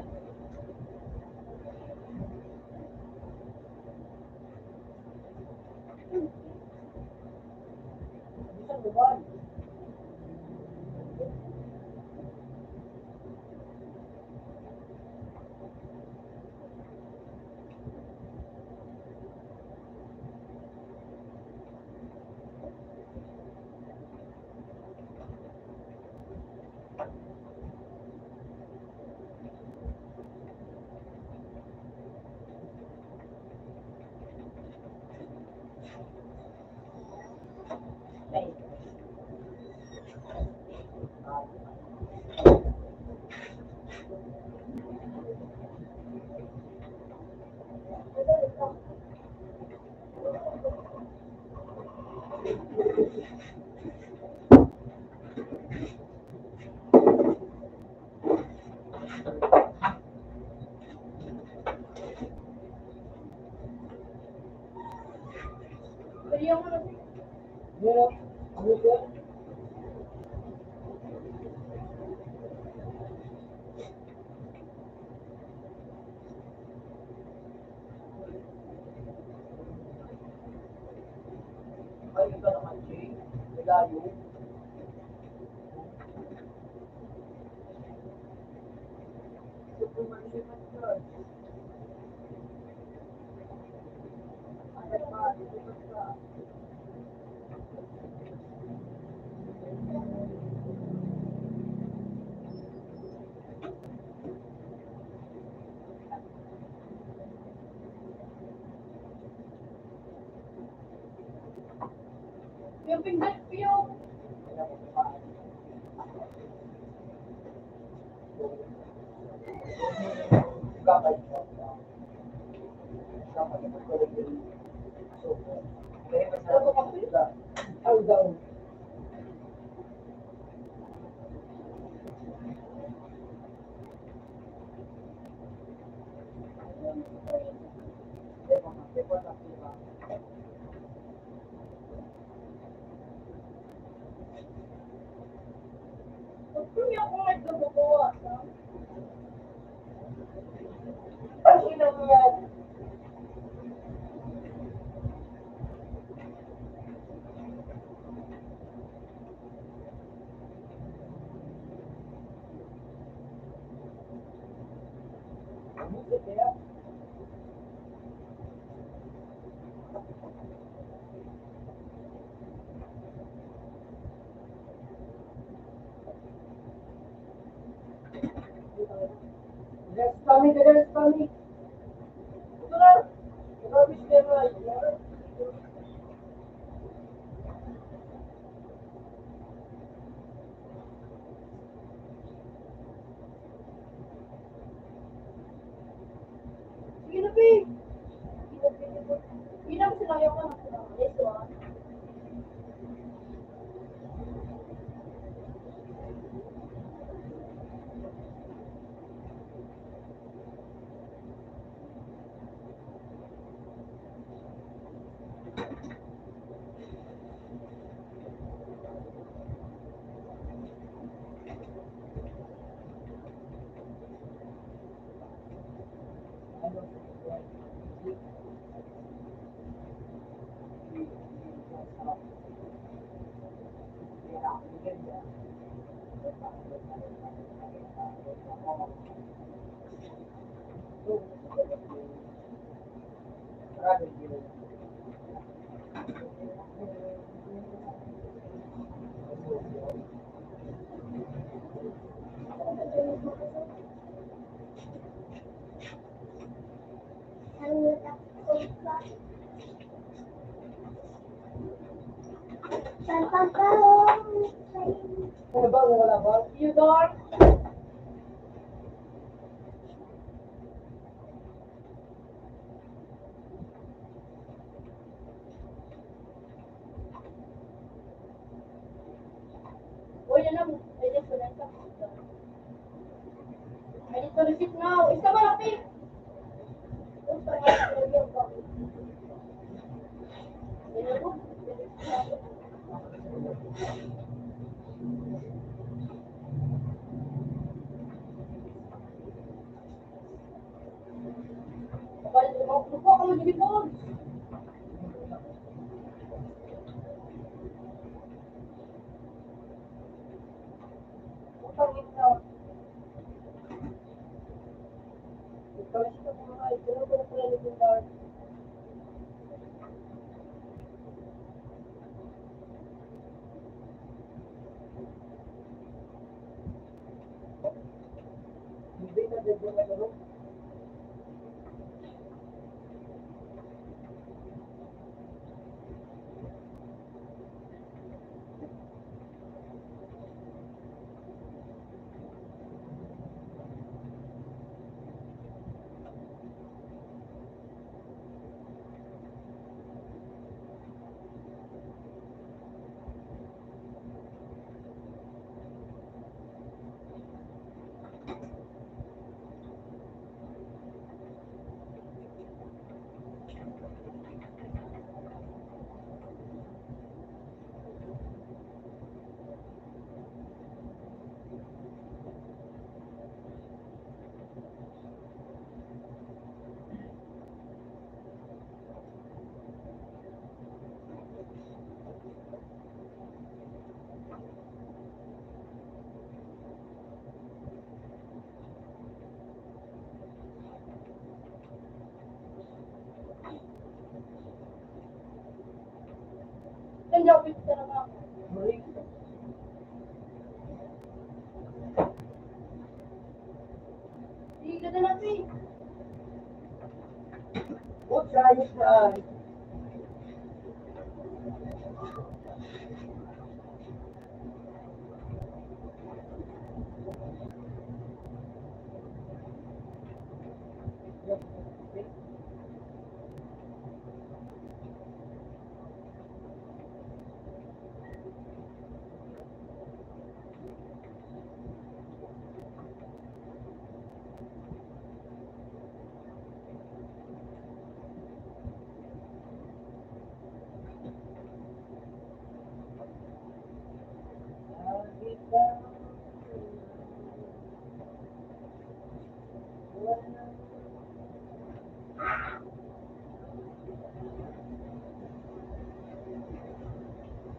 Isang buwan. Kaya mo na. Yun o. Ano siya? Ay, iba naman, Jay. Nalayo. Yung pindot ko yung. Gamay siya. Gamay siya. So, kaya masarap ang pila. Ay, daw. Kung yung kung nagdububuwa. Ang ina mo yan. Music kaya? Let's kami, let's kami. Ito na. Grabe siya na. Sige na, babe. Yun ang sinabi ko na ito ah. Ano ba? Wala ba? You don't. na lang. I just wala ka. I need to receipt now. Isa ba natin? Gusto nga sa iyo ko. Lupa ka mo dito po. Hindi ka dito na laro. Hindi ako pito na lang. Hindi ka na natin. Huwag ayos na ay.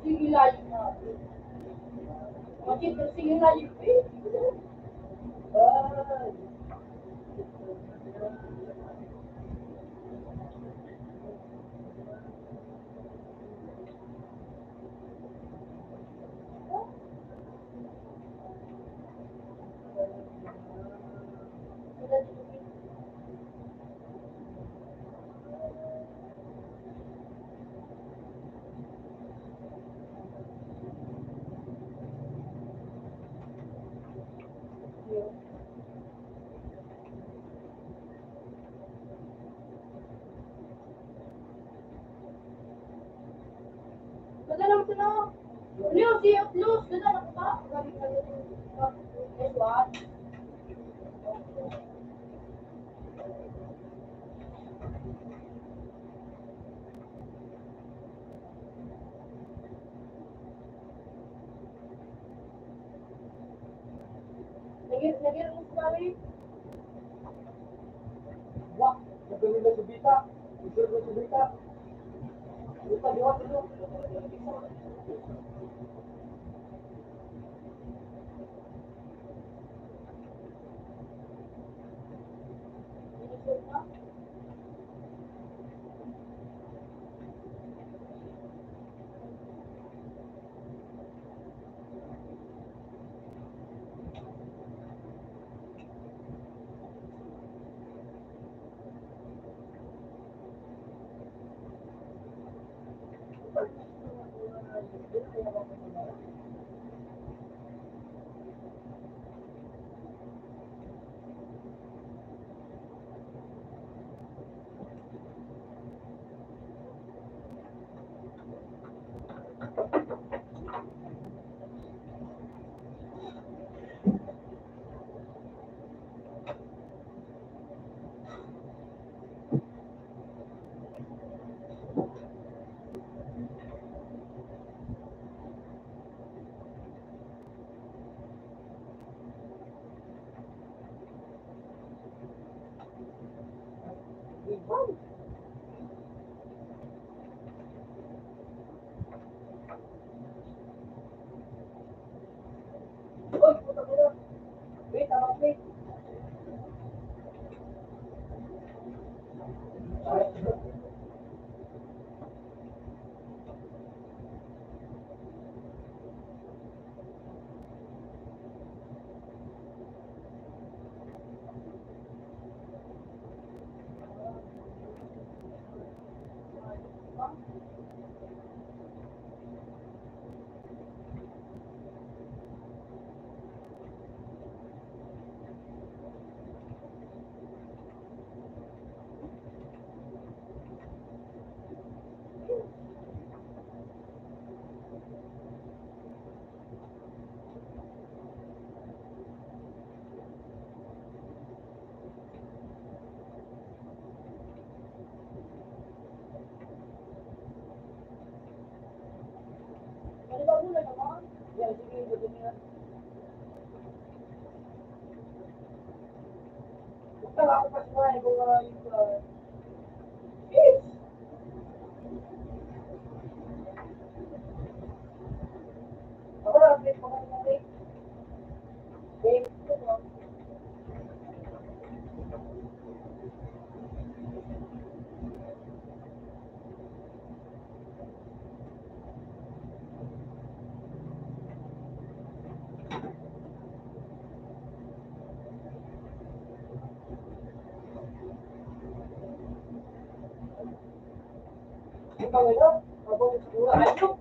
Sige lalim na. Bakit? Sige lalim eh. Ay. Ganda naman ito na. Leo, see you close. Ganda na ito ba? Guess what? Lagi mo sa kami. Wah, nagawin na subita. Isur na subita. Lupa, diwat dulu. Sinisod na. Uy, puta ka na. Wait, wait. Ano ba muna naman? Yan, sige, ito niya. Basta ako pa siya, kung yung yes! Ako na, update ko kayo natin. Game. Ikaw ito? Ako, siguro, ano?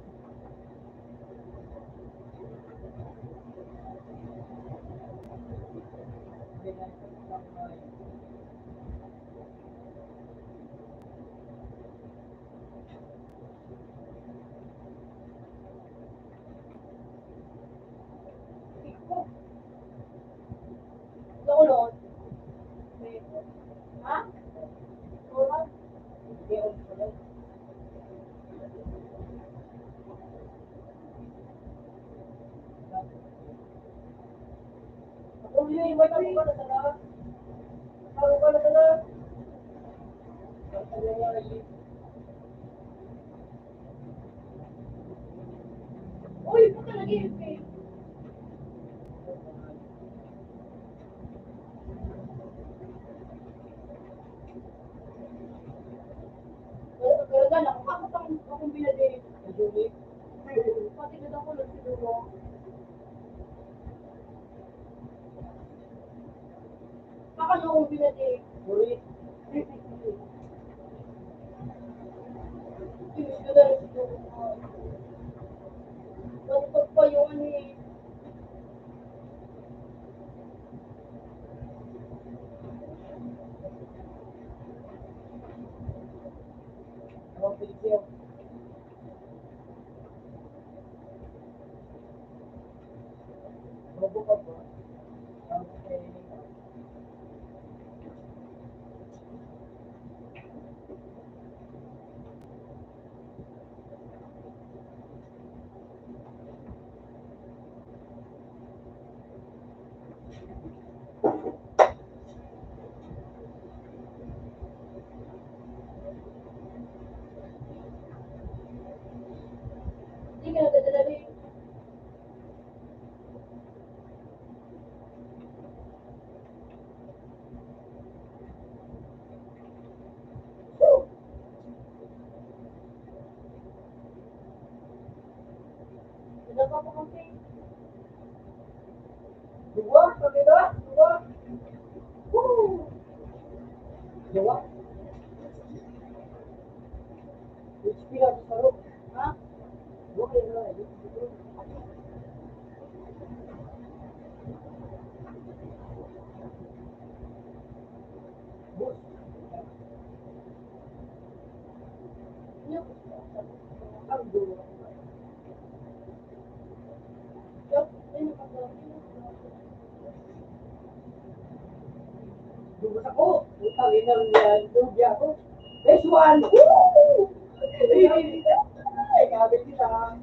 Lolo. Ha? Lolo? Uy, wait, ako ba na sana? Ako ba na sana? Uy, puta nag-iip eh. Pero gala, kakakot akong binali. Pati ka daw ko lang siguro. Kakano akong binali. Tinis ko na rin siguro. Ba't pa yung ano eh. Hindi ka nadadala rin. Wala pa po kasi. Dua, sabi ba? Dua. Woo! Dua. HP lang sa loob. Ha? Dua kayo na. Bus. Ano? Ang dua. Yup. Ano pa to? Dubos ako. Utang inang yan. Lugi ako. Next one. Woo! Ay, kabit kita.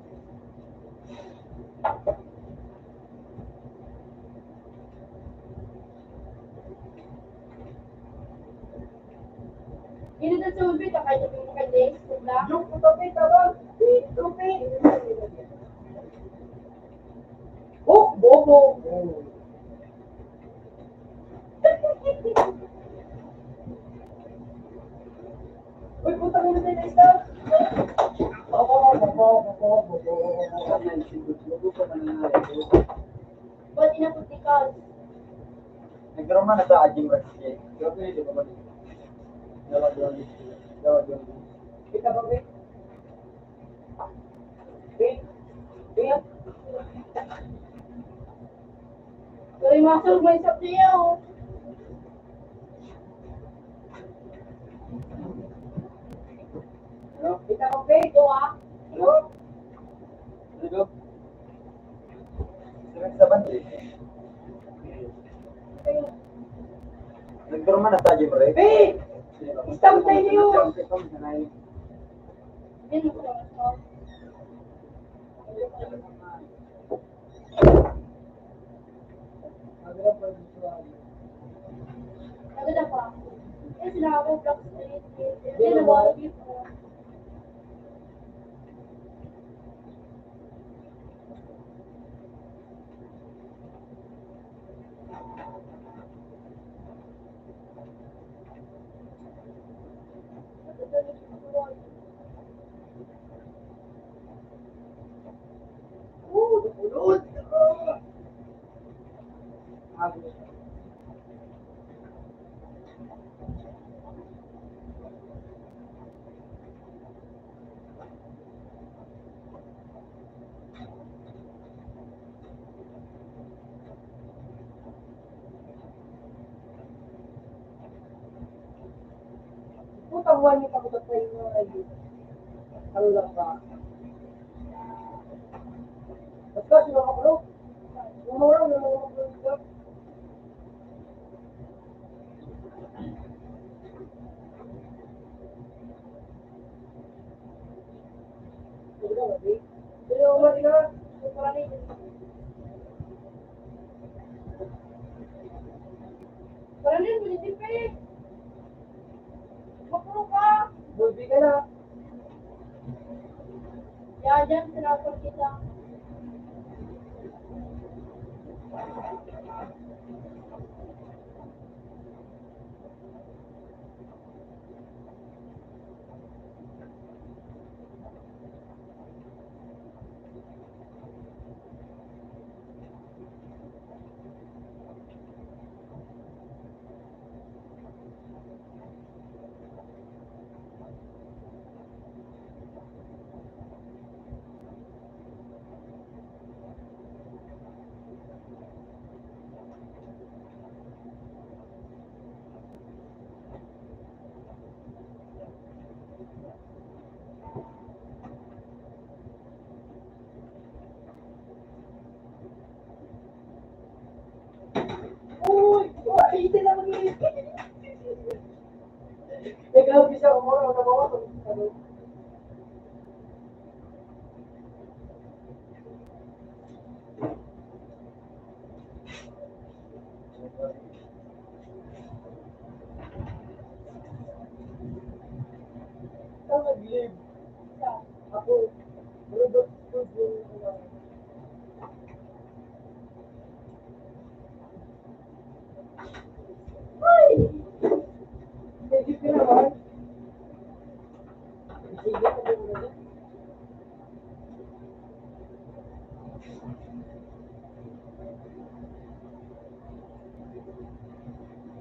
Ini na tubig, kakain yung kandis, diba? Yung tubig, tabang. Tubig. Oh, bobo. Uy, puta mo na tayo na isa. Ba't inaputikal? Nagkaroon na sa Ajing Rashid. Grabe, di ba ba? Dawa doon. Kita ba, Vic? Vic? Vic? Uy, masog, may isap niya, oh. Ano? Kita ba, Vic? Ito, ah. Ano? Dito. Sa bandi. Nagkaroon na sa Ajing Rashid. Vic! Isang tayo niyo! Yan mo lang, oh. Agad pa. Eh, sila ako, Black Street. Yan na ba? Ulod! Putang buwan niyo pagod tayo mga ayun. Ano lang ba? Basta sila makulo. Mamura na mga makulo. Pero umari na. Parang din, binitipid. Makuro ka. Bulbi ka na. Yan, dyan, sinapon kita. Uy! Uy! Hindi na mag-iisip. Nag-help siya umura. Nabawa ko. Ano? Ikaw nag-live. Ako. Robot food yung Ay! Medyo ka naman. Sige ka din mo na.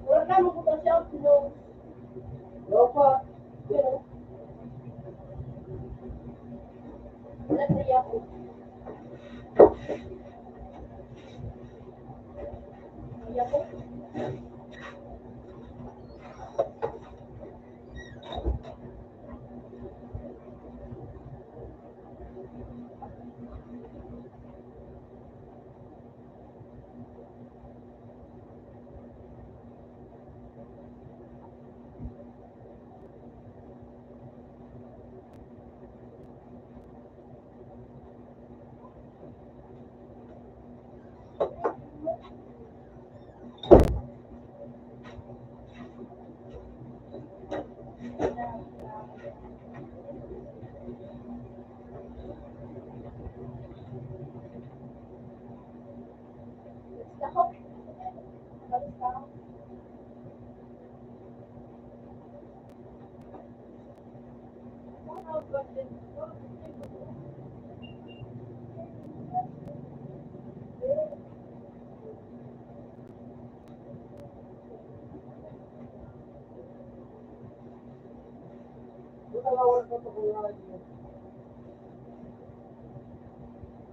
Wala na, mabuta siya. Sino? Lopa. Pero, wala siya ako. Iya ko.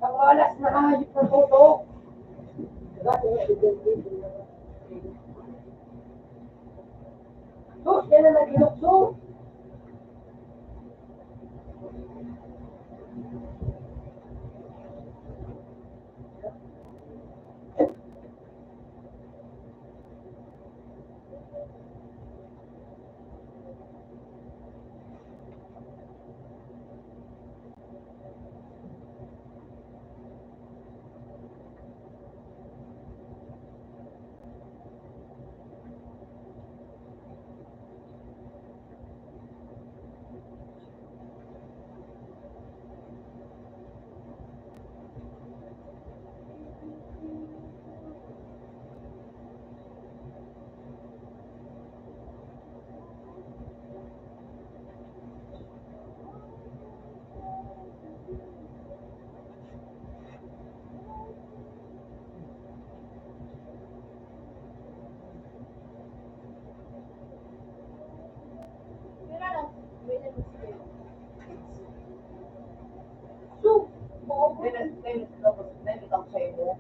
Ang alas na hayop ng tutok. Sus, yan na nag-ilokso. Nailit ako sa'yo mo.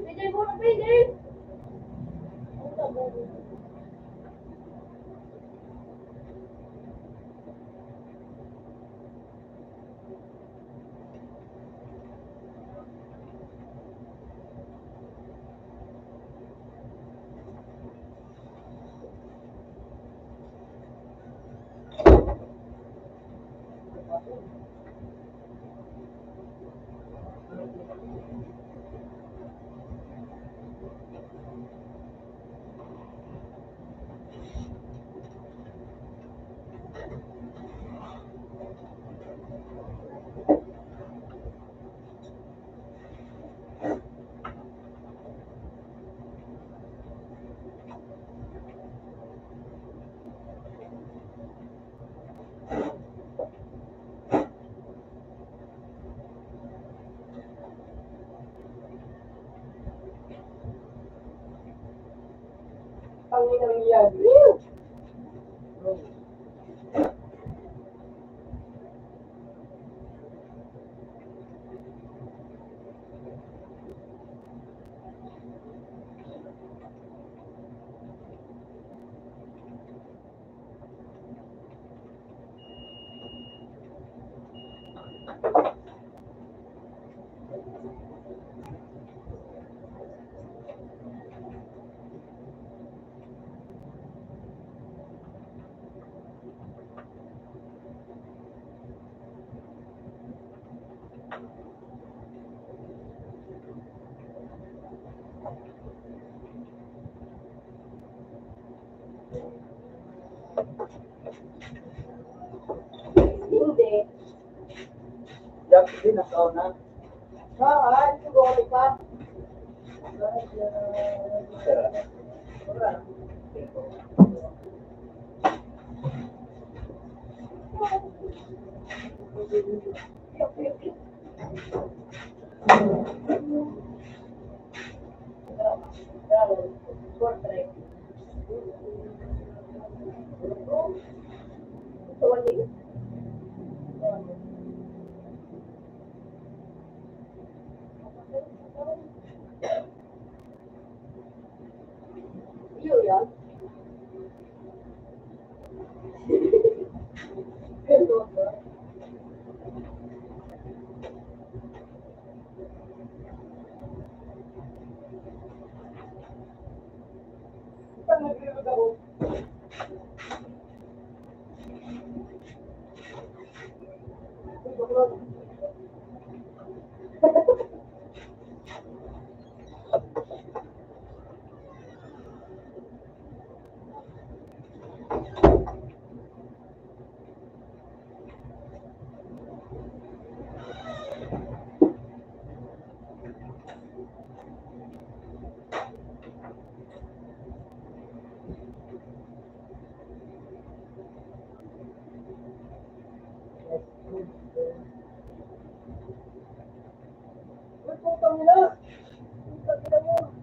Pwede mo na, pwede! Tanginang yan. Hindi. Dapat din nakaw na. Saan? Siguro ka? Iyo yan. Ganun. putang ina. Putang ina mo.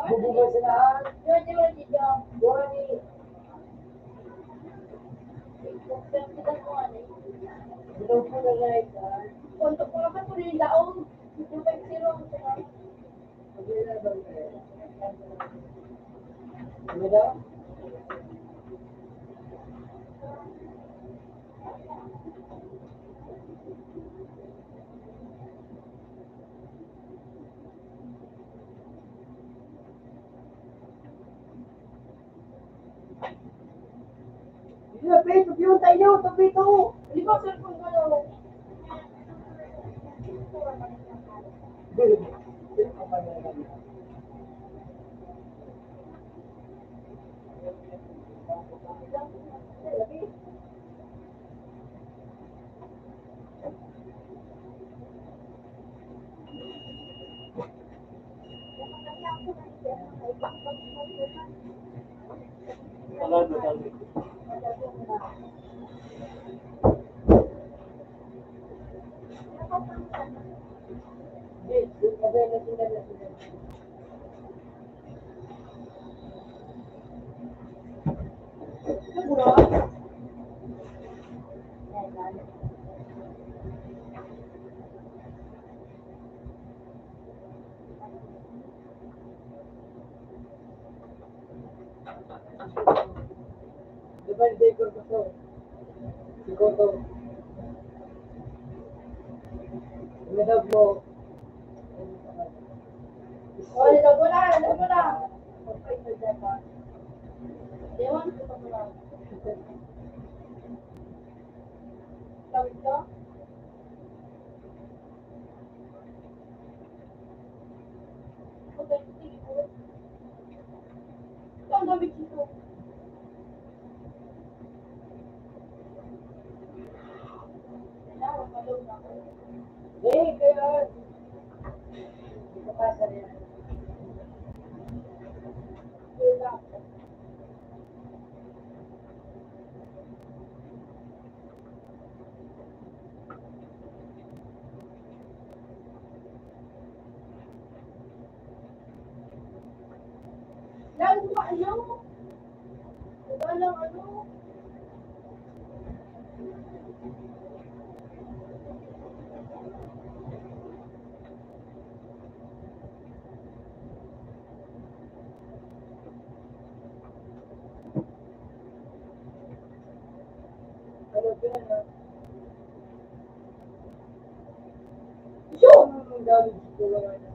Bubugay sa lahat. Yun, di ba, Gigi? Wani. Pagkakitan mo, ano eh. Bilang po na like. Kontok mo naman kung yung daong. Yung 5-0 ang sila. Ano daw? Lapit, yung tayo, tabi ko. Di ba, sir, kung ano, Diba yung decor ko to? Ikaw to. Umadab mo. o, nilog mo na, nilog mo na. Ewan, nilog mo na. Tawid ka? Okay, sige po. Ito ang dami dito. Kailangan malog na ako. Hey, kaya. Hindi ka pasa rin. Kailangan. Lalo ba ano? Diba lang ano? Ano ba na? Yun! Ang dami dito lang.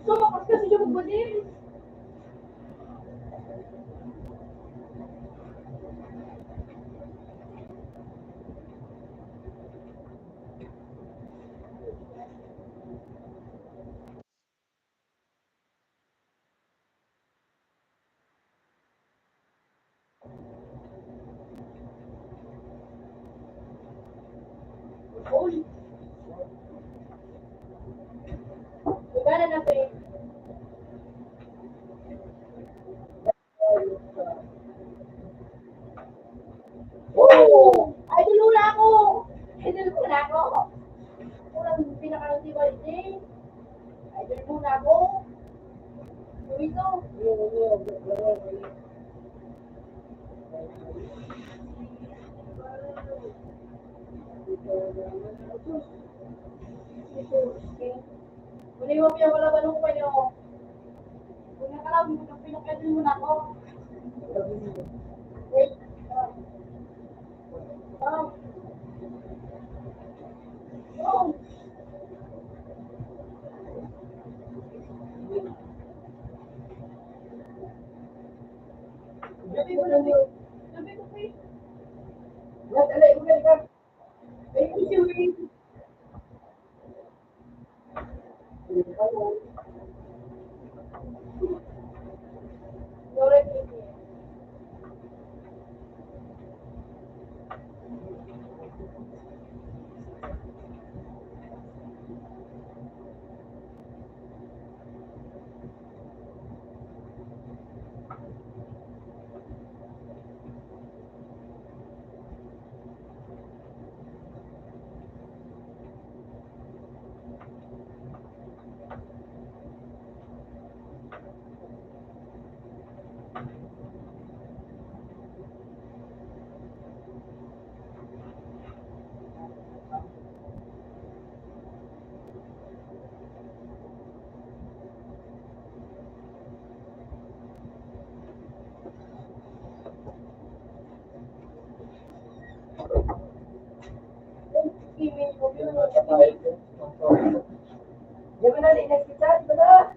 Sumakas kasi siya magbalik. Uy, magkano na pa eh? Oh! Idol mo na ako! Idol mo na ako! Unang pinaka-ultimate day. Idol mo na ako! Dito. Muli mo pinapalaban ko kayo. Kung nakalaw, pinaka-idol mo na ako. Wait. Oh. Oh. Sabi ko lang yun. Sabi ko kayo. Alay, ugali ka. Ay, kasi wait. Sorry, baby. Email mo yun. Di ba na, next kita? Di ba na?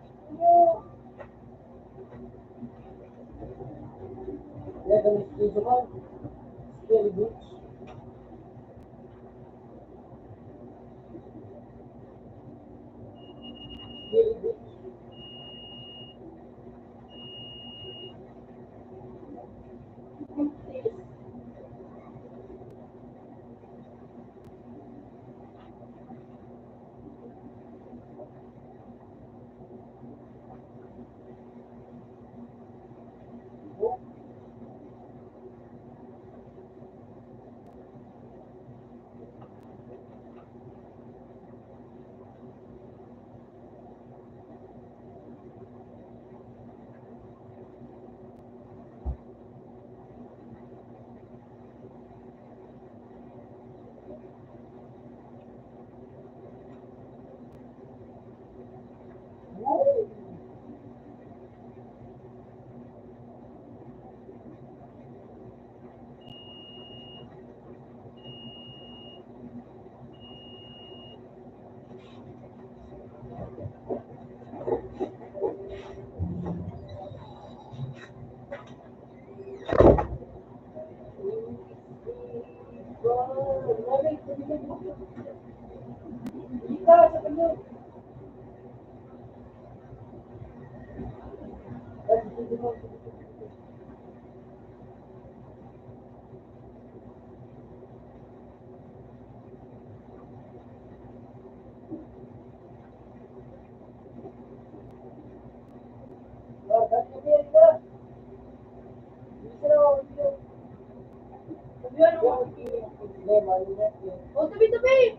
Oh, tabi-tabi!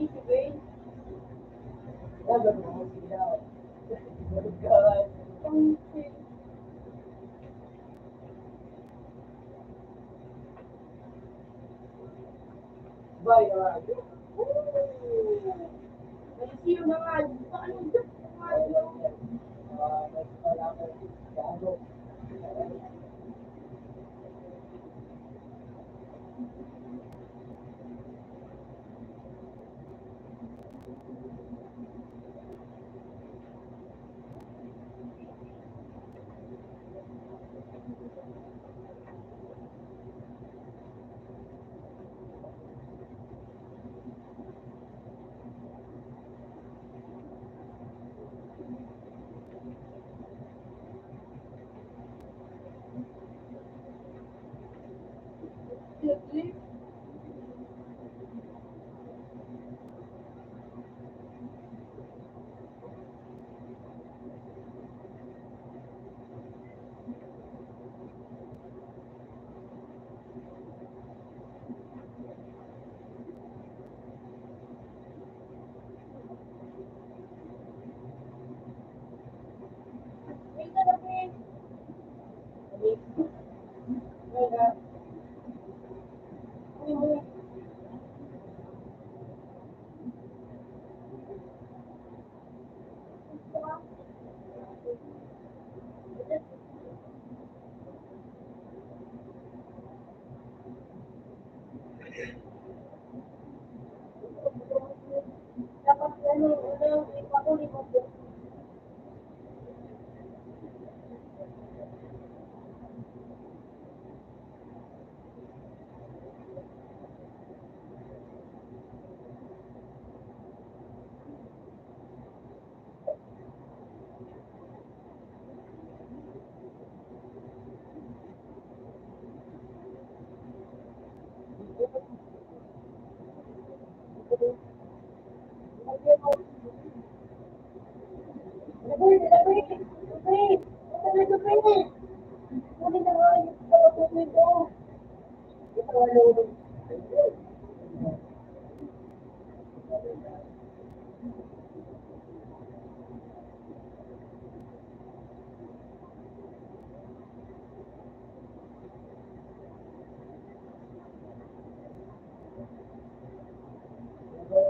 Easy, babe. Nalisiyo na nga. Paano dyan?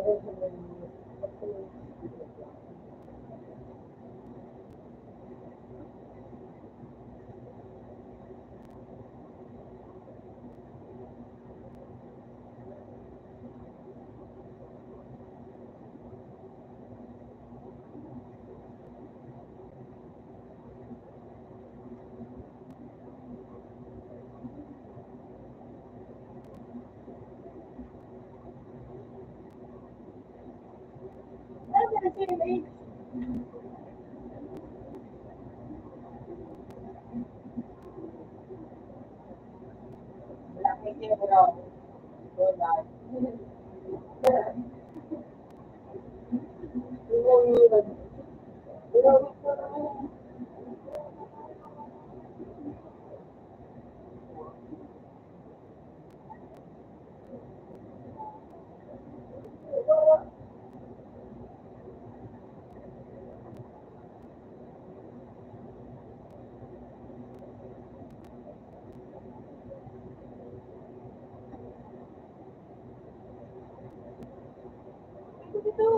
That's the same age. Malaki kayo bro. Wala. Ito.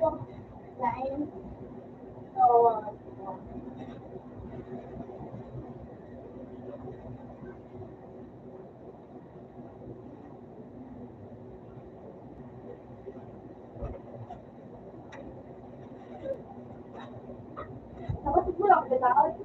Nine. So, tapos siguro ako nagkakaot.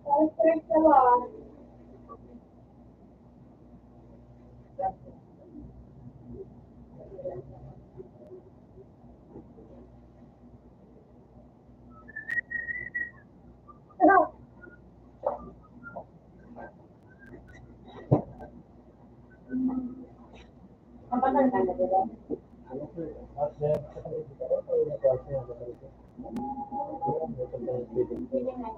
Correct ka ba? Ano? Kapatan ka na dito? Hindi na.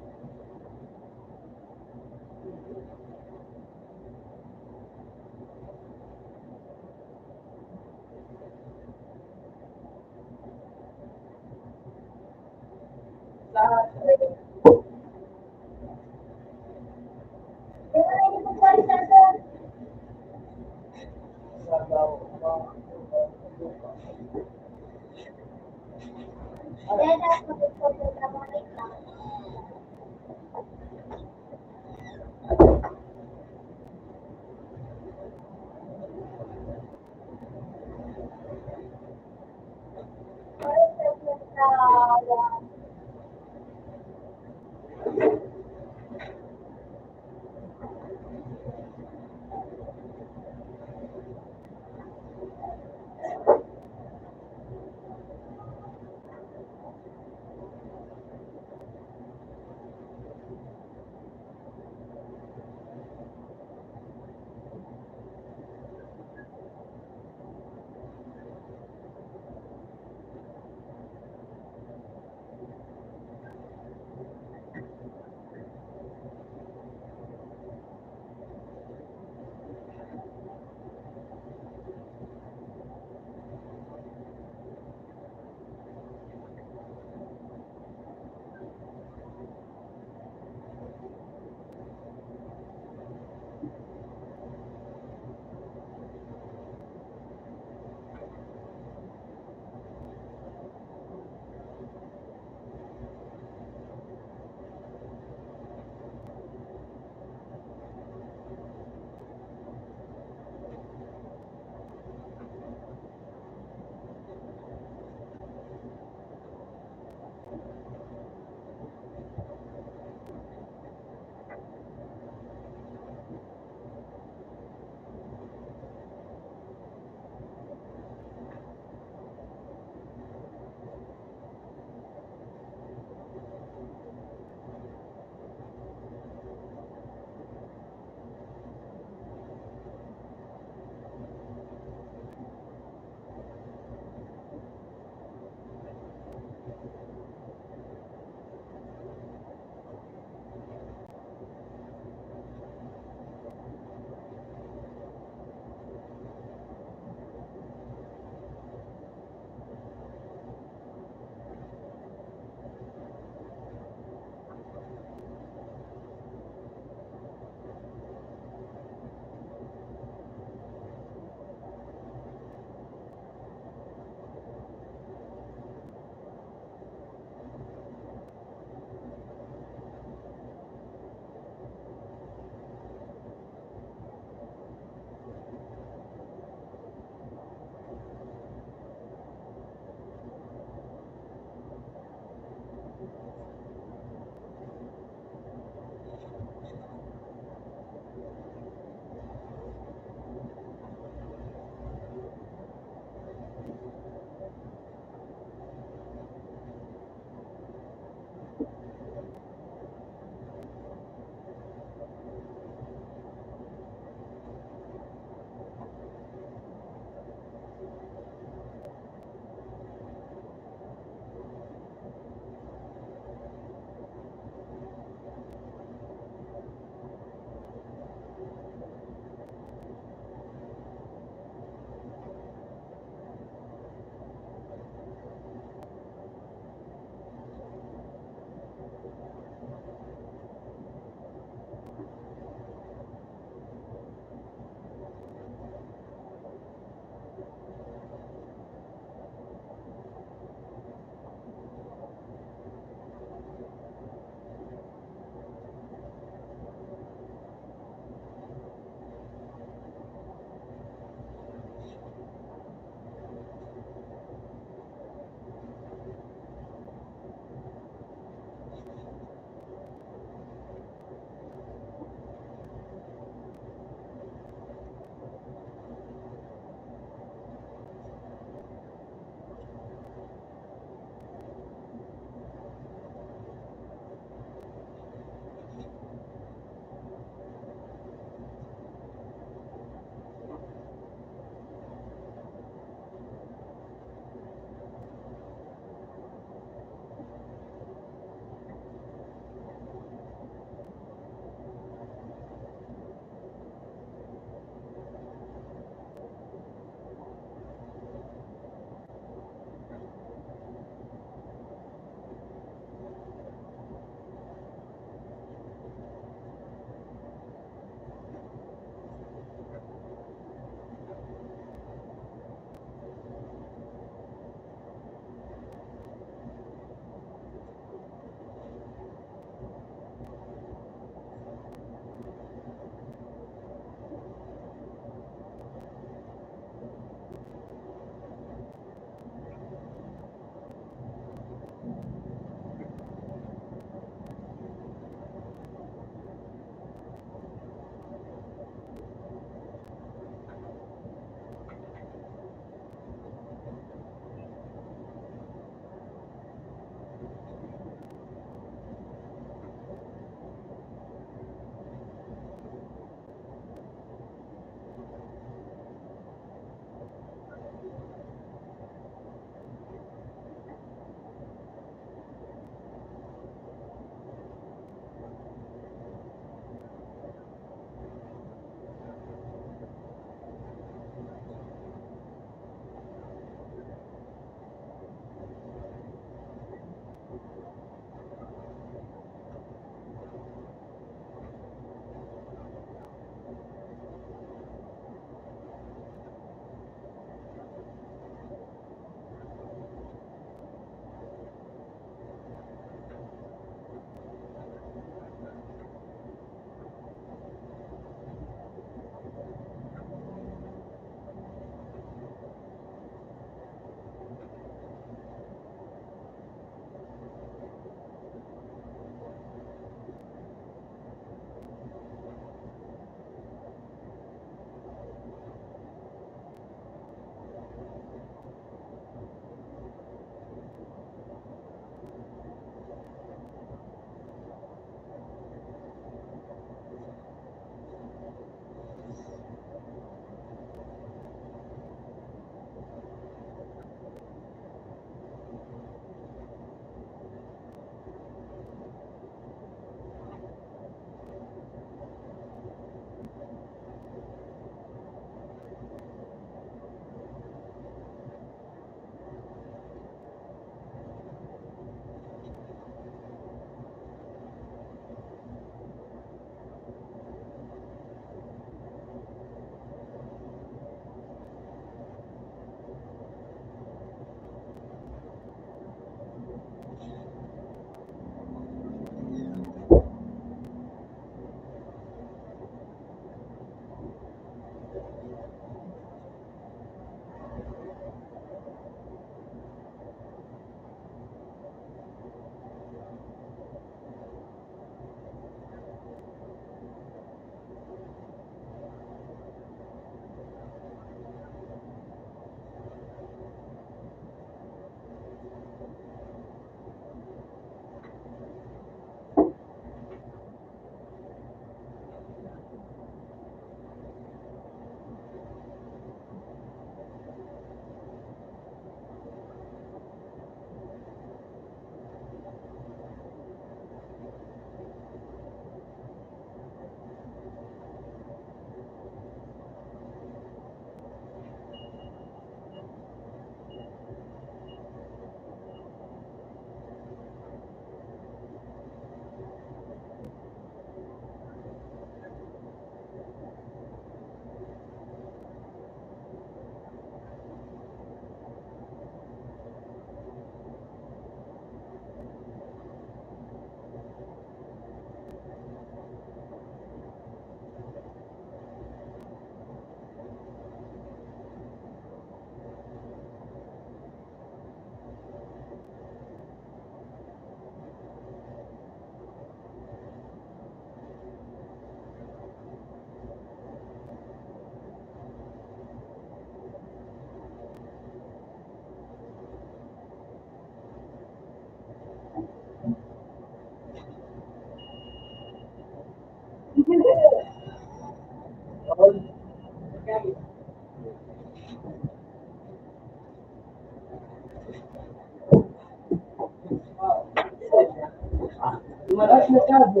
Malakas na sabi.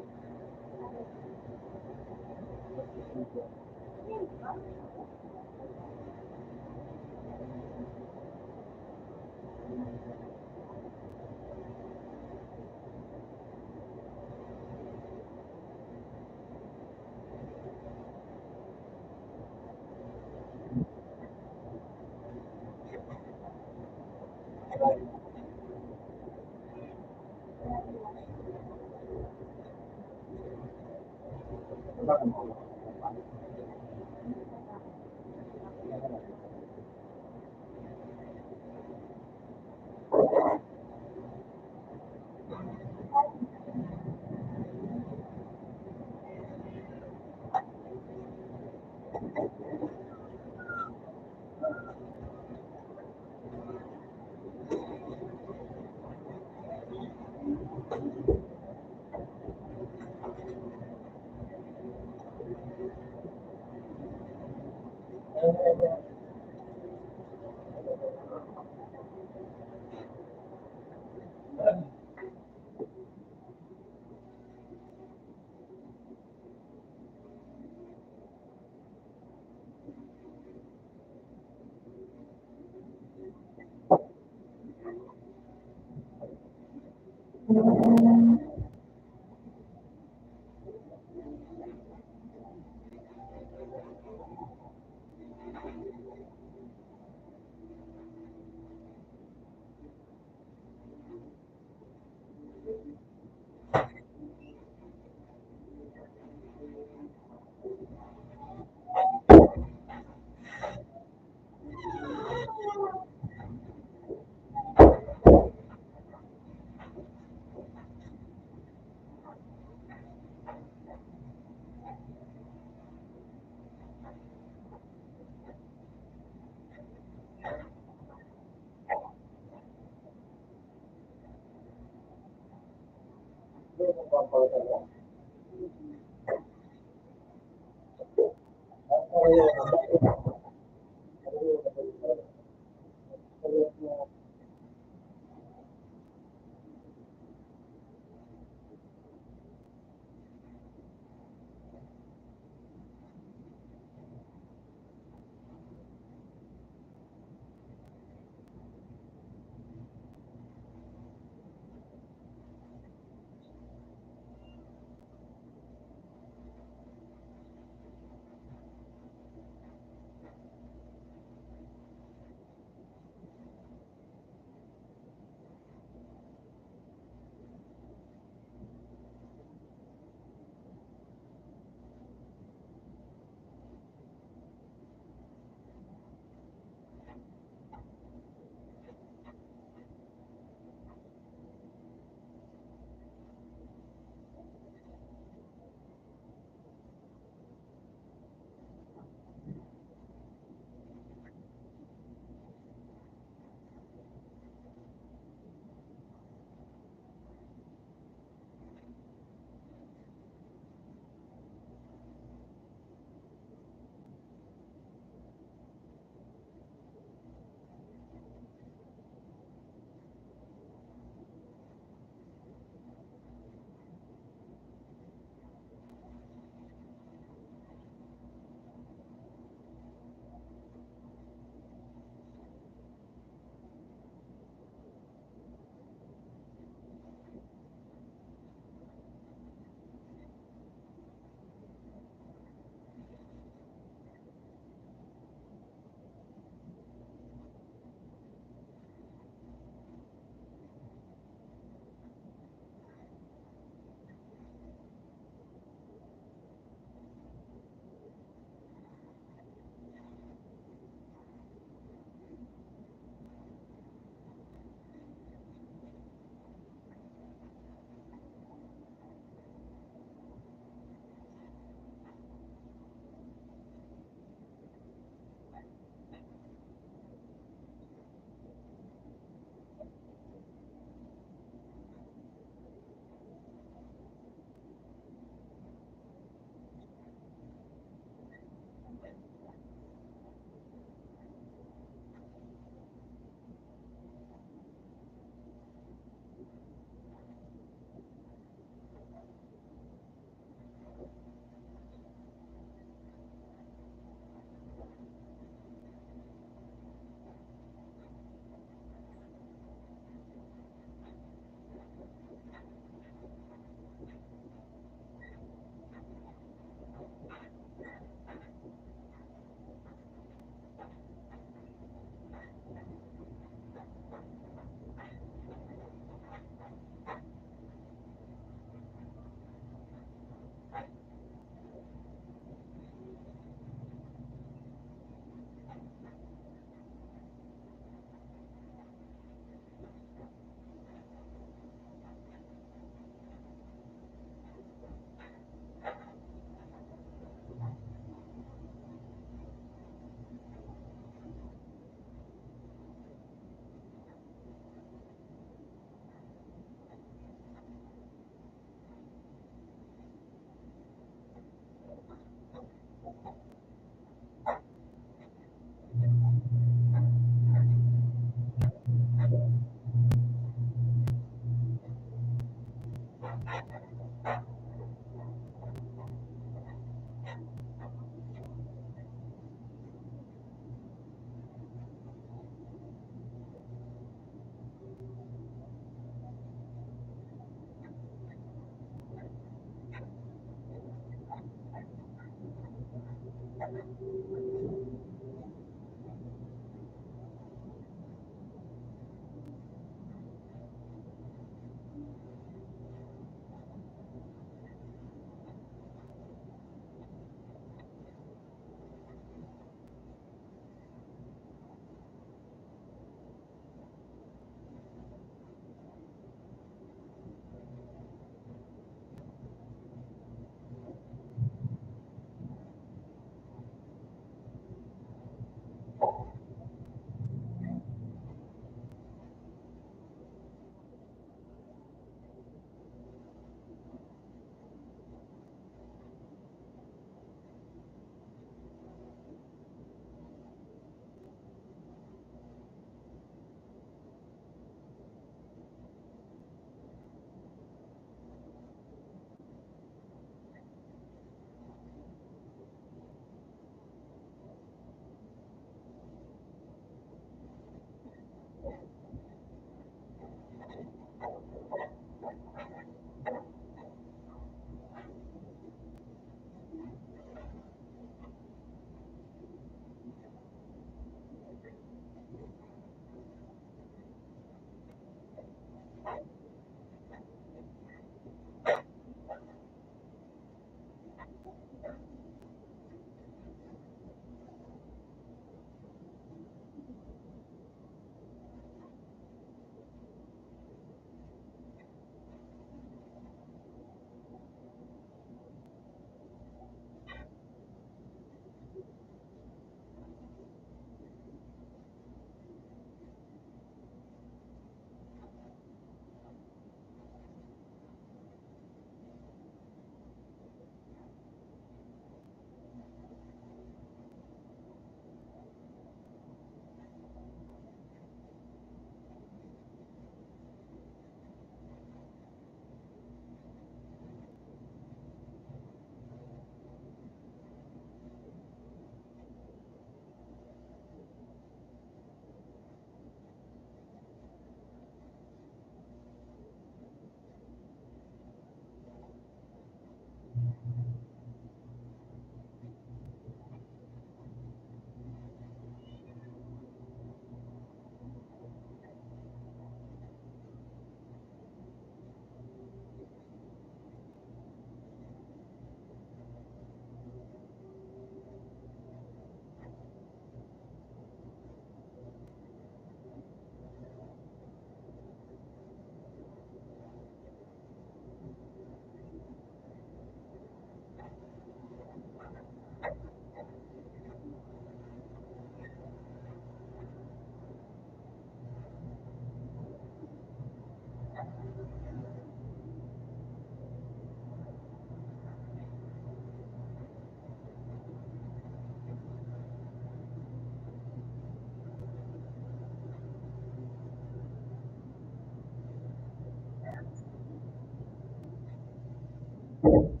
Ano